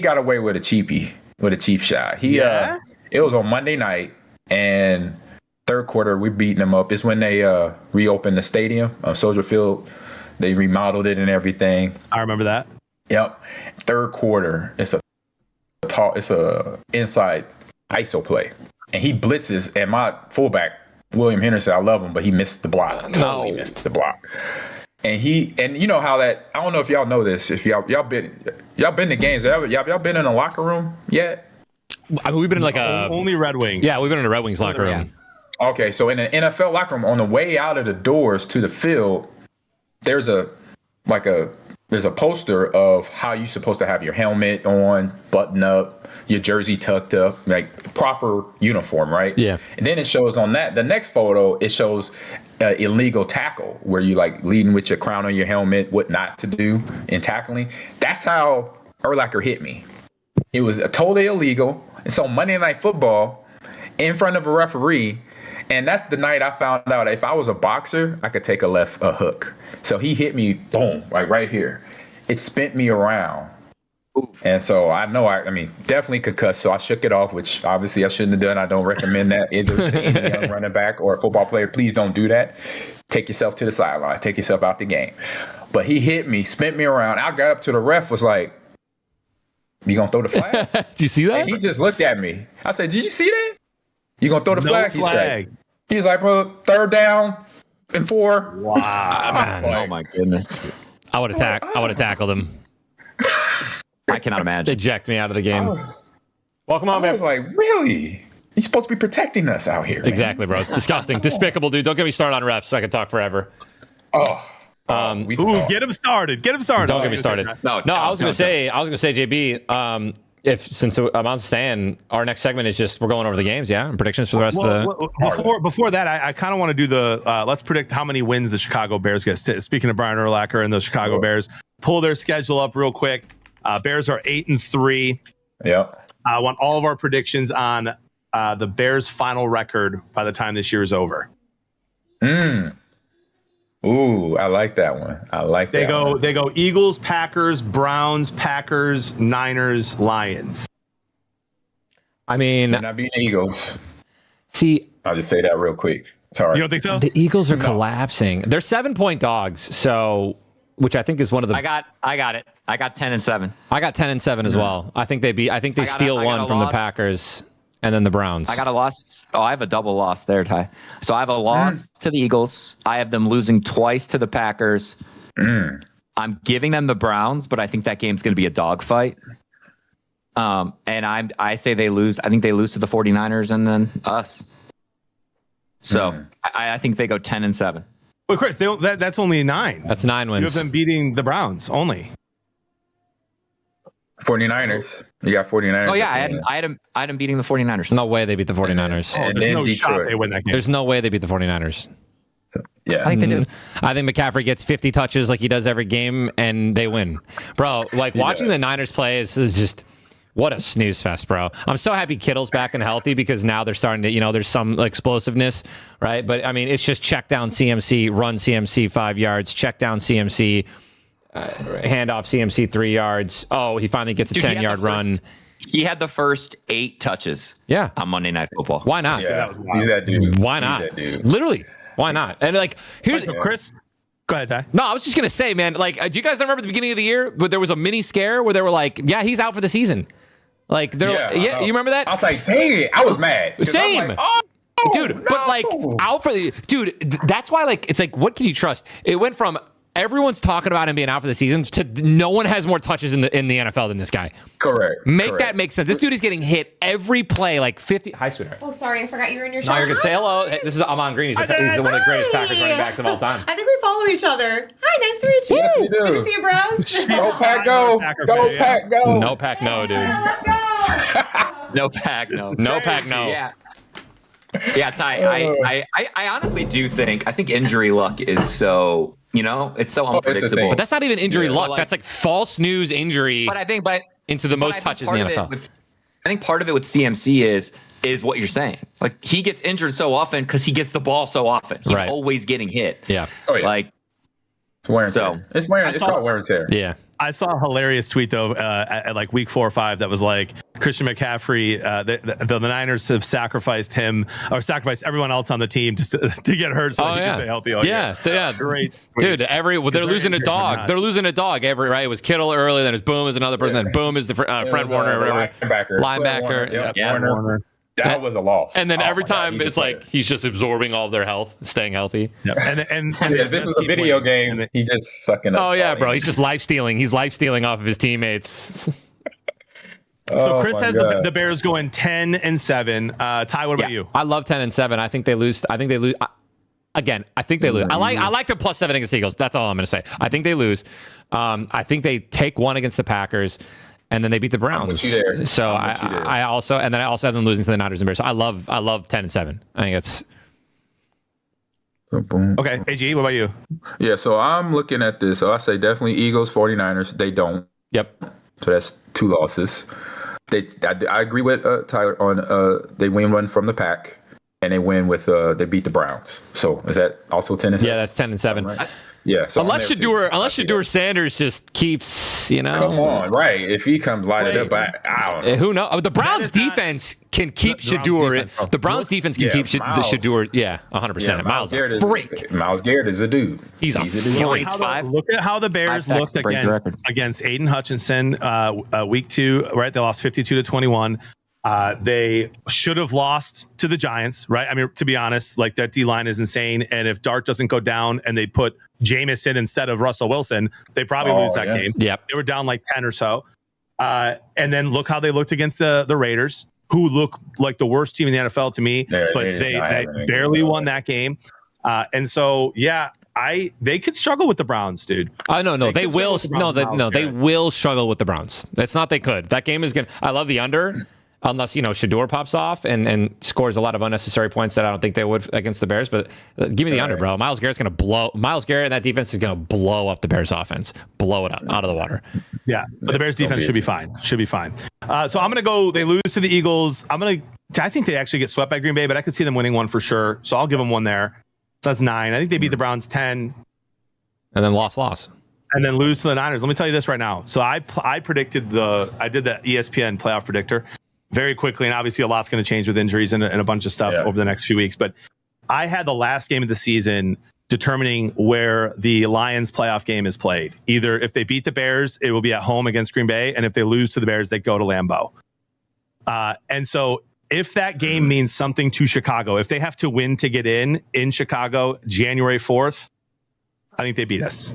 S18: got away with a cheap shot. It was on Monday night, and third quarter we beating them up. It's when they reopened the stadium, Soldier Field. They remodeled it and everything.
S16: I remember that.
S18: Yep. Third quarter, it's a inside ISO play, and he blitzes, and my fullback William Henderson, I love him, but he missed the block. Totally missed the block. And you know how that, I don't know if y'all know this, if y'all been to games, y'all been in a locker room yet?
S4: I mean, we've been in
S16: only Red Wings.
S4: Yeah, we've been in a Red Wings locker room.
S18: Yeah. Okay, so in an NFL locker room, on the way out of the doors to the field, there's a poster of how you're supposed to have your helmet on, button up, your jersey tucked up, like proper uniform, right?
S4: Yeah.
S18: And then it shows on that, the next photo, it shows illegal tackle, where you like leading with your crown on your helmet, what not to do in tackling. That's how Urlacher hit me. It was totally illegal. It's on Monday Night Football in front of a referee. And that's the night I found out if I was a boxer, I could take a hook. So he hit me, boom, like right here. It spent me around. And so I know, I mean, definitely concussed. So I shook it off, which obviously I shouldn't have done. I don't recommend that either to any young running back or a football player. Please don't do that. Take yourself to the sideline. Take yourself out the game. But he hit me, spent me around. I got up to the ref, was like, "You gonna throw the flag?"
S4: Did you see that?
S18: And he just looked at me. I said, "Did you see that? You gonna throw the flag?"
S16: He said.
S18: He's like, "Bro, 3rd down and 4."
S16: Wow,
S17: man. Oh my goodness.
S4: I would have tackled him.
S17: I cannot imagine.
S4: Eject me out of the game. Welcome on, man.
S18: I was like, really? You're supposed to be protecting us out here.
S4: Exactly, bro. It's disgusting. Despicable, dude. Don't get me started on refs so I can talk forever.
S16: Get him started.
S4: Don't get me started. No, I was gonna say, JB, since I'm on Stan, our next segment is just we're going over the games, and predictions for the rest of the.
S16: Before that, I kind of want to do the let's predict how many wins the Chicago Bears get. Speaking of Brian Urlacher and the Chicago Bears, pull their schedule up real quick. Bears are 8-3.
S18: Yep.
S16: I want all of our predictions on the Bears' final record by the time this year is over.
S18: Ooh, I like that one. They
S16: go Eagles, Packers, Browns, Packers, Niners, Lions.
S4: I mean,
S18: not being the Eagles.
S4: See,
S18: I'll just say that real quick. Sorry.
S16: You don't think so?
S4: The Eagles are collapsing. They're 7-point dogs, so which I think is one of the.
S17: I got it. I got 10-7.
S4: I got 10-7 as well. I think they steal one from the Packers and then the Browns.
S17: I got a loss. Oh, I have a double loss there, Ty. So I have a loss to the Eagles. I have them losing twice to the Packers. I'm giving them the Browns, but I think that game's going to be a dogfight. And I say they lose. I think they lose to the 49ers and then us. So I think they go 10-7.
S16: Well, Chris, that's only 9.
S4: That's 9 wins.
S16: You have them beating the Browns only.
S18: 49ers. You got 49ers.
S17: Oh yeah, I had them beating the 49ers.
S4: No way they beat the 49ers.
S16: There's no shot they win that game.
S4: There's no way they beat the 49ers.
S18: Yeah,
S17: I think they do.
S4: I think McCaffrey gets 50 touches like he does every game, and they win, bro. Like watching the Niners play is just what a snooze fest, bro. I'm so happy Kittle's back and healthy because now they're starting to, there's some explosiveness, right? But I mean, it's just check down CMC, run CMC 5 yards, check down CMC, hand off CMC 3 yards. Oh, he finally gets a 10-yard run.
S17: He had the first 8 touches.
S4: Yeah,
S17: on Monday Night Football.
S4: Why not?
S18: Yeah, he's that dude.
S4: Why not? Literally, why not? And here's
S16: Chris. Go ahead, Ty.
S4: No, I was just gonna say, man. Do you guys remember at the beginning of the year, but there was a mini scare where they were like, "Yeah, he's out for the season." You remember that?
S18: I was like, "Dang it!" I was mad.
S4: Same. Dude, but out for the dude. That's why it's what can you trust? It went from everyone's talking about him being out for the season to no one has more touches in the NFL than this guy.
S18: Correct.
S4: That make sense. This dude is getting hit every play 50. Hi, sweetheart.
S19: Oh, sorry, I forgot you were in your show.
S4: No, you're gonna say hello. Hey, this is Amon Green. He's one of the greatest Packers running backs of all time.
S19: I think we follow know each other. Hi, nice to meet you.
S18: Yes, we do.
S19: Good to see you, bros.
S18: Go Pack, go! Go Pack, go!
S4: No Pack, no, dude.
S19: Let's go.
S17: No Pack, no.
S4: No Pack, no.
S17: Yeah. Yeah, Ty, I honestly do think, I think injury luck is so, it's so unpredictable.
S4: But that's not even injury luck.
S17: Like,
S4: that's like false news injury.
S17: But I think,
S4: into the most touches in the NFL.
S17: I think part of it with CMC is what you're saying. Like, he gets injured so often because he gets the ball so often. He's always getting hit.
S4: Yeah.
S18: Oh, yeah.
S17: Like,
S18: it's wear and tear. It's called wear and tear.
S4: Yeah.
S16: I saw a hilarious tweet though at like week 4 or 5 that was like Christian McCaffrey. The Niners have sacrificed him or sacrificed everyone else on the team just to get hurt so he can stay healthy all year.
S4: Yeah.
S16: Great,
S4: dude. They're losing a dog. They're losing a dog. Right. It was Kittle early, then it's Boom is another person, then Boom is the Fred Warner or whatever. Linebacker.
S18: Warner. That was a loss.
S4: And then every time it's like he's just absorbing all of their health, staying healthy.
S16: Yeah. And
S18: if this was a video game, he just sucking up.
S4: Oh yeah, bro. He's just life stealing. He's life stealing off of his teammates.
S16: So Chris has the Bears going 10-7. Ty, what about you?
S4: I love 10-7. I think they lose. Again, I think they lose. I like the +7 against the Eagles. That's all I'm going to say. I think they lose. I think they take one against the Packers. And then they beat the Browns. So I also have them losing to the Niners and Bears. So I love 10-7. I think it's
S16: okay. AG, what about you?
S18: Yeah, so I'm looking at this. So I say definitely Eagles, 49ers. They don't.
S4: Yep.
S18: So that's 2 losses. I agree with Tyler on they win one from the pack, and they win with they beat the Browns. So is that also 10-7?
S4: Yeah, that's 10-7.
S18: Yeah. So
S4: unless Shedeur Sanders just keeps,
S18: Come on, right? If he comes light it up, I don't know.
S4: Who knows? The Browns defense can keep Shedeur. The Browns defense can keep Shedeur. Yeah, 100%. Miles Garrett
S18: freak. Miles Garrett is a dude.
S4: He's a freak.
S16: Look at how the Bears looked against Aiden Hutchinson week 2. Right, they lost 52-21. They should have lost to the Giants, right? I mean, to be honest, like that D-line is insane. And if Dart doesn't go down and they put Jameson instead of Russell Wilson, they probably lose that game.
S4: Yep.
S16: They were down like 10 or so. And then look how they looked against the Raiders, who look like the worst team in the NFL to me, but they barely won that game. And so, they could struggle with the Browns, dude.
S4: No, they will. They will struggle with the Browns. It's not they could. That game is good. I love the under. Unless, Shedeur pops off and scores a lot of unnecessary points that I don't think they would against the Bears. But give me the under, bro. Miles Garrett and that defense is going to blow up the Bears offense. Blow it up out of the water.
S16: Yeah, but the Bears defense should be fine. So I'm going to go, they lose to the Eagles. I think they actually get swept by Green Bay, but I could see them winning one for sure. So I'll give them one there. So that's 9. I think they beat the Browns 10.
S4: And then loss.
S16: And then lose to the Niners. Let me tell you this right now. So I predicted I did the ESPN playoff predictor very quickly, and obviously a lot's going to change with injuries and a bunch of stuff over the next few weeks. But I had the last game of the season determining where the Lions playoff game is played. Either if they beat the Bears, it will be at home against Green Bay, and if they lose to the Bears, they go to Lambeau. And so if that game means something to Chicago, if they have to win to get in Chicago January 4th, I think they beat us.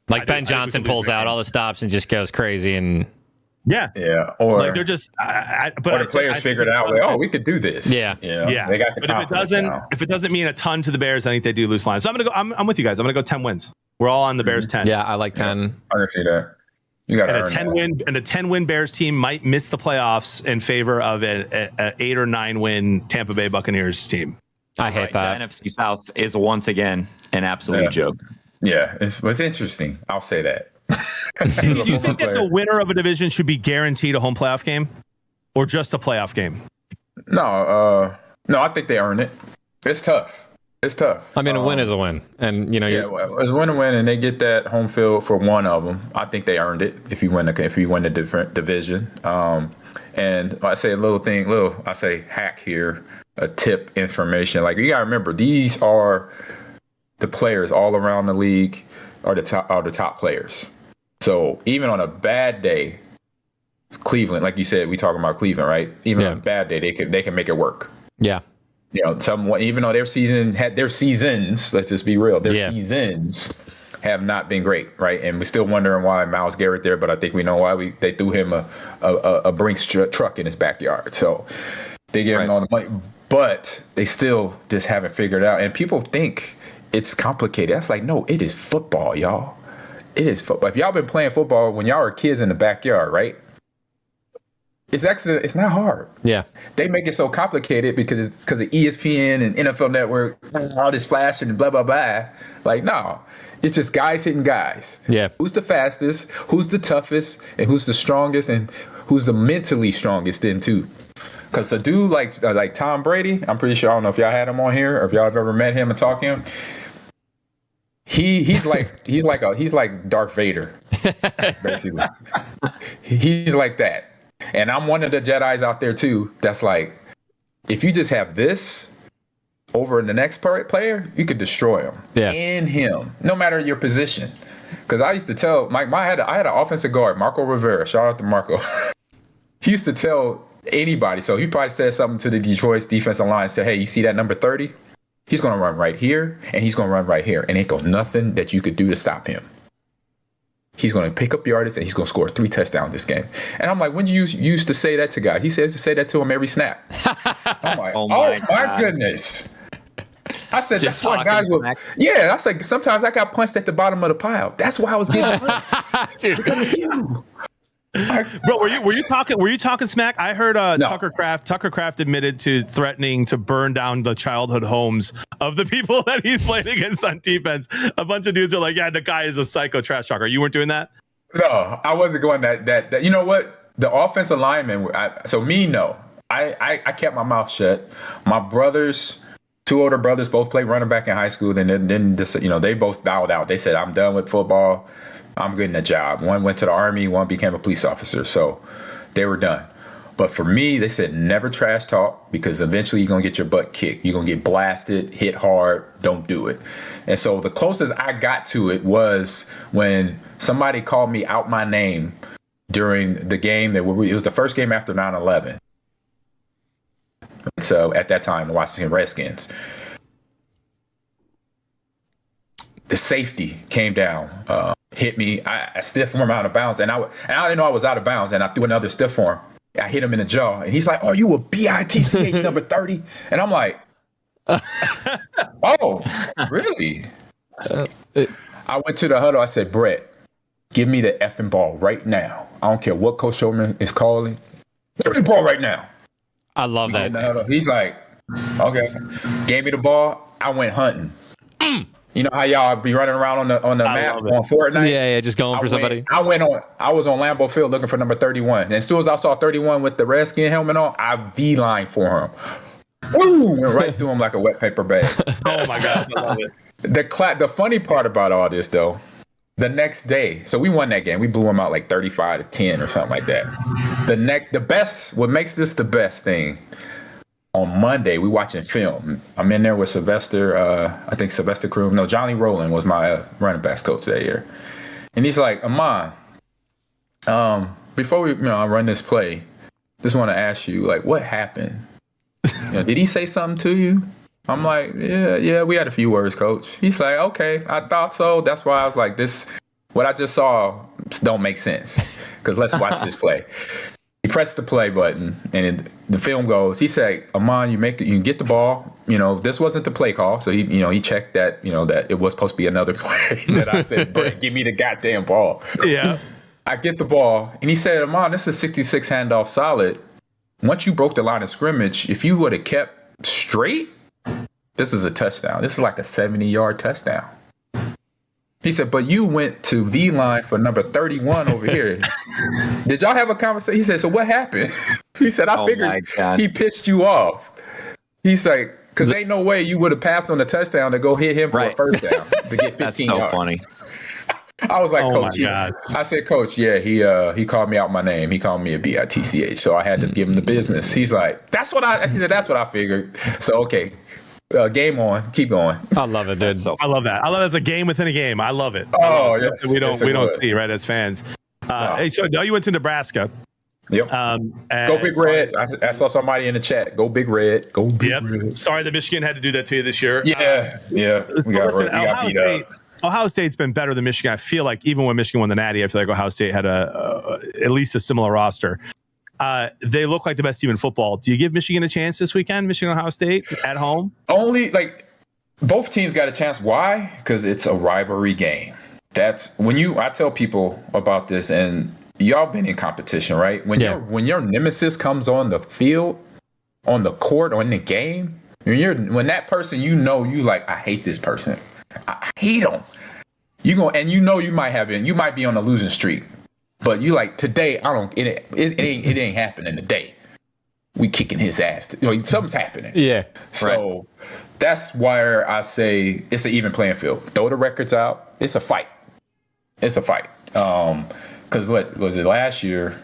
S4: Like Ben Johnson pulls out all the stops and just goes crazy and...
S18: Yeah. Or
S16: like they're just,
S18: but the players figured out, like, we could do this.
S4: Yeah.
S18: They got the
S16: but if it doesn't mean a ton to the Bears, I think they do lose lines. So I'm gonna go. I'm with you guys. I'm gonna go 10 wins. We're all on the Bears 10.
S4: Yeah, I like 10.
S18: I can see that. You got
S16: a 10-win Bears team might miss the playoffs in favor of an 8 or 9 win Tampa Bay Buccaneers team.
S4: I hate that.
S17: The NFC South is once again an absolute joke.
S18: Yeah, it's interesting. I'll say that.
S16: Do you think that the winner of a division should be guaranteed a home playoff game, or just a playoff game?
S18: No, I think they earn it. It's tough.
S4: I mean, a win is a win, and
S18: it's win and win, and they get that home field for one of them. I think they earned it if you win the different division. And I say I say hack here, a tip information. Like, you gotta remember, these are the players all around the league are the top players. So even on a bad day, Cleveland, like you said, we talking about Cleveland, right? Even on a bad day, they can make it work.
S4: Yeah.
S18: Even though their season had their seasons, let's just be real, seasons have not been great, right? And we're still wondering why Myles Garrett there, but I think we know why they threw him a Brinks truck in his backyard. So they gave him all the money, but they still just haven't figured it out. And people think it's complicated. That's like, no, it is football, y'all. It is football. If y'all been playing football when y'all were kids in the backyard, right? It's not hard.
S4: Yeah.
S18: They make it so complicated because of ESPN and NFL Network, all this flashing and blah, blah, blah. Like, no, it's just guys hitting guys.
S4: Yeah.
S18: Who's the fastest, who's the toughest, and who's the strongest, and who's the mentally strongest then too. Because a dude like Tom Brady, I'm pretty sure, I don't know if y'all had him on here or if y'all have ever met him and talked to him. He's like Darth Vader, basically. He's like that. And I'm one of the Jedis out there too. That's like, if you just have this over the next player, you could destroy him.
S4: Yeah.
S18: In him, no matter your position. Because I used to tell I had an offensive guard, Marco Rivera. Shout out to Marco. He used to tell anybody. So he probably said something to the Detroit's defensive line. Said, "Hey, you see that number 30? He's going to run right here, and he's going to run right here, and ain't got nothing that you could do to stop him. He's going to pick up yardage, and he's going to score 3 touchdowns this game." And I'm like, when did you used to say that to guys? He says to say that to him every snap. I'm like, oh my goodness. I said,
S17: Just
S18: that's why guys will. Yeah, I said, sometimes I got punched at the bottom of the pile. That's why I was getting punched. Because of you.
S16: Bro, were you talking smack? I heard Tucker Kraft admitted to threatening to burn down the childhood homes of the people that he's playing against on defense. A bunch of dudes are like, yeah, the guy is a psycho trash talker. You weren't doing that?
S18: No, I wasn't going that. You know what? The offensive lineman. I kept my mouth shut. My brothers, 2 older brothers, both played running back in high school. Then they both bowed out. They said, "I'm done with football. I'm getting a job." One went to the Army, one became a police officer. So they were done. But for me, they said never trash talk, because eventually you're going to get your butt kicked. You're going to get blasted, hit hard. Don't do it. And so the closest I got to it was when somebody called me out my name during the game. It was the first game after 9/11. So at that time, the Washington Redskins. The safety came down, hit me. I stiff arm out of bounds, and I didn't know I was out of bounds, and I threw another stiff arm. I hit him in the jaw, and he's like, "Oh, you a BITCH number 30?" And I'm like, "Oh, really?" I went to the huddle. I said, "Brett, give me the effing ball right now. I don't care what Coach Showman is calling. Give me the ball right now."
S4: I love that.
S18: He's like, "Okay." Gave me the ball. I went hunting. You know how y'all be running around on the map on Fortnite?
S4: Yeah, just going for somebody.
S18: I was on Lambeau Field looking for number 31. And as soon as I saw 31 with the Redskin helmet on, I V-lined for him. Woo! Went right through him like a wet paper bag.
S16: Oh my gosh, I love it.
S18: The funny part about all this, though, the next day, so we won that game. We blew them out like 35-10 or something like that. What makes this the best thing, on Monday, we watching film. I'm in there with Sylvester, I think Sylvester Kroom. No, Johnny Rowland was my running backs coach that year. And he's like, "Amon, before we I run this play, just want to ask you, like, what happened? Did he say something to you?" I'm like, yeah, we had a few words, coach. He's like, "Okay, I thought so. That's why I was like, what I just saw don't make sense, because let's watch this play." He pressed the play button, and the film goes. He said, "Amon, you get the ball. This wasn't the play call." So he checked that that it was supposed to be another play. That I said, "Brett, give me the goddamn ball."
S16: Yeah.
S18: I get the ball, and he said, "Amon, this is 66 handoff solid. Once you broke the line of scrimmage, if you would have kept straight, this is a touchdown. This is like a 70-yard touchdown." He said, "But you went to the line for number 31 over here." Did y'all have a conversation? He said, "So what happened?" He said, "I figured he pissed you off." He's like, "Because ain't no way you would have passed on the touchdown to go hit him for a first down to get 15
S17: That's so
S18: yards.
S17: Funny.
S18: I was like,
S16: Oh
S18: "Coach,"
S16: my God.
S18: I said, "Coach, yeah, he called me out my name. He called me a BITCH, so I had to give him the business." He's like, "That's what I figured." So okay. Game on. Keep going.
S4: I love it, dude.
S16: I love that. I love it as a game within a game. I love it.
S18: Oh, yes.
S16: We don't
S18: Yes,
S16: see, right, as fans. Hey, so now you went to Nebraska.
S18: Yep. Go Big Red. I saw somebody in the chat. Go Big Red. Go Big Red.
S16: Sorry that Michigan had to do that to you this year.
S18: Yeah. We got beat up.
S16: Ohio State's been better than Michigan. I feel like even when Michigan won the Natty, I feel like Ohio State had at least a similar roster. They look like the best team in football. Do you give Michigan a chance this weekend? Michigan, Ohio State at home?
S18: Only both teams got a chance. Why? Because it's a rivalry game. That's when I tell people about this, and y'all been in competition, right? When your nemesis comes on the field, on the court, or in the game, when that person, you like, I hate this person. I hate them. You might be on a losing streak, but you like, today it ain't happening today. We kicking his ass. Something's happening.
S4: Yeah.
S18: So that's why I say it's an even playing field. Throw the records out. It's a fight. Because what was it last year?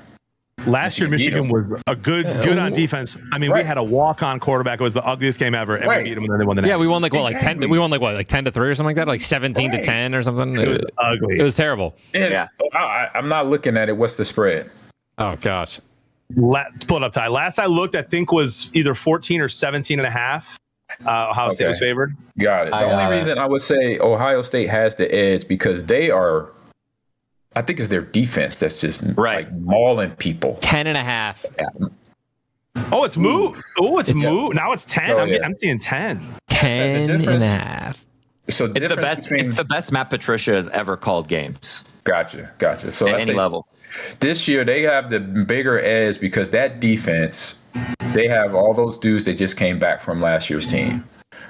S16: Last year, Michigan was a good on defense. I mean, we had a walk-on quarterback. It was the ugliest game ever, and we beat them, and then they won the next.
S4: Yeah, we won like 10. We won like 10-3 or something like that, like 17-10 or something.
S16: It was ugly.
S4: It was terrible.
S18: Yeah. I'm not looking at it. What's the spread?
S4: Oh gosh.
S16: Let's pull it up, Ty. Last I looked, I think was either 14 or 17.5. Ohio State was favored.
S18: Got it. The only reason I would say Ohio State has the edge because they are, I think it's their defense that's just like mauling people.
S4: 10.5.
S16: Oh, it's moved. Now it's 10. I'm seeing 10.
S4: 10.5.
S18: So
S17: it's the best. It's the best Matt Patricia has ever called games.
S18: Gotcha. So
S17: at any level.
S18: This year they have the bigger edge because that defense, they have all those dudes that just came back from last year's team.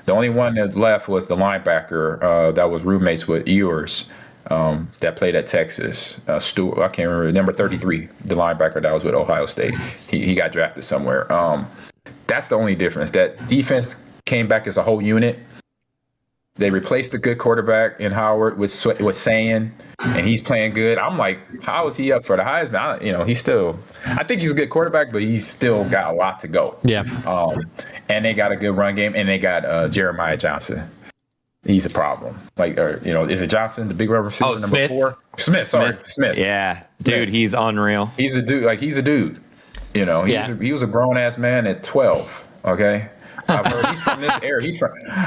S18: The only one that left was the linebacker that was roommates with Ewers that played at Texas. Stewart, I can't remember, number 33, the linebacker that was with Ohio State. He got drafted somewhere. That's the only difference. That defense came back as a whole unit. They replaced the good quarterback in Howard with Sayin, and he's playing good. I'm like, how is he up for the Heisman? He's still, I think he's a good quarterback, but he's still got a lot to go.
S4: Yeah.
S18: And they got a good run game, and they got Jeremiah Johnson. He's a problem. Is it Johnson, the big rubber receiver, number
S17: Smith.
S18: 4? Smith.
S17: Yeah, dude, he's unreal.
S18: He's a dude. He's a dude. He was a grown ass man at 12. Okay. I've heard he's from this area.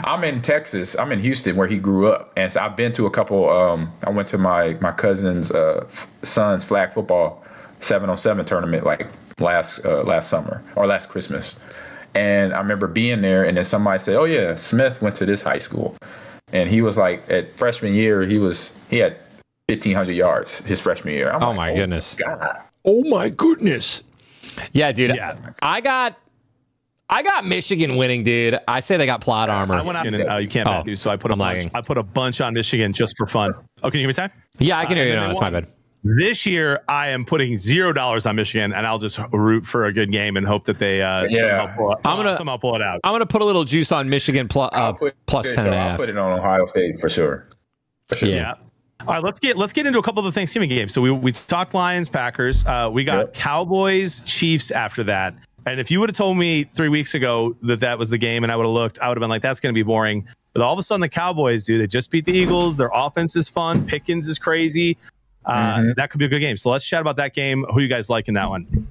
S18: I'm in Texas. I'm in Houston where he grew up. And so I've been to a couple, I went to my cousin's son's flag football 7-on-7 tournament like last summer or last Christmas. And I remember being there and then somebody said, oh yeah, Smith went to this high school. And he was like, at freshman year, he had 1,500 yards his freshman year. I'm like,
S4: my goodness.
S18: God.
S2: Oh my goodness.
S4: Yeah, dude. Yeah. I got Michigan winning, dude. I say they got plot armor.
S16: I went out and you can't bet, dude, so I put a bunch on Michigan just for fun. Oh, can you hear me, Ty?
S4: Yeah, I can hear you now. That's my bad.
S16: This year, I am putting $0 on Michigan, and I'll just root for a good game and hope that they somehow pull it out.
S4: I'm gonna put a little juice on Michigan plus 10.5.
S18: I'll put it on Ohio State for sure.
S16: Yeah. All right, let's get into a couple of the Thanksgiving games. So we talked Lions, Packers. We got Cowboys, Chiefs after that. And if you would have told me 3 weeks ago that was the game and I would have looked, I would have been like, that's going to be boring. But all of a sudden, the Cowboys, dude, they just beat the Eagles. Their offense is fun. Pickens is crazy. That could be a good game. So let's chat about that game. Who you guys like in that one?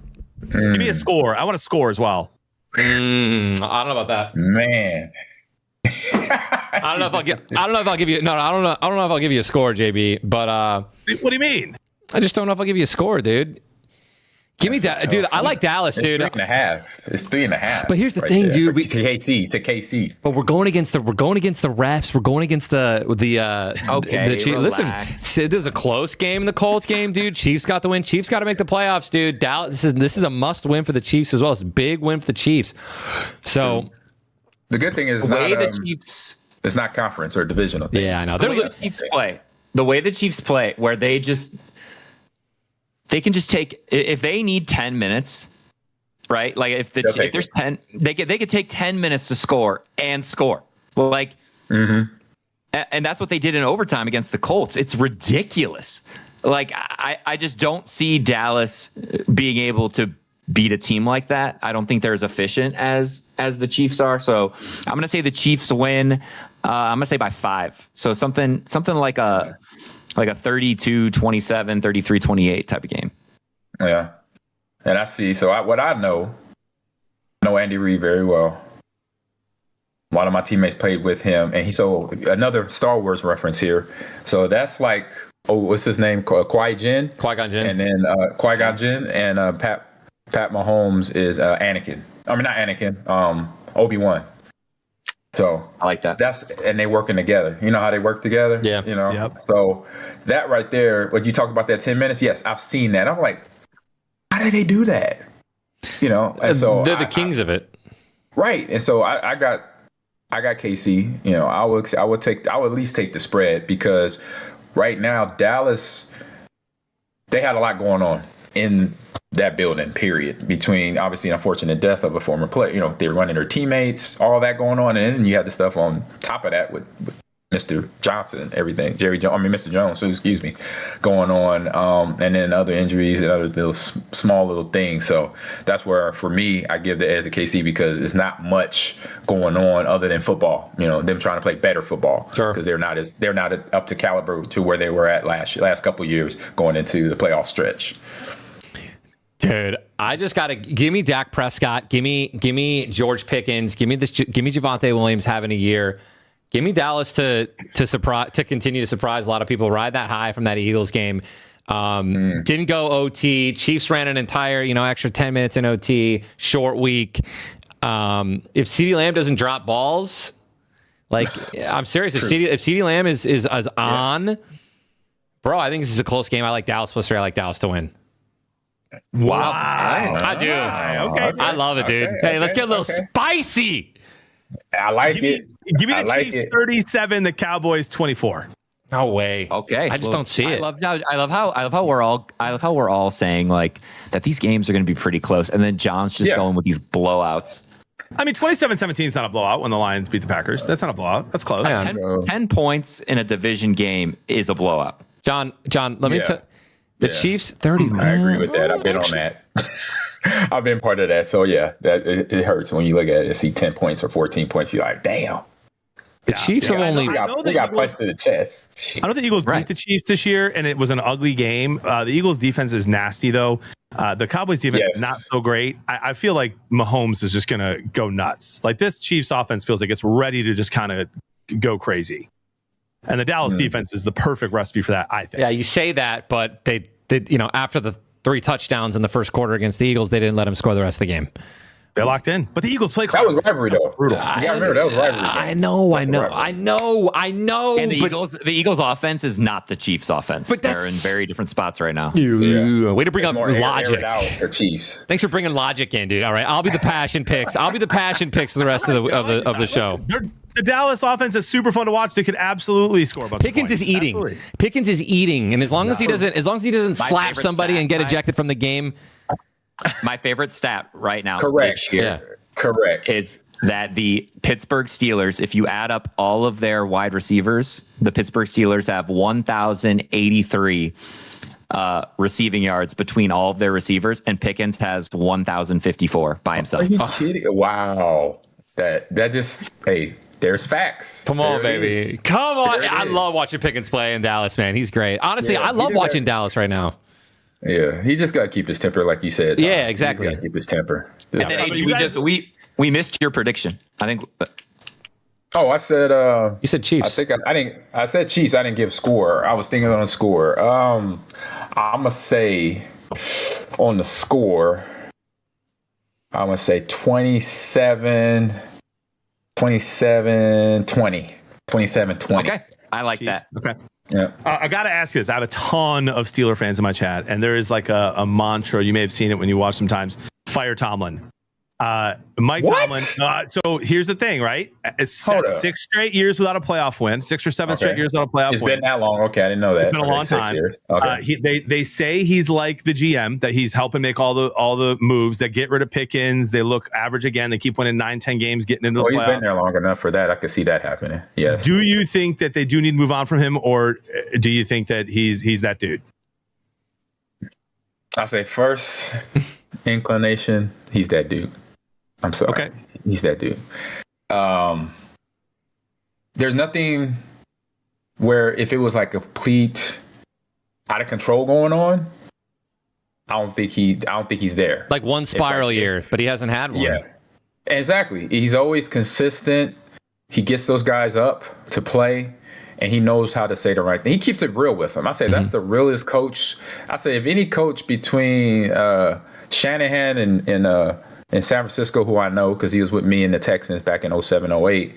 S16: Give me a score. I want a score as well.
S4: I don't know about that.
S18: Man.
S4: I don't know if I'll give you a score, JB, but
S16: what do you mean?
S4: I just don't know if I'll give you a score, dude. Give me that, dude. I like Dallas, dude.
S18: It's 3.5. It's 3.5.
S4: But here's the thing, dude.
S18: To KC.
S4: But we're going against the refs. We're going against the Chiefs. Listen, there's a close game in the Colts game, dude. Chiefs got the win. Chiefs got to make the playoffs, dude. Dallas. This is a must win for the Chiefs as well. It's a big win for the Chiefs. So
S18: the good thing is the Chiefs. It's not conference or divisional.
S4: Yeah, I know.
S17: The way the Chiefs play, where they can just take, if they need 10 minutes, right? Like if there's 10, they could take 10 minutes to score. Like, and that's what they did in overtime against the Colts. It's ridiculous. Like I just don't see Dallas being able to beat a team like that. I don't think they're as efficient as the Chiefs are. So I'm going to say the Chiefs win. I'm going to say by 5. So something like a 32-27, 33-28 type of game.
S18: Yeah. And I see. So I know Andy Reid very well. A lot of my teammates played with him. And so another Star Wars reference here. So that's like, what's his name? Qui-Gon Jinn. And then Qui-Gon Jinn and Pat Mahomes is Anakin. I mean, not Anakin. Obi-Wan. So
S17: I like that.
S18: And they working together. You know how they work together?
S4: Yeah.
S18: You know? So that right there, what you talked about that 10 minutes, yes, I've seen that. I'm like, how did they do that? You know, and so
S4: they're the kings of it.
S18: Right. And so I got KC. You know, I would at least take the spread, because right now Dallas, they had a lot going on in that building, period, between obviously an unfortunate death of a former player. You know, they're running their teammates, all that going on, and then you have the stuff on top of that with Mr. Johnson and everything, Mr. Jones, so excuse me, going on, and then other injuries and other little small little things. So that's where, for me, I give the edge to KC, because it's not much going on other than football. You know, them trying to play better football, because they're not up to caliber to where they were at last couple of years going into the playoff stretch.
S4: Dude, I just gotta give me Dak Prescott, give me George Pickens, give me Javonte Williams having a year. Give me Dallas to continue to surprise a lot of people. Ride that high from that Eagles game. Didn't go OT. Chiefs ran an entire, extra 10 minutes in OT. Short week. If CeeDee Lamb doesn't drop balls, I'm serious. If CeeDee Lamb is on, bro, I think this is a close game. I like Dallas plus 3. I like Dallas to win.
S16: Wow.
S4: I do.
S16: Okay.
S4: I love it, dude. Hey, let's get a little spicy.
S18: I like it.
S16: Give me the Chiefs 37, the Cowboys 24.
S4: No way.
S17: Okay.
S4: I just don't see it.
S17: I love how we're all saying that these games are going to be pretty close, and then John's just going with these blowouts.
S16: I mean, 27-17 is not a blowout when the Lions beat the Packers. That's not a blowout. That's close.
S17: 10 points in a division game is a blowout.
S4: John, let me tell the Chiefs 30.
S18: I agree with that. I've been on that. I've been part of that. So yeah, that it hurts when you look at it and see 10 points or 14 points. You're like, damn.
S4: The Chiefs have only
S18: we got punched in the chest.
S16: I know the Eagles beat the Chiefs this year, and it was an ugly game. The Eagles defense is nasty, though. The Cowboys defense is not so great. I feel like Mahomes is just going to go nuts. Like, this Chiefs offense feels like it's ready to just kind of go crazy. And the Dallas defense is the perfect recipe for that, I think.
S4: Yeah, you say that, but they after the 3 touchdowns in the first quarter against the Eagles, they didn't let him score the rest of the game.
S16: They're locked in. But the Eagles play
S18: close. That was rivalry, though.
S16: Brutal.
S18: You gotta remember, that was rivalry.
S4: I know.
S17: And the Eagles offense is not the Chiefs offense. But they're in very different spots right now.
S4: Way to bring up logic.
S18: For Chiefs.
S4: Thanks for bringing logic in, dude. All right, I'll be the passion picks. For the rest of the show.
S16: The Dallas offense is super fun to watch. They could absolutely score a bunch
S4: Pickens
S16: of points.
S4: is eating.
S16: Absolutely.
S4: Pickens is eating, and as long as he doesn't slap somebody and get ejected from the game.
S17: My favorite stat right now,
S18: correct,
S17: is that the Pittsburgh Steelers, if you add up all of their wide receivers, the Pittsburgh Steelers have 1,083 receiving yards between all of their receivers, and Pickens has 1,054 by himself.
S18: Are you kidding? Wow. That just, hey, there's facts.
S4: Come on, baby. Come on. I love watching Pickens play in Dallas, man. He's great. Honestly, I love watching Dallas right now.
S18: Yeah, he just got to keep his temper, like you said. Tom.
S4: Yeah, exactly.
S18: He's got to keep his temper.
S17: And then AG, we missed your prediction. I think.
S18: Oh, I said.
S4: You said Chiefs.
S18: I think I didn't. I said Chiefs. I didn't give score. I was thinking on a score. I'm gonna say on the score. I'm gonna say 27-20. 27-20.
S17: Okay, I like that.
S16: Okay.
S18: Yeah.
S16: I got to ask you this. I have a ton of Steeler fans in my chat, and there is like a mantra. You may have seen it when you watch sometimes. Fire Tomlin. Mike Tomlin. So here's the thing, right? It's 6 straight years without a playoff win. 6 or 7 straight years without a playoff win.
S18: It's been that long. Okay, I didn't know that.
S16: It's been a long time.
S18: Okay.
S16: They say he's like the GM, that he's helping make all the moves that get rid of Pickens. They look average again. They keep winning 9-10 games, getting into the playoffs.
S18: He's been there long enough for that. I could see that happening. Yes.
S16: Do you think that they do need to move on from him, or do you think that he's that dude?
S18: I say first inclination, he's that dude. I'm sorry.
S16: Okay.
S18: He's that dude. There's nothing where if it was like a complete out of control going on, I don't think he's there.
S4: Like one spiral year, but he hasn't had one.
S18: Yeah. Exactly. He's always consistent. He gets those guys up to play, and he knows how to say the right thing. He keeps it real with them. I say that's the realest coach. I say if any coach between Shanahan and in San Francisco, who I know because he was with me in the Texans back in 07, 08,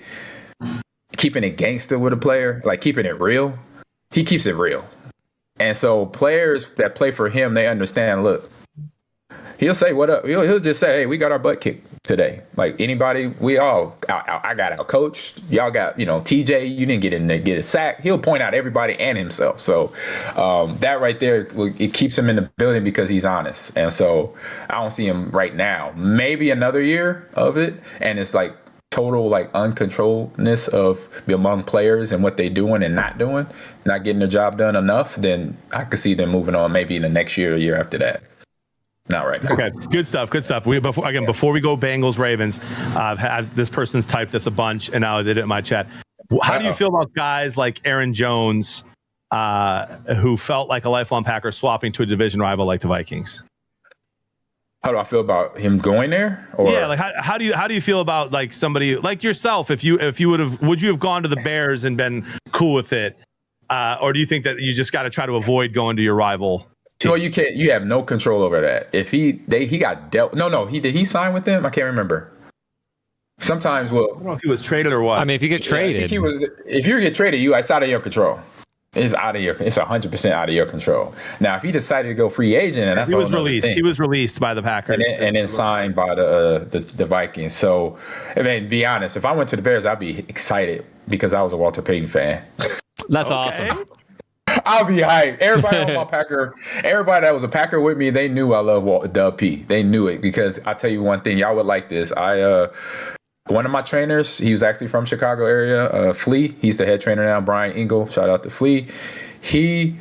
S18: keeping it gangster with a player, like keeping it real, he keeps it real. And so players that play for him, they understand, look, he'll say, what up? He'll just say, hey, we got our butt kicked today. Like anybody, I got our coach. Y'all got, TJ, you didn't get in there, get a sack. He'll point out everybody and himself. So that right there, it keeps him in the building because he's honest. And so I don't see him right now. Maybe another year of it. And it's like total like uncontrolledness of among players and what they doing and not doing, not getting their job done enough, then I could see them moving on maybe in the next year or year after that. Not right now.
S16: Okay, good stuff. Before we go Bengals Ravens, this person's typed this a bunch, and now I did it in my chat. How do you feel about guys like Aaron Jones, who felt like a lifelong Packer, swapping to a division rival like the Vikings?
S18: How do I feel about him going there? Or?
S16: Yeah, like how do you feel about like somebody like yourself? Would you have gone to the Bears and been cool with it, or do you think that you just got to try to avoid going to your rival?
S18: No, you can't. You have no control over that. If he got dealt. No. Did he sign with them? I can't remember. Sometimes, well,
S16: I don't know if he was traded or what.
S4: I mean, if you get traded,
S18: if you get traded, it's out of your control. It's 100% out of your control. Now, if he decided to go free agent, and that's
S16: he was released. He was released by the Packers
S18: and then signed by the Vikings. So, I mean, be honest. If I went to the Bears, I'd be excited because I was a Walter Payton fan.
S4: That's awesome.
S18: I'll be hyped. Everybody on my Packer, everybody that was a Packer with me, they knew I love Dub P. They knew it because I'll tell you one thing, y'all would like this. One of my trainers, he was actually from Chicago area, Flea. He's the head trainer now, Brian Engel. Shout out to Flea. He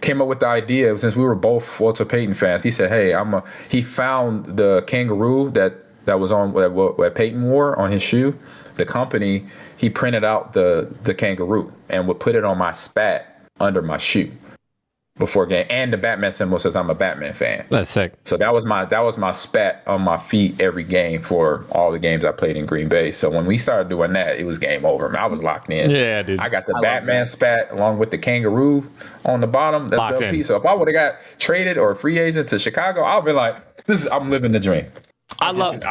S18: came up with the idea since we were both Walter Payton fans. He said, "Hey, he found the kangaroo that was on what Payton wore on his shoe. The company, he printed out the kangaroo and would put it on my spat under my shoe before game, and the Batman symbol says I'm a Batman fan.
S4: That's sick.
S18: So that was my spat on my feet every game for all the games I played in Green Bay. So when we started doing that, it was game over. Man, I was locked in.
S4: Yeah, dude.
S18: I got the Batman spat along with the kangaroo on the bottom. That's the piece. So if I would have got traded or a free agent to Chicago, I'd be like, I'm living the dream.
S4: I love
S18: that.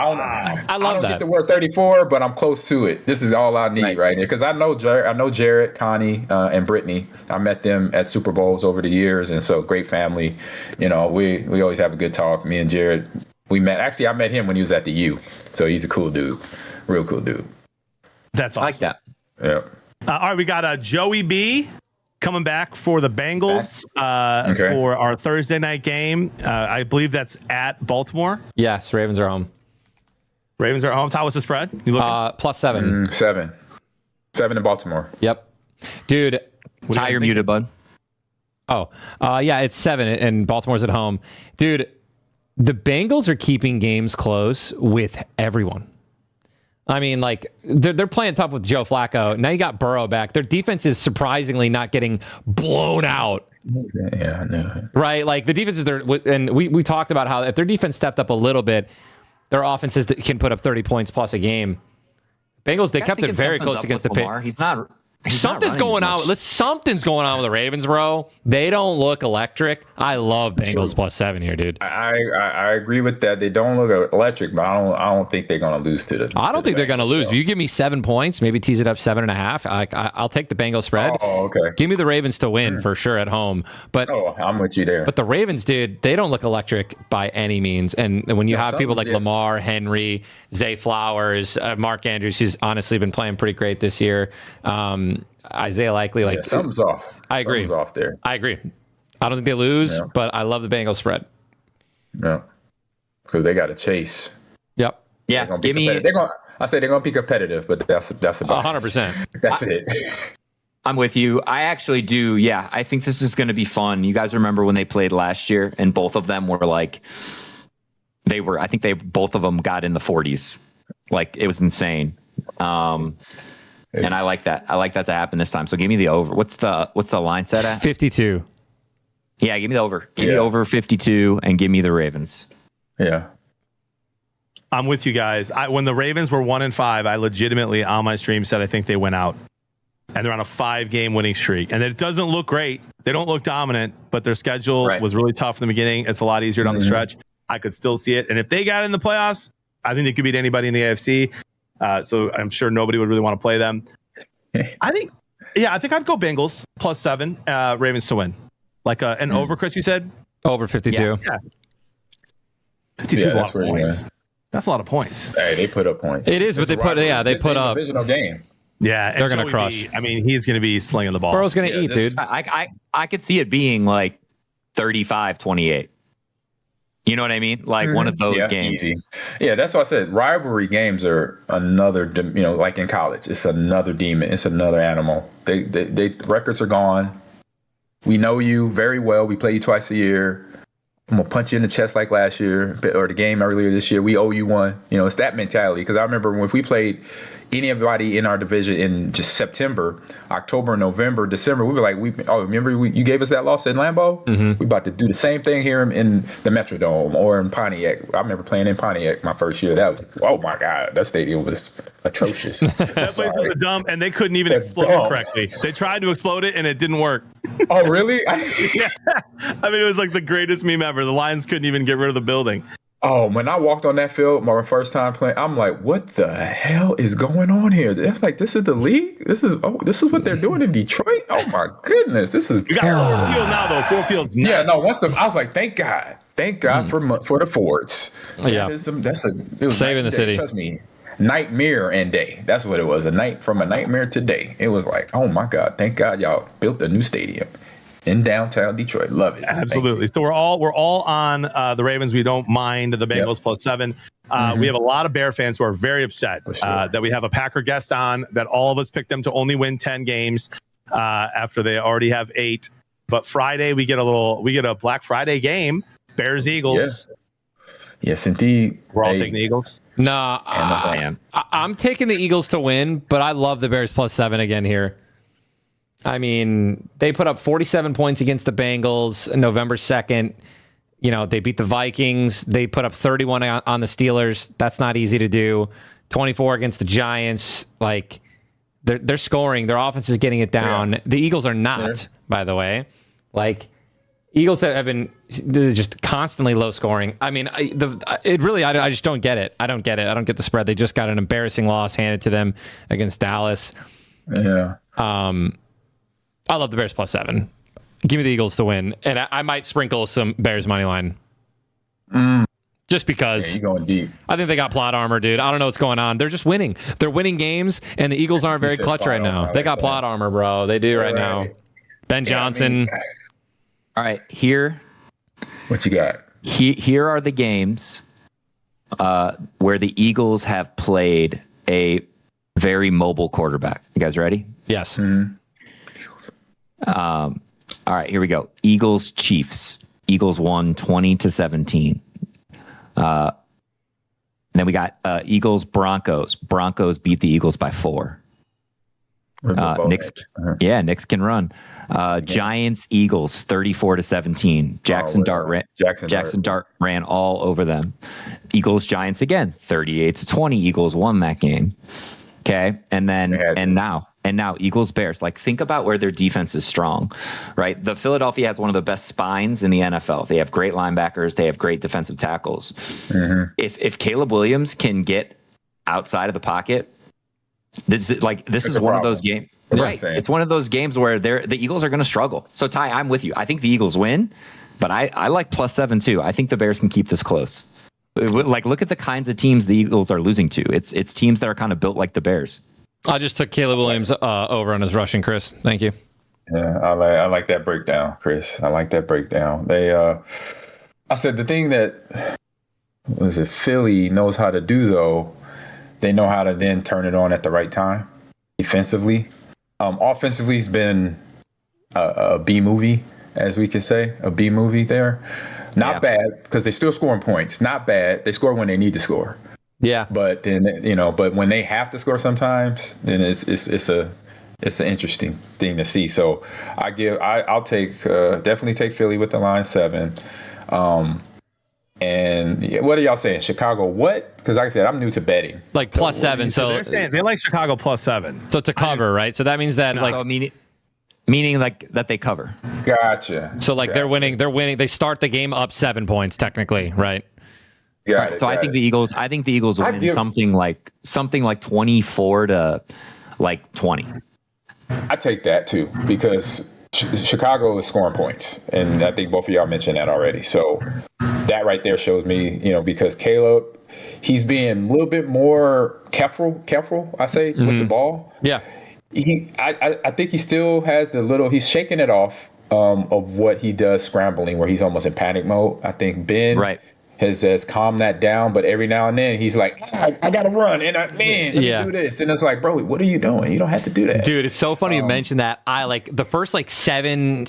S18: I
S4: don't
S18: get the word 34, but I'm close to it. This is all I need right here because I know Jared, Connie, and Brittany. I met them at Super Bowls over the years, and so great family. We always have a good talk. Me and Jared, we met. Actually, I met him when he was at the U, so he's a cool dude, real cool dude.
S16: That's awesome.
S17: I like that.
S18: Yeah.
S16: All right, we got Joey B coming back for the Bengals for our Thursday night game. I believe that's at Baltimore.
S4: Yes, Ravens are home.
S16: Ravens are home. How was the spread? You looking?
S4: +7.
S18: 7 in Baltimore.
S4: Yep. Dude.
S17: Ty, you're muted, bud.
S4: Oh, yeah, it's 7 and Baltimore's at home. Dude, the Bengals are keeping games close with everyone. I mean, like, they're playing tough with Joe Flacco. Now you got Burrow back. Their defense is surprisingly not getting blown out.
S18: Yeah, I know.
S4: Right? Like, the defenses, and we talked about how if their defense stepped up a little bit, their offenses can put up 30 points plus a game. Bengals, they kept it very close against the Patriots.
S17: He's not.
S4: Something's going on. Something's going on with the Ravens, bro. They don't look electric. I love Bengals +7 here, dude.
S18: I agree with that. They don't look electric, but I don't think they're going to lose to the.
S4: I don't think they're going to lose. If you give me 7 points, maybe tease it up 7.5. I'll take the Bengals spread.
S18: Oh, okay.
S4: Give me the Ravens to win for sure at home. But
S18: I'm with you there.
S4: But the Ravens, dude, they don't look electric by any means. And when you have people like Lamar, Henry, Zay Flowers, Mark Andrews, who's honestly been playing pretty great this year. Isaiah Likely,
S18: something's off.
S4: I agree.
S18: Something's off there.
S4: I agree. I don't think they lose, but I love the Bengals spread.
S18: Yeah, because they got to chase.
S4: Yep.
S17: Yeah.
S18: Give me. I say they're gonna be competitive, but that's about
S4: 100%.
S18: That's it.
S17: I'm with you. I actually do. Yeah, I think this is going to be fun. You guys remember when they played last year, and both of them were like, I think both of them got in the 40s. Like, it was insane. And I like that. I like that to happen this time. So give me the over. What's the line set at?
S4: 52.
S17: Yeah, give me the over. Give me over 52 and give me the Ravens.
S18: Yeah.
S16: I'm with you guys. When the Ravens were 1-5, I legitimately on my stream said I think they went out. And they're on a 5-game winning streak. And it doesn't look great. They don't look dominant, but their schedule was really tough in the beginning. It's a lot easier down the stretch. I could still see it. And if they got in the playoffs, I think they could beat anybody in the AFC. So I'm sure nobody would really want to play them. I think I'd go Bengals +7, Ravens to win. Like an over, Chris, you said?
S4: Over 52.
S16: Yeah. 52 is a lot of points. That's a lot of points.
S18: Hey, they put up points.
S4: It is, but they put up.
S18: Divisional game.
S16: Yeah,
S4: they're going to crush.
S16: He's going to be slinging the ball.
S4: Burrow's going to eat, dude.
S17: I could see it being like 35-28. You know what I mean? Like one of those games.
S18: Easy. Yeah, that's what I said. Rivalry games are another, like in college, it's another demon. It's another animal. They records are gone. We know you very well. We play you twice a year. I'm going to punch you in the chest like last year or the game earlier this year. We owe you one. It's that mentality. Because I remember when we played anybody in our division in just September, October, November, December, we were like, remember you gave us that loss in Lambeau?
S4: Mm-hmm.
S18: We about to do the same thing here in the Metrodome or in Pontiac. I remember playing in Pontiac my first year. That was, oh my God, that stadium was atrocious.
S16: That place was a dump, and they couldn't even explode it correctly. They tried to explode it, and it didn't work.
S18: Oh, really?
S16: Yeah. I mean, it was like the greatest meme ever. The Lions couldn't even get rid of the building.
S18: Oh, when I walked on that field, my first time playing, I'm like, what the hell is going on here? They're like, this is the league? This is what they're doing in Detroit? Oh my goodness. This is
S16: we got Ford Field now, though. Ford Field's nice.
S18: Yeah, no, I was like, thank God for the Fords.
S4: Yeah.
S18: It was
S4: saving the city.
S18: Trust me. Nightmare and day. That's what it was. A nightmare to day. It was like, oh my God, thank God y'all built a new stadium in downtown Detroit. Love it.
S16: Absolutely. So we're all on the Ravens. We don't mind the Bengals +7. We have a lot of Bear fans who are very upset that we have a Packer guest on, that all of us picked them to only win 10 games after they already have 8. But Friday we get a Black Friday game. Bears Eagles.
S18: Yeah. Yes, indeed.
S16: We're all taking the Eagles.
S4: No,
S17: I am.
S4: I'm taking the Eagles to win, but I love the Bears +7 again here. I mean, they put up 47 points against the Bengals November 2nd. They beat the Vikings. They put up 31 on the Steelers. That's not easy to do. 24 against the Giants. Like, they're scoring. Their offense is getting it down. Yeah. The Eagles are not, by the way. Like, Eagles have been just constantly low scoring. I mean, I just don't get it. I don't get it. I don't get the spread. They just got an embarrassing loss handed to them against Dallas.
S18: Yeah.
S4: I love the Bears +7. Give me the Eagles to win, and I might sprinkle some Bears money line. Just because.
S18: Yeah, you're going deep.
S4: I think they got plot armor, dude. I don't know what's going on. They're just winning. They're winning games, and the Eagles aren't very clutch right now. They got plot armor, bro. They do right now. Ben Johnson.
S17: All right, here.
S18: What you got?
S17: Here are the games where the Eagles have played a very mobile quarterback. You guys ready?
S4: Yes.
S18: Mm-hmm.
S17: All right, here we go. Eagles Chiefs. Eagles won 20-17. Then we got Eagles Broncos. Broncos beat the Eagles by 4. Knicks can run. Giants Eagles 34-17. Jackson Dart ran all over them. Eagles Giants again 38-20. Eagles won that game. Okay, and now Eagles Bears. Like, think about where their defense is strong, right? The Philadelphia has one of the best spines in the NFL. They have great linebackers. They have great defensive tackles.
S18: Mm-hmm.
S17: If Caleb Williams can get outside of the pocket, this is one of those games. Right. It's one of those games where the Eagles are going to struggle. So Ty, I'm with you. I think the Eagles win, but I like +7 too. I think the Bears can keep this close. Like, look at the kinds of teams the Eagles are losing to. It's teams that are kind of built like the Bears.
S4: I just took Caleb Williams over on his rushing, Chris. Thank you.
S18: Yeah, I like that breakdown, Chris. I like that breakdown. I said the thing that Philly knows how to do, though, they know how to then turn it on at the right time defensively. Offensively, it's been a B movie, as we could say, a B movie there. Not bad, because they're still scoring points. Not bad. They score when they need to score.
S4: Yeah.
S18: But then, but when they have to score sometimes, then it's an interesting thing to see. So I'll definitely take Philly with the line 7. And what are y'all saying? Chicago what? Because like I said, I'm new to betting.
S4: Like +7. So
S16: they like Chicago +7.
S4: So to cover, right? So that means that
S17: meaning like that they cover.
S18: Gotcha.
S4: So they're winning. They start the game up 7 points technically, right?
S18: Got it,
S17: so I
S18: got
S17: think
S18: it.
S17: the Eagles. I think the Eagles
S18: I
S17: win
S18: give-
S17: something like 24 to like 20.
S18: I take that too because Chicago is scoring points, and I think both of y'all mentioned that already. So that right there shows me, because Caleb, he's being a little bit more careful. I say with the ball.
S4: Yeah.
S18: I think he still has he's shaking it off of what he does scrambling, where he's almost in panic mode. I think Ben has calmed that down, but every now and then he's like, I gotta run, and let me do this, and it's like, bro, what are you doing? You don't have to do that,
S4: dude. It's so funny you mentioned that. I like the first 7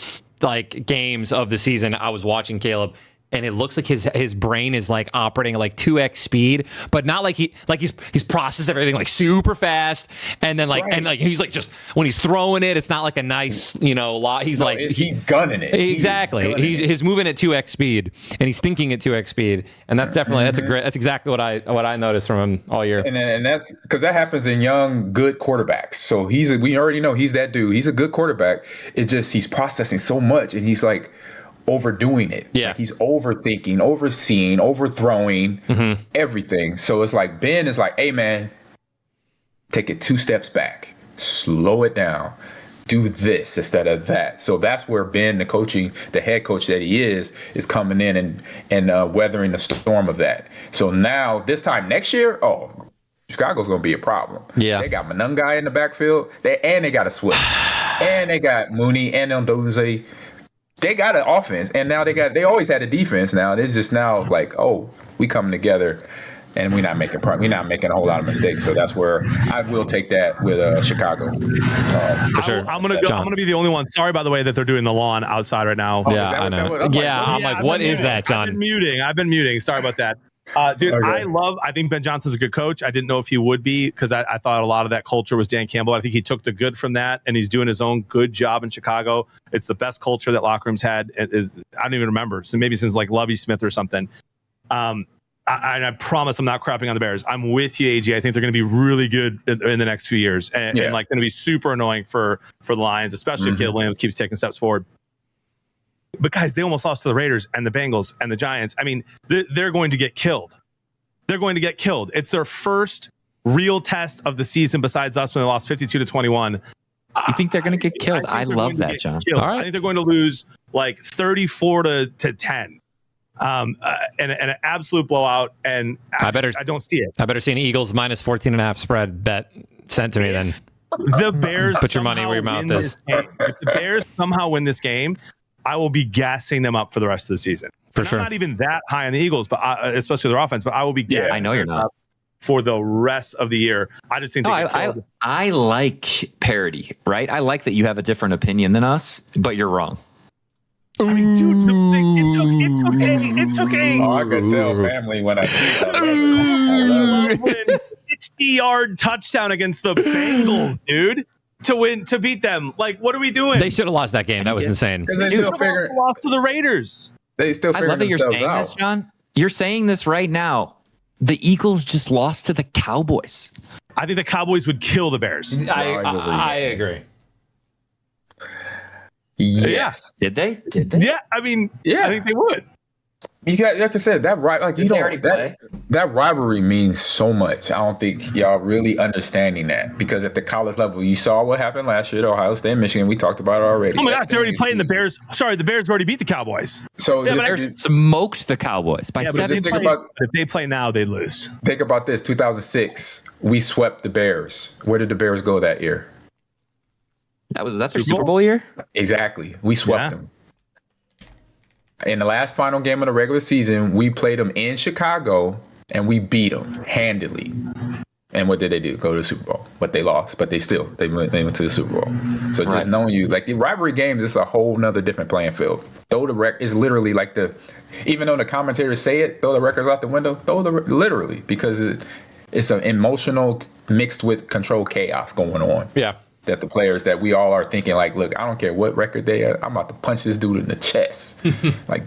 S4: games of the season. I was watching Caleb, and it looks like his brain is operating at 2x speed, but not he's processed everything super fast, and then he's just when he's throwing it, it's not a nice lot. He's
S18: he's gunning it.
S4: Exactly. He's moving at 2x speed, and he's thinking at 2x speed, and that's definitely that's exactly what I noticed from him all year.
S18: And that's because that happens in young good quarterbacks. So we already know he's that dude. He's a good quarterback. It's just he's processing so much, and he's overdoing it.
S4: Yeah.
S18: He's overthinking, overseeing, overthrowing everything. So it's Ben is hey man, take it 2 steps back, slow it down, do this instead of that. So that's where Ben, the head coach that he is coming in and weathering the storm of that. So now this time next year, Chicago's going to be a problem.
S4: Yeah.
S18: They got Monungai in the backfield, they got a Swift, and they got Mooney and Ndoze. They got an offense, and now they always had a defense. Now it's just we coming together, and we're not making a whole lot of mistakes. So that's where I will take that with Chicago.
S4: For sure.
S16: I'm gonna be the only one. Sorry, by the way, that they're doing the lawn outside right now.
S4: Yeah, I know. I'm what is that, John?
S16: I've been muting. Sorry about that. Dude, okay. I think Ben Johnson's a good coach. I didn't know if he would be because I thought a lot of that culture was Dan Campbell. I think he took the good from that, and he's doing his own good job in Chicago. It's the best culture that locker rooms had. I don't even remember. So maybe since Lovie Smith or something. I promise I'm not crapping on the Bears. I'm with you, AG. I think they're going to be really good in the next few years, and going to be super annoying for the Lions, especially if Caleb Williams keeps taking steps forward. But guys, they almost lost to the Raiders and the Bengals and the Giants. I mean, they're going to get killed. They're going to get killed. It's their first real test of the season besides us when they lost 52-21.
S17: You think they're going to get killed? I love that, John.
S16: All right. I think they're going to lose 34-10. And an absolute blowout. And I don't see it.
S4: I better see an Eagles minus 14.5 spread bet sent to me then.
S16: The Bears
S4: put your money where your mouth is.
S16: If the Bears somehow win this game, I will be gassing them up for the rest of the season.
S4: For sure.
S16: I'm not even that high on the Eagles, but especially their offense. But I will be gassing.
S17: I know you're not.
S16: For the rest of the year. I just think
S17: I like parity, right? I like that you have a different opinion than us, but you're wrong.
S16: I mean, dude, it took a.
S18: Oh, I could tell family when I see that.
S16: 60-yard touchdown against the Bengals, dude. To beat them. What are we doing?
S4: They should have lost that game. That was insane.
S18: They still
S16: lost to the Raiders.
S18: They still
S17: I love that you're saying this, John. You're saying this right now. The Eagles just lost to the Cowboys.
S16: I think the Cowboys would kill the Bears.
S4: I agree.
S18: Yes.
S17: Did they?
S16: Yeah, I mean, I think they would.
S18: You got, like I said, that rivalry means so much. I don't think y'all really understanding that because at the college level, you saw what happened last year at Ohio State and Michigan. We talked about it already.
S16: Oh my gosh, they're already playing the Bears. Sorry, the Bears already beat the Cowboys.
S18: So
S17: the Bears smoked the Cowboys by 7
S16: points. If they play now, they lose.
S18: Think about this: 2006, we swept the Bears. Where did the Bears go that year?
S17: That's their Super Bowl year.
S18: Exactly, we swept them. In the last final game of the regular season, we played them in Chicago and we beat them handily. And what did they do? Go to the Super Bowl. But they lost. But they went to the Super Bowl. So just knowing you, the rivalry games is a whole nother different playing field. Throw the record is literally even though the commentators say it, throw the records out the window. Literally because it's an emotional mixed with controlled chaos going on.
S4: Yeah.
S18: That the players that we all are thinking look, I don't care what record they are. I'm about to punch this dude in the chest.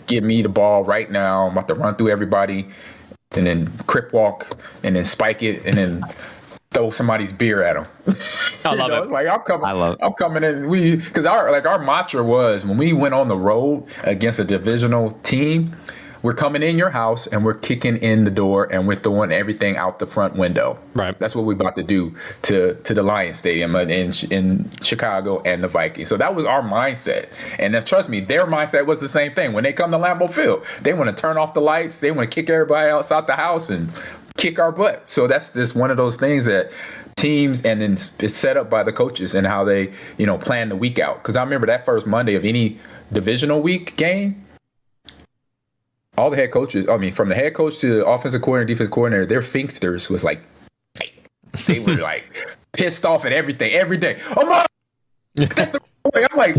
S18: Give me the ball right now. I'm about to run through everybody and then crip walk and then spike it and then throw somebody's beer at them.
S4: I love it.
S18: It's I'm coming in. Because our mantra was when we went on the road against a divisional team, we're coming in your house and we're kicking in the door and we're throwing everything out the front window.
S4: Right.
S18: That's what we're about to do to the Lions Stadium in Chicago and the Vikings. So that was our mindset. And then, trust me, their mindset was the same thing. When they come to Lambeau Field, they want to turn off the lights. They want to kick everybody else out the house and kick our butt. So that's just one of those things that teams, and then it's set up by the coaches and how they, plan the week out. Because I remember that first Monday of any divisional week game, all the head coaches, from the head coach to the offensive coordinator, defensive coordinator, their finsters was like, they were like pissed off at everything every day. Oh my! That's the way. I'm like,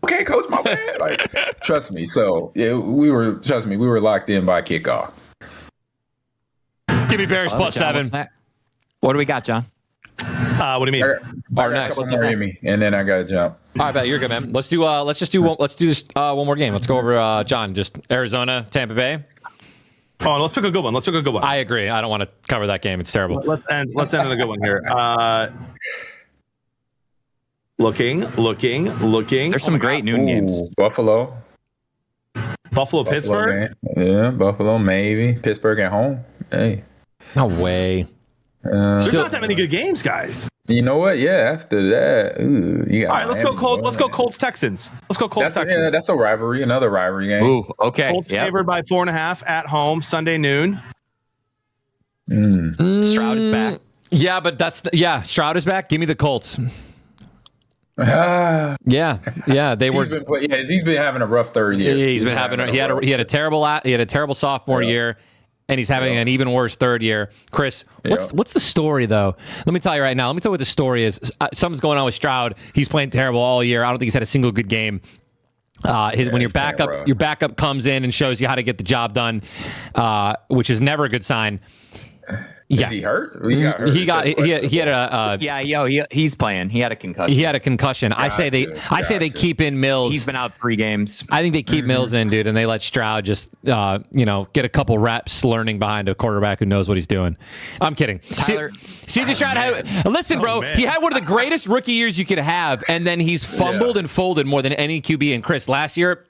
S18: okay, coach, my bad. Like, trust me. So yeah, we were locked in by kickoff.
S4: Give me Bears plus 7.
S17: What do we got, John?
S16: What do you mean?
S18: Our next. And then I got to jump.
S4: All right, bet you're good, man. Let's do this one more game. Let's go over John. Just Arizona, Tampa Bay.
S16: Oh, let's pick a good one.
S4: I agree. I don't want to cover that game. It's terrible.
S16: Let's end on a good one here. Looking.
S17: There's some great noon games.
S18: Buffalo,
S16: Pittsburgh.
S18: Yeah, Buffalo, maybe Pittsburgh at home. Hey,
S4: no way.
S16: There's not that many good games, guys.
S18: You know what? Yeah, after that,
S16: all right, let's go Colts. Let's go Colts Texans. Texans.
S18: Yeah, that's a rivalry. Another rivalry game.
S17: Ooh, okay.
S16: Colts favored by 4.5 at home Sunday noon.
S17: Stroud is back.
S4: Yeah, but Stroud is back. Give me the Colts. Yeah, they were.
S18: He's been having a rough third year.
S4: He had a terrible sophomore year. And he's having an even worse third year. Chris, what's the story, though? Let me tell you right now. Let me tell you what the story is. Something's going on with Stroud. He's playing terrible all year. I don't think he's had a single good game. When your backup comes in and shows you how to get the job done, which is never a good sign.
S18: Is he hurt? He got hurt.
S17: He's playing. He had a concussion.
S4: I say they keep in Mills.
S17: He's been out 3 games.
S4: I think they keep Mills in, dude, and they let Stroud just get a couple reps learning behind a quarterback who knows what he's doing. I'm kidding. CJ Stroud listen, bro, he had one of the greatest rookie years you could have, and then he's fumbled and folded more than any QB. And Chris, last year,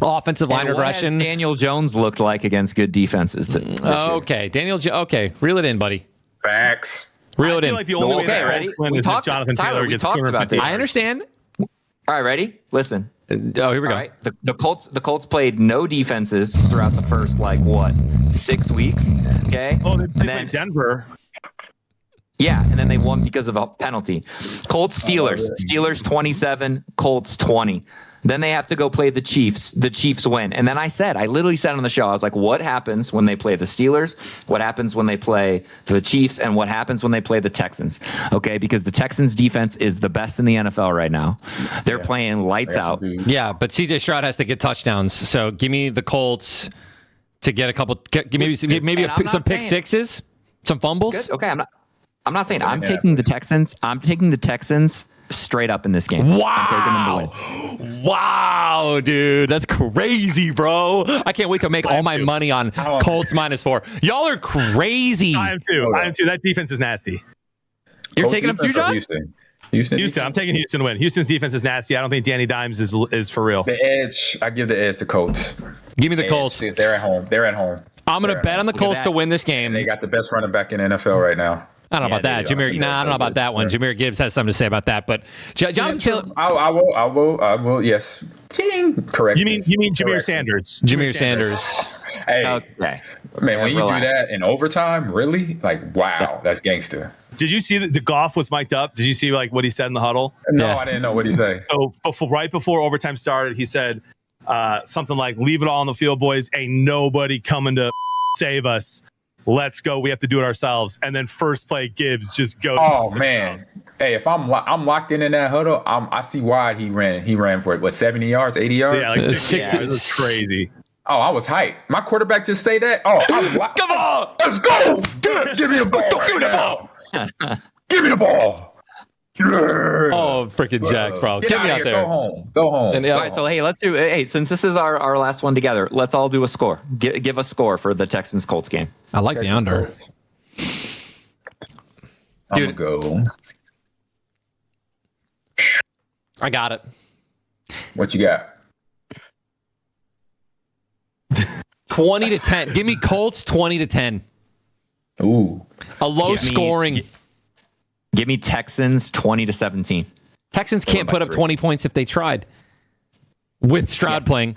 S4: offensive line regression.
S17: What has Daniel Jones looked like against good defenses this year?
S4: Okay, reel it in, buddy.
S18: Facts.
S4: Reel it in.
S16: Like the only way
S17: ready?
S16: Is that Jonathan Taylor gets
S17: talked about this.
S4: I understand.
S17: All right, ready? Listen.
S4: Here we go.
S17: Right. The Colts played no defenses throughout the first 6 weeks. Okay.
S16: Oh, they played Denver.
S17: Yeah, and then they won because of a penalty. Colts Steelers 27, Colts 20. Then they have to go play the Chiefs. The Chiefs win. And then I literally said on the show, I was like, what happens when they play the Steelers? What happens when they play the Chiefs? And what happens when they play the Texans? Okay, because the Texans defense is the best in the NFL right now. They're playing lights out.
S4: Yeah, but CJ Stroud has to get touchdowns. So give me the Colts to get a couple, maybe some pick sixes, some fumbles.
S17: Good. Okay, I'm not saying I'm taking the Texans. I'm taking the Texans straight up in this game.
S4: Wow.
S17: I'm taking them to win.
S4: Wow, dude. That's crazy, bro. I can't wait to make all my money on Colts -4. Y'all are crazy.
S16: I am too. That defense is nasty.
S4: You're taking them too, John?
S18: Houston.
S16: I'm taking Houston to win. Houston's defense is nasty. I don't think Danny Dimes is for real.
S18: The edge. I give the edge to Colts.
S4: Give me the Colts.
S18: They're at home.
S4: I'm going to bet on the Colts to win this game.
S18: They got the best running back in the NFL right now.
S4: I don't know about that. I don't know about that one. Jameer Gibbs has something to say about that. But Jonathan Taylor.
S18: I will. Yes. Correct.
S16: You mean Jameer Sanders?
S4: Jameer Sanders.
S18: Hey,
S17: okay.
S18: Man, when you do that in overtime, really? Wow, that's gangster.
S16: Did you see that the Goff was mic'd up? Did you see what he said in the huddle?
S18: No, I didn't know what he said.
S16: So right before overtime started, he said something like, "Leave it all on the field, boys. Ain't nobody coming to save us. Let's go. We have to do it ourselves." And then first play, Gibbs just goes.
S18: Oh man. Hey, if I'm locked in that huddle, I see why he ran. He ran for it. 70 yards, 80 yards?
S16: Yeah, 60. It was crazy.
S18: Oh, I was hyped. My quarterback just say that. Oh, come on, let's go. Give me the ball. Give me the ball. Yeah.
S4: Oh, freaking Jack, bro. Get me out there.
S18: Go home.
S17: And, all right, so hey, let's do. Hey, since this is our last one together, let's all do a score. Give a score for the Texans Colts game.
S4: I like the under.
S18: Dude, go.
S4: I got it.
S18: What you got?
S4: 20-10. Give me Colts 20-10.
S18: Ooh.
S4: A low scoring.
S17: Give me Texans 20-17.
S4: Texans can't put up 20 points if they tried. With Stroud playing.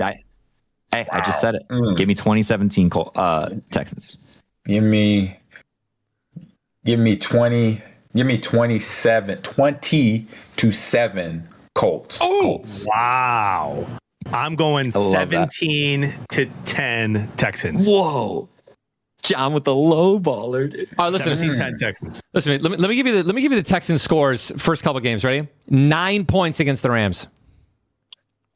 S17: I just said it. Give me 2017 Texans.
S18: Give me 20. Give me 20-7 Colts.
S16: Oh,
S18: Colts.
S16: Wow. I'm going 17-10 Texans.
S17: Whoa. John with the low baller, dude.
S4: All right, listen.
S16: 17-10 Texans.
S4: Listen, let me give you the Texans scores first couple games. Ready? 9 points against the Rams.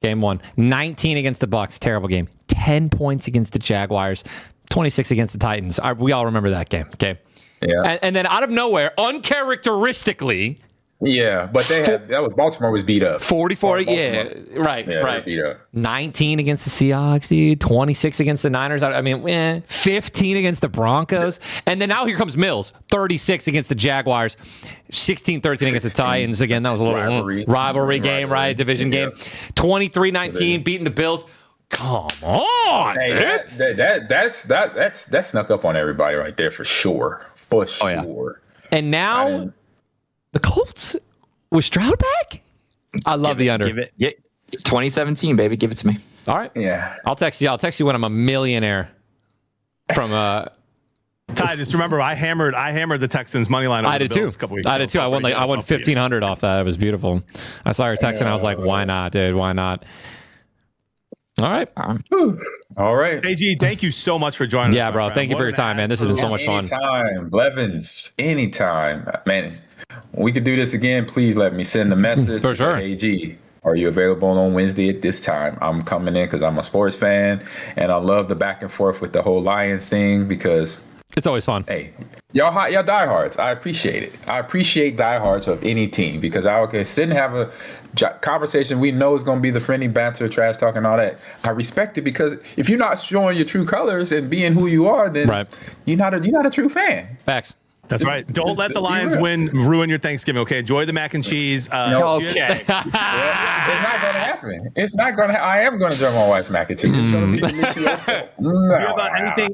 S4: Game 1. 19 against the Bucks. Terrible game. 10 points against the Jaguars. 26 against the Titans. We all remember that game. Okay.
S18: Yeah.
S4: And then out of nowhere, uncharacteristically.
S18: Yeah, but that was Baltimore was beat up.
S4: 44. Yeah. Right.
S18: Yeah,
S4: right.
S18: beat up.
S4: 19 against the Seahawks, dude. 26 against the Niners. I mean, 15 against the Broncos. And then now here comes Mills. 36 against the Jaguars. 16-13 against the Titans. Again, that was a little rivalry game, right? Division game. 23-19, beating the Bills. Come on.
S18: Hey, that snuck up on everybody right there for sure. For sure.
S4: Oh, yeah. And now the Colts with Stroud back? I love the under.
S17: Give it 2017, baby. Give it to me.
S4: All right.
S18: Yeah.
S4: I'll text you when I'm a millionaire from
S16: Ty, just remember, I hammered the Texans money line.
S4: I did too. I won I won 1,500 off that. It was beautiful. I saw your text and I was like, why not, dude? Why not? All right.
S18: All right.
S16: AG, thank you so much for joining us.
S4: Yeah, bro. Thank you for your time, man. This has been so much fun.
S18: Anytime, Blevins. Anytime. Man, when we could do this again, please let me send a message.
S4: For sure.
S18: AG, are you available on Wednesday at this time? I'm coming in because I'm a sports fan and I love the back and forth with the whole Lions thing because
S4: it's always fun.
S18: Hey, y'all diehards. I appreciate it. I appreciate diehards of any team because I can sit and have a conversation we know is going to be the friendly banter, trash talk, and all that. I respect it because if you're not showing your true colors and being who you are, then you're not a true fan.
S4: Facts.
S16: That's right. Don't let the Lions win ruin your Thanksgiving. Okay, enjoy the mac and cheese.
S18: Okay. It's not going to happen. It's not going to. I am going to enjoy my wife's mac and cheese. It's going to be delicious.
S16: Do you have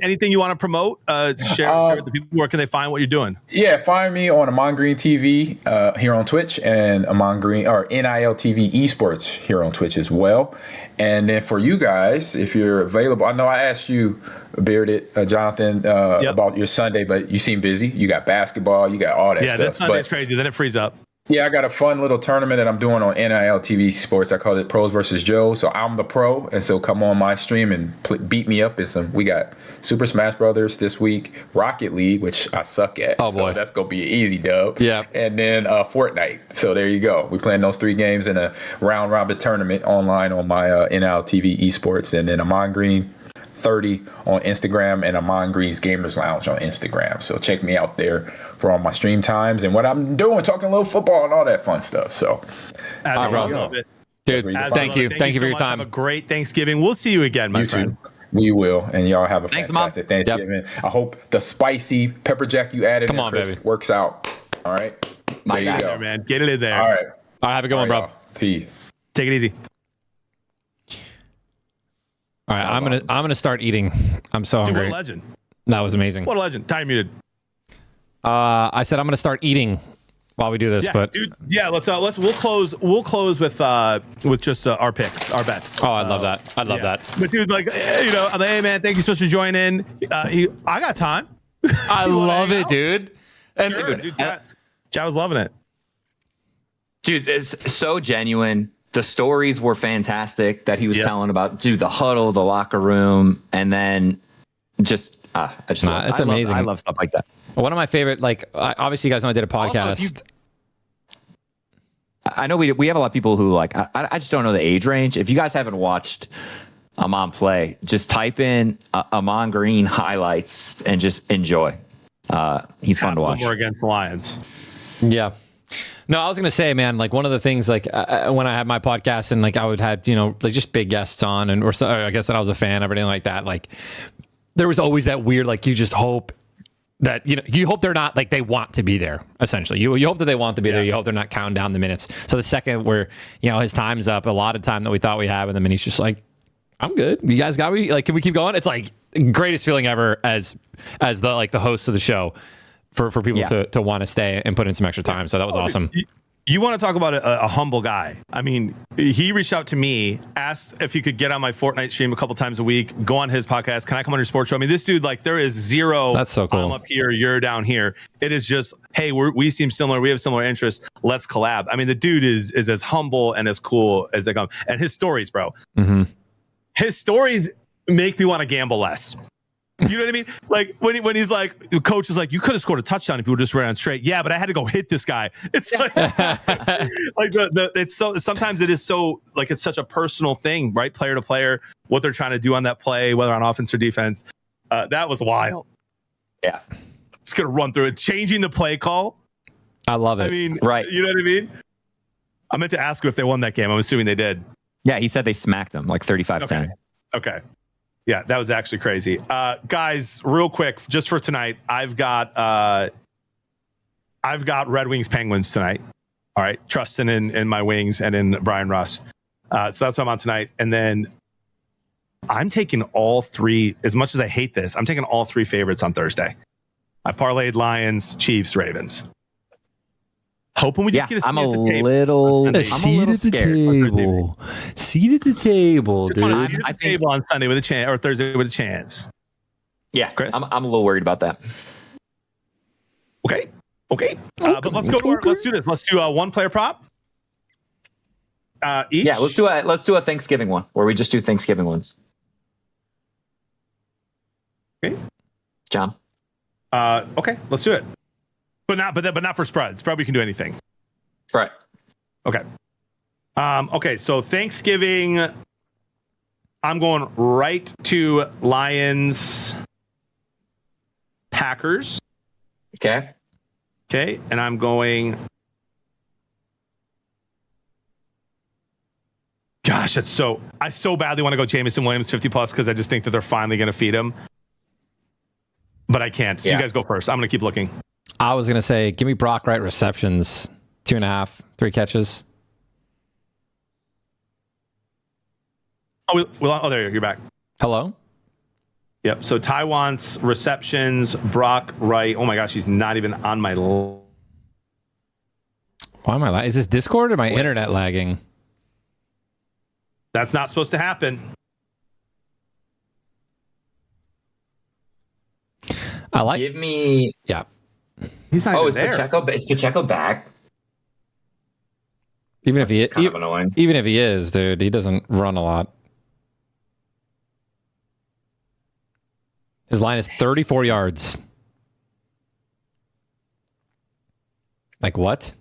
S16: anything you want to promote? Share with the people. Where can they find what you're doing?
S18: Yeah, find me on Amon Green TV here on Twitch and Amon Green or NIL TV Esports here on Twitch as well. And then for you guys, if you're available, I know I asked you, Bearded Jonathan, about your Sunday, but you seem busy. You got basketball, you got all that stuff.
S16: Yeah, that Sunday's crazy. Then it frees up.
S18: Yeah, I got a fun little tournament that I'm doing on NIL TV Sports. I call it Pros versus Joe. So I'm the pro, and so come on my stream and beat me up in some. We got Super Smash Brothers this week, Rocket League, which I suck at. Oh boy, so that's gonna be an easy dub. Yeah, and then Fortnite. So there you go. We playing those 3 games in a round robin tournament online on my NIL TV Esports, and then Amon Green 30 on Instagram and Amon Green's Gamers Lounge on Instagram. So check me out there for all my stream times and what I'm doing, talking a little football and all that fun stuff. So,
S16: I love it.
S4: Dude, thank you. Thank you for your time.
S16: Have a great Thanksgiving. We'll see you again, my friend.
S18: Too. We will. And y'all have a fantastic Thanksgiving. Yep. I hope the spicy pepper jack you added works out. All right.
S16: There you go, man. Get it in there.
S18: All right.
S4: All right. Have a good one, bro.
S18: Peace.
S16: Take it easy.
S4: All right, I'm gonna start eating. I'm so hungry.
S16: What a legend!
S4: That was amazing.
S16: What a legend! Time muted.
S4: I said I'm gonna start eating while we do this, but
S16: dude, we'll close with just our picks, our bets.
S4: Oh, I love that. I love that.
S16: But dude, I'm like, hey man, thank you so much for joining. I got time.
S4: I love it, dude. And
S16: dude, I was loving it.
S17: Dude, it's so genuine. The stories were fantastic that he was telling about, dude, the huddle, the locker room, and then it's amazing. I love stuff like that.
S4: One of my favorite, obviously you guys know I did a podcast.
S17: Also, I know we have a lot of people who I just don't know the age range. If you guys haven't watched Amon play, just type in Amon Green highlights and just enjoy. He's fun to watch.
S16: More against the Lions.
S4: Yeah. No, I was going to say, man, one of the things, when I had my podcast and, I would have, just big guests on or I guess that I was a fan, everything like that. There was always that weird, you just hope that, you hope they're not, they want to be there, essentially. You hope that they want to be there. You hope they're not counting down the minutes. So the second where, his time's up, a lot of time that we thought we had with him, and he's just like, I'm good. You guys got me? Can we keep going? It's greatest feeling ever as the host of the show for people to want to stay and put in some extra time. So that was awesome.
S16: You want to talk about a humble guy. I mean, he reached out to me, asked if he could get on my Fortnite stream a couple times a week, go on his podcast. Can I come on your sports show? I mean, this dude, like, there is zero.
S4: That's so cool.
S16: I'm up here, you're down here. It is just, hey, we seem similar. We have similar interests. Let's collab. I mean, the dude is as humble and as cool as they come. And his stories, bro.
S4: Mm-hmm.
S16: His stories make me want to gamble less. You know what I mean? Like when he's like, the coach is like, you could have scored a touchdown if you would just ran straight. Yeah, but I had to go hit this guy. It's like, it's so, sometimes it is so, like, it's such a personal thing, right? Player to player, what they're trying to do on that play, whether on offense or defense. That was wild.
S17: Yeah.
S16: Just going to run through it. Changing the play call.
S4: I love it.
S16: I mean,
S17: right.
S16: You know what I mean? I meant to ask him if they won that game. I'm assuming they did.
S17: Yeah, he said they smacked him like 35-10.
S16: Okay. Yeah, that was actually crazy. Guys, real quick, just for tonight, I've got Red Wings Penguins tonight. All right, trusting in my wings and in Brian Rust. So that's what I'm on tonight. And then I'm taking all three, as much as I hate this, I'm taking all three favorites on Thursday. I parlayed Lions, Chiefs, Ravens. Hoping we just get a seat
S17: I'm
S16: at the table.
S4: Seat at the table. Seat at the table,
S16: Just
S4: dude.
S16: want a seat at the table on Sunday with a chance, or Thursday with a chance.
S17: Yeah,
S16: Chris?
S17: I'm a little worried about that.
S16: Okay. But let's go to let's do this. Let's do a one player prop. Each.
S17: Yeah, let's do a Thanksgiving one where we just do Thanksgiving ones.
S16: Okay.
S17: John.
S16: Okay, let's do it. But not for spread. Spread, we can do anything.
S17: Right.
S16: Okay. Okay, so Thanksgiving, I'm going right to Lions, Packers.
S17: Okay.
S16: Okay, and I'm going. Gosh, I so badly want to go Jameson Williams 50 plus because I just think that they're finally going to feed him. But I can't. So you guys go first. I'm going to keep looking.
S4: I was going to say, give me Brock Wright receptions, 2.5, 3 catches.
S16: Oh, there you're back.
S4: Hello?
S16: Yep. So Ty wants receptions, Brock Wright. Oh my gosh, he's not even on my
S4: Why am I lagging? Is this Discord or my internet lagging?
S16: That's not supposed to happen.
S17: Give me.
S4: Yeah.
S16: He's not even
S17: is
S16: there.
S17: Is Pacheco back?
S4: Even if he
S17: kind of annoying.
S4: Even if he is, dude, he doesn't run a lot. His line is 34 yards. Like what?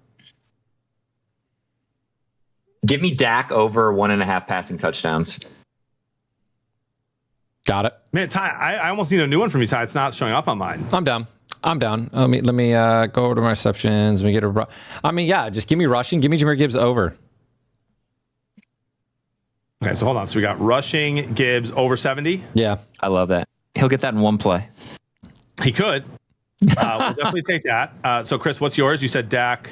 S17: Give me Dak over 1.5 passing touchdowns.
S4: Got it.
S16: Man, Ty, I almost need a new one from you, Ty. It's not showing up on mine.
S4: I'm down. Let me go over to my receptions. Let me get a. I mean, yeah, just give me rushing. Give me Jahmyr Gibbs over.
S16: Okay, so hold on. So we got rushing Gibbs over 70.
S4: Yeah,
S17: I love that. He'll get that in one play.
S16: He could. We'll definitely take that. So Chris, what's yours? You said Dak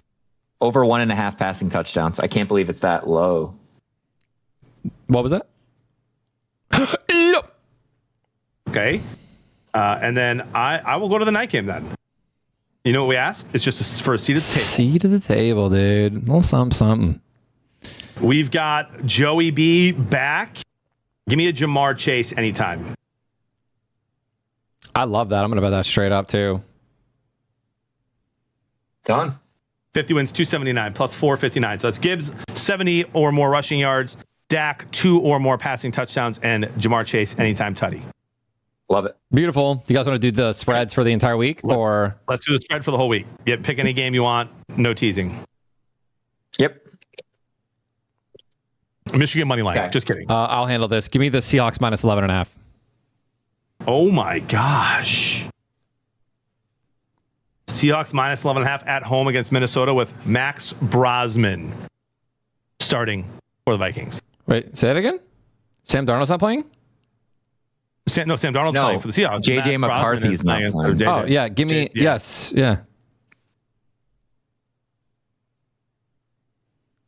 S17: over 1.5 passing touchdowns. I can't believe it's that low.
S4: What was that?
S16: Okay. And then I will go to the night game then. You know what we asked? It's just for a seat at the table.
S4: Seat at the table, dude. A little something.
S16: We've got Joey B back. Give me a Jamar Chase anytime.
S4: I love that. I'm going to bet that straight up too.
S17: Done.
S16: 50 wins, 279 plus 459. So that's Gibbs 70 or more rushing yards, Dak 2 or more passing touchdowns, and Jamar Chase anytime tutty.
S17: Love it.
S4: Beautiful. You guys want to do the spreads for the entire week, or
S16: let's do the spread for the whole week? Yeah, pick any game you want. No teasing.
S17: Yep.
S16: Michigan money line.
S17: Okay.
S16: Just kidding.
S4: I'll handle this. Give me the Seahawks minus 11.5.
S16: Oh my gosh. Seahawks minus 11.5 at home against Minnesota with Max Brosman starting for the Vikings.
S4: Wait, say it again? Sam Darnold's not playing?
S16: Sam Darnold's playing for the Seahawks.
S17: JJ McCarthy's not playing.
S4: Oh, yeah. Give me, yes. Yeah.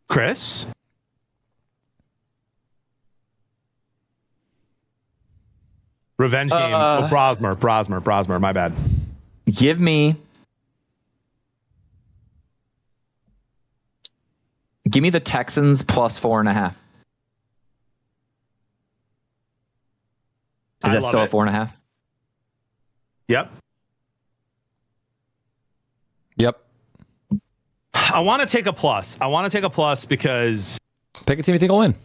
S16: Chris? Revenge game. Brosmer. My bad.
S17: Give me the Texans plus 4.5. Is that still a 4.5?
S16: Yep.
S4: Yep.
S16: I want to take a plus. Because
S4: pick a team you think will win,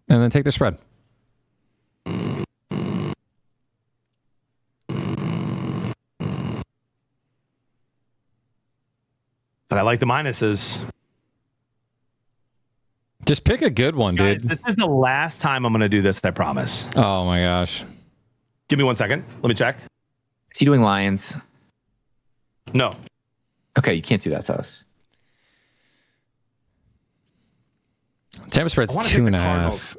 S4: and then take the spread.
S16: But I like the minuses.
S4: Just pick a good one,
S16: Guys,
S4: dude.
S16: this is the last time I'm going to do this, I promise.
S4: Oh my gosh.
S16: Give me 1 second. Let me check.
S17: Is he doing Lions?
S16: No.
S17: Okay, you can't do that to us.
S4: Tampa spread's 2.5.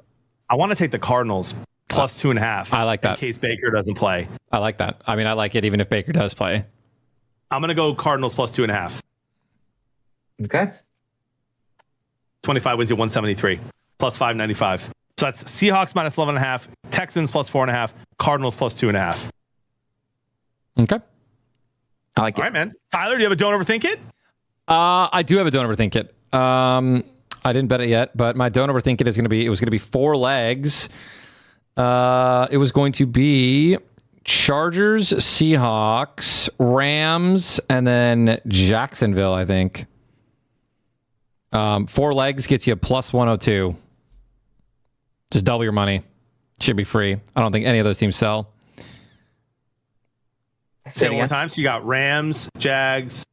S16: I want to take the Cardinals plus 2.5.
S4: I like that.
S16: In case Baker doesn't play.
S4: I like that. I mean, I like it even if Baker does play.
S16: I'm going to go Cardinals plus 2.5.
S17: Okay.
S16: 25 wins you 173. Plus 595. So that's Seahawks minus 11.5. Texans plus 4.5. Cardinals plus 2.5.
S4: Okay.
S17: I like it.
S16: All right, man. Tyler, do you have a don't overthink it?
S4: I do have a don't overthink it. I didn't bet it yet, but my don't overthink it is going to be, it was going to be 4 legs. It was going to be Chargers, Seahawks, Rams, and then Jacksonville, I think. 4 legs gets you plus 102. Just double your money. Should be free. I don't think any of those teams sell.
S16: Say it one more time. So you got Rams, Jags.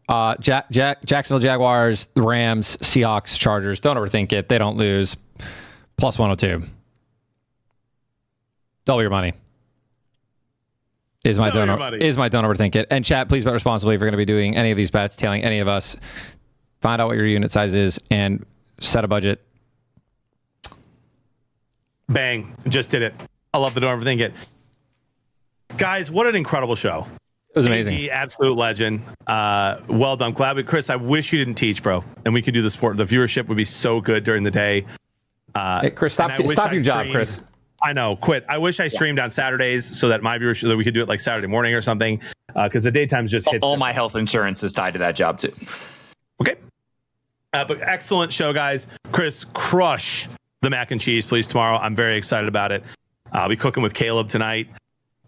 S4: Jacksonville Jaguars, the Rams, Seahawks, Chargers. Don't overthink it. They don't lose. Plus 102. Double your money. Is my don't overthink it. And chat, please bet responsibly if you're going to be doing any of these bets, tailing any of us. Find out what your unit size is and set a budget.
S16: Bang. Just did it. I love the don't overthink it. Guys, what an incredible show.
S4: It was amazing.
S16: AG, absolute legend. Well done. Glad Chris, I wish you didn't teach, bro. And we could do the sport. The viewership would be so good during the day.
S4: Hey, Chris, stop your job, Chris.
S16: I know. Quit. I wish I streamed on Saturdays so that my viewership, that we could do it like Saturday morning or something. Because the daytime's just hits.
S17: All my health insurance is tied to that job too.
S16: Okay. But excellent show, guys. Chris, crush the mac and cheese, please, tomorrow. I'm very excited about it. I'll be cooking with Caleb tonight,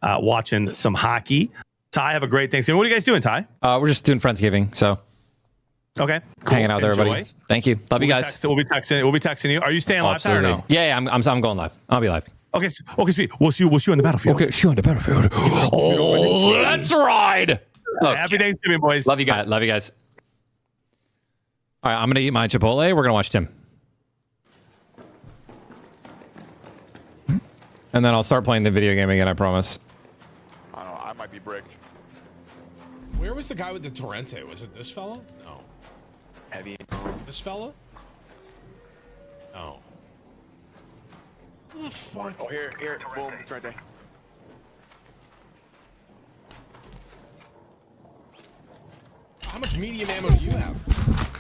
S16: watching some hockey. Ty, have a great Thanksgiving. What are you guys doing, Ty?
S4: We're just doing Friendsgiving, so.
S16: Okay. Cool.
S4: Hanging out with everybody. Thank you. Love you guys.
S16: We'll be texting you. Are you staying live, Ty, or no?
S4: Yeah, I'm going live. I'll be live.
S16: Okay, sweet. We'll see you on the battlefield.
S2: Okay, see you on the battlefield.
S4: Oh, let's ride.
S16: Happy Thanksgiving, boys.
S4: Love you guys. Love you guys. All right, I'm going to eat my Chipotle. We're going to watch Tim. And then I'll start playing the video game again, I promise.
S20: I don't know. I might be bricked.
S21: Where was the guy with the Torrente? Was it this fellow? No.
S20: Heavy.
S21: This fellow? No. What the fuck?
S20: Oh, here. Boom. It's right there.
S21: How much medium ammo do you have?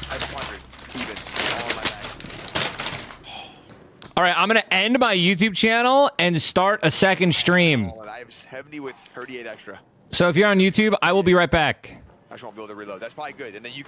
S20: I have 100. Even. All in my bag.
S4: All right, I'm going to end my YouTube channel and start a second stream.
S20: I have 70 with 38 extra.
S4: So if you're on YouTube, I will be right back.
S20: I just won't be able to reload. That's probably good. And then you can